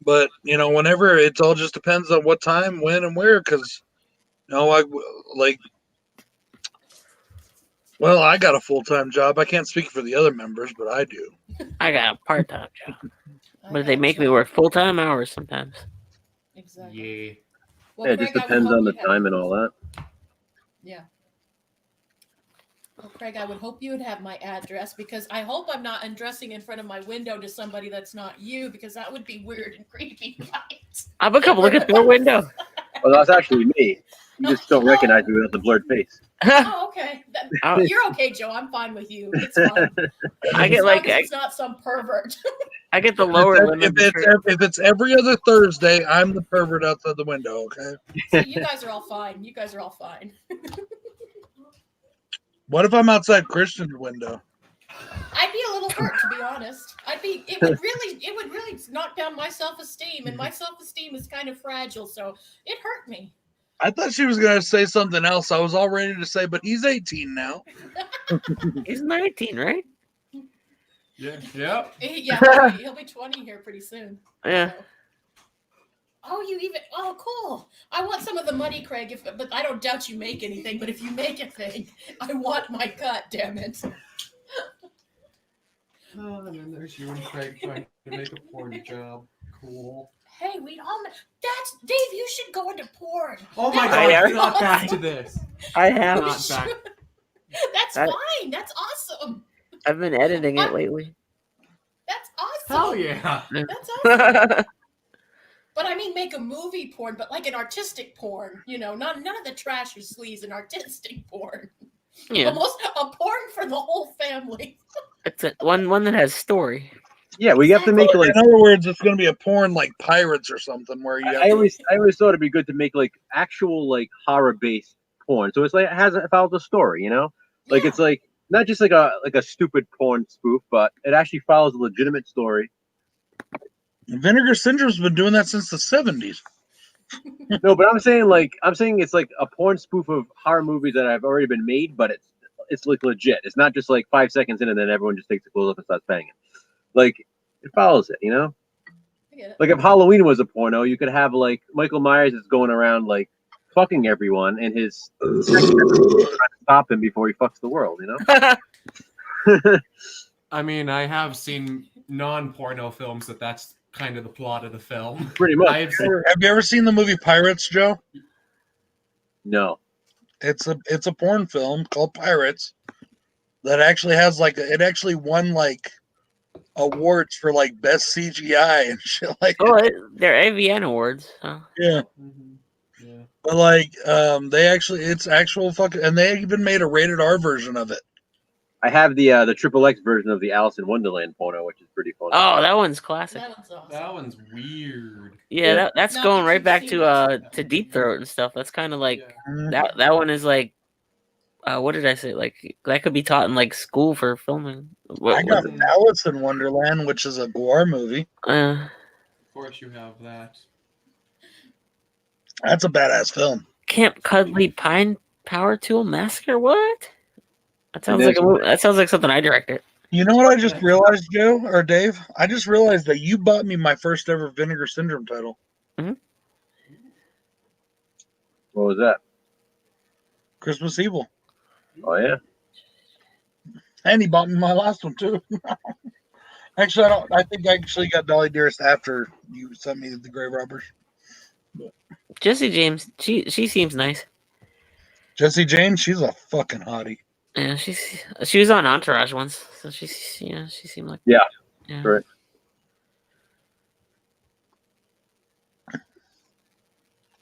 But whenever, it all just depends on what time, when, and where. Because I got a full-time job. I can't speak for the other members, but I do. I got a part-time job, but they make me work full-time hours sometimes. Exactly. Yeah. Well, Yeah, it just Craig, I would depends hope on the you'd have- time and all that. Yeah. Well, Craig, I would hope you would have my address because I hope I'm not undressing in front of my window to somebody that's not you because that would be weird and creepy, right? I have a couple look at your window. Well, that's actually me. You just don't recognize me without the blurred face. Oh, okay. Oh. You're okay, Joe. I'm fine with you. It's fine. I get As long like as it's not some pervert. I get the lower limit. If it's every other Thursday, I'm the pervert outside the window. Okay. So you guys are all fine. You guys are all fine. What if I'm outside Christian's window? I'd be a little hurt, to be honest. It would really knock down my self-esteem, and my self-esteem is kind of fragile, so it hurt me. I thought she was gonna say something else. I was all ready to say, but he's 18 now. He's 19, right? Yeah. Yep. Yeah, he'll be 20 here pretty soon. Yeah. So. Oh, cool. I want some of the money, Craig, but I don't doubt you make anything, but if you make a thing, I want my cut, damn it. Oh, and then there's you and Craig trying to make a porn job. Cool. Hey, that's Dave, you should go into porn. Oh my That's God! Not back to this. I have. Not back. That's fine. That's awesome. I've been editing it lately. That's awesome. Hell yeah! That's awesome. But I mean, make a movie porn, but like an artistic porn, none of the trash or sleaze, an artistic porn. Yeah. Almost a porn for the whole family. It's one that has story. Yeah, we have to make like. In other words, it's going to be a porn like Pirates or something where you. I always thought it'd be good to make like actual like horror based porn. So it's like it follows a story, like it's like not just like a stupid porn spoof, but it actually follows a legitimate story. Vinegar Syndrome's been doing that since the 70s. No, but I'm saying it's like a porn spoof of horror movies that have already been made, but it's like legit. It's not just like 5 seconds in and then everyone just takes the clothes off and starts banging. Like it follows it, I get it. Like if Halloween was a porno, you could have like Michael Myers is going around like fucking everyone, and his trying to stop him before he fucks the world. I mean, I have seen non-porno films that's kind of the plot of the film. Pretty much. I've seen, Have you ever seen the movie Pirates, Joe? No. It's a porn film called Pirates that actually has it actually won like awards for like best CGI and shit like that. They're AVN awards. Huh? Yeah. yeah. But it's actual fucking, and they even made a rated R version of it. I have the XXX version of the Alice in Wonderland porno, which is pretty fun. Oh, that one's classic. That one's awesome. That one's weird. Yeah, that's Now going that right you've back seen it. to Deep Throat and stuff. That's kind of like Yeah. that one is like what did I say? Like that could be taught in like school for filming. I got Alice in Wonderland, which is a gore movie. Of course, you have that. That's a badass film. Camp Cuddly Pine Power Tool Massacre. What? That sounds It like is. that sounds like something I directed. You know what I just realized, Joe or Dave? I just realized that you bought me my first ever Vinegar Syndrome title. What was that? Christmas Evil. Oh yeah. And he bought me my last one too. Actually, I don't. I think I actually got Dolly Dearest after you sent me the Grave Robbers. Jesse James, she seems nice. Jesse James, she's a fucking hottie. Yeah, she was on Entourage once, so she seemed like Yeah. yeah. Correct.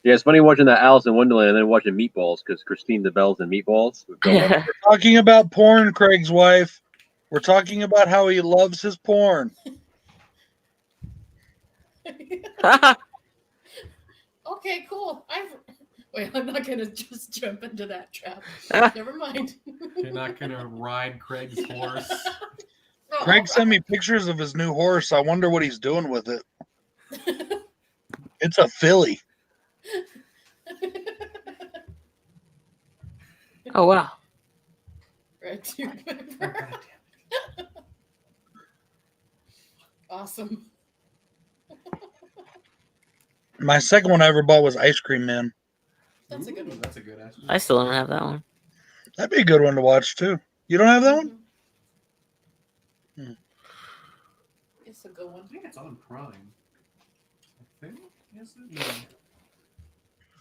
Yeah, it's funny watching that Alice in Wonderland and then watching Meatballs because Christine DeBelle's in Meatballs. With Bill Murray. We're talking about porn, Craig's wife. We're talking about how he loves his porn. Okay, cool. Wait, I'm not gonna just jump into that trap. Never mind. You're not gonna ride Craig's horse. No, Craig sent me pictures of his new horse. I wonder what he's doing with it. It's a filly. Oh wow. Red tube pepper. Awesome. My second one I ever bought was Ice Cream Man. That's a good one. That's a good estimate. I still don't have that one. That'd be a good one to watch too. You don't have that one? It's a good one. I think it's on Prime. I think. Is it?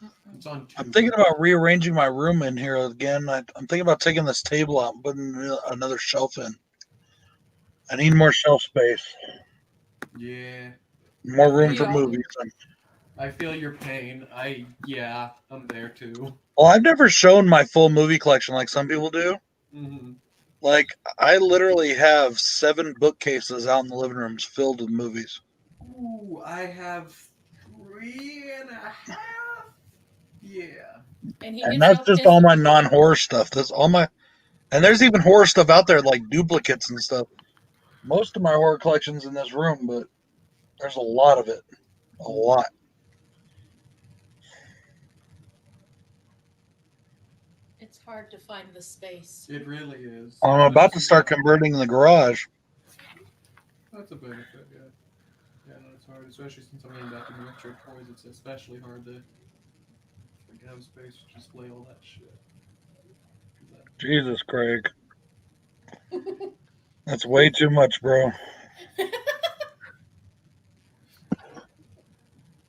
No. It's on. I'm thinking about rearranging my room in here again. I'm thinking about taking this table out and putting another shelf in. I need more shelf space, Yeah. more room We for all- movies. I feel your pain. I'm there too. Well, I've never shown my full movie collection like some people do. Mm-hmm. Like, I literally have 7 bookcases out in the living rooms filled with movies. Ooh, I have 3.5. Yeah. And, And that's just all my non-horror stuff. That's all my, and there's even horror stuff out there like duplicates and stuff. Most of my horror collection's in this room, but there's a lot of it. A lot. It's hard to find the space. It really is. I'm about to start converting the garage. That's a benefit, yeah. Yeah, no, it's hard, especially since I'm getting back into retro toys. It's especially hard to have space to display all that shit. Jesus, Craig. That's way too much, bro.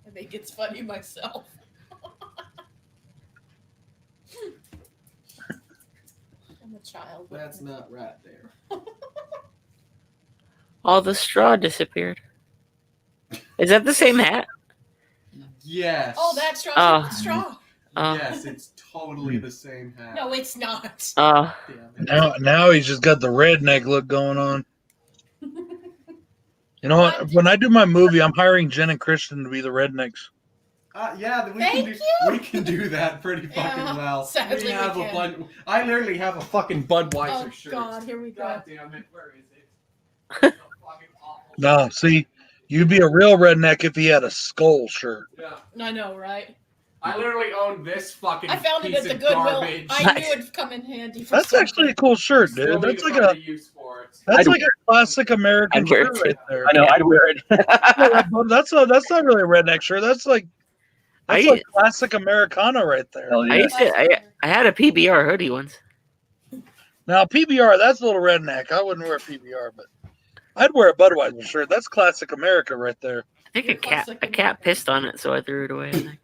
I think it's funny myself. I'm a child. That's not right there. All the straw disappeared. Is that the same hat? Yes. Oh, that straw. Oh. Straw. Yes, it's totally the same hat. No, it's not. Damn it. Now he's just got the redneck look going on. You know what? When I do my movie, I'm hiring Jen and Christian to be the rednecks. Yeah, Thank we can do that pretty fucking Yeah, well. sadly we have we a can. bunch. I literally have a fucking Budweiser Oh shirt. God, here we go. God damn it! Where is it? It's a fucking awful No, see, you'd be a real redneck if he had a skull shirt. Yeah. I know, right? I literally own this fucking I found it piece at the of Goodwill. garbage. I knew it'd come in handy. For That's something. actually a cool shirt, Still dude. need That's to like find a use for it. classic American I'd wear shirt it right there. I know. I'd wear it. That's not really a redneck shirt. That's like classic Americana right there. Hell yeah. I had a PBR hoodie once. Now PBR, that's a little redneck. I wouldn't wear a PBR, but I'd wear a Budweiser shirt. That's classic America right there. I think a cat pissed on it, so I threw it away. I think.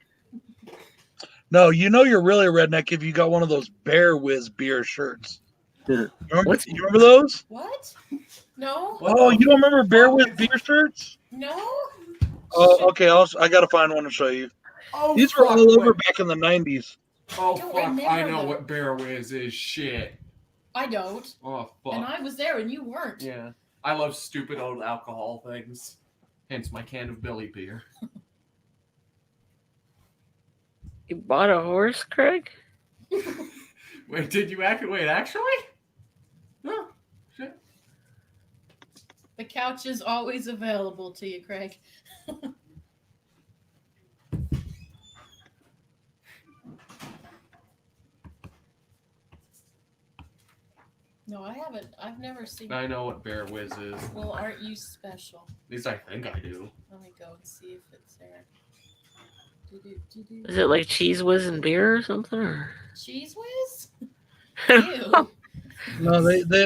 No, you know you're really a redneck if you got one of those Bear Whiz beer shirts. You remember those? What? No. Oh, you don't remember Bear Whiz beer shirts? No. Oh, okay. I gotta find one to show you. Oh, These were fuck, all over wait. back in the '90s. Oh Don't fuck! remember I know them. what Bear Whiz is. Shit. I don't. Oh fuck. And I was there, and you weren't. Yeah. I love stupid old alcohol things. Hence my can of Billy beer. You bought a horse, Craig? Wait, did you actually? No. Shit. The couch is always available to you, Craig. No, I haven't. I've never seen. I know what Bear Whiz is. Well, aren't you special? At least I think I do. Let me go and see if it's there. Is it like Cheese Whiz and beer or something? Or? Cheese Whiz? Ew. No,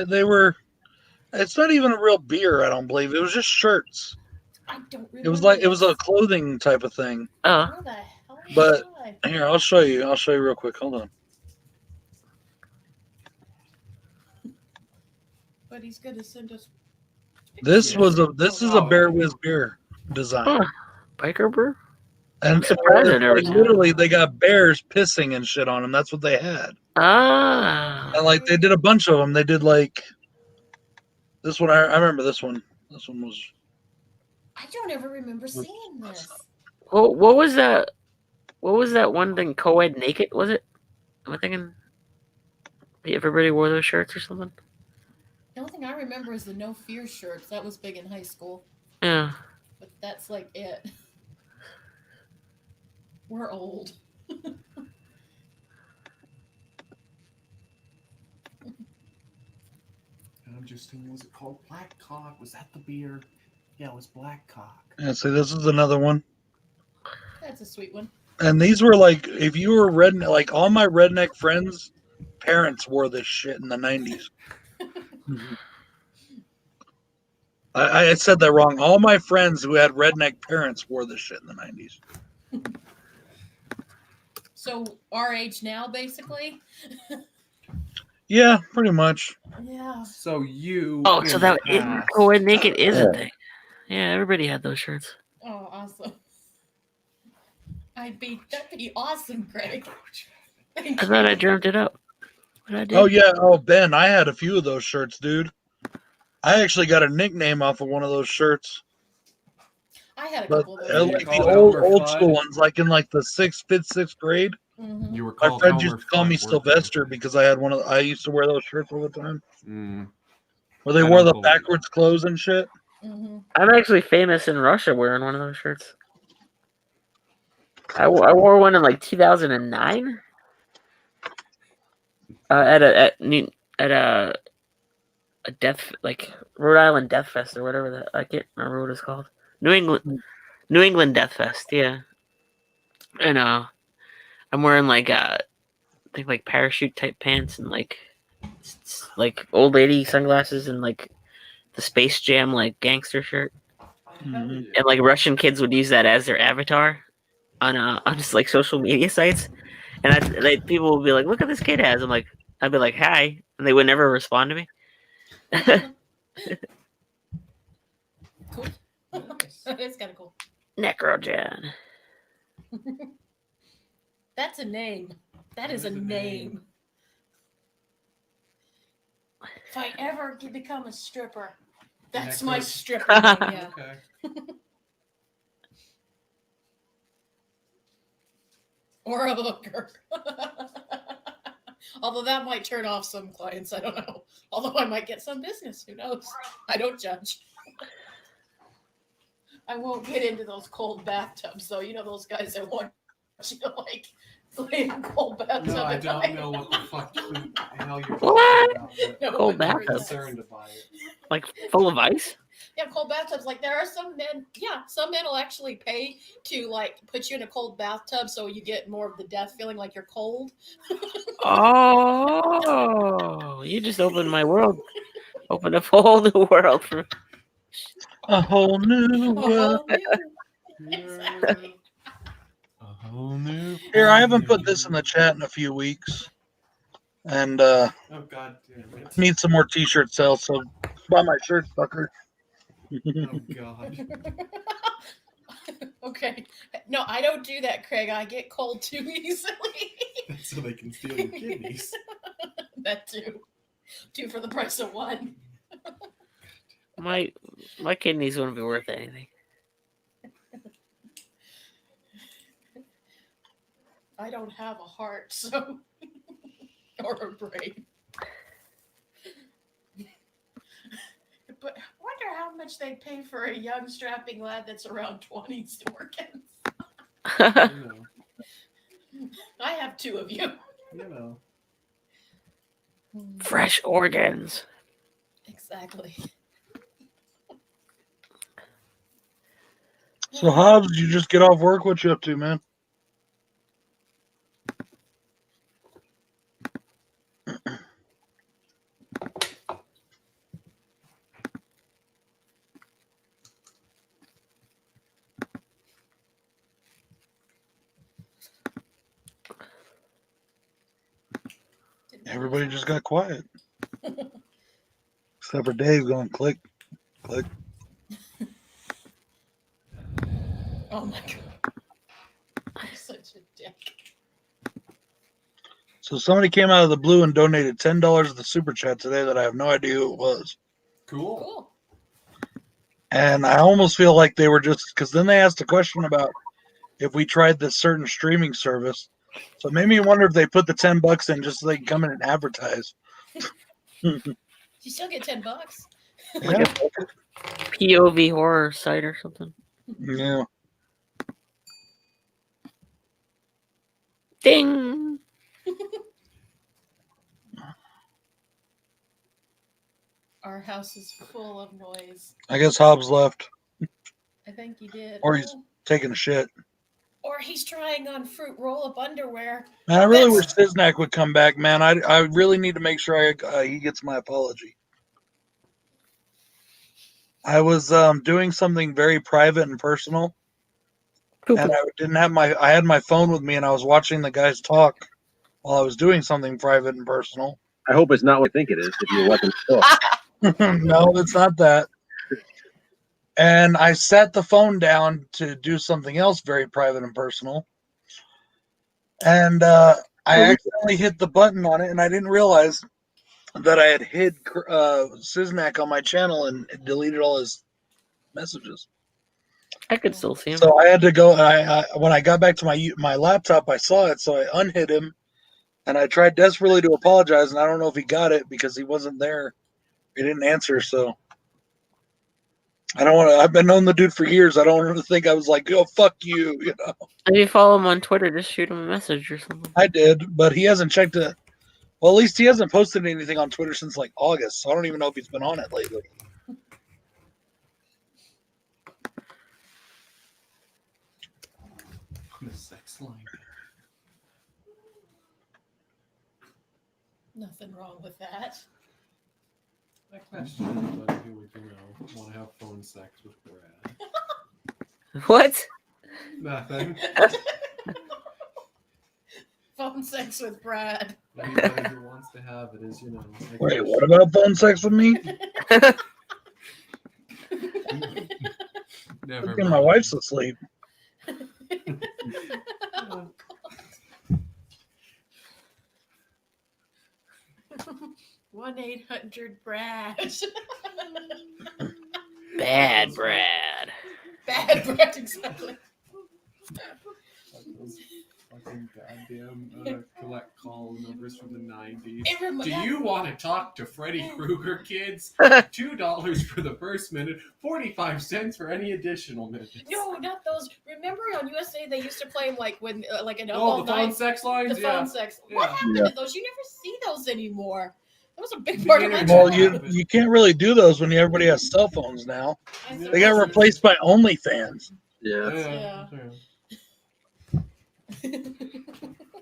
they were. It's not even a real beer. I don't believe it was just shirts. I don't remember. It was a clothing type of thing. Oh, Where the hell am But- I? Here, I'll show you. I'll show you real quick. Hold on. But he's gonna send us. This pictures. this is a Bear Whiz beer design. huh. Biker Brew? And surprised I never like, saw literally they got bears pissing and shit on them. That's what they had. Ah. And like they did a bunch of them. They did like this one. I remember this one. This one was. I don't ever remember seeing this. Well, what was that? What was that one thing? Co-ed naked, was it? Am I thinking everybody wore those shirts or something? The only thing I remember is the No Fear shirts. That was big in high school. Yeah. But that's like it. We're old. I'm just thinking, was it called Black Cock? Was that the beer? Yeah, it was Black Cock. Yeah, see, this is another one. That's a sweet one. And these were like, if you were redneck, like all my redneck friends' parents wore this shit in the 90s. I said that wrong. All my friends who had redneck parents wore this shit in the 90s. So our age now, basically. Yeah, pretty much. Yeah. So you. Oh, so in that the past- co-ed naked is a thing. Yeah, everybody had those shirts. Oh, awesome. that'd be awesome, Greg. Thank I you. thought I dreamt it up. But I did. Oh, yeah. Oh, Ben, I had a few of those shirts, dude. I actually got a nickname off of one of those shirts. I had a But couple of those. like called the old Elmer Fudd? school ones, like in like the fifth, sixth grade. Mhm. You were My called friends Elmer used to call me Fudd, weren't Sylvester because I had I used to wear those shirts all the time. you? Mm. Where they I wore don't the believe backwards clothes and shit. Mhm. I'm actually famous in Russia wearing one of those shirts. I wore one in like 2009 at a death, like Rhode Island Death Fest or whatever that, I can't remember what it's called. New England Death Fest, yeah. And I'm wearing like I think like parachute type pants and like old lady sunglasses and like the Space Jam like gangster shirt. Mhm. And like Russian kids would use that as their avatar on just like social media sites, and people would be like, "Look at this kid has." I'd be like, "Hi," and they would never respond to me. Cool. It's kind of cool. Necrojan. That's a name. That is a name. If I ever become a stripper, that's my Necro- stripper name, yeah. Okay. Or a hooker. Although that might turn off some clients, I don't know. Although I might get some business, who knows? I don't judge. I won't get into those cold bathtubs, though. You know those guys that want you to like lay in a cold bathtub. No, I at don't night? know what the fuck the hell you're What? talking about. No, Cold but there I'm is- bathtub? concerned about it. Like full of ice. Yeah, cold bathtubs. Like there are some men. Yeah, some men will actually pay to like put you in a cold bathtub so you get more of the death feeling, like you're cold. Oh, you just opened my world. Opened up a whole new world for. A whole new A world. whole new- Exactly. A whole new. Here, I haven't put this in the chat in a few weeks. And Oh god damn it. need some more t-shirt sales, so buy my shirt, fucker. Oh god. Okay. No, I don't do that, Craig. I get cold too easily. That's so they can steal your kidneys. That too. Two for the price of one. My kidneys wouldn't be worth anything. I don't have a heart, so or a brain. But I wonder how much they pay for a young strapping lad that's around 20s to work in. You know. I have two of you. You know. Fresh organs. Exactly. So Hobbs, you just get off work? What you up to, man? Everybody just got quiet. Except for Dave going click, click. Oh my god. I'm such a dick. So somebody came out of the blue and donated $10 to the super chat today that I have no idea who it was. Cool. Cool. And I almost feel like they were just, because then they asked a question about if we tried this certain streaming service. So it made me wonder if they put the $10 in just so they can come in and advertise. You still get $10. Yeah. POV horror site or something. Yeah. Ding. Our house is full of noise. I guess Hobbs left, I think he did. or he's taking a shit. Or he's trying on fruit roll-up underwear. Man, I really wish Siznak would come back, man. I really need to make sure he gets my apology. I was doing something very private and personal, and I didn't have I had my phone with me, and I was watching the guys talk while I was doing something private and personal. I hope it's not what I think it is. If you're watching the talk. No, it's not that. And I sat the phone down to do something else very private and personal. And I accidentally hit the button on it, and I didn't realize that I had hid Siznak on my channel and deleted all his messages. I could still see him. So I had to go. When I got back to my laptop, I saw it, so I unhid him, and I tried desperately to apologize, and I don't know if he got it because he wasn't there. He didn't answer, so I don't want to. I've been knowing the dude for years. I don't want to think I was like, "Yo, fuck you," you know. If you follow him on Twitter, just shoot him a message or something. I did, but he hasn't checked it. Well, at least he hasn't posted anything on Twitter since like August, so I don't even know if he's been on it lately. The sex line. Nothing wrong with that. I question anybody who would, want to have phone sex with Brad. What? Nothing. Phone sex with Brad. Anybody who wants to have it is, Wait, what about phone sex with me? Never Again, my wife's asleep. Oh, 1-800-BRAD. Bad Brad. Bad Brad, exactly. Those fucking goddamn collect call numbers from the 90s. Do Yeah. you want to talk to Freddy Krueger, kids? $2 for the first minute, 45 cents for any additional minutes. No, not those. Remember on USA they used to play them like when like an Oh, all the phone sex lines? the Yeah. phone sex. What Yeah. happened Yeah. to those? You never see those anymore. That was a big part of my Well, childhood. you can't really do those when everybody has cell phones now. They got replaced by OnlyFans. Yeah.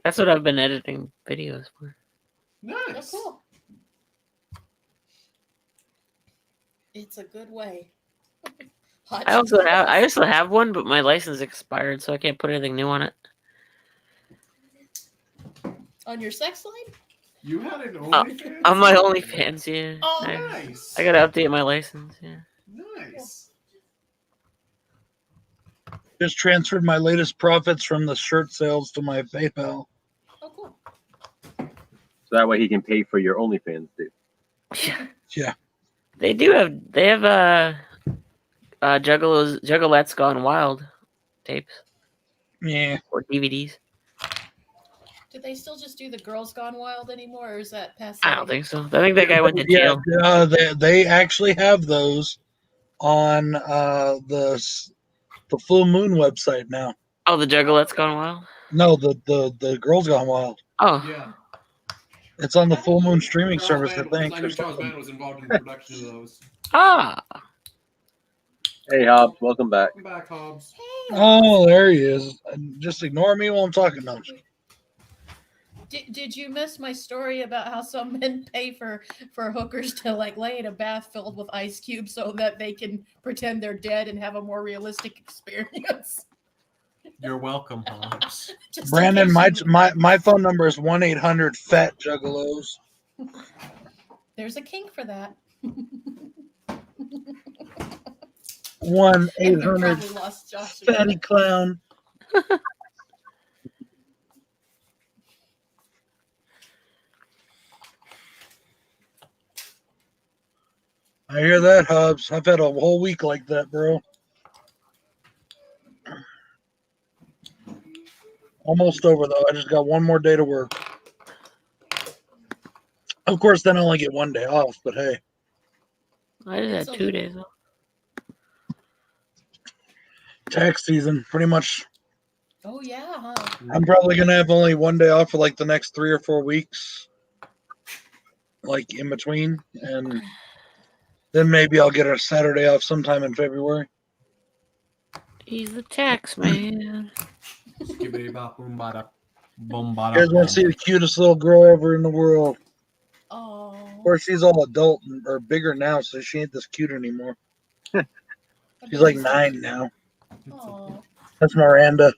That's what I've been editing videos for. Nice. Oh, cool. It's a good way. I also have one, but my license expired, so I can't put anything new on it. On your sex line? You had an OnlyFans? On my OnlyFans, yeah. Oh, Nice. I gotta update my license, yeah. Nice. Just transferred my latest profits from the shirt sales to my PayPal. Oh, cool. So that way he can pay for your OnlyFans, dude. Yeah. They have Juggalettes Gone Wild tapes Yeah. or DVDs. Do they still just do the Girls Gone Wild anymore, or is that past? I don't think so. I think that guy went to Yeah, jail. they actually have those on the Full Moon website now. Oh, the Juggalettes Gone Wild? No, the Girls Gone Wild. Oh. Yeah. It's on the Full Moon streaming Charles service, I Band- think. I or knew Charles something. Band was involved in the production of those. Ah, Hey, Hobbs, welcome back. Welcome back, Hobbs. Oh, there he is. Just ignore me while I'm talking. No. Did you miss my story about how some men pay for hookers to like lay in a bath filled with ice cubes so that they can pretend they're dead and have a more realistic experience? You're welcome, Hobbs. Just in Brandon, case my phone number is 1-800-FAT-JUGGALOs. there's a kink for that. 1-800 Probably lost Josh. Fatty Clown. I hear that, Hobbs. I've had a whole week like that, bro. Almost over, though. I just got one more day to work. Of course, then I only get one day off, but hey. I just had 2 days off. Tax season, pretty much. Oh yeah, huh? I'm probably going to have only one day off for like the next 3 or 4 weeks. Like in between. And then maybe I'll get a Saturday off sometime in February. He's the tax man. Skibbity bop boom bada boom You bada. guys want to see the cutest little girl ever in the world? Oh. Of course, she's all adult or bigger now, so she ain't this cute anymore. She's like 9 now. Oh. That's Miranda.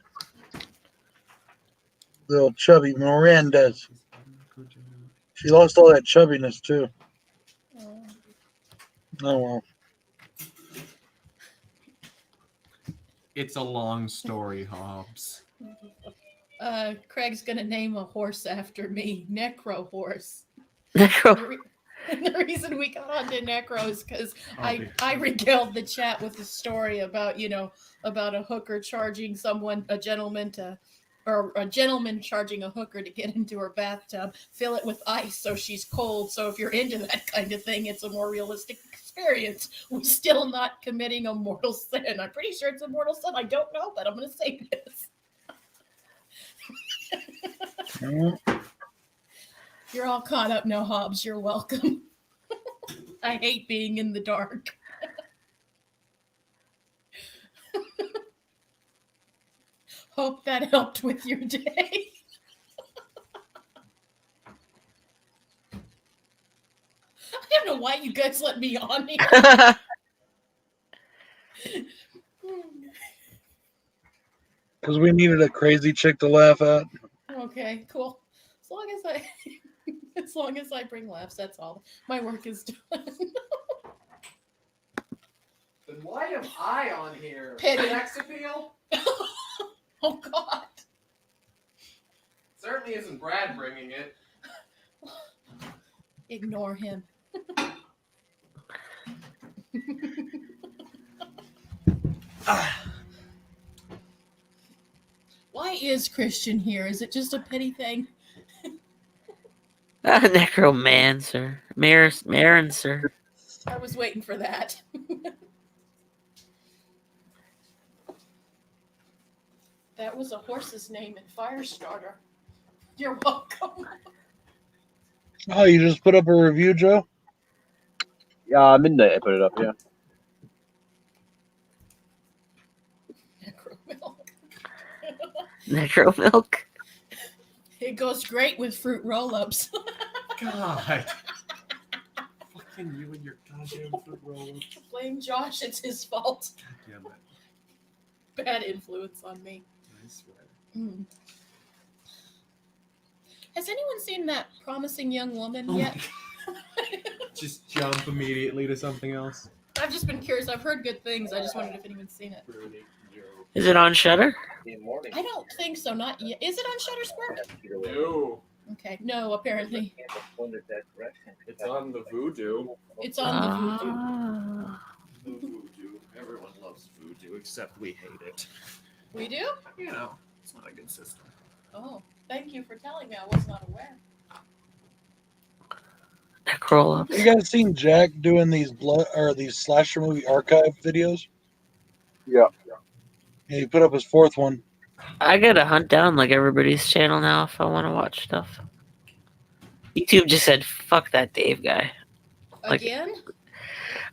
Little chubby Miranda. She lost all that chubbiness, too. Oh, well. It's a long story, Hobbs. Craig's gonna name a horse after me, Necro Horse. Necro. The reason we got onto Necro is because Okay. I regaled the chat with a story about about a hooker charging a gentleman charging a hooker to get into her bathtub, fill it with ice so she's cold. So if you're into that kind of thing, it's a more realistic experience. We're still not committing a mortal sin. I'm pretty sure it's a mortal sin. I don't know, but I'm going to say this. You're all caught up now, Hobbs. You're welcome. I hate being in the dark. Hope that helped with your day. I don't know why you guys let me on here. Because we needed a crazy chick to laugh at. Okay, cool. As long as I bring laughs, that's all. My work is done. Then why am I on here? Pity. Sex appeal? Oh God. Certainly isn't Brad bringing it. Ignore him. Why is Christian here? Is it just a pity thing? Necromancer. Marancer. I was waiting for that. That was a horse's name in Firestarter. You're welcome. Oh, you just put up a review, Joe? Midnight I put it up, yeah. Necromilk. Necromilk. It goes great with fruit roll-ups. God. Fucking you and your goddamn foot roll. Blame Josh, it's his fault. Damn it. Bad influence on me. I swear. Mm. Has anyone seen that Promising Young Woman Oh yet? Just jump immediately to something else. I've just been curious. I've heard good things. I just wondered if anyone's seen it. Rudy, Joe. Is it on Shutter? I don't think so. Not yet. Is it on Shutterstock? No. Okay. No, apparently. It's on the Voodoo. It's on the Voodoo. Ah. The Voodoo. Everyone loves Voodoo, except we hate it. We do? You know, it's not a good system. Oh, thank you for telling me. I was not aware. Necrolux. You guys seen Jack doing these these slasher movie archive videos? Yeah. Yeah, he put up his 4th one. I gotta hunt down like everybody's channel now if I want to watch stuff. YouTube just said, "Fuck that Dave guy." Like- Again?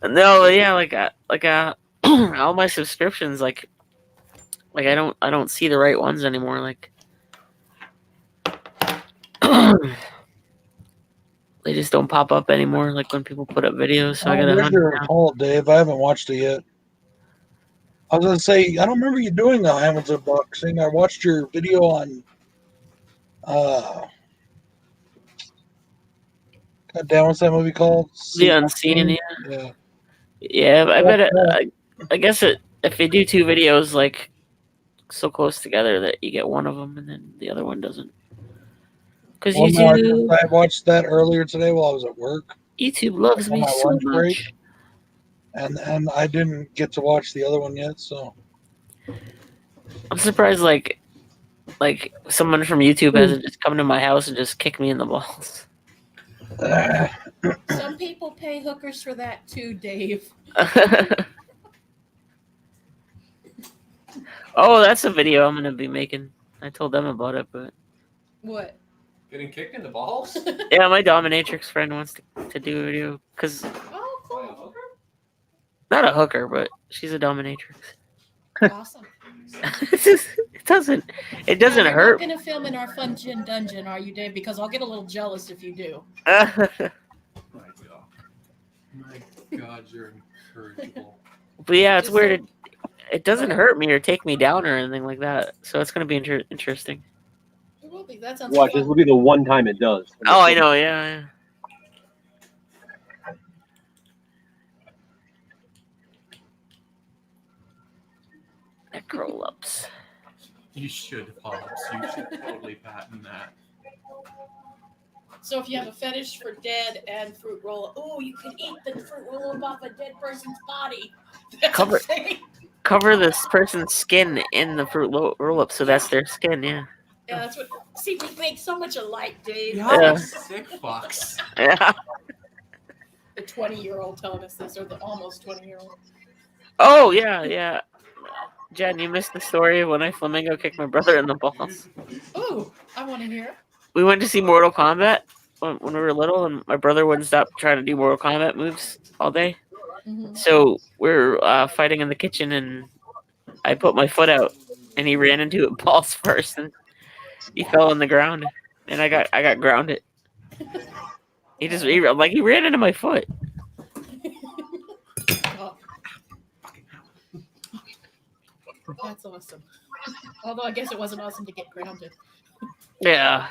No, yeah, all my subscriptions, like I don't see the right ones anymore. Like, they just don't pop up anymore. Like when people put up videos, so I gotta hunt your them down. call, Dave. I haven't watched it yet. I was gonna say I don't remember you doing the Hamilton boxing. I watched your video on. God damn, what's that movie called? The Unseen, yeah. Yeah. Yeah, I bet. I guess if you do two videos like so close together that you get one of them and then the other one doesn't. Because Well, no, YouTube, I watched that earlier today while I was at work, YouTube loves on me my so lunch much. break. and I didn't get to watch the other one yet. So I'm surprised, like someone from YouTube hasn't just come to my house and just kicked me in the balls. Some people pay hookers for that too, Dave. Oh, that's a video I'm gonna be making. I told them about it, but What? Getting kicked in the balls? yeah, my dominatrix friend wants to do a video because Oh, cool. not a hooker, but she's a dominatrix. Awesome. It doesn't You're hurt. not going to film in our fun gin dungeon, are you, Dave? Because I'll get a little jealous if you do. My God, you're incorrigible. But yeah, it's Just weird. It doesn't hurt me or take me down or anything like that. So it's gonna be interesting. It will be. That sounds Watch, this fun. will be the one time it does. Oh, I know. Yeah. Necrolups. You should, Pops. You should totally patent that. So if you have a fetish for dead and fruit roll, oh, you can eat the fruit roll off a dead person's body. That's Cover- insane. Cover this person's skin in the fruit roll-up, so that's their skin. Yeah. Yeah, that's what. See, we make so much alike, Dave. Yeah. Sick fucks. Yeah. The 20-year-old telling us this, or the almost 20-year-old. Oh yeah. Jen, you missed the story when I flamingo kicked my brother in the balls. Ooh, I want to hear. We went to see Mortal Kombat when we were little, and my brother wouldn't stop trying to do Mortal Kombat moves all day. Mm-hmm. So we're fighting in the kitchen, and I put my foot out, and he ran into it balls first, and he fell on the ground, and I got grounded. He ran into my foot. Oh. That's awesome. Although I guess it wasn't awesome to get grounded. Yeah,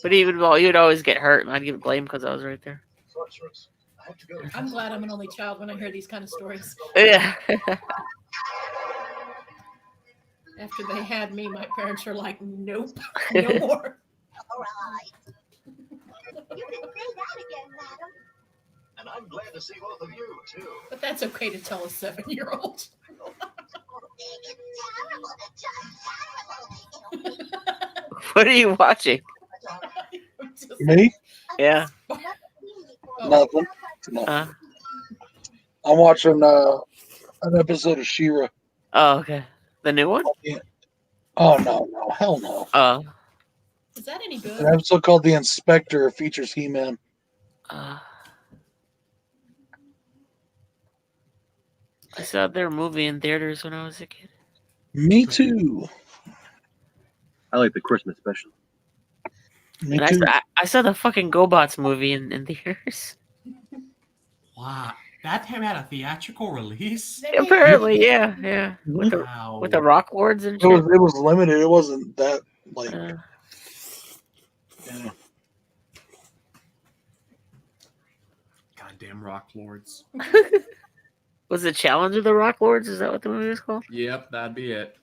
but he would always get hurt, and I'd get blamed because I was right there. I'm glad I'm an only child when I hear these kind of stories. Yeah. After they had me, my parents were like, nope, no more. All right. You can say that again, madam. And I'm glad to see both of you, too. But that's okay to tell a 7-year-old. It's terrible. Just terrible. What are you watching? Just- me, Yeah. Oh, nothing. No. I'm watching an episode of She-Ra. Oh, okay. The new one? Oh no, hell no. Oh. is that any An good? episode called The Inspector. It features He-Man. I saw their movie in theaters when I was a kid. Me too. I like the Christmas special. Me And too. I saw the fucking GoBots movie in theaters. Wow. That time had a theatrical release? They made- Apparently, yeah. With the Wow. with the Rock Lords and It shit. was limited. It wasn't that like. Uh, Yeah. Goddamn Rock Lords. was it Challenge of the Rock Lords? Is that what the movie was called? Yep, that'd be it.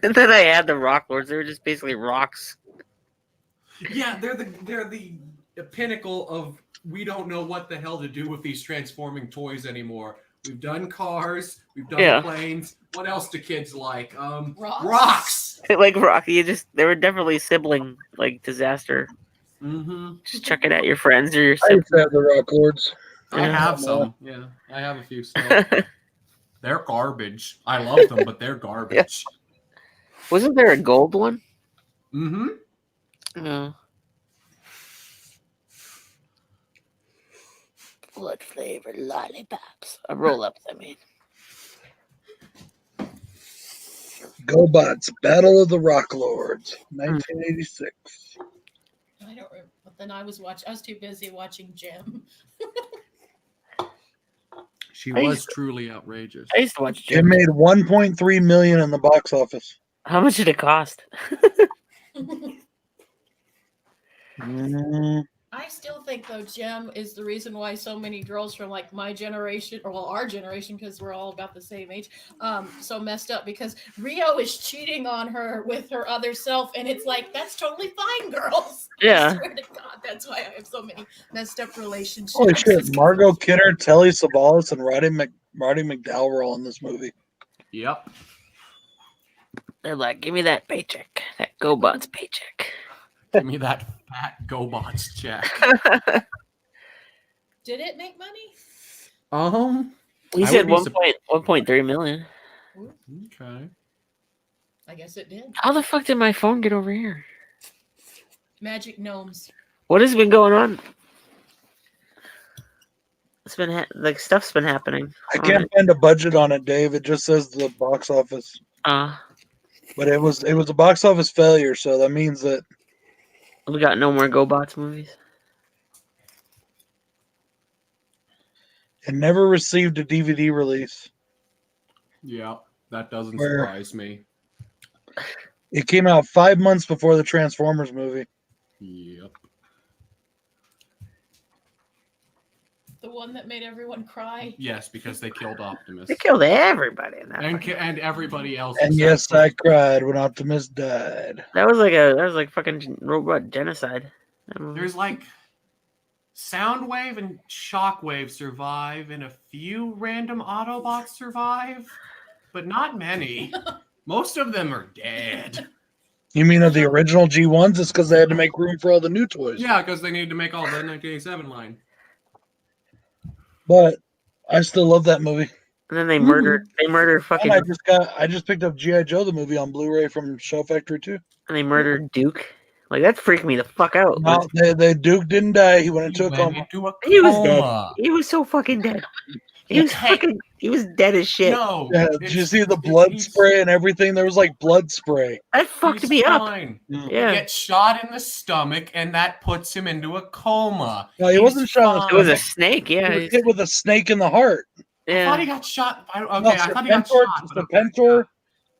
And then I had the Rock Lords. They were just basically rocks. Yeah, they're the pinnacle of we don't know what the hell to do with these transforming toys anymore. We've done cars, we've done Yeah. planes. What else do kids like? Rocks? Rocks. Like Rocky, they were definitely sibling like disaster. Mm-hmm. Just chuck it at your friends or your I used siblings. to have the Rock Lords. I Yeah. have some. Yeah, I have a few still. They're garbage. I love them, but they're garbage. Wasn't there a gold one? Mm-hmm. No. blood flavored lollipops. Roll-ups, I mean. GoBots Battle of the Rock Lords, 1986. I don't remember. But then I was too busy watching Jim. She I was used truly outrageous. I used to watch It Jim. made 1.3 million in the box office. How much did it cost? I still think though Jem is the reason why so many girls from like my generation, or well our generation, because we're all about the same age, so messed up because Rio is cheating on her with her other self, and it's like that's totally fine, girls. Yeah. I swear to God, that's why I have so many messed up relationships. Holy shit! It's 'cause Margot of- Kidder, Telly Savalas, and Roddy McDowell were all in this movie. Yep. They're like, give me that paycheck. That GoBots paycheck. Give me that fat GoBots check. Did it make money? He I said would be 1.3 million. Okay. I guess it did. How the fuck did my phone get over here? Magic gnomes. What has been going on? It's been like stuff's been happening. I can't find a budget on it, Dave. It just says the box office, but it was a box office failure, so that means that We got no more GoBots movies. it never received a DVD release. Yeah, that doesn't Where- surprise me. It came out 5 months before the Transformers movie. Yep. The one that made everyone cry. Yes, because they killed Optimus. They killed everybody in that. And everybody else. And except yes, for- I cried when Optimus died. That was like fucking robot genocide. That movie. There's like Soundwave and Shockwave survive, and a few random Autobots survive, but not many. Most of them are dead. You mean of the original G1s? It's because they had to make room for all the new toys. Yeah, because they need to make all the 1987 line. But I still love that movie. And then they murdered fucking And I just picked up G.I. Joe the movie on Blu-ray from Show Factory 2. and they murdered Duke. Like that freaked me the fuck out. No, the Duke didn't die. He went into a coma. He was dead. He was so fucking dead. He was dead as shit. No. Yeah, did you see the blood spray and everything? There was like blood spray. That fucked me up. He Yeah. gets shot in the stomach, and that puts him into a coma. No, he wasn't shot in the It was a stomach. snake, yeah. He was hit with a snake in the heart. I thought he Yeah. got shot. I No, thought he got shot. but okay. Serpentor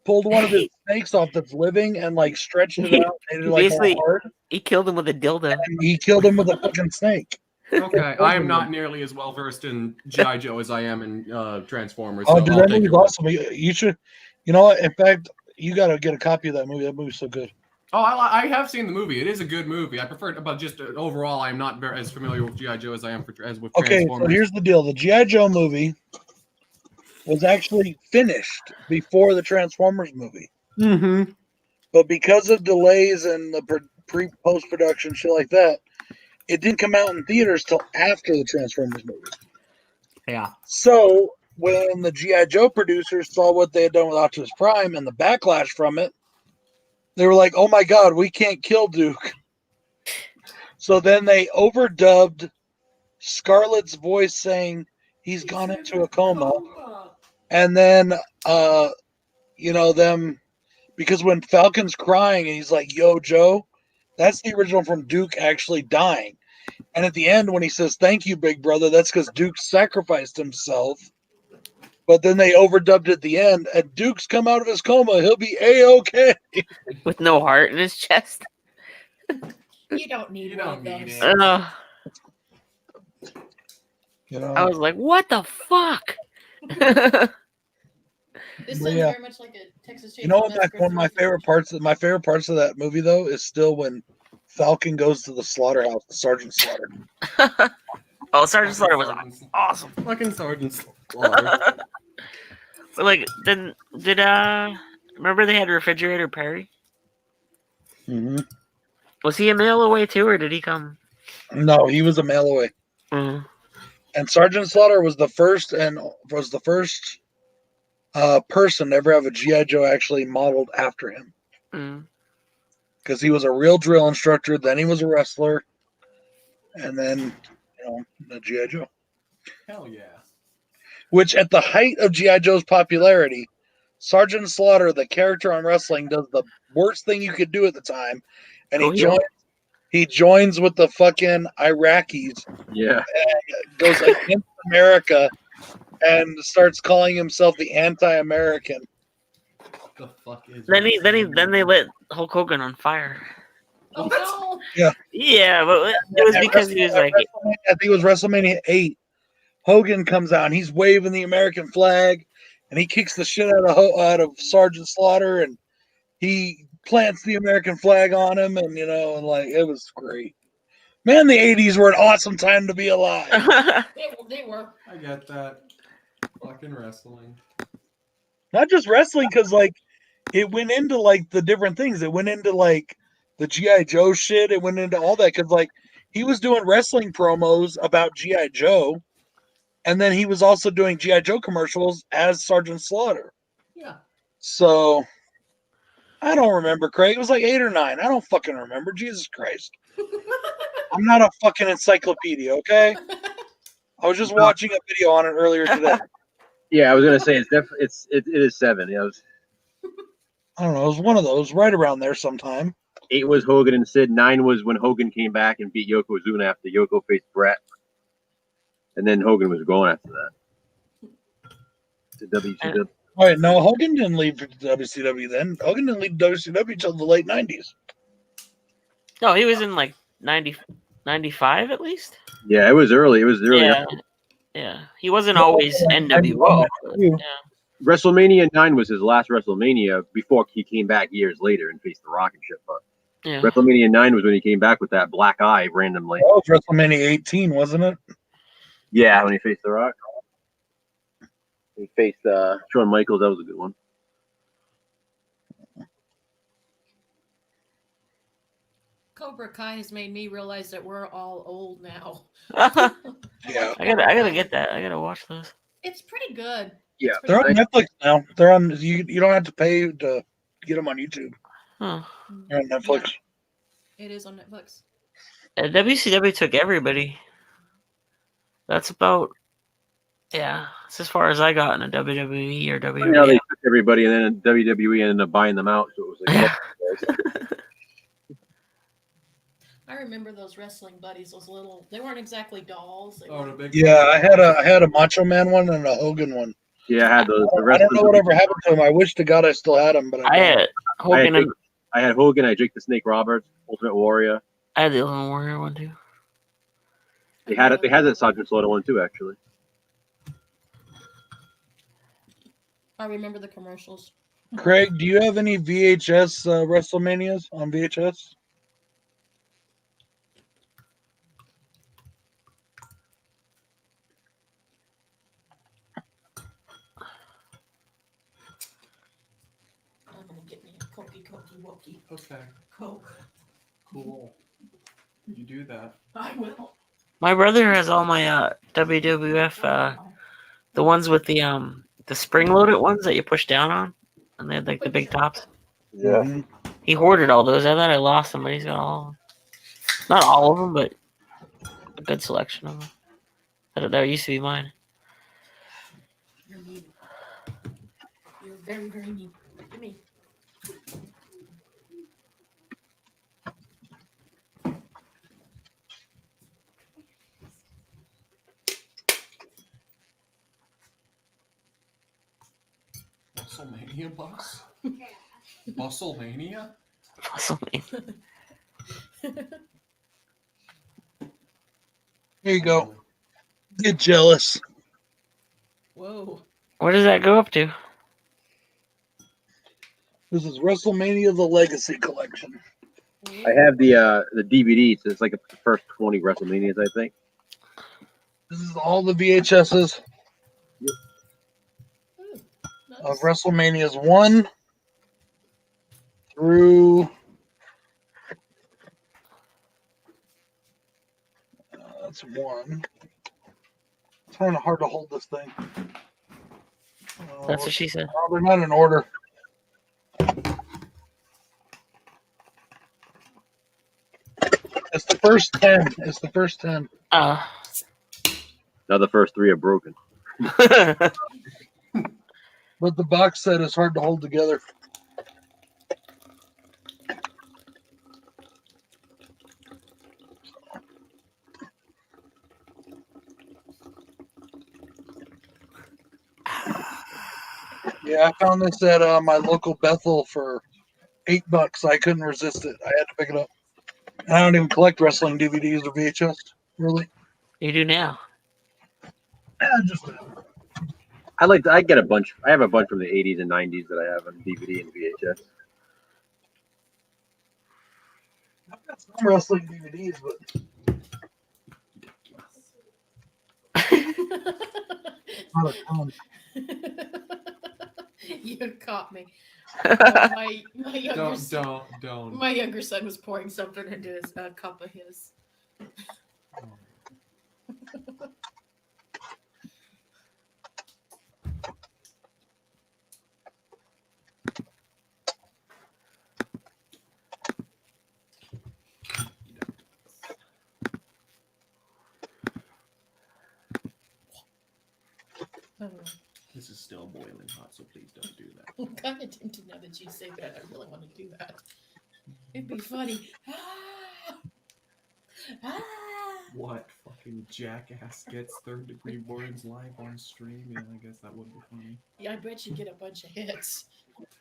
pulled one of his snakes off that's living and like stretched it out. Made it, like, all Basically- hard, He killed him with a dildo. and he killed him with a fucking snake. Okay, I am not nearly as well versed in GI Joe as I am in Transformers. Oh, so dude, I'll that take movie's your word. awesome. You should, you know what? In fact, you got to get a copy of that movie. That movie's so good. Oh, I have seen the movie. It is a good movie. I prefer it, but just overall, I am not as familiar with GI Joe as I am with Okay, so Transformers. here's the deal: the GI Joe movie was actually finished before the Transformers movie, Mm-hmm. but because of delays and the post production shit like that, it didn't come out in theaters till after the Transformers movie. Yeah. So when the GI Joe producers saw what they had done with Optimus Prime and the backlash from it, they were like, "Oh my God, we can't kill Duke." So then they overdubbed Scarlett's voice saying he's gone into a coma, and then them, because when Falcon's crying and he's like, "Yo, Joe," that's the original from Duke actually dying. And at the end, when he says, "Thank you, big brother," that's because Duke sacrificed himself. But then they overdubbed at the end, and Duke's come out of his coma. He'll be A-okay. With no heart in his chest. You don't need You one don't of need those. it. You know, I was like, what the fuck? This But sounds yeah. very much like a Texas Chainsaw you know what? Massacre One of my 3. favorite parts. My favorite parts of that movie, though, is still when Falcon goes to the slaughterhouse, the Sergeant Slaughter. Oh, Sergeant Slaughter was awesome. Fucking Sergeant Slaughter. So like did remember they had Refrigerator Perry? Mm-hmm. Was he a mail away too, or did he come? No, he was a mail away. Mm. And Sergeant Slaughter was the first person to ever have a GI Joe actually modeled after him, Mm. because he was a real drill instructor. Then he was a wrestler, and then the GI Joe. Hell yeah. Which at the height of G.I. Joe's popularity, Sergeant Slaughter, the character on wrestling, does the worst thing you could do at the time, and Go heel. he joins with the fucking Iraqis, Yeah. goes against America, and starts calling himself the anti-American. The fuck is? Then they lit Hulk Hogan on fire. Oh no! Yeah, but it was because he was like, I think it was WrestleMania 8. Hogan comes out and he's waving the American flag, and he kicks the shit out of Sergeant Slaughter, and he plants the American flag on him, and and like it was great. Man, the 80s were an awesome time to be alive. They were. I get that. Fucking wrestling. Not just wrestling, because like it went into like the different things. It went into like the G.I. Joe shit. It went into all that because like he was doing wrestling promos about G.I. Joe, and then he was also doing G.I. Joe commercials as Sergeant Slaughter. Yeah. So I don't remember, Craig. It was like 8 or 9. I don't fucking remember. Jesus Christ. I'm not a fucking encyclopedia, okay? I was just watching a video on it earlier today. Yeah, I was gonna say it is 7. Yeah, I don't know. It was one of those right around there sometime. 8 was Hogan and Sid. 9 was when Hogan came back and beat Yokozuna after Yoko faced Brett, and then Hogan was going after that. To WCW. All right, no, Hogan didn't leave WCW then. Hogan didn't leave WCW until the late 90s. no, he was in like 90, 95 at least. Yeah, it was early. It was early. Yeah, yeah. He wasn't always NWO. Yeah. WrestleMania 9 was his last WrestleMania before he came back years later and faced The Rock and shit. But Yeah. WrestleMania 9 was when he came back with that black eye randomly. That was WrestleMania 18, wasn't it? Yeah, when he faced The Rock. He faced Shawn Michaels. That was a good one. Cobra Kai has made me realize that we're all old now. Yeah. I gotta get that. I gotta watch those. It's pretty good. Yeah, It's They're pretty on Netflix now. They're on. You don't have to pay to get them on YouTube. Huh. They're on Netflix. It is on Netflix. WCW took everybody. That's about it's as far as I got in a WWE or Funny how they WWE. took everybody, and then WWE ended up buying them out. So it was like, Yeah. I remember those wrestling buddies. Those little. They weren't exactly dolls. They Oh, were, the big. Yeah, I had a Macho Man one and a Hogan one. yeah, I had those. The I rest don't know of whatever happened to them. I wish to God I still had them, but I had Hogan and I had Hogan. I had Jake the Snake Roberts, Ultimate Warrior. I had the Ultimate Warrior one too. They had it. They had that Sergeant Slaughter one too, actually. I remember the commercials. Craig, do you have any VHS WrestleManias on VHS? I'm gonna get me a Cokey Wokey Okay. Coke. Cool. You do that. I will. My brother has all my WWF the ones with the spring loaded ones that you push down on, and they had like the big tops. Yeah. Mhm. He hoarded all those. I thought I lost them, but he's got all of them. Not all of them, but a good selection of them. That used to be mine. You're mean. You're very, very mean to me. WrestleMania box? WrestleMania? WrestleMania. Here you go. Get jealous. Whoa. Where does that go up to? This is WrestleMania: The Legacy Collection. I have the DVD. So it's like the first 20 WrestleManias, I think. This is all the VHSs of Nice. WrestleManias 1 through. That's one. It's kind of hard to hold this thing. That's what she said. They're not in order. It's the first 10. It's the first 10. Now the first 3 are broken. But the box set is hard to hold together. Yeah, I found this at my local Bethel for $8. I couldn't resist it. I had to pick it up. And I don't even collect wrestling DVDs or VHS, really. You do now. Yeah, just I get a bunch. I have a bunch from the 80s and 90s that I have on DVD and VHS. I've got some wrestling DVDs, but not a ton. You caught me. My younger Don't. my younger son was pouring something into his cup of his. This is still boiling hot, so please don't do that. I'm kind of tempted now that you say that. I really want to do that. It'd be funny. Ah! Ah! What fucking jackass gets third-degree burns live on stream? Yeah, I guess that would be funny. Yeah, I bet you get a bunch of hits.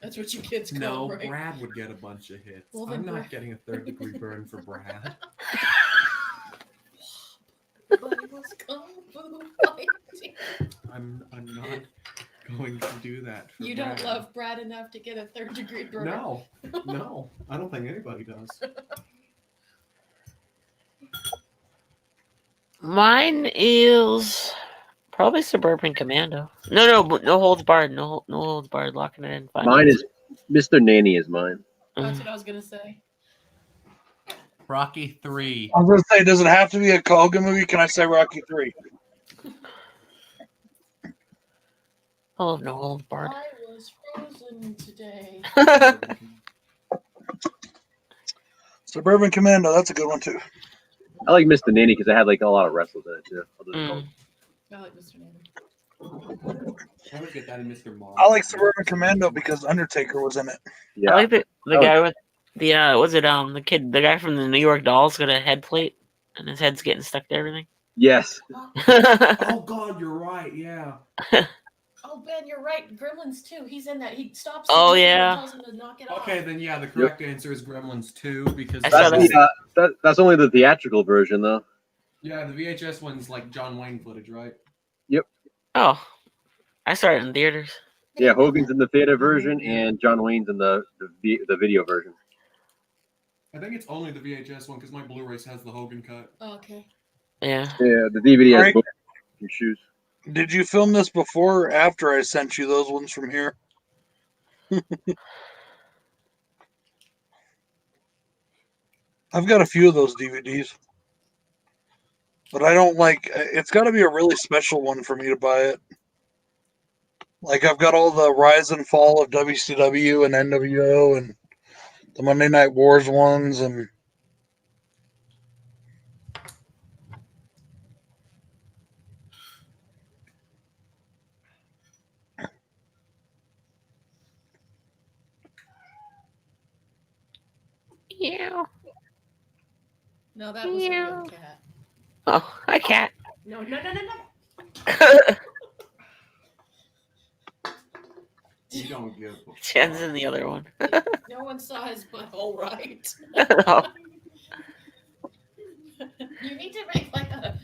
That's what you kids call No, right? Brad would get a bunch of hits. Well, I'm then not Brad- getting a third-degree burn for Brad. But it was kung fu fighting. I'm not going to do that. For You Brad. don't love Brad enough to get a third-degree burn. No, no, I don't think anybody does. Mine is probably Suburban Commando. No holds barred. No holds barred. Locking it in. Fine. Mine is Mr. Nanny is mine. That's what I was gonna say. Rocky 3. I was gonna say, does it have to be a Kogan movie? Can I say Rocky 3? Oh, no holds barred. I was frozen today. Suburban Commando, that's a good one too. I like Mr. Nanny because I had like a lot of wrestlers in it too. Other than Mm. I like Mr. Nanny. I would get that in Mr. Mom. I like Suburban Commando because Undertaker was in it. Yeah. I like the Oh. guy with the was it the guy from the New York Dolls got a head plate and his head's getting stuck to everything. Yes. Oh God, you're right. Yeah. Oh, Ben, you're right. Gremlins 2. He's in that. He stops. Oh, the dude and yeah. tells him to knock it off. Okay, then yeah, the correct answer is Gremlins 2 because I saw That's, that's only the theatrical version though. yeah, the VHS one's like John Wayne footage, right? Oh, I saw it in theaters. Yeah, Hogan's in the theater version and John Wayne's in the video version. I think it's only the VHS one because my Blu-ray has the Hogan cut. Oh, okay. Yeah. Yeah, the DVD has Right. both shoes. Did you film this before or after I sent you those ones from here? I've got a few of those DVDs. But I don't like it's got to be a really special one for me to buy it. Like I've got all the rise and fall of WCW and NWO and the Monday Night Wars ones and Yeah. No, that was a real cat. Oh, hi, cat. No, no, no, no, no. You don't give. a Jen's fuck. in the other one. No one saw his butthole, right? Oh, You need to make like a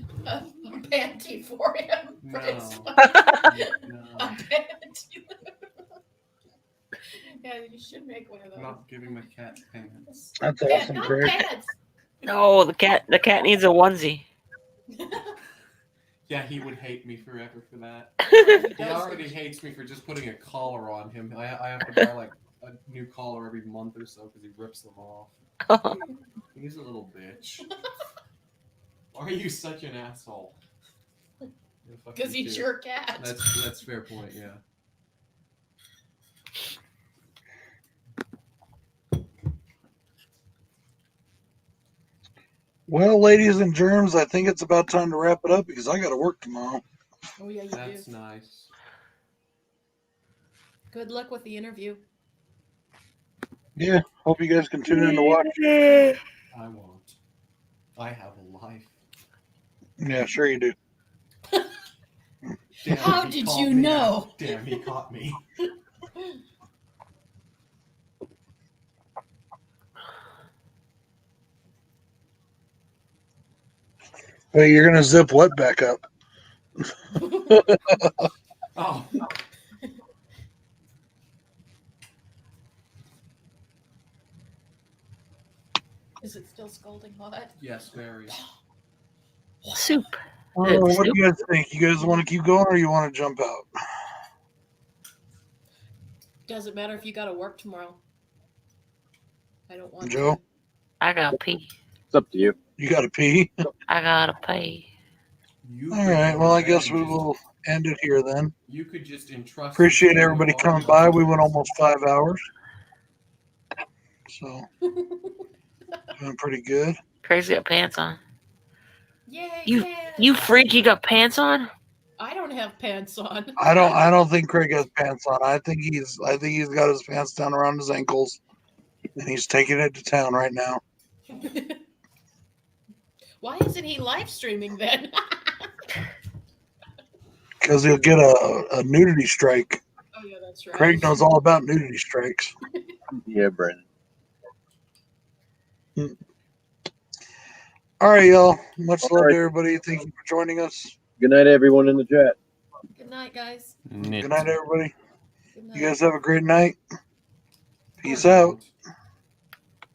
panty for him. For his No. a No, panty. Yeah, you should make one of those. not giving my cat pants. that's Yeah, awesome, not Craig. pants. no, the cat needs a onesie. Yeah, he would hate me forever for that. He He does. already hates me for just putting a collar on him. I have to buy like a new collar every month or so because he rips them off. He's a little bitch. Why are you such an asshole? You're a fucking Because he's kid. your cat. That's fair point. Yeah. Well, ladies and germs, I think it's about time to wrap it up because I got to work tomorrow. Oh yeah, you That's do. nice. Good luck with the interview. Yeah, hope you guys can tune in to watch. I won't. I have a life. Yeah, sure you do. Damn, How he did caught you me know? now. Damn, he caught me. Wait, you're gonna zip what back up? Oh, Is it still scalding hot? yes, very. Soup. What do you guys think? You guys want to keep going or you want to jump out? Doesn't matter if you got to work tomorrow. I don't want Joe, to. I gotta pee. It's up to you. you got to pee. I gotta pee. You All could right. go Well, I ahead guess and we just- will end it here then. You could just entrust. Appreciate the everybody all coming the by. We went listeners. almost 5 hours, so doing pretty good. Crazy got pants on. Yay! You- yeah. You freak, you got pants on? I don't have pants on. I don't think Craig has pants on. I think he's got his pants down around his ankles, and he's taking it to town right now. Why isn't he live streaming then? Because he'll get a nudity strike. Oh yeah, that's right. Craig knows all about nudity strikes. Yeah, Brandon. All right, y'all. Much All love right. to everybody. Thank you for joining us. Good night, everyone in the chat. Good night, guys. Good night, everybody. Good night. You guys have a great night. Peace out.